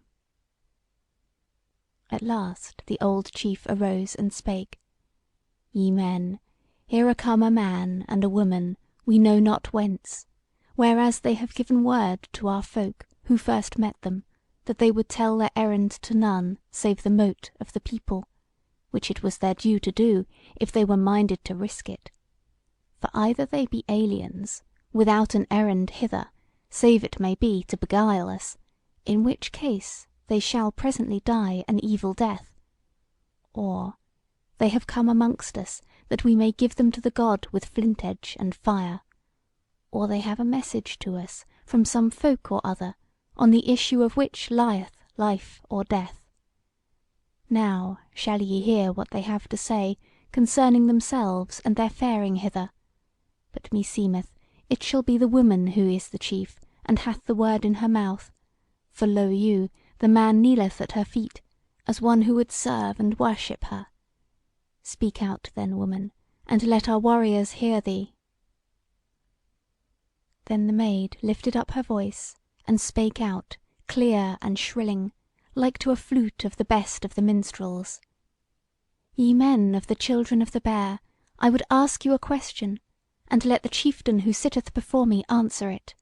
At last the old chief arose and spake: "Ye men, here are come a man and a woman, we know not whence, whereas they have given word to our folk, who first met them, that they would tell their errand to none save the mote of the people, which it was their due to do, if they were minded to risk it. For either they be aliens, without an errand hither, save it may be to beguile us, in which case they shall presently die an evil death, or they have come amongst us that we may give them to the God with flint edge and fire, or they have a message to us from some folk or other, on the issue of which lieth life or death. Now shall ye hear what they have to say concerning themselves and their faring hither. But meseemeth it shall be the woman who is the chief, and hath the word in her mouth. For lo you, the man kneeleth at her feet, as one who would serve and worship her. Speak out then, woman, and let our warriors hear thee." Then the Maid lifted up her voice, and spake out, clear and shrilling, like to a flute of the best of the minstrels: "Ye men of the children of the Bear, I would ask you a question, and let the chieftain who sitteth before me answer it."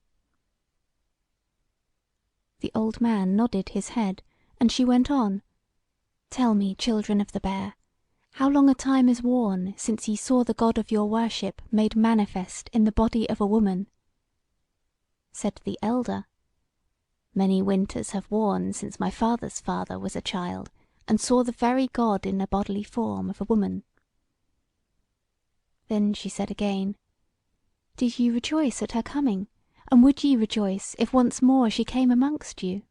The old man nodded his head, and she went on: "Tell me, children of the Bear, how long a time is worn since ye saw the God of your worship made manifest in the body of a woman?" Said the elder: "Many winters have worn since my father's father was a child, and saw the very God in the bodily form of a woman." Then she said again: "Did ye rejoice at her coming, and would ye rejoice if once more she came amongst you?"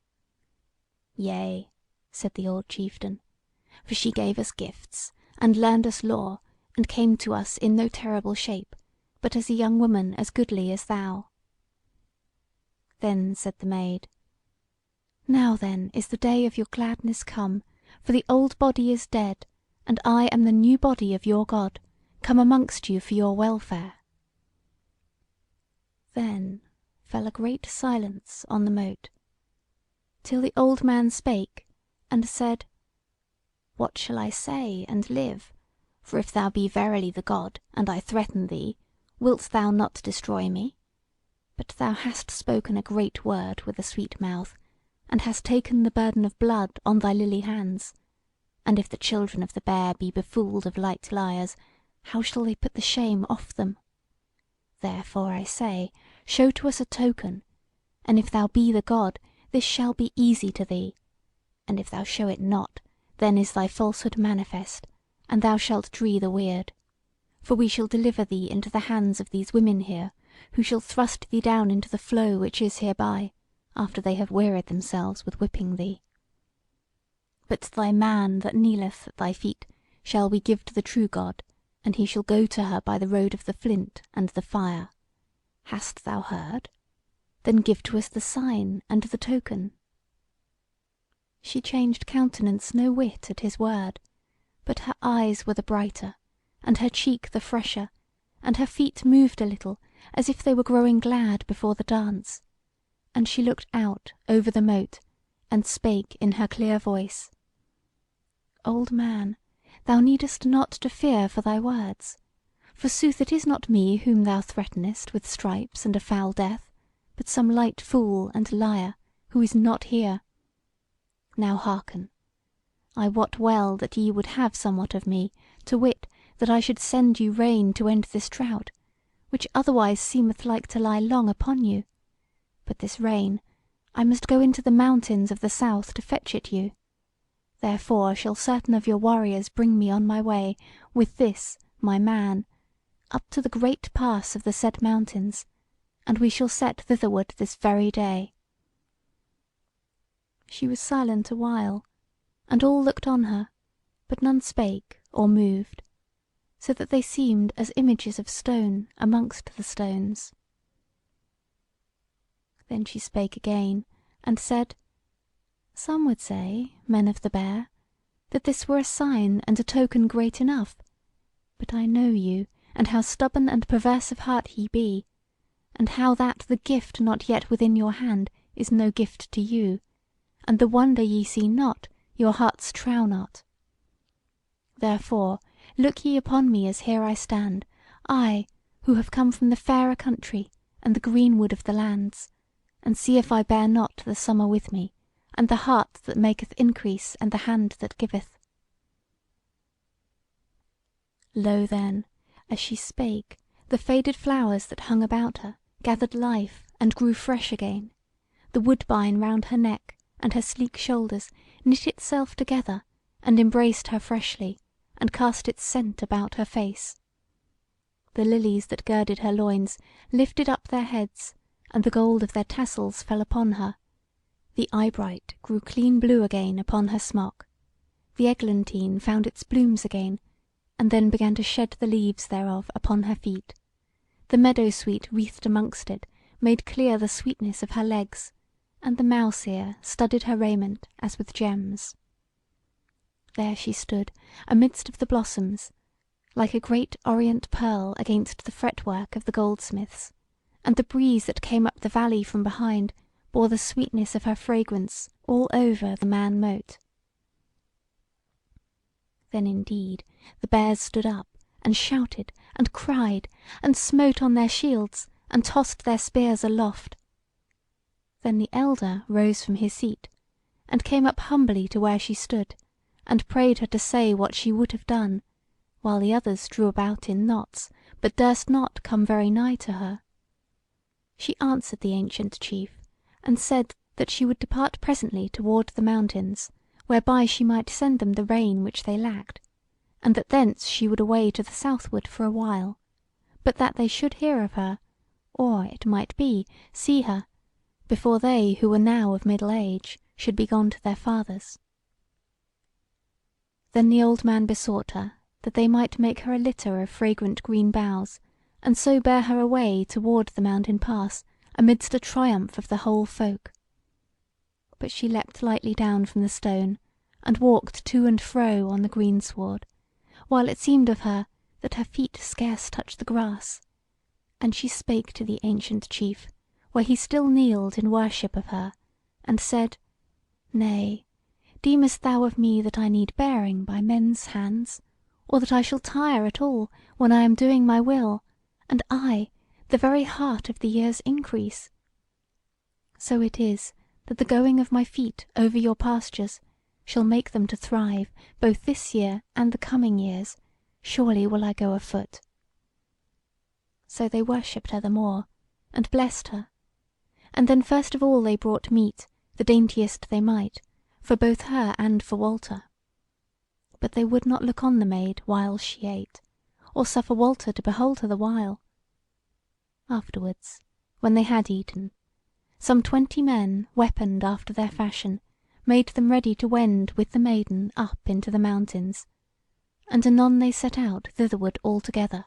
"Yea," said the old chieftain, "for she gave us gifts, and learned us lore, and came to us in no terrible shape, but as a young woman as goodly as thou." Then said the Maid: "Now then is the day of your gladness come, for the old body is dead, and I am the new body of your God, come amongst you for your welfare." Then fell a great silence on the moat, till the old man spake, and said: "What shall I say and live? For if thou be verily the God, and I threaten thee, wilt thou not destroy me? But thou hast spoken a great word with a sweet mouth, and hast taken the burden of blood on thy lily hands. And if the children of the Bear be befooled of light liars, how shall they put the shame off them? Therefore I say, show to us a token, and if thou be the God, this shall be easy to thee, and if thou show it not, then is thy falsehood manifest, and thou shalt dree the weird. For we shall deliver thee into the hands of these women here, who shall thrust thee down into the flow which is hereby, after they have wearied themselves with whipping thee. But thy man that kneeleth at thy feet shall we give to the true God, and he shall go to her by the road of the flint and the fire. Hast thou heard? Then give to us the sign and the token." She changed countenance no whit at his word, but her eyes were the brighter, and her cheek the fresher, and her feet moved a little, as if they were growing glad before the dance, and she looked out over the moat, and spake in her clear voice: "Old man, thou needest not to fear for thy words. Forsooth it is not me whom thou threatenest with stripes and a foul death, but some light fool and liar, who is not here. Now hearken. I wot well that ye would have somewhat of me, to wit, that I should send you rain to end this drought, which otherwise seemeth like to lie long upon you. But this rain, I must go into the mountains of the south to fetch it you. Therefore shall certain of your warriors bring me on my way, with this, my man, up to the great pass of the said mountains, and we shall set thitherward this very day." She was silent a while, and all looked on her, but none spake or moved, so that they seemed as images of stone amongst the stones. Then she spake again, and said: "Some would say, men of the Bear, that this were a sign and a token great enough; but I know you, and how stubborn and perverse of heart ye be, and how that the gift not yet within your hand is no gift to you, and the wonder ye see not, your hearts trow not. Therefore look ye upon me as here I stand, I, who have come from the fairer country and the greenwood of the lands, and see if I bear not the summer with me, and the heart that maketh increase, and the hand that giveth." Lo then, as she spake, the faded flowers that hung about her gathered life and grew fresh again. The woodbine round her neck and her sleek shoulders knit itself together, and embraced her freshly, and cast its scent about her face. The lilies that girded her loins lifted up their heads, and the gold of their tassels fell upon her. The eyebright grew clean blue again upon her smock. The eglantine found its blooms again, and then began to shed the leaves thereof upon her feet. The meadow-sweet wreathed amongst it made clear the sweetness of her legs, and the mouse-ear studded her raiment as with gems. There she stood amidst of the blossoms, like a great orient pearl against the fretwork of the goldsmiths, and the breeze that came up the valley from behind bore the sweetness of her fragrance all over the Man Mote. Then indeed the Bears stood up, and shouted, and cried, and smote on their shields, and tossed their spears aloft. Then the elder rose from his seat, and came up humbly to where she stood, and prayed her to say what she would have done, while the others drew about in knots, but durst not come very nigh to her. She answered the ancient chief, and said that she would depart presently toward the mountains, whereby she might send them the rain which they lacked, and that thence she would away to the southward for a while, but that they should hear of her, or, it might be, see her, before they who were now of middle age should be gone to their fathers. Then the old man besought her that they might make her a litter of fragrant green boughs, and so bear her away toward the mountain pass amidst a triumph of the whole folk. But she leapt lightly down from the stone, and walked to and fro on the greensward, while it seemed of her that her feet scarce touched the grass. And she spake to the ancient chief, where he still kneeled in worship of her, and said: "Nay, deemest thou of me that I need bearing by men's hands, or that I shall tire at all when I am doing my will, and I, the very heart of the year's increase? So it is that the going of my feet over your pastures shall make them to thrive both this year and the coming years. Surely will I go afoot." So they worshipped her the more, and blessed her. And then first of all they brought meat, the daintiest they might, for both her and for Walter. But they would not look on the Maid while she ate, or suffer Walter to behold her the while. Afterwards, when they had eaten, some 20 men, weaponed after their fashion, made them ready to wend with the maiden up into the mountains, and anon they set out thitherward all together.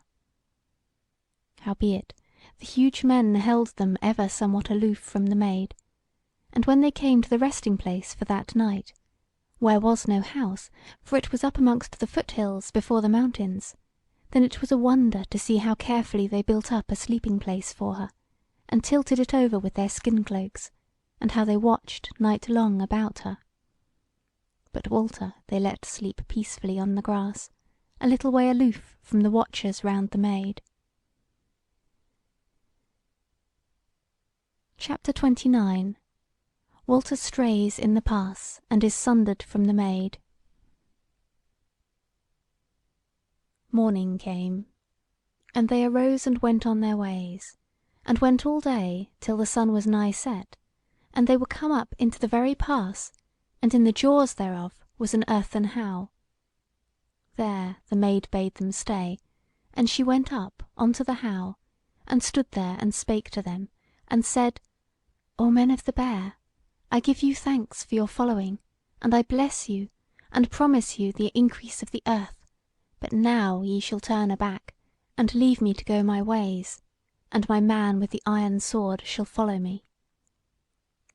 Howbeit the huge men held them ever somewhat aloof from the Maid, and when they came to the resting place for that night, where was no house, for it was up amongst the foothills before the mountains, then it was a wonder to see how carefully they built up a sleeping place for her, and tilted it over with their skin cloaks, and how they watched night long about her. But Walter they let sleep peacefully on the grass, a little way aloof from the watchers round the Maid. Chapter 29. Walter strays in the pass and is sundered from the maid. Morning came, and they arose and went on their ways, and went all day till the sun was nigh set, and they were come up into the very pass, and in the jaws thereof was an earthen howe. There the maid bade them stay, and she went up unto the howe, and stood there and spake to them, and said, O men of the Bear, I give you thanks for your following, and I bless you, and promise you the increase of the earth. But now ye shall turn aback, and leave me to go my ways, and my man with the iron sword shall follow me.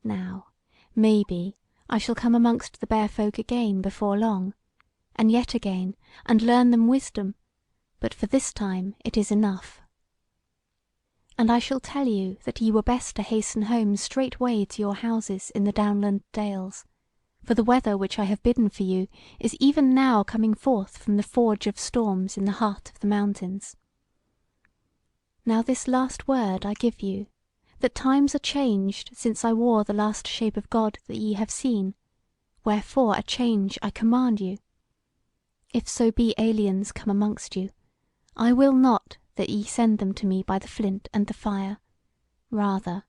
Now, maybe, I shall come amongst the Bear folk again before long, and yet again, and learn them wisdom, but for this time it is enough. And I shall tell you that ye were best to hasten home straightway to your houses in the downland dales, for the weather which I have bidden for you is even now coming forth from the forge of storms in the heart of the mountains. Now this last word I give you, that times are changed since I wore the last shape of God that ye have seen, wherefore a change I command you. If so be aliens come amongst you, I will not that ye send them to me by the flint and the fire. Rather,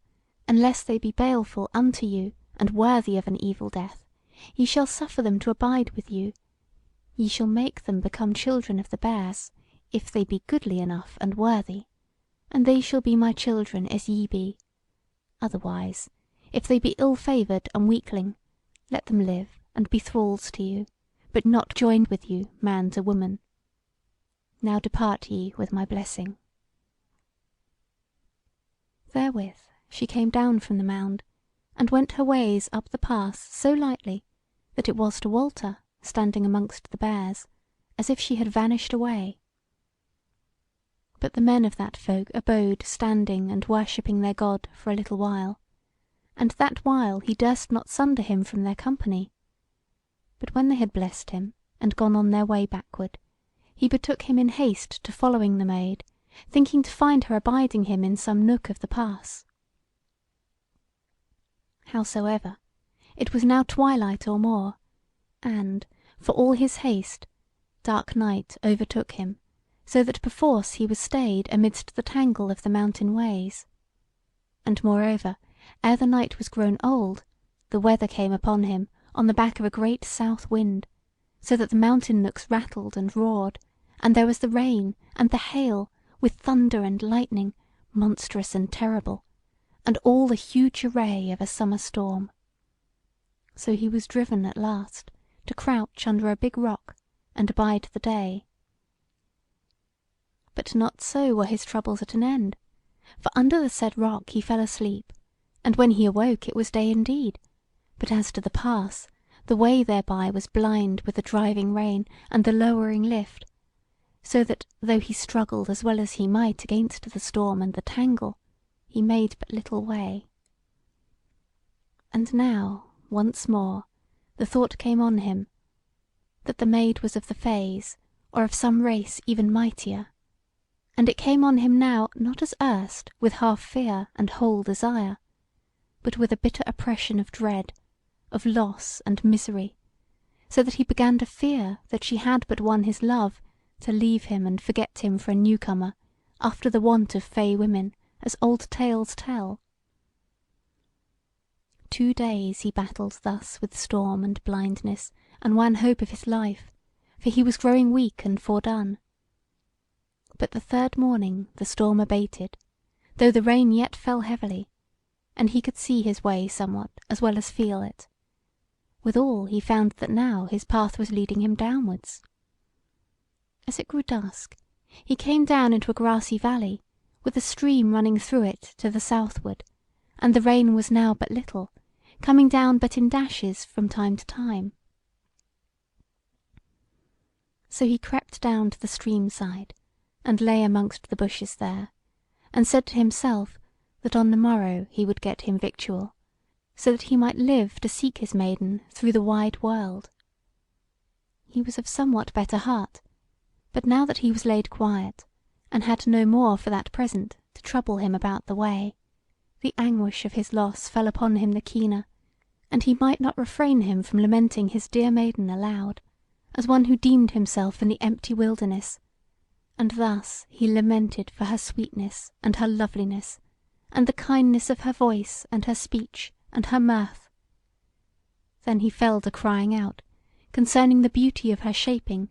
unless they be baleful unto you, and worthy of an evil death, ye shall suffer them to abide with you. Ye shall make them become children of the Bears, if they be goodly enough and worthy, and they shall be my children as ye be. Otherwise, if they be ill-favoured and weakling, let them live and be thralls to you, but not joined with you man to woman. Now depart ye with my blessing. Therewith she came down from the mound, and went her ways up the pass so lightly, that it was to Walter, standing amongst the Bears, as if she had vanished away. But the men of that folk abode standing and worshipping their God for a little while, and that while he durst not sunder him from their company. But when they had blessed him, and gone on their way backward, he betook him in haste to following the maid, thinking to find her abiding him in some nook of the pass. Howsoever, it was now twilight or more, and, for all his haste, dark night overtook him, so that perforce he was stayed amidst the tangle of the mountain ways. And moreover, ere the night was grown old, the weather came upon him on the back of a great south wind, so that the mountain nooks rattled and roared, and there was the rain and the hail, with thunder and lightning, monstrous and terrible, and all the huge array of a summer storm. So he was driven at last to crouch under a big rock, and abide the day. But not so were his troubles at an end, for under the said rock he fell asleep, and when he awoke it was day indeed, but as to the pass, the way thereby was blind with the driving rain and the lowering lift, so that though he struggled as well as he might against the storm and the tangle, he made but little way. And now once more the thought came on him, that the maid was of the Fays, or of some race even mightier, and it came on him now not as erst with half fear and whole desire, but with a bitter oppression of dread, of loss and misery, so that he began to fear that she had but won his love to leave him and forget him for a newcomer, after the wont of Fey women, as old tales tell. 2 days he battled thus with storm and blindness, and wan hope of his life, for he was growing weak and fordone. But the 3rd morning the storm abated, though the rain yet fell heavily, and he could see his way somewhat as well as feel it. Withal he found that now his path was leading him downwards. As it grew dusk, he came down into a grassy valley, with a stream running through it to the southward, and the rain was now but little, coming down but in dashes from time to time. So he crept down to the stream side, and lay amongst the bushes there, and said to himself that on the morrow he would get him victual, so that he might live to seek his maiden through the wide world. He was of somewhat better heart, but now that he was laid quiet, and had no more for that present to trouble him about the way, the anguish of his loss fell upon him the keener, and he might not refrain him from lamenting his dear maiden aloud, as one who deemed himself in the empty wilderness, and thus he lamented for her sweetness and her loveliness, and the kindness of her voice and her speech and her mirth. Then he fell to crying out concerning the beauty of her shaping,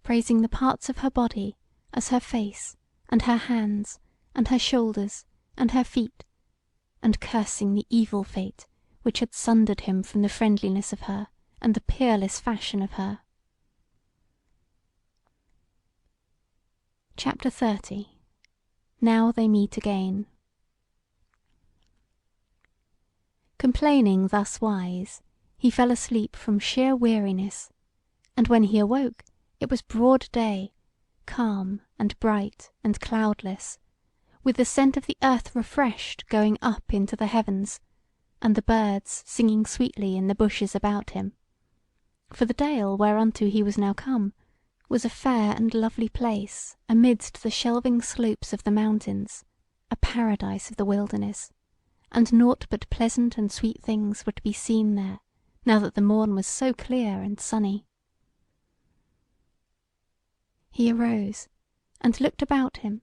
praising the parts of her body, as her face, and her hands, and her shoulders, and her feet, and cursing the evil fate which had sundered him from the friendliness of her and the peerless fashion of her. Chapter 30. Now they meet again. Complaining thus wise, he fell asleep from sheer weariness, and when he awoke it was broad day, calm and bright and cloudless, with the scent of the earth refreshed going up into the heavens, and the birds singing sweetly in the bushes about him. For the dale whereunto he was now come was a fair and lovely place amidst the shelving slopes of the mountains, a paradise of the wilderness, and naught but pleasant and sweet things were to be seen there, now that the morn was so clear and sunny. He arose, and looked about him,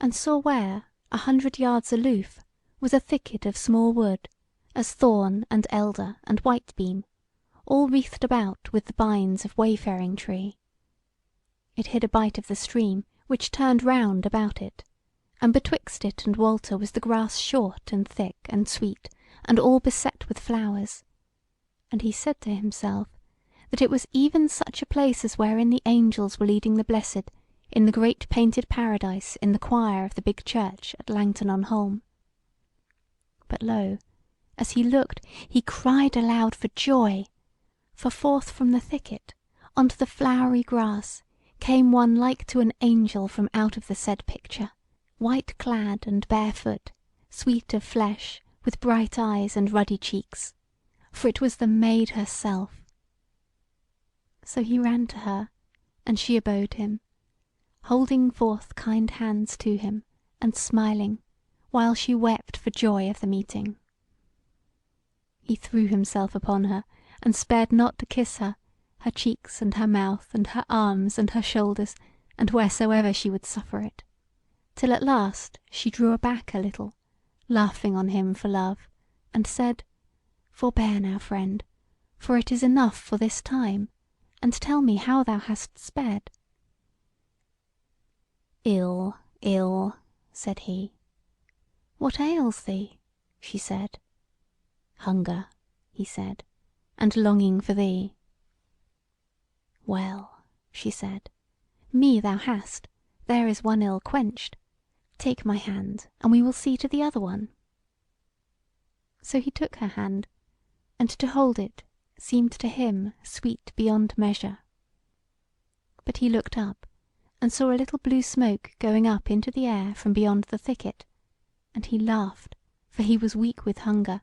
and saw where, 100 yards aloof, was a thicket of small wood, as thorn and elder and whitebeam, all wreathed about with the bines of wayfaring tree. It hid a bite of the stream, which turned round about it, and betwixt it and Walter was the grass short and thick and sweet, and all beset with flowers. And he said to himself that it was even such a place as wherein the angels were leading the blessed in the great painted paradise in the choir of the big church at Langton on Holm. But lo, as he looked he cried aloud for joy, for forth from the thicket onto the flowery grass came one like to an angel from out of the said picture, white clad and barefoot, sweet of flesh, with bright eyes and ruddy cheeks, for it was the Maid herself. So he ran to her, and she abode him, holding forth kind hands to him, and smiling, while she wept for joy of the meeting. He threw himself upon her, and spared not to kiss her cheeks and her mouth and her arms and her shoulders, and wheresoever she would suffer it, till at last she drew aback a little, laughing on him for love, and said, "Forbear now, friend, for it is enough for this time, and tell me how thou hast sped." "Ill, ill," said he. "What ails thee?" she said. "Hunger," he said, "and longing for thee." "Well," she said, "me thou hast, there is one ill quenched. Take my hand, and we will see to the other one." So he took her hand, and to hold it seemed to him sweet beyond measure. But he looked up, and saw a little blue smoke going up into the air from beyond the thicket, and he laughed, for he was weak with hunger,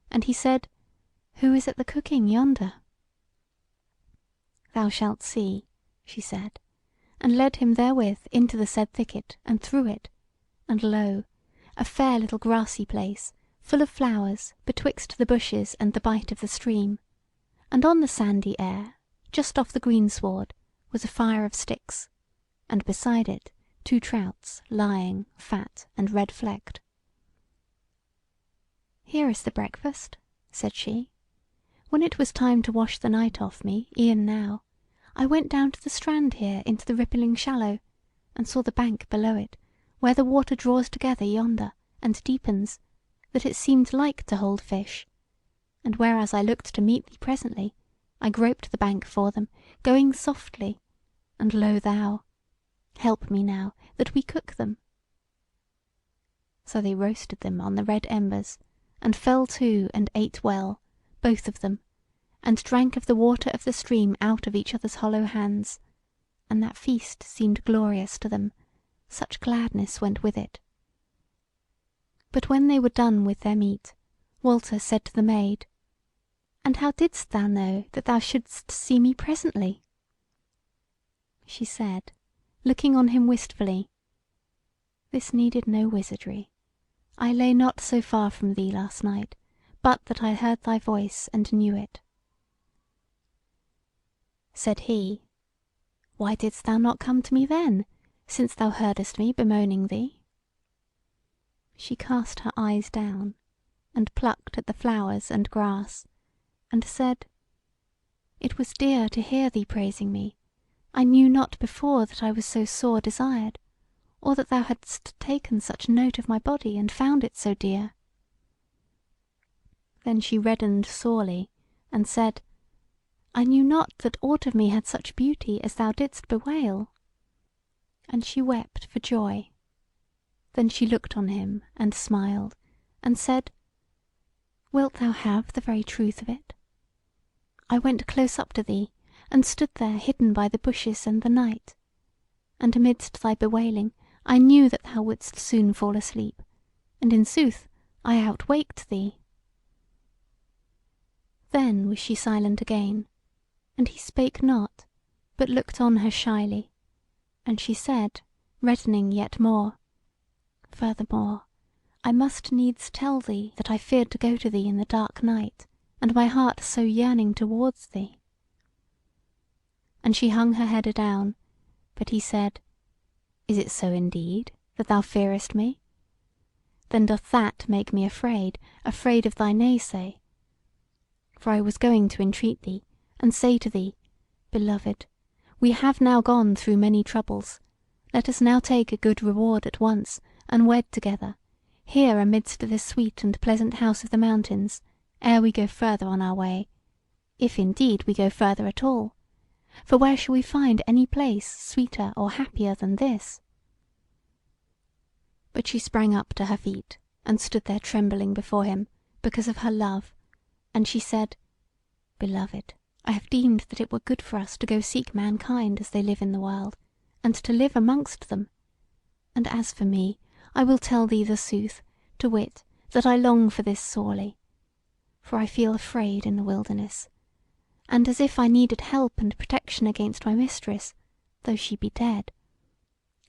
and he said, "Who is at the cooking yonder?" "Thou shalt see," she said, and led him therewith into the said thicket and through it, and lo, a fair little grassy place, full of flowers, betwixt the bushes and the bite of the stream, and on the sandy air, just off the greensward, was a fire of sticks, and beside it 2 trouts lying fat and red flecked. "Here is the breakfast," said she. "When it was time to wash the night off me, e'en now, I went down to the strand here into the rippling shallow, and saw the bank below it, where the water draws together yonder, and deepens, that it seemed like to hold fish, and whereas I looked to meet thee presently, I groped the bank for them, going softly, and lo thou! Help me now, that we cook them." So they roasted them on the red embers, and fell to and ate well, both of them, and drank of the water of the stream out of each other's hollow hands, and that feast seemed glorious to them, such gladness went with it. But when they were done with their meat, Walter said to the Maid, "And how didst thou know that thou shouldst see me presently?" She said, looking on him wistfully, "This needed no wizardry. I lay not so far from thee last night, but that I heard thy voice and knew it." Said he, "Why didst thou not come to me then, since thou heardest me bemoaning thee?" She cast her eyes down, and plucked at the flowers and grass, and said, "It was dear to hear thee praising me. I knew not before that I was so sore desired, or that thou hadst taken such note of my body, and found it so dear." Then she reddened sorely, and said, "I knew not that aught of me had such beauty as thou didst bewail." And she wept for joy. Then she looked on him and smiled, and said, "Wilt thou have the very truth of it? I went close up to thee, and stood there hidden by the bushes and the night, and amidst thy bewailing I knew that thou wouldst soon fall asleep, and in sooth I outwaked thee." Then was she silent again, and he spake not, but looked on her shyly, and she said, reddening yet more, "Furthermore, I must needs tell thee that I feared to go to thee in the dark night, and my heart so yearning towards thee." And she hung her head adown, but he said, "Is it so indeed, that thou fearest me? Then doth that make me afraid of thy naysay. For I was going to entreat thee, and say to thee, Beloved, we have now gone through many troubles, let us now take a good reward at once, and wed together, here amidst this sweet and pleasant house of the mountains, ere we go further on our way, if indeed we go further at all. For where shall we find any place sweeter or happier than this?" But she sprang up to her feet, and stood there trembling before him, because of her love, and she said, "Beloved, I have deemed that it were good for us to go seek mankind as they live in the world, and to live amongst them. And as for me, I will tell thee the sooth, to wit, that I long for this sorely. For I feel afraid in the wilderness, and as if I needed help and protection against my mistress, though she be dead.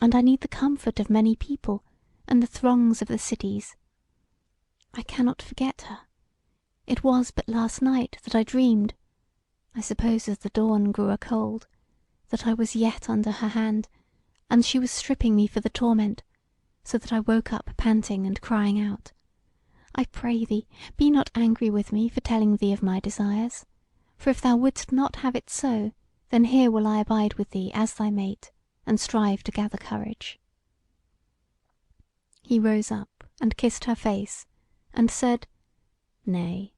And I need the comfort of many people, and the throngs of the cities. I cannot forget her. It was but last night that I dreamed, I suppose as the dawn grew a cold, that I was yet under her hand, and she was stripping me for the torment, so that I woke up panting and crying out. I pray thee, be not angry with me for telling thee of my desires, for if thou wouldst not have it so, then here will I abide with thee as thy mate, and strive to gather courage." He rose up and kissed her face, and said, "Nay,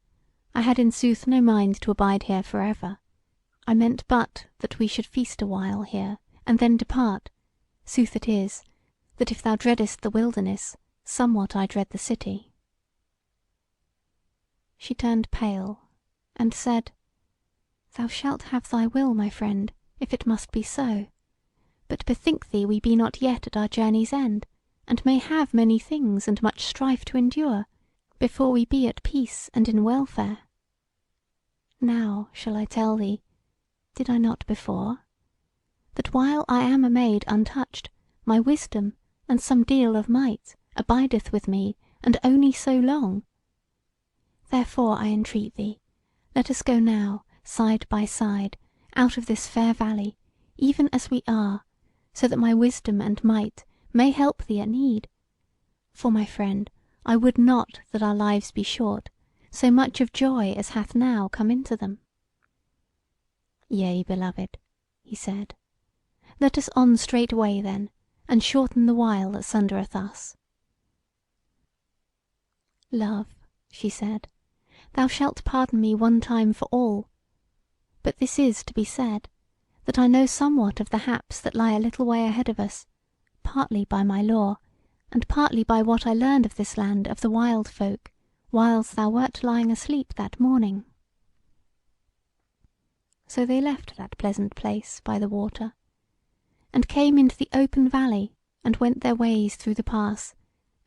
I had in sooth no mind to abide here for ever. I meant but that we should feast a while here, and then depart. Sooth it is, that if thou dreadest the wilderness, somewhat I dread the city." She turned pale, and said, "Thou shalt have thy will, my friend, if it must be so. But bethink thee we be not yet at our journey's end, and may have many things and much strife to endure, before we be at peace and in welfare. Now shall I tell thee, did I not before, that while I am a maid untouched, my wisdom and some deal of might abideth with me, and only so long. Therefore I entreat thee, let us go now, side by side, out of this fair valley, even as we are, so that my wisdom and might may help thee at need. For, my friend, I would not that our lives be short, so much of joy as hath now come into them." "Yea, beloved," he said, "let us on straightway then, and shorten the while that sundereth us." "Love," she said, "thou shalt pardon me one time for all. But this is to be said, that I know somewhat of the haps that lie a little way ahead of us, partly by my lore, and partly by what I learned of this land of the wild folk, whiles thou wert lying asleep that morning." So they left that pleasant place by the water, and came into the open valley, and went their ways through the pass,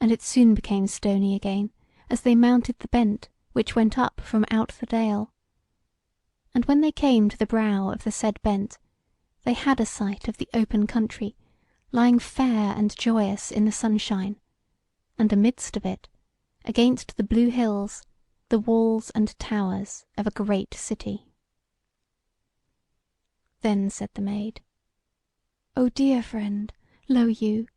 and it soon became stony again, as they mounted the bent which went up from out the dale. And when they came to the brow of the said bent, they had a sight of the open country, lying fair and joyous in the sunshine, and amidst of it, against the blue hills, the walls and towers of a great city. Then said the Maid: "O dear friend, lo you,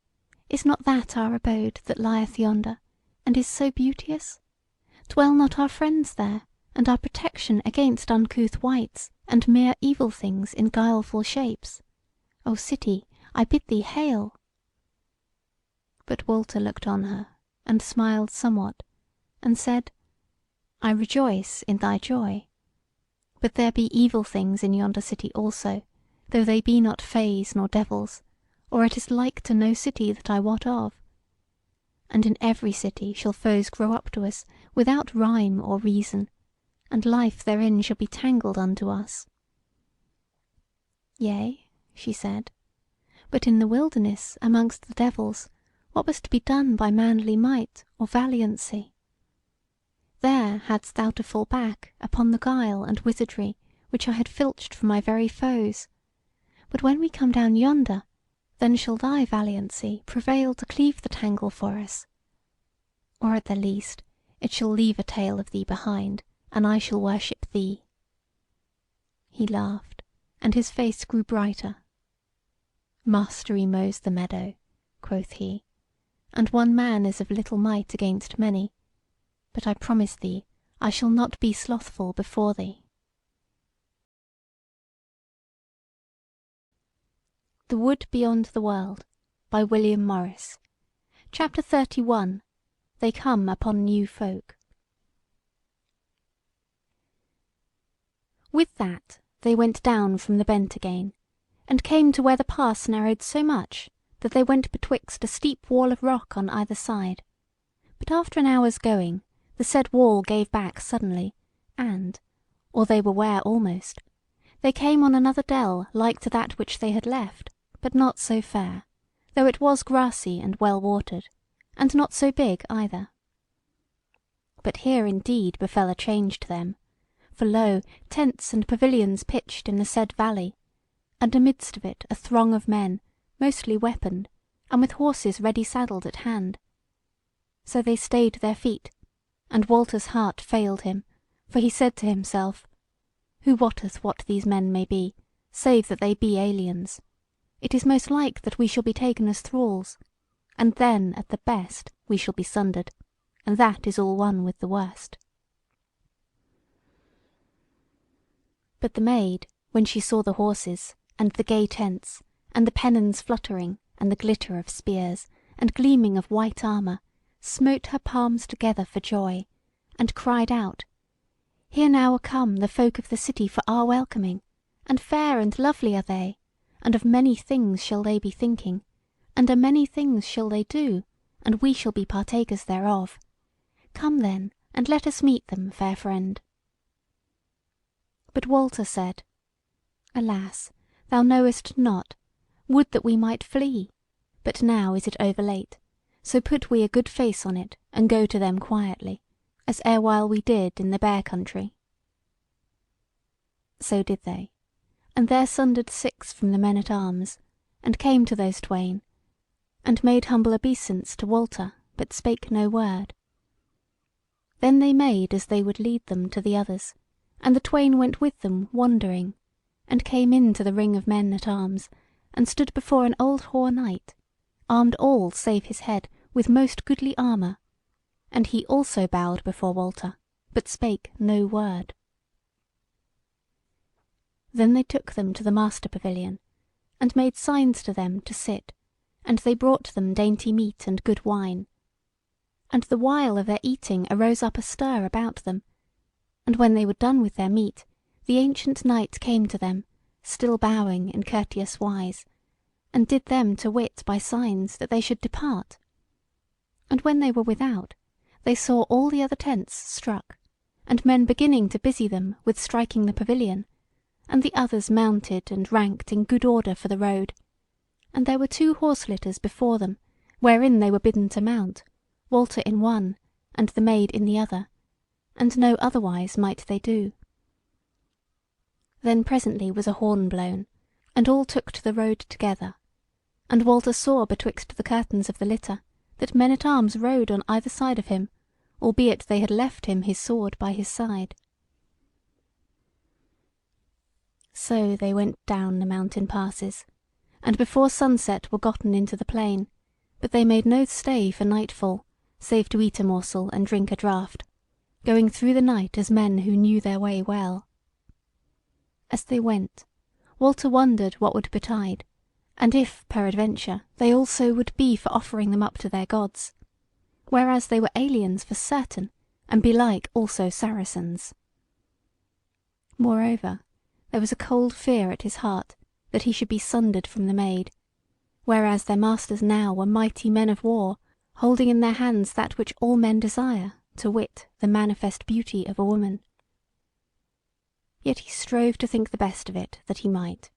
is not that our abode that lieth yonder, and is so beauteous? Dwell not our friends there, and our protection against uncouth wights and mere evil things in guileful shapes? O city, I bid thee hail!" But Walter looked on her, and smiled somewhat, and said: "I rejoice in thy joy. But there be evil things in yonder city also, though they be not fays nor devils, or it is like to no city that I wot of. And in every city shall foes grow up to us without rhyme or reason, and life therein shall be tangled unto us." "Yea," she said, "but in the wilderness amongst the devils what was to be done by manly might or valiancy? There hadst thou to fall back upon the guile and wizardry which I had filched from my very foes. But when we come down yonder, then shall thy valiancy prevail to cleave the tangle for us. Or at the least it shall leave a tale of thee behind, and I shall worship thee." He laughed, and his face grew brighter. "Mastery mows the meadow," quoth he, "and one man is of little might against many. But I promise thee I shall not be slothful before thee." The Wood Beyond the World, by William Morris. Chapter 31. They come upon new folk. With that they went down from the bent again, and came to where the pass narrowed so much that they went betwixt a steep wall of rock on either side. But after an hour's going, the said wall gave back suddenly, and, or they were ware almost, they came on another dell like to that which they had left, but not so fair, though it was grassy and well watered, and not so big either. But here indeed befell a change to them, for lo, tents and pavilions pitched in the said valley, and amidst of it a throng of men, mostly weaponed, and with horses ready saddled at hand. So they stayed their feet, and Walter's heart failed him, for he said to himself: "Who wotteth what these men may be, save that they be aliens? It is most like that we shall be taken as thralls, and then at the best we shall be sundered, and that is all one with the worst." But the Maid, when she saw the horses, and the gay tents, and the pennons fluttering, and the glitter of spears, and gleaming of white armour, smote her palms together for joy, and cried out: "Here now are come the folk of the city for our welcoming, and fair and lovely are they, and of many things shall they be thinking, and a many things shall they do, and we shall be partakers thereof. Come then, and let us meet them, fair friend." But Walter said: "Alas, thou knowest not. Would that we might flee! But now is it over late, so put we a good face on it, and go to them quietly, as erewhile we did in the Bear country." So did they, and there sundered 6 from the men at arms, and came to those twain, and made humble obeisance to Walter, but spake no word. Then they made as they would lead them to the others, and the twain went with them wondering, and came in to the ring of men at arms, and stood before an old hoar knight, armed all save his head with most goodly armour, and he also bowed before Walter, but spake no word. Then they took them to the master pavilion, and made signs to them to sit, and they brought them dainty meat and good wine. And the while of their eating arose up a stir about them, and when they were done with their meat, the ancient knight came to them, still bowing in courteous wise, and did them to wit by signs that they should depart. And when they were without, they saw all the other tents struck, and men beginning to busy them with striking the pavilion, and the others mounted and ranked in good order for the road. And there were 2 horse litters before them, wherein they were bidden to mount, Walter in one, and the Maid in the other, and no otherwise might they do. Then presently was a horn blown, and all took to the road together, and Walter saw betwixt the curtains of the litter that men at arms rode on either side of him, albeit they had left him his sword by his side. So they went down the mountain passes, and before sunset were gotten into the plain, but they made no stay for nightfall, save to eat a morsel and drink a draught, going through the night as men who knew their way well. As they went, Walter wondered what would betide, and if, peradventure, they also would be for offering them up to their gods, whereas they were aliens for certain, and belike also Saracens. Moreover, there was a cold fear at his heart that he should be sundered from the Maid, whereas their masters now were mighty men of war, holding in their hands that which all men desire, to wit, the manifest beauty of a woman. Yet he strove to think the best of it that he might.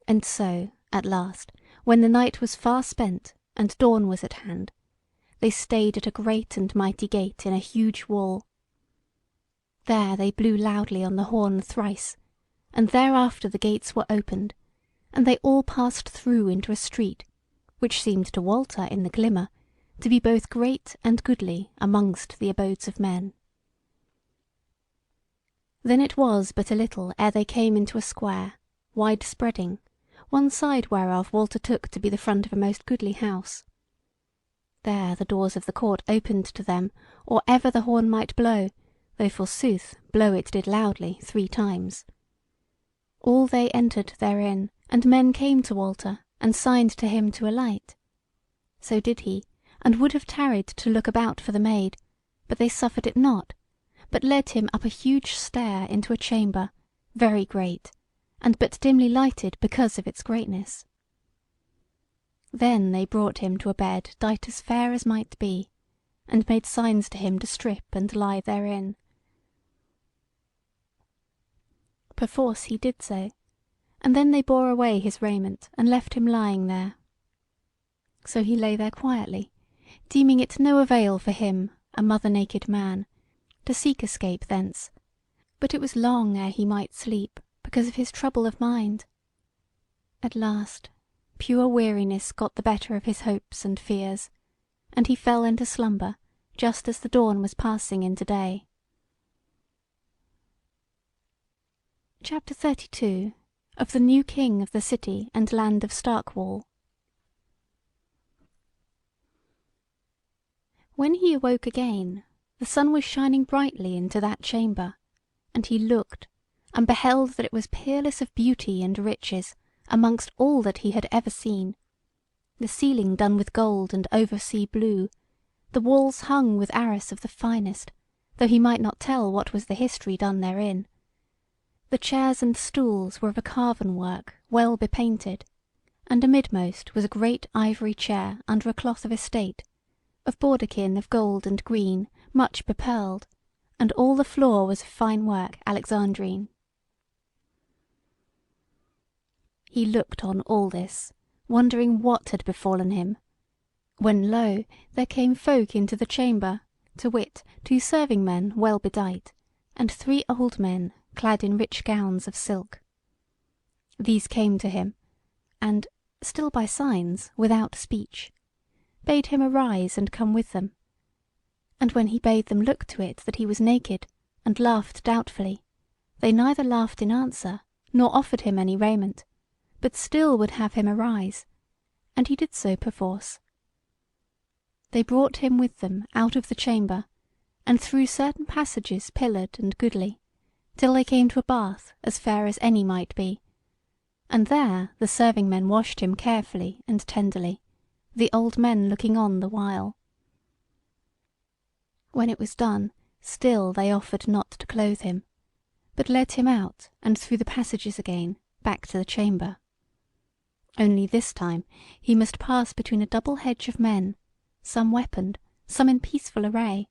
And so, at last, when the night was far spent and dawn was at hand, they stayed at a great and mighty gate in a huge wall. There they blew loudly on the horn thrice, and thereafter the gates were opened, and they all passed through into a street, which seemed to Walter in the glimmer to be both great and goodly amongst the abodes of men. Then it was but a little ere they came into a square, wide spreading, one side whereof Walter took to be the front of a most goodly house. There the doors of the court opened to them, or ever the horn might blow, though forsooth blow it did loudly 3 times. All they entered therein, and men came to Walter, and signed to him to alight. So did he, and would have tarried to look about for the Maid, but they suffered it not, but led him up a huge stair into a chamber, very great, and but dimly lighted because of its greatness. Then they brought him to a bed dight as fair as might be, and made signs to him to strip and lie therein. Perforce he did so, and then they bore away his raiment and left him lying there. So he lay there quietly, deeming it no avail for him, a mother-naked man, to seek escape thence, but it was long ere he might sleep, because of his trouble of mind. At last pure weariness got the better of his hopes and fears, and he fell into slumber just as the dawn was passing into day. Chapter 32 of the new king of the city and land of Starkwall. When he awoke again, the sun was shining brightly into that chamber, and he looked, and beheld that it was peerless of beauty and riches amongst all that he had ever seen, the ceiling done with gold and oversea blue, the walls hung with arras of the finest, though he might not tell what was the history done therein. The chairs and stools were of a carven work, well bepainted, and amidmost was a great ivory chair under a cloth of estate, of bawdekin of gold and green, much bepearled, and all the floor was of fine work Alexandrine. He looked on all this, wondering what had befallen him, when lo, there came folk into the chamber, to wit, 2 serving men well bedight, and 3 old men clad in rich gowns of silk. These came to him, and, still by signs, without speech, bade him arise and come with them. And when he bade them look to it that he was naked, and laughed doubtfully, they neither laughed in answer, nor offered him any raiment, but still would have him arise, and he did so perforce. They brought him with them out of the chamber, and through certain passages pillared and goodly, till they came to a bath as fair as any might be, and there the serving men washed him carefully and tenderly, the old men looking on the while. When it was done, still they offered not to clothe him, but led him out and through the passages again, back to the chamber. Only this time he must pass between a double hedge of men, some weaponed, some in peaceful array,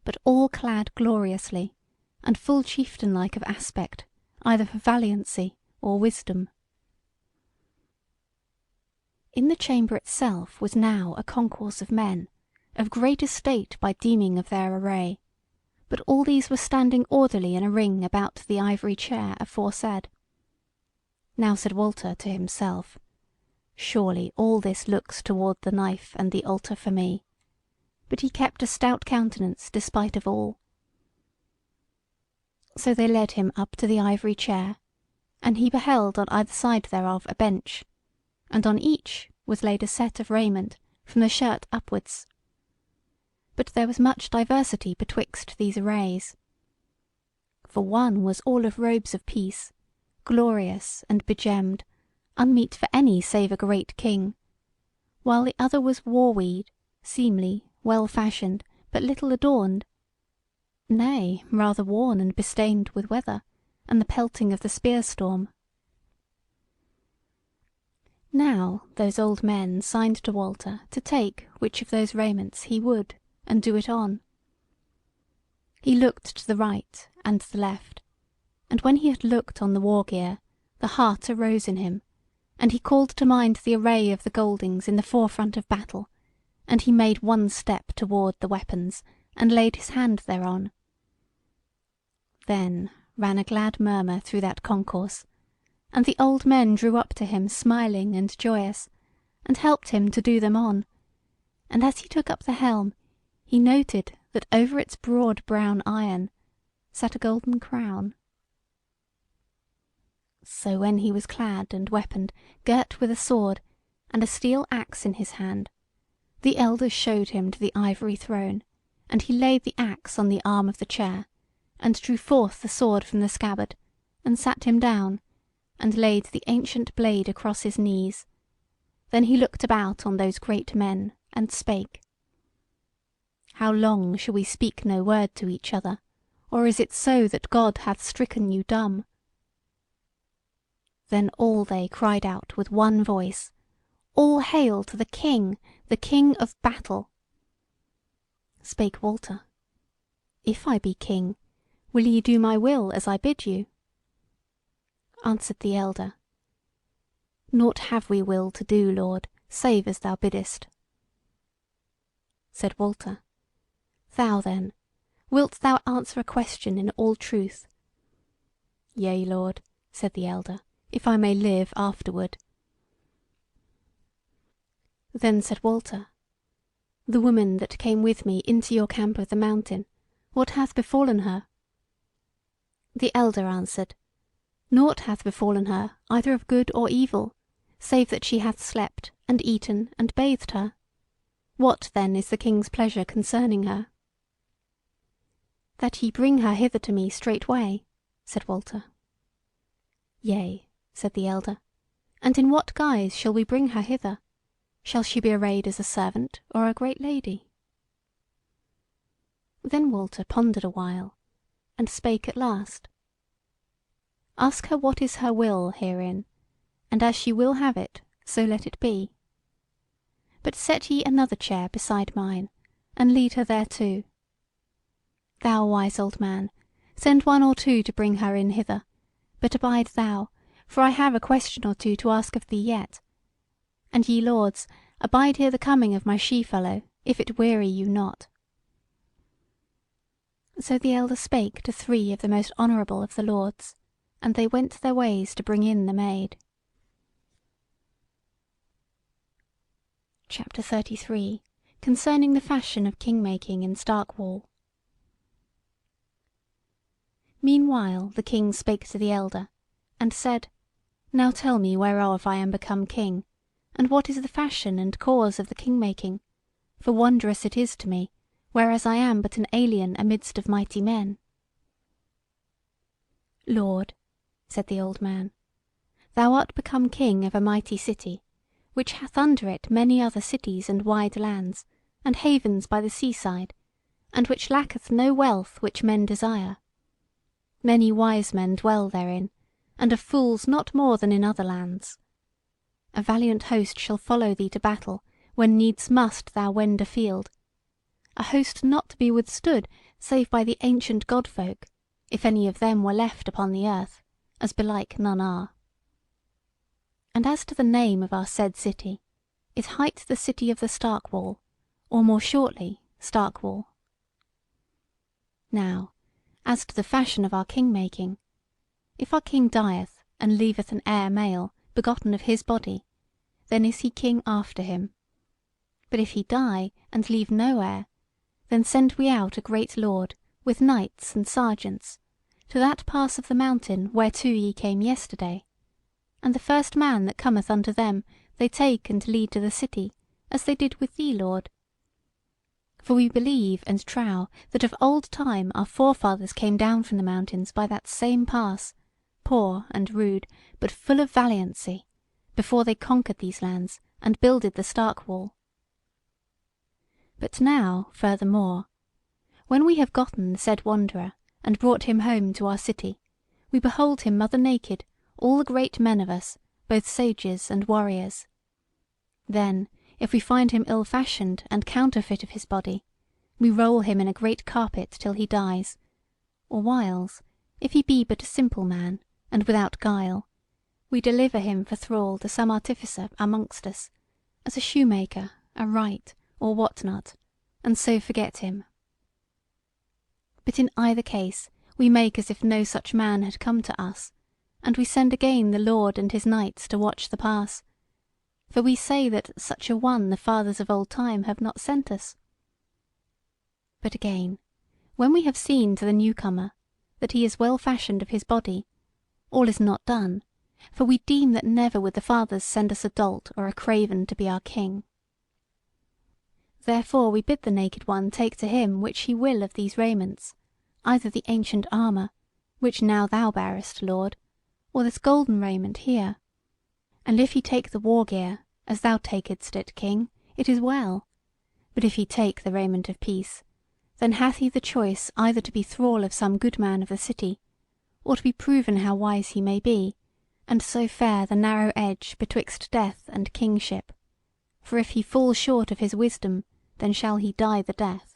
but all clad gloriously, and full chieftain-like of aspect, either for valiancy or wisdom. In the chamber itself was now a concourse of men, of great estate by deeming of their array, but all these were standing orderly in a ring about the ivory chair aforesaid. Now said Walter to himself, surely all this looks toward the knife and the altar for me. but he kept a stout countenance despite of all. So they led him up to the ivory chair, and he beheld on either side thereof a bench, and on each was laid a set of raiment from the shirt upwards. But there was much diversity betwixt these arrays. For one was all of robes of peace, glorious and begemmed, unmeet for any save a great king, while the other was war-weed, seemly, well-fashioned, but little adorned, nay, rather worn and bestained with weather, and the pelting of the spear-storm. Now those old men signed to Walter to take which of those raiments he would, and do it on. He looked to the right and the left, and when he had looked on the war-gear, the heart arose in him, and he called to mind the array of the Goldings in the forefront of battle, and he made one step toward the weapons, and laid his hand thereon. Then ran a glad murmur through that concourse, and the old men drew up to him smiling and joyous, and helped him to do them on, and as he took up the helm, he noted that over its broad brown iron sat a golden crown. So when he was clad and weaponed, girt with a sword, and a steel axe in his hand, the elders showed him to the ivory throne, and he laid the axe on the arm of the chair, and drew forth the sword from the scabbard, and sat him down, and laid the ancient blade across his knees. Then he looked about on those great men, and spake. How long shall we speak no word to each other, or is it so that God hath stricken you dumb? Then all they cried out with one voice, All hail to the King of battle! Spake Walter, If I be king, will ye do my will as I bid you? Answered the elder, Naught have we will to do, Lord, save as thou biddest. Said Walter, Thou then, wilt thou answer a question in all truth? Yea, Lord, said the elder, if I may live afterward. Then said Walter, The woman that came with me into your camp of the mountain, what hath befallen her? The elder answered, Naught hath befallen her, either of good or evil, save that she hath slept, and eaten, and bathed her. What then is the king's pleasure concerning her? That ye bring her hither to me straightway, said Walter. Yea, said the elder, and in what guise shall we bring her hither? Shall she be arrayed as a servant or a great lady? Then Walter pondered a while, and spake at last. Ask her what is her will herein, and as she will have it, so let it be. But set ye another chair beside mine, and lead her thereto. Thou, wise old man, send one or two to bring her in hither, but abide thou, for I have a question or two to ask of thee yet. And ye lords, abide here the coming of my she-fellow, if it weary you not. So the elder spake to 3 of the most honourable of the lords, and they went their ways to bring in the maid. CHAPTER 33. Concerning the fashion of king-making in Starkwall. Meanwhile the king spake to the elder, and said, Now tell me whereof I am become king, and what is the fashion and cause of the king-making, for wondrous it is to me, whereas I am but an alien amidst of mighty men. Lord, said the old man, thou art become king of a mighty city, which hath under it many other cities and wide lands, and havens by the seaside, and which lacketh no wealth which men desire. Many wise men dwell therein, and of fools not more than in other lands. A valiant host shall follow thee to battle, when needs must thou wend afield. A host not to be withstood, save by the ancient God-folk, if any of them were left upon the earth, as belike none are. And as to the name of our said city, it hight the city of the Starkwall, or more shortly, Starkwall. Now, as to the fashion of our king-making, if our king dieth, and leaveth an heir male, begotten of his body, then is he king after him. But if he die, and leave no heir, Then send we out a great lord, with knights and sergeants, to that pass of the mountain whereto ye came yesterday. And the first man that cometh unto them they take and lead to the city, as they did with thee, lord. For we believe and trow that of old time our forefathers came down from the mountains by that same pass, poor and rude, but full of valiancy, before they conquered these lands and builded the stark wall. But now, furthermore, when we have gotten the said wanderer, and brought him home to our city, we behold him mother naked, all the great men of us, both sages and warriors. Then, if we find him ill-fashioned and counterfeit of his body, we roll him in a great carpet till he dies, or whiles, if he be but a simple man, and without guile, we deliver him for thrall to some artificer amongst us, as a shoemaker, a wright, or what not, and so forget him. But in either case we make as if no such man had come to us, and we send again the lord and his knights to watch the pass, for we say that such a one the fathers of old time have not sent us. But again, when we have seen to the newcomer that he is well fashioned of his body, all is not done, for we deem that never would the fathers send us a dolt or a craven to be our king. Therefore we bid the naked one take to him which he will of these raiments, either the ancient armour, which now thou bearest, lord, or this golden raiment here. And if he take the war gear, as thou takedst it, king, it is well. But if he take the raiment of peace, then hath he the choice either to be thrall of some good man of the city, or to be proven how wise he may be, and so fare the narrow edge betwixt death and kingship. For if he fall short of his wisdom, then shall he die the death.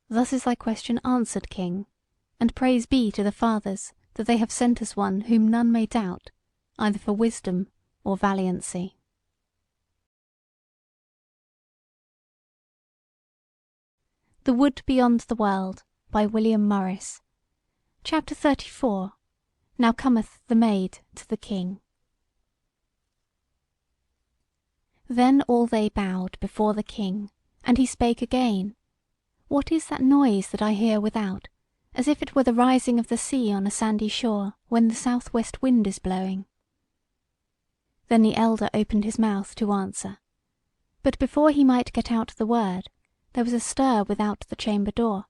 Thus is thy question answered, king, and praise be to the fathers that they have sent us one whom none may doubt, either for wisdom or valiancy. The Wood Beyond the World, by William Morris. Chapter 34. Now cometh the maid to the king. Then all they bowed before the king, and he spake again. What is that noise that I hear without, as if it were the rising of the sea on a sandy shore, when the south-west wind is blowing? Then the elder opened his mouth to answer, but before he might get out the word, there was a stir without the chamber door,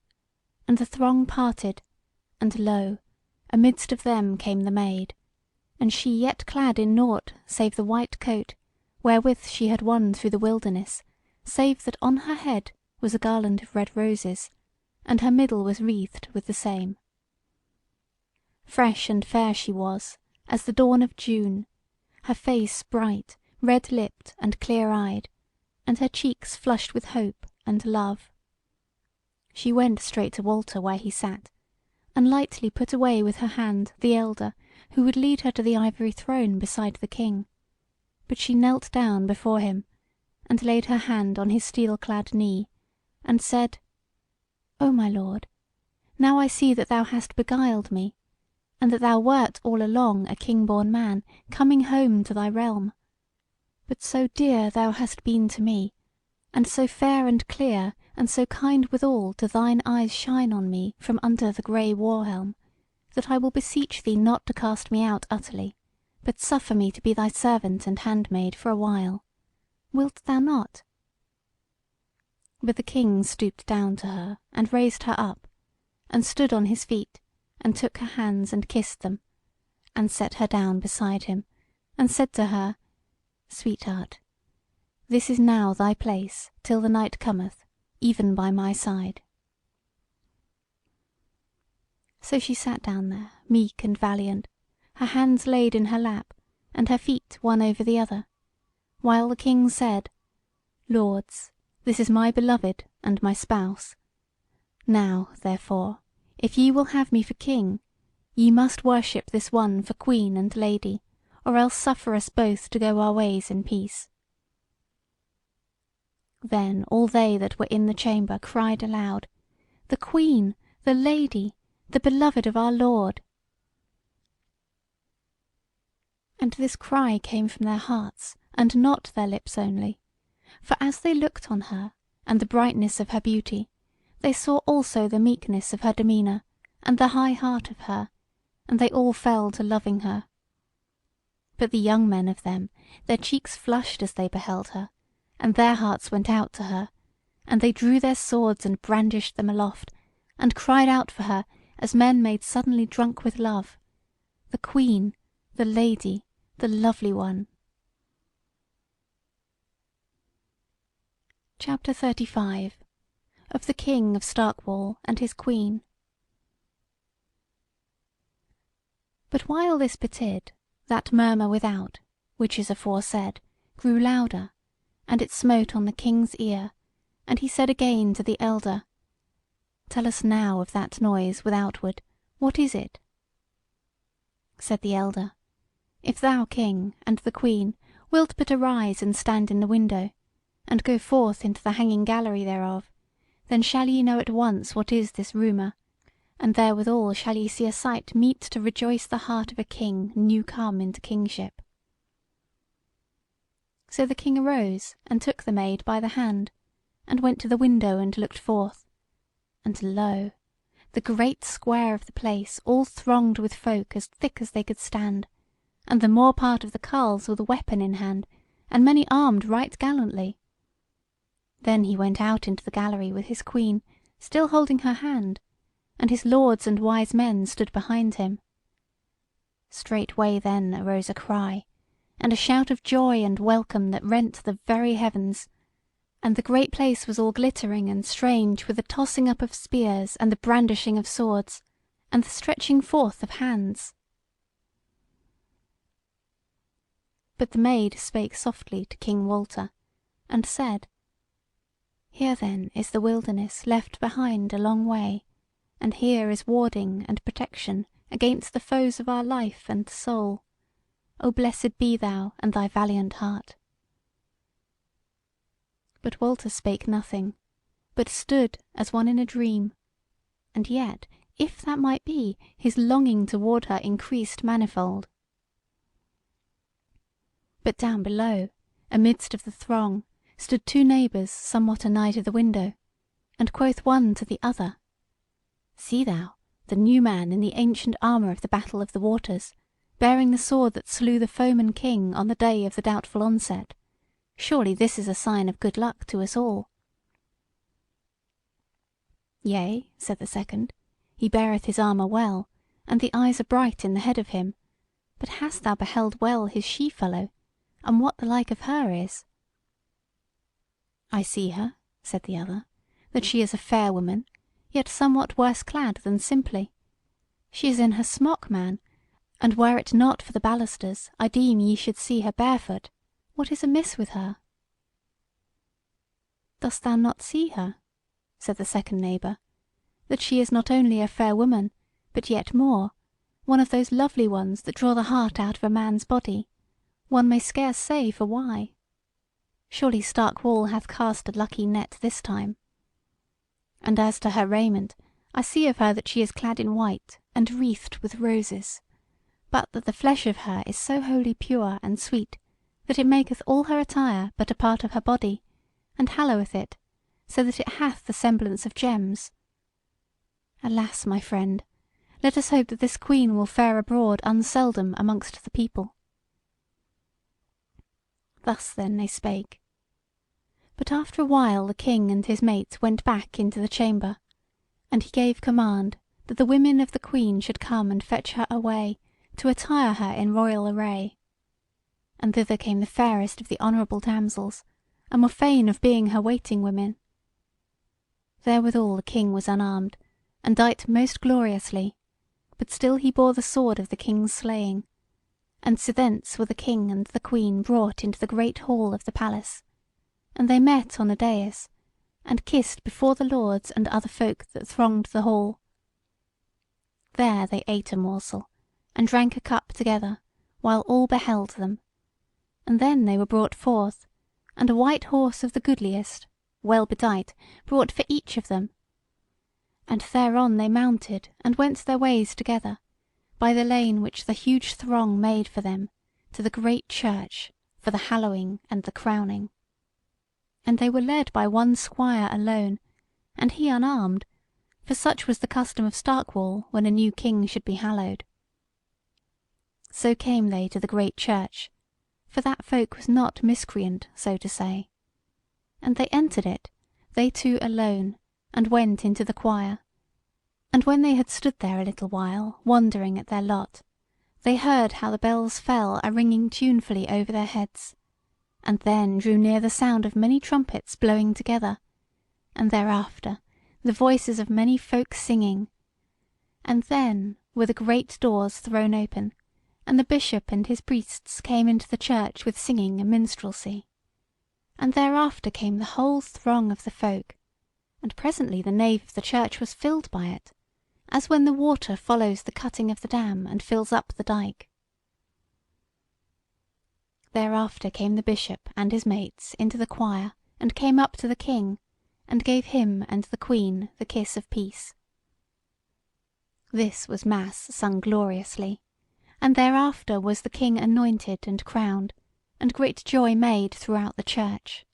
and the throng parted, and lo, amidst of them came the maid, and she yet clad in nought save the white coat wherewith she had won through the wilderness, save that on her head was a garland of red roses, and her middle was wreathed with the same. Fresh and fair she was, as the dawn of June, her face bright, red-lipped, and clear-eyed, and her cheeks flushed with hope and love. She went straight to Walter where he sat, and lightly put away with her hand the elder who would lead her to the ivory throne beside the king. But she knelt down before him, and laid her hand on his steel-clad knee, and said, O my lord, now I see that thou hast beguiled me, and that thou wert all along a king-born man, coming home to thy realm. But so dear thou hast been to me, and so fair and clear, and so kind withal do thine eyes shine on me from under the grey war-helm, that I will beseech thee not to cast me out utterly, but suffer me to be thy servant and handmaid for a while. Wilt thou not? But the king stooped down to her, and raised her up, and stood on his feet, and took her hands and kissed them, and set her down beside him, and said to her, Sweetheart, this is now thy place till the night cometh, even by my side. So she sat down there, meek and valiant, her hands laid in her lap, and her feet one over the other, while the king said, Lords, this is my beloved and my spouse. Now, therefore, if ye will have me for king, ye must worship this one for queen and lady, or else suffer us both to go our ways in peace. Then all they that were in the chamber cried aloud, The queen, the lady, the beloved of our Lord. And this cry came from their hearts, and not their lips only, for as they looked on her, and the brightness of her beauty, they saw also the meekness of her demeanour, and the high heart of her, and they all fell to loving her. But the young men of them, their cheeks flushed as they beheld her, and their hearts went out to her, and they drew their swords and brandished them aloft, and cried out for her as men made suddenly drunk with love, the Queen, the Lady, the lovely one. Chapter 35. Of the King of Starkwall and his Queen. But while this betid, that murmur without, which is aforesaid, grew louder, and it smote on the King's ear, and he said again to the elder, Tell us now of that noise withoutward, what is it? Said the elder, If thou, King, and the Queen, wilt but arise and stand in the window, and go forth into the hanging gallery thereof, then shall ye know at once what is this rumour, and therewithal shall ye see a sight meet to rejoice the heart of a king new come into kingship. So the King arose and took the Maid by the hand, and went to the window and looked forth, and lo! the great square of the place all thronged with folk as thick as they could stand, and the more part of the carles with a weapon in hand, and many armed right gallantly. Then he went out into the gallery with his Queen, still holding her hand, and his lords and wise men stood behind him. Straightway then arose a cry, and a shout of joy and welcome that rent the very heavens, and the great place was all glittering and strange with the tossing up of spears and the brandishing of swords, and the stretching forth of hands. But the Maid spake softly to King Walter, and said, Here then is the wilderness left behind a long way, and here is warding and protection against the foes of our life and soul. O blessed be thou and thy valiant heart. But Walter spake nothing, but stood as one in a dream, and yet, if that might be, his longing toward her increased manifold. But down below, amidst of the throng, stood two neighbours somewhat anigh to the window, and quoth one to the other, See thou, the new man in the ancient armour of the Battle of the Waters, bearing the sword that slew the foeman king on the day of the doubtful onset. Surely this is a sign of good luck to us all. Yea, said the second, he beareth his armour well, and the eyes are bright in the head of him. But hast thou beheld well his she-fellow, and what the like of her is? I see her, said the other, that she is a fair woman, yet somewhat worse clad than simply. She is in her smock, man, and were it not for the balusters, I deem ye should see her barefoot. What is amiss with her? Dost thou not see her? Said the second neighbour, that she is not only a fair woman, but yet more, one of those lovely ones that draw the heart out of a man's body, one may scarce say for why. Surely Starkwall hath cast a lucky net this time. And as to her raiment, I see of her that she is clad in white, and wreathed with roses, but that the flesh of her is so wholly pure and sweet, that it maketh all her attire but a part of her body, and halloweth it, so that it hath the semblance of gems. Alas, my friend, let us hope that this Queen will fare abroad unseldom amongst the people. Thus then they spake. But after a while the King and his mates went back into the chamber, and he gave command that the women of the Queen should come and fetch her away, to attire her in royal array. And thither came the fairest of the honourable damsels, and were fain of being her waiting women. Therewithal the King was unarmed, and dight most gloriously, but still he bore the sword of the King's slaying, and sithence were the King and the Queen brought into the great hall of the palace, and they met on a dais, and kissed before the lords and other folk that thronged the hall. There they ate a morsel, and drank a cup together, while all beheld them, and then they were brought forth, and a white horse of the goodliest, well bedight, brought for each of them. And thereon they mounted and went their ways together, by the lane which the huge throng made for them, to the great church, for the hallowing and the crowning. and they were led by one squire alone, and he unarmed, for such was the custom of Starkwall when a new king should be hallowed. So came they to the great church, for that folk was not miscreant, so to say. And they entered it, they two alone, and went into the choir. And when they had stood there a little while, wondering at their lot, they heard how the bells fell a-ringing tunefully over their heads, and then drew near the sound of many trumpets blowing together, and thereafter the voices of many folk singing. And then were the great doors thrown open, and the bishop and his priests came into the church with singing and minstrelsy. And thereafter came the whole throng of the folk, and presently the nave of the church was filled by it, as when the water follows the cutting of the dam and fills up the dyke. Thereafter came the bishop and his mates into the choir, and came up to the king, and gave him and the queen the kiss of peace. This was mass sung gloriously, and thereafter was the king anointed and crowned, and great joy made throughout the church.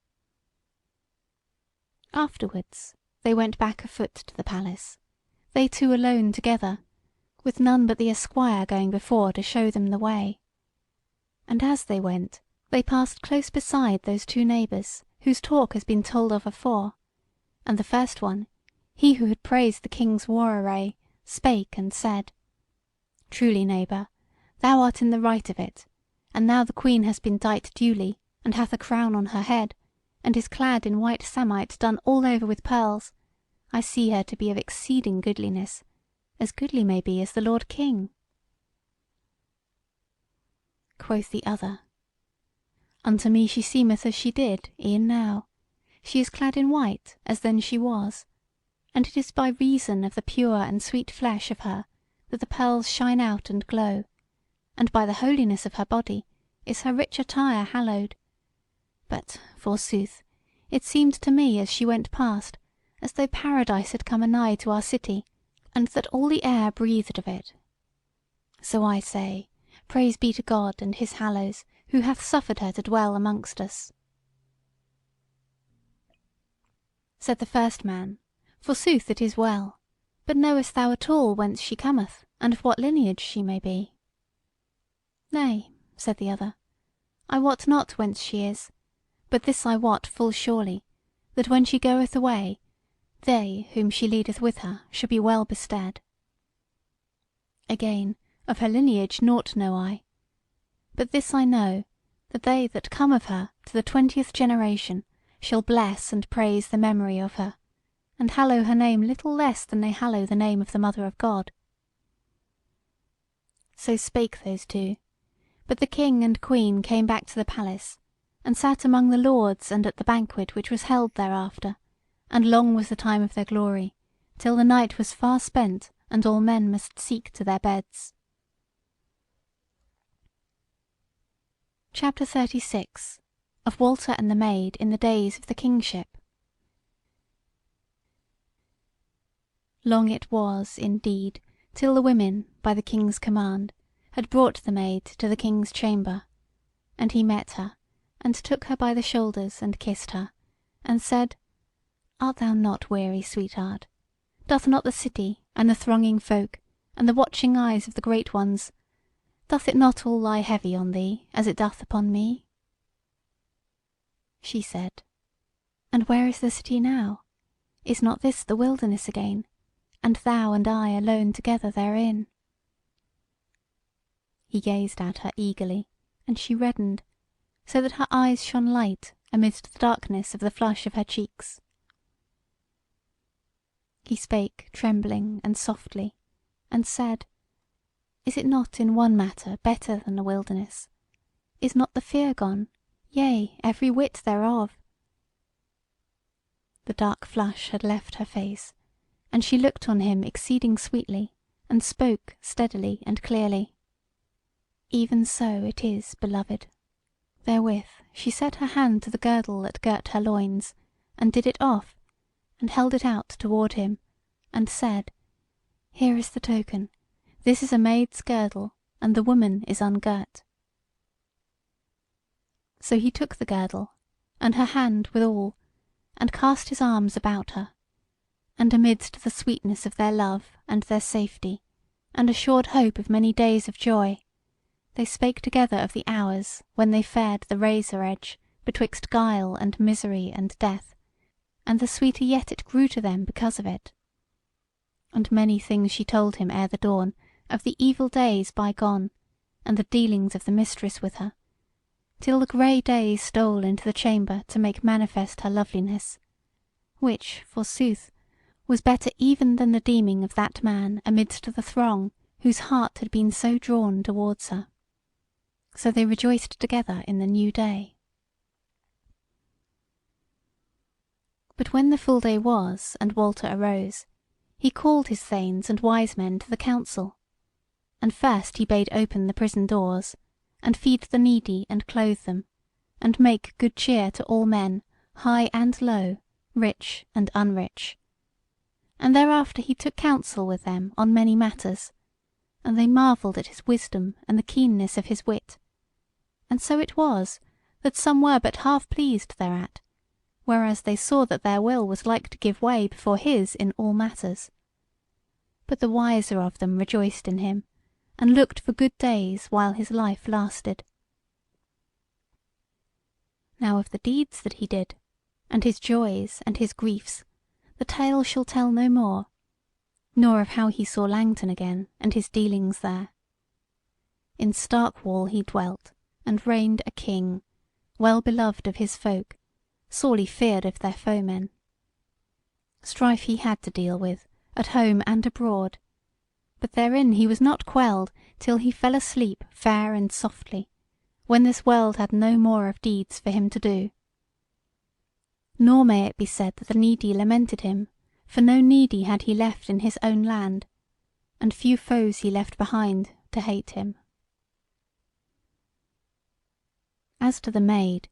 Afterwards they went back afoot to the palace, they two alone together, with none but the esquire going before to show them the way. And as they went, they passed close beside those two neighbours, whose talk has been told of afore, and the first one, he who had praised the king's war array, spake and said: "Truly, neighbour, thou art in the right of it, and now the queen has been dight duly, and hath a crown on her head, and is clad in white samite done all over with pearls, I see her to be of exceeding goodliness, as goodly may be as the Lord King." Quoth the other: "Unto me she seemeth as she did e'en now. She is clad in white as then she was, and it is by reason of the pure and sweet flesh of her that the pearls shine out and glow, and by the holiness of her body is her rich attire hallowed. But, forsooth, it seemed to me as she went past, as though Paradise had come anigh to our city, and that all the air breathed of it. So I say, praise be to God and his hallows, who hath suffered her to dwell amongst us." Said the first man: "Forsooth it is well, but knowest thou at all whence she cometh, and of what lineage she may be?" "Nay," said the other, "I wot not whence she is, but this I wot full surely, that when she goeth away, they whom she leadeth with her shall be well bestead. Again, of her lineage nought know I, but this I know, that they that come of her to the 20th generation shall bless and praise the memory of her, and hallow her name little less than they hallow the name of the Mother of God." So spake those two, but the king and queen came back to the palace, and sat among the lords and at the banquet which was held thereafter, and long was the time of their glory, till the night was far spent, and all men must seek to their beds. CHAPTER 36. Of Walter and the Maid in the days of the kingship. Long it was, indeed, till the women, by the king's command, had brought the maid to the king's chamber, and he met her, and took her by the shoulders, and kissed her, and said: "Art thou not weary, sweetheart? Doth not the city, and the thronging folk, and the watching eyes of the great ones, doth it not all lie heavy on thee, as it doth upon me?" She said: "And where is the city now? Is not this the wilderness again, and thou and I alone together therein?" He gazed at her eagerly, and she reddened, so that her eyes shone light amidst the darkness of the flush of her cheeks. He spake trembling and softly, and said: "Is it not in one matter better than the wilderness? Is not the fear gone, yea, every whit thereof?" The dark flush had left her face, and she looked on him exceeding sweetly, and spoke steadily and clearly: "Even so it is, beloved." Therewith she set her hand to the girdle that girt her loins, and did it off, and held it out toward him, and said: "Here is the token. This is a maid's girdle, and the woman is ungirt." So he took the girdle, and her hand withal, and cast his arms about her. And amidst the sweetness of their love and their safety, and assured hope of many days of joy, they spake together of the hours when they fared the razor edge betwixt guile and misery and death, and the sweeter yet it grew to them because of it. And many things she told him ere the dawn of the evil days bygone, and the dealings of the mistress with her, till the grey day stole into the chamber to make manifest her loveliness, which, forsooth, was better even than the deeming of that man amidst the throng whose heart had been so drawn towards her. So they rejoiced together in the new day. But when the full day was, and Walter arose, he called his thanes and wise men to the council. And first he bade open the prison doors, and feed the needy and clothe them, and make good cheer to all men, high and low, rich and unrich. And thereafter he took counsel with them on many matters, and they marvelled at his wisdom and the keenness of his wit. And so it was, that some were but half pleased thereat, whereas they saw that their will was like to give way before his in all matters. But the wiser of them rejoiced in him, and looked for good days while his life lasted. Now of the deeds that he did, and his joys and his griefs, the tale shall tell no more, nor of how he saw Langton again, and his dealings there. In Starkwall he dwelt, and reigned a king, well beloved of his folk, sorely feared of their foemen. Strife he had to deal with, at home and abroad, but therein he was not quelled till he fell asleep fair and softly, when this world had no more of deeds for him to do. Nor may it be said that the needy lamented him, for no needy had he left in his own land, and few foes he left behind to hate him. As to the maid,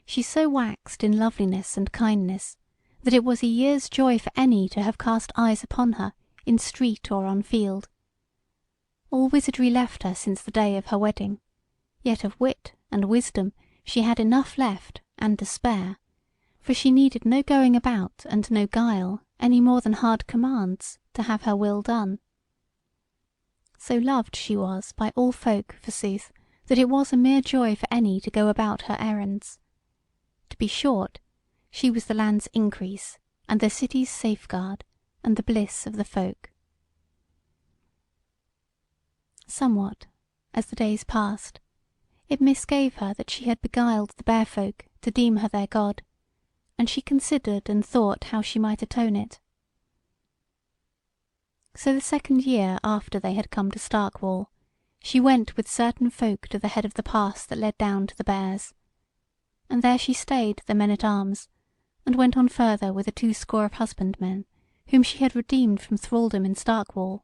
she so waxed in loveliness and kindness, that it was a year's joy for any to have cast eyes upon her in street or on field. All wizardry left her since the day of her wedding, yet of wit and wisdom she had enough left and to spare, for she needed no going about and no guile any more than hard commands to have her will done. So loved she was by all folk, forsooth, that it was a mere joy for any to go about her errands. To be short, she was the land's increase, and the city's safeguard, and the bliss of the folk. Somewhat, as the days passed, it misgave her that she had beguiled the Bear folk to deem her their god, and she considered and thought how she might atone it. So the second year after they had come to Starkwall, she went with certain folk to the head of the pass that led down to the Bears, and there she stayed the men-at-arms, and went on further with 20 of husbandmen, whom she had redeemed from thraldom in Starkwall.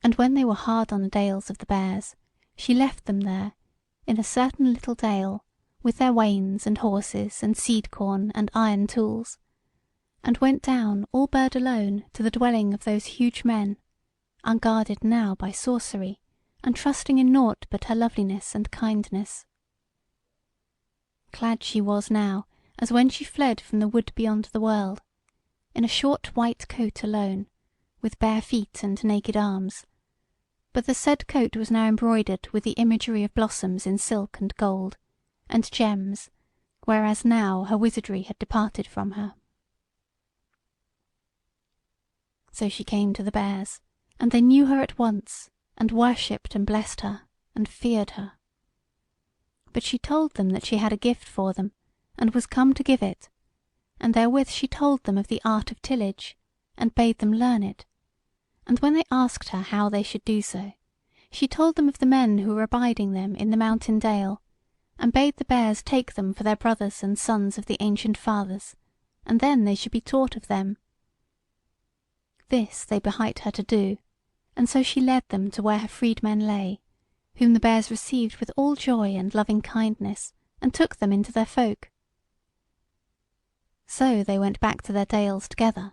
And when they were hard on the dales of the Bears, she left them there, in a certain little dale, with their wains and horses and seed corn and iron tools, and went down all bird alone to the dwelling of those huge men, unguarded now by sorcery, and trusting in nought but her loveliness and kindness. Clad she was now, as when she fled from the wood beyond the world, in a short white coat alone, with bare feet and naked arms, but the said coat was now embroidered with the imagery of blossoms in silk and gold, and gems, whereas now her wizardry had departed from her. So she came to the Bears, and they knew her at once, and worshipped and blessed her, and feared her. But she told them that she had a gift for them, and was come to give it, and therewith she told them of the art of tillage, and bade them learn it. And when they asked her how they should do so, she told them of the men who were abiding them in the mountain dale, and bade the Bears take them for their brothers and sons of the ancient fathers, and then they should be taught of them. This they behight her to do, and so she led them to where her freedmen lay, whom the Bears received with all joy and loving kindness, and took them into their folk. So they went back to their dales together,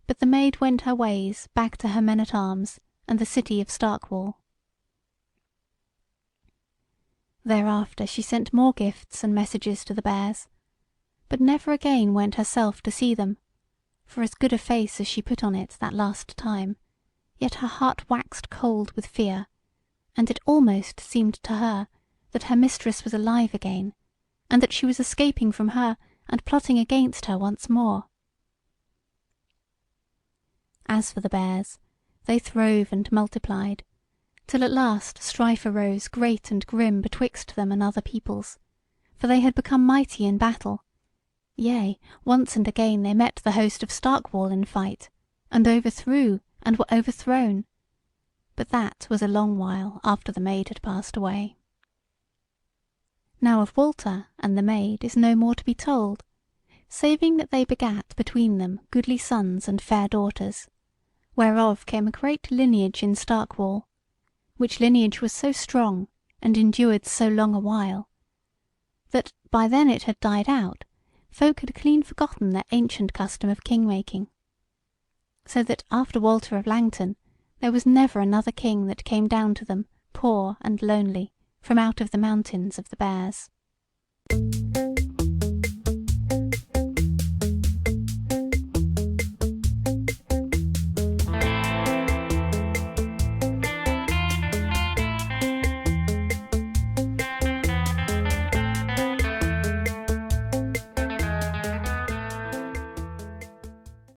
but the maid went her ways back to her men-at-arms and the city of Starkwall. Thereafter she sent more gifts and messages to the Bears, but never again went herself to see them, for as good a face as she put on it that last time, yet her heart waxed cold with fear, and it almost seemed to her that her mistress was alive again, and that she was escaping from her and plotting against her once more. As for the bears, they throve and multiplied, till at last strife arose great and grim betwixt them and other peoples, for they had become mighty in battle. Yea, once and again they met the host of Starkwall in fight, and overthrew and were overthrown. But that was a long while after the Maid had passed away. Now of Walter and the Maid is no more to be told, saving that they begat between them goodly sons and fair daughters, whereof came a great lineage in Starkwall, which lineage was so strong and endured so long a while, that by then it had died out, folk had clean forgotten their ancient custom of king-making. So that after Walter of Langton there was never another king that came down to them, poor and lonely, from out of the mountains of the Bears.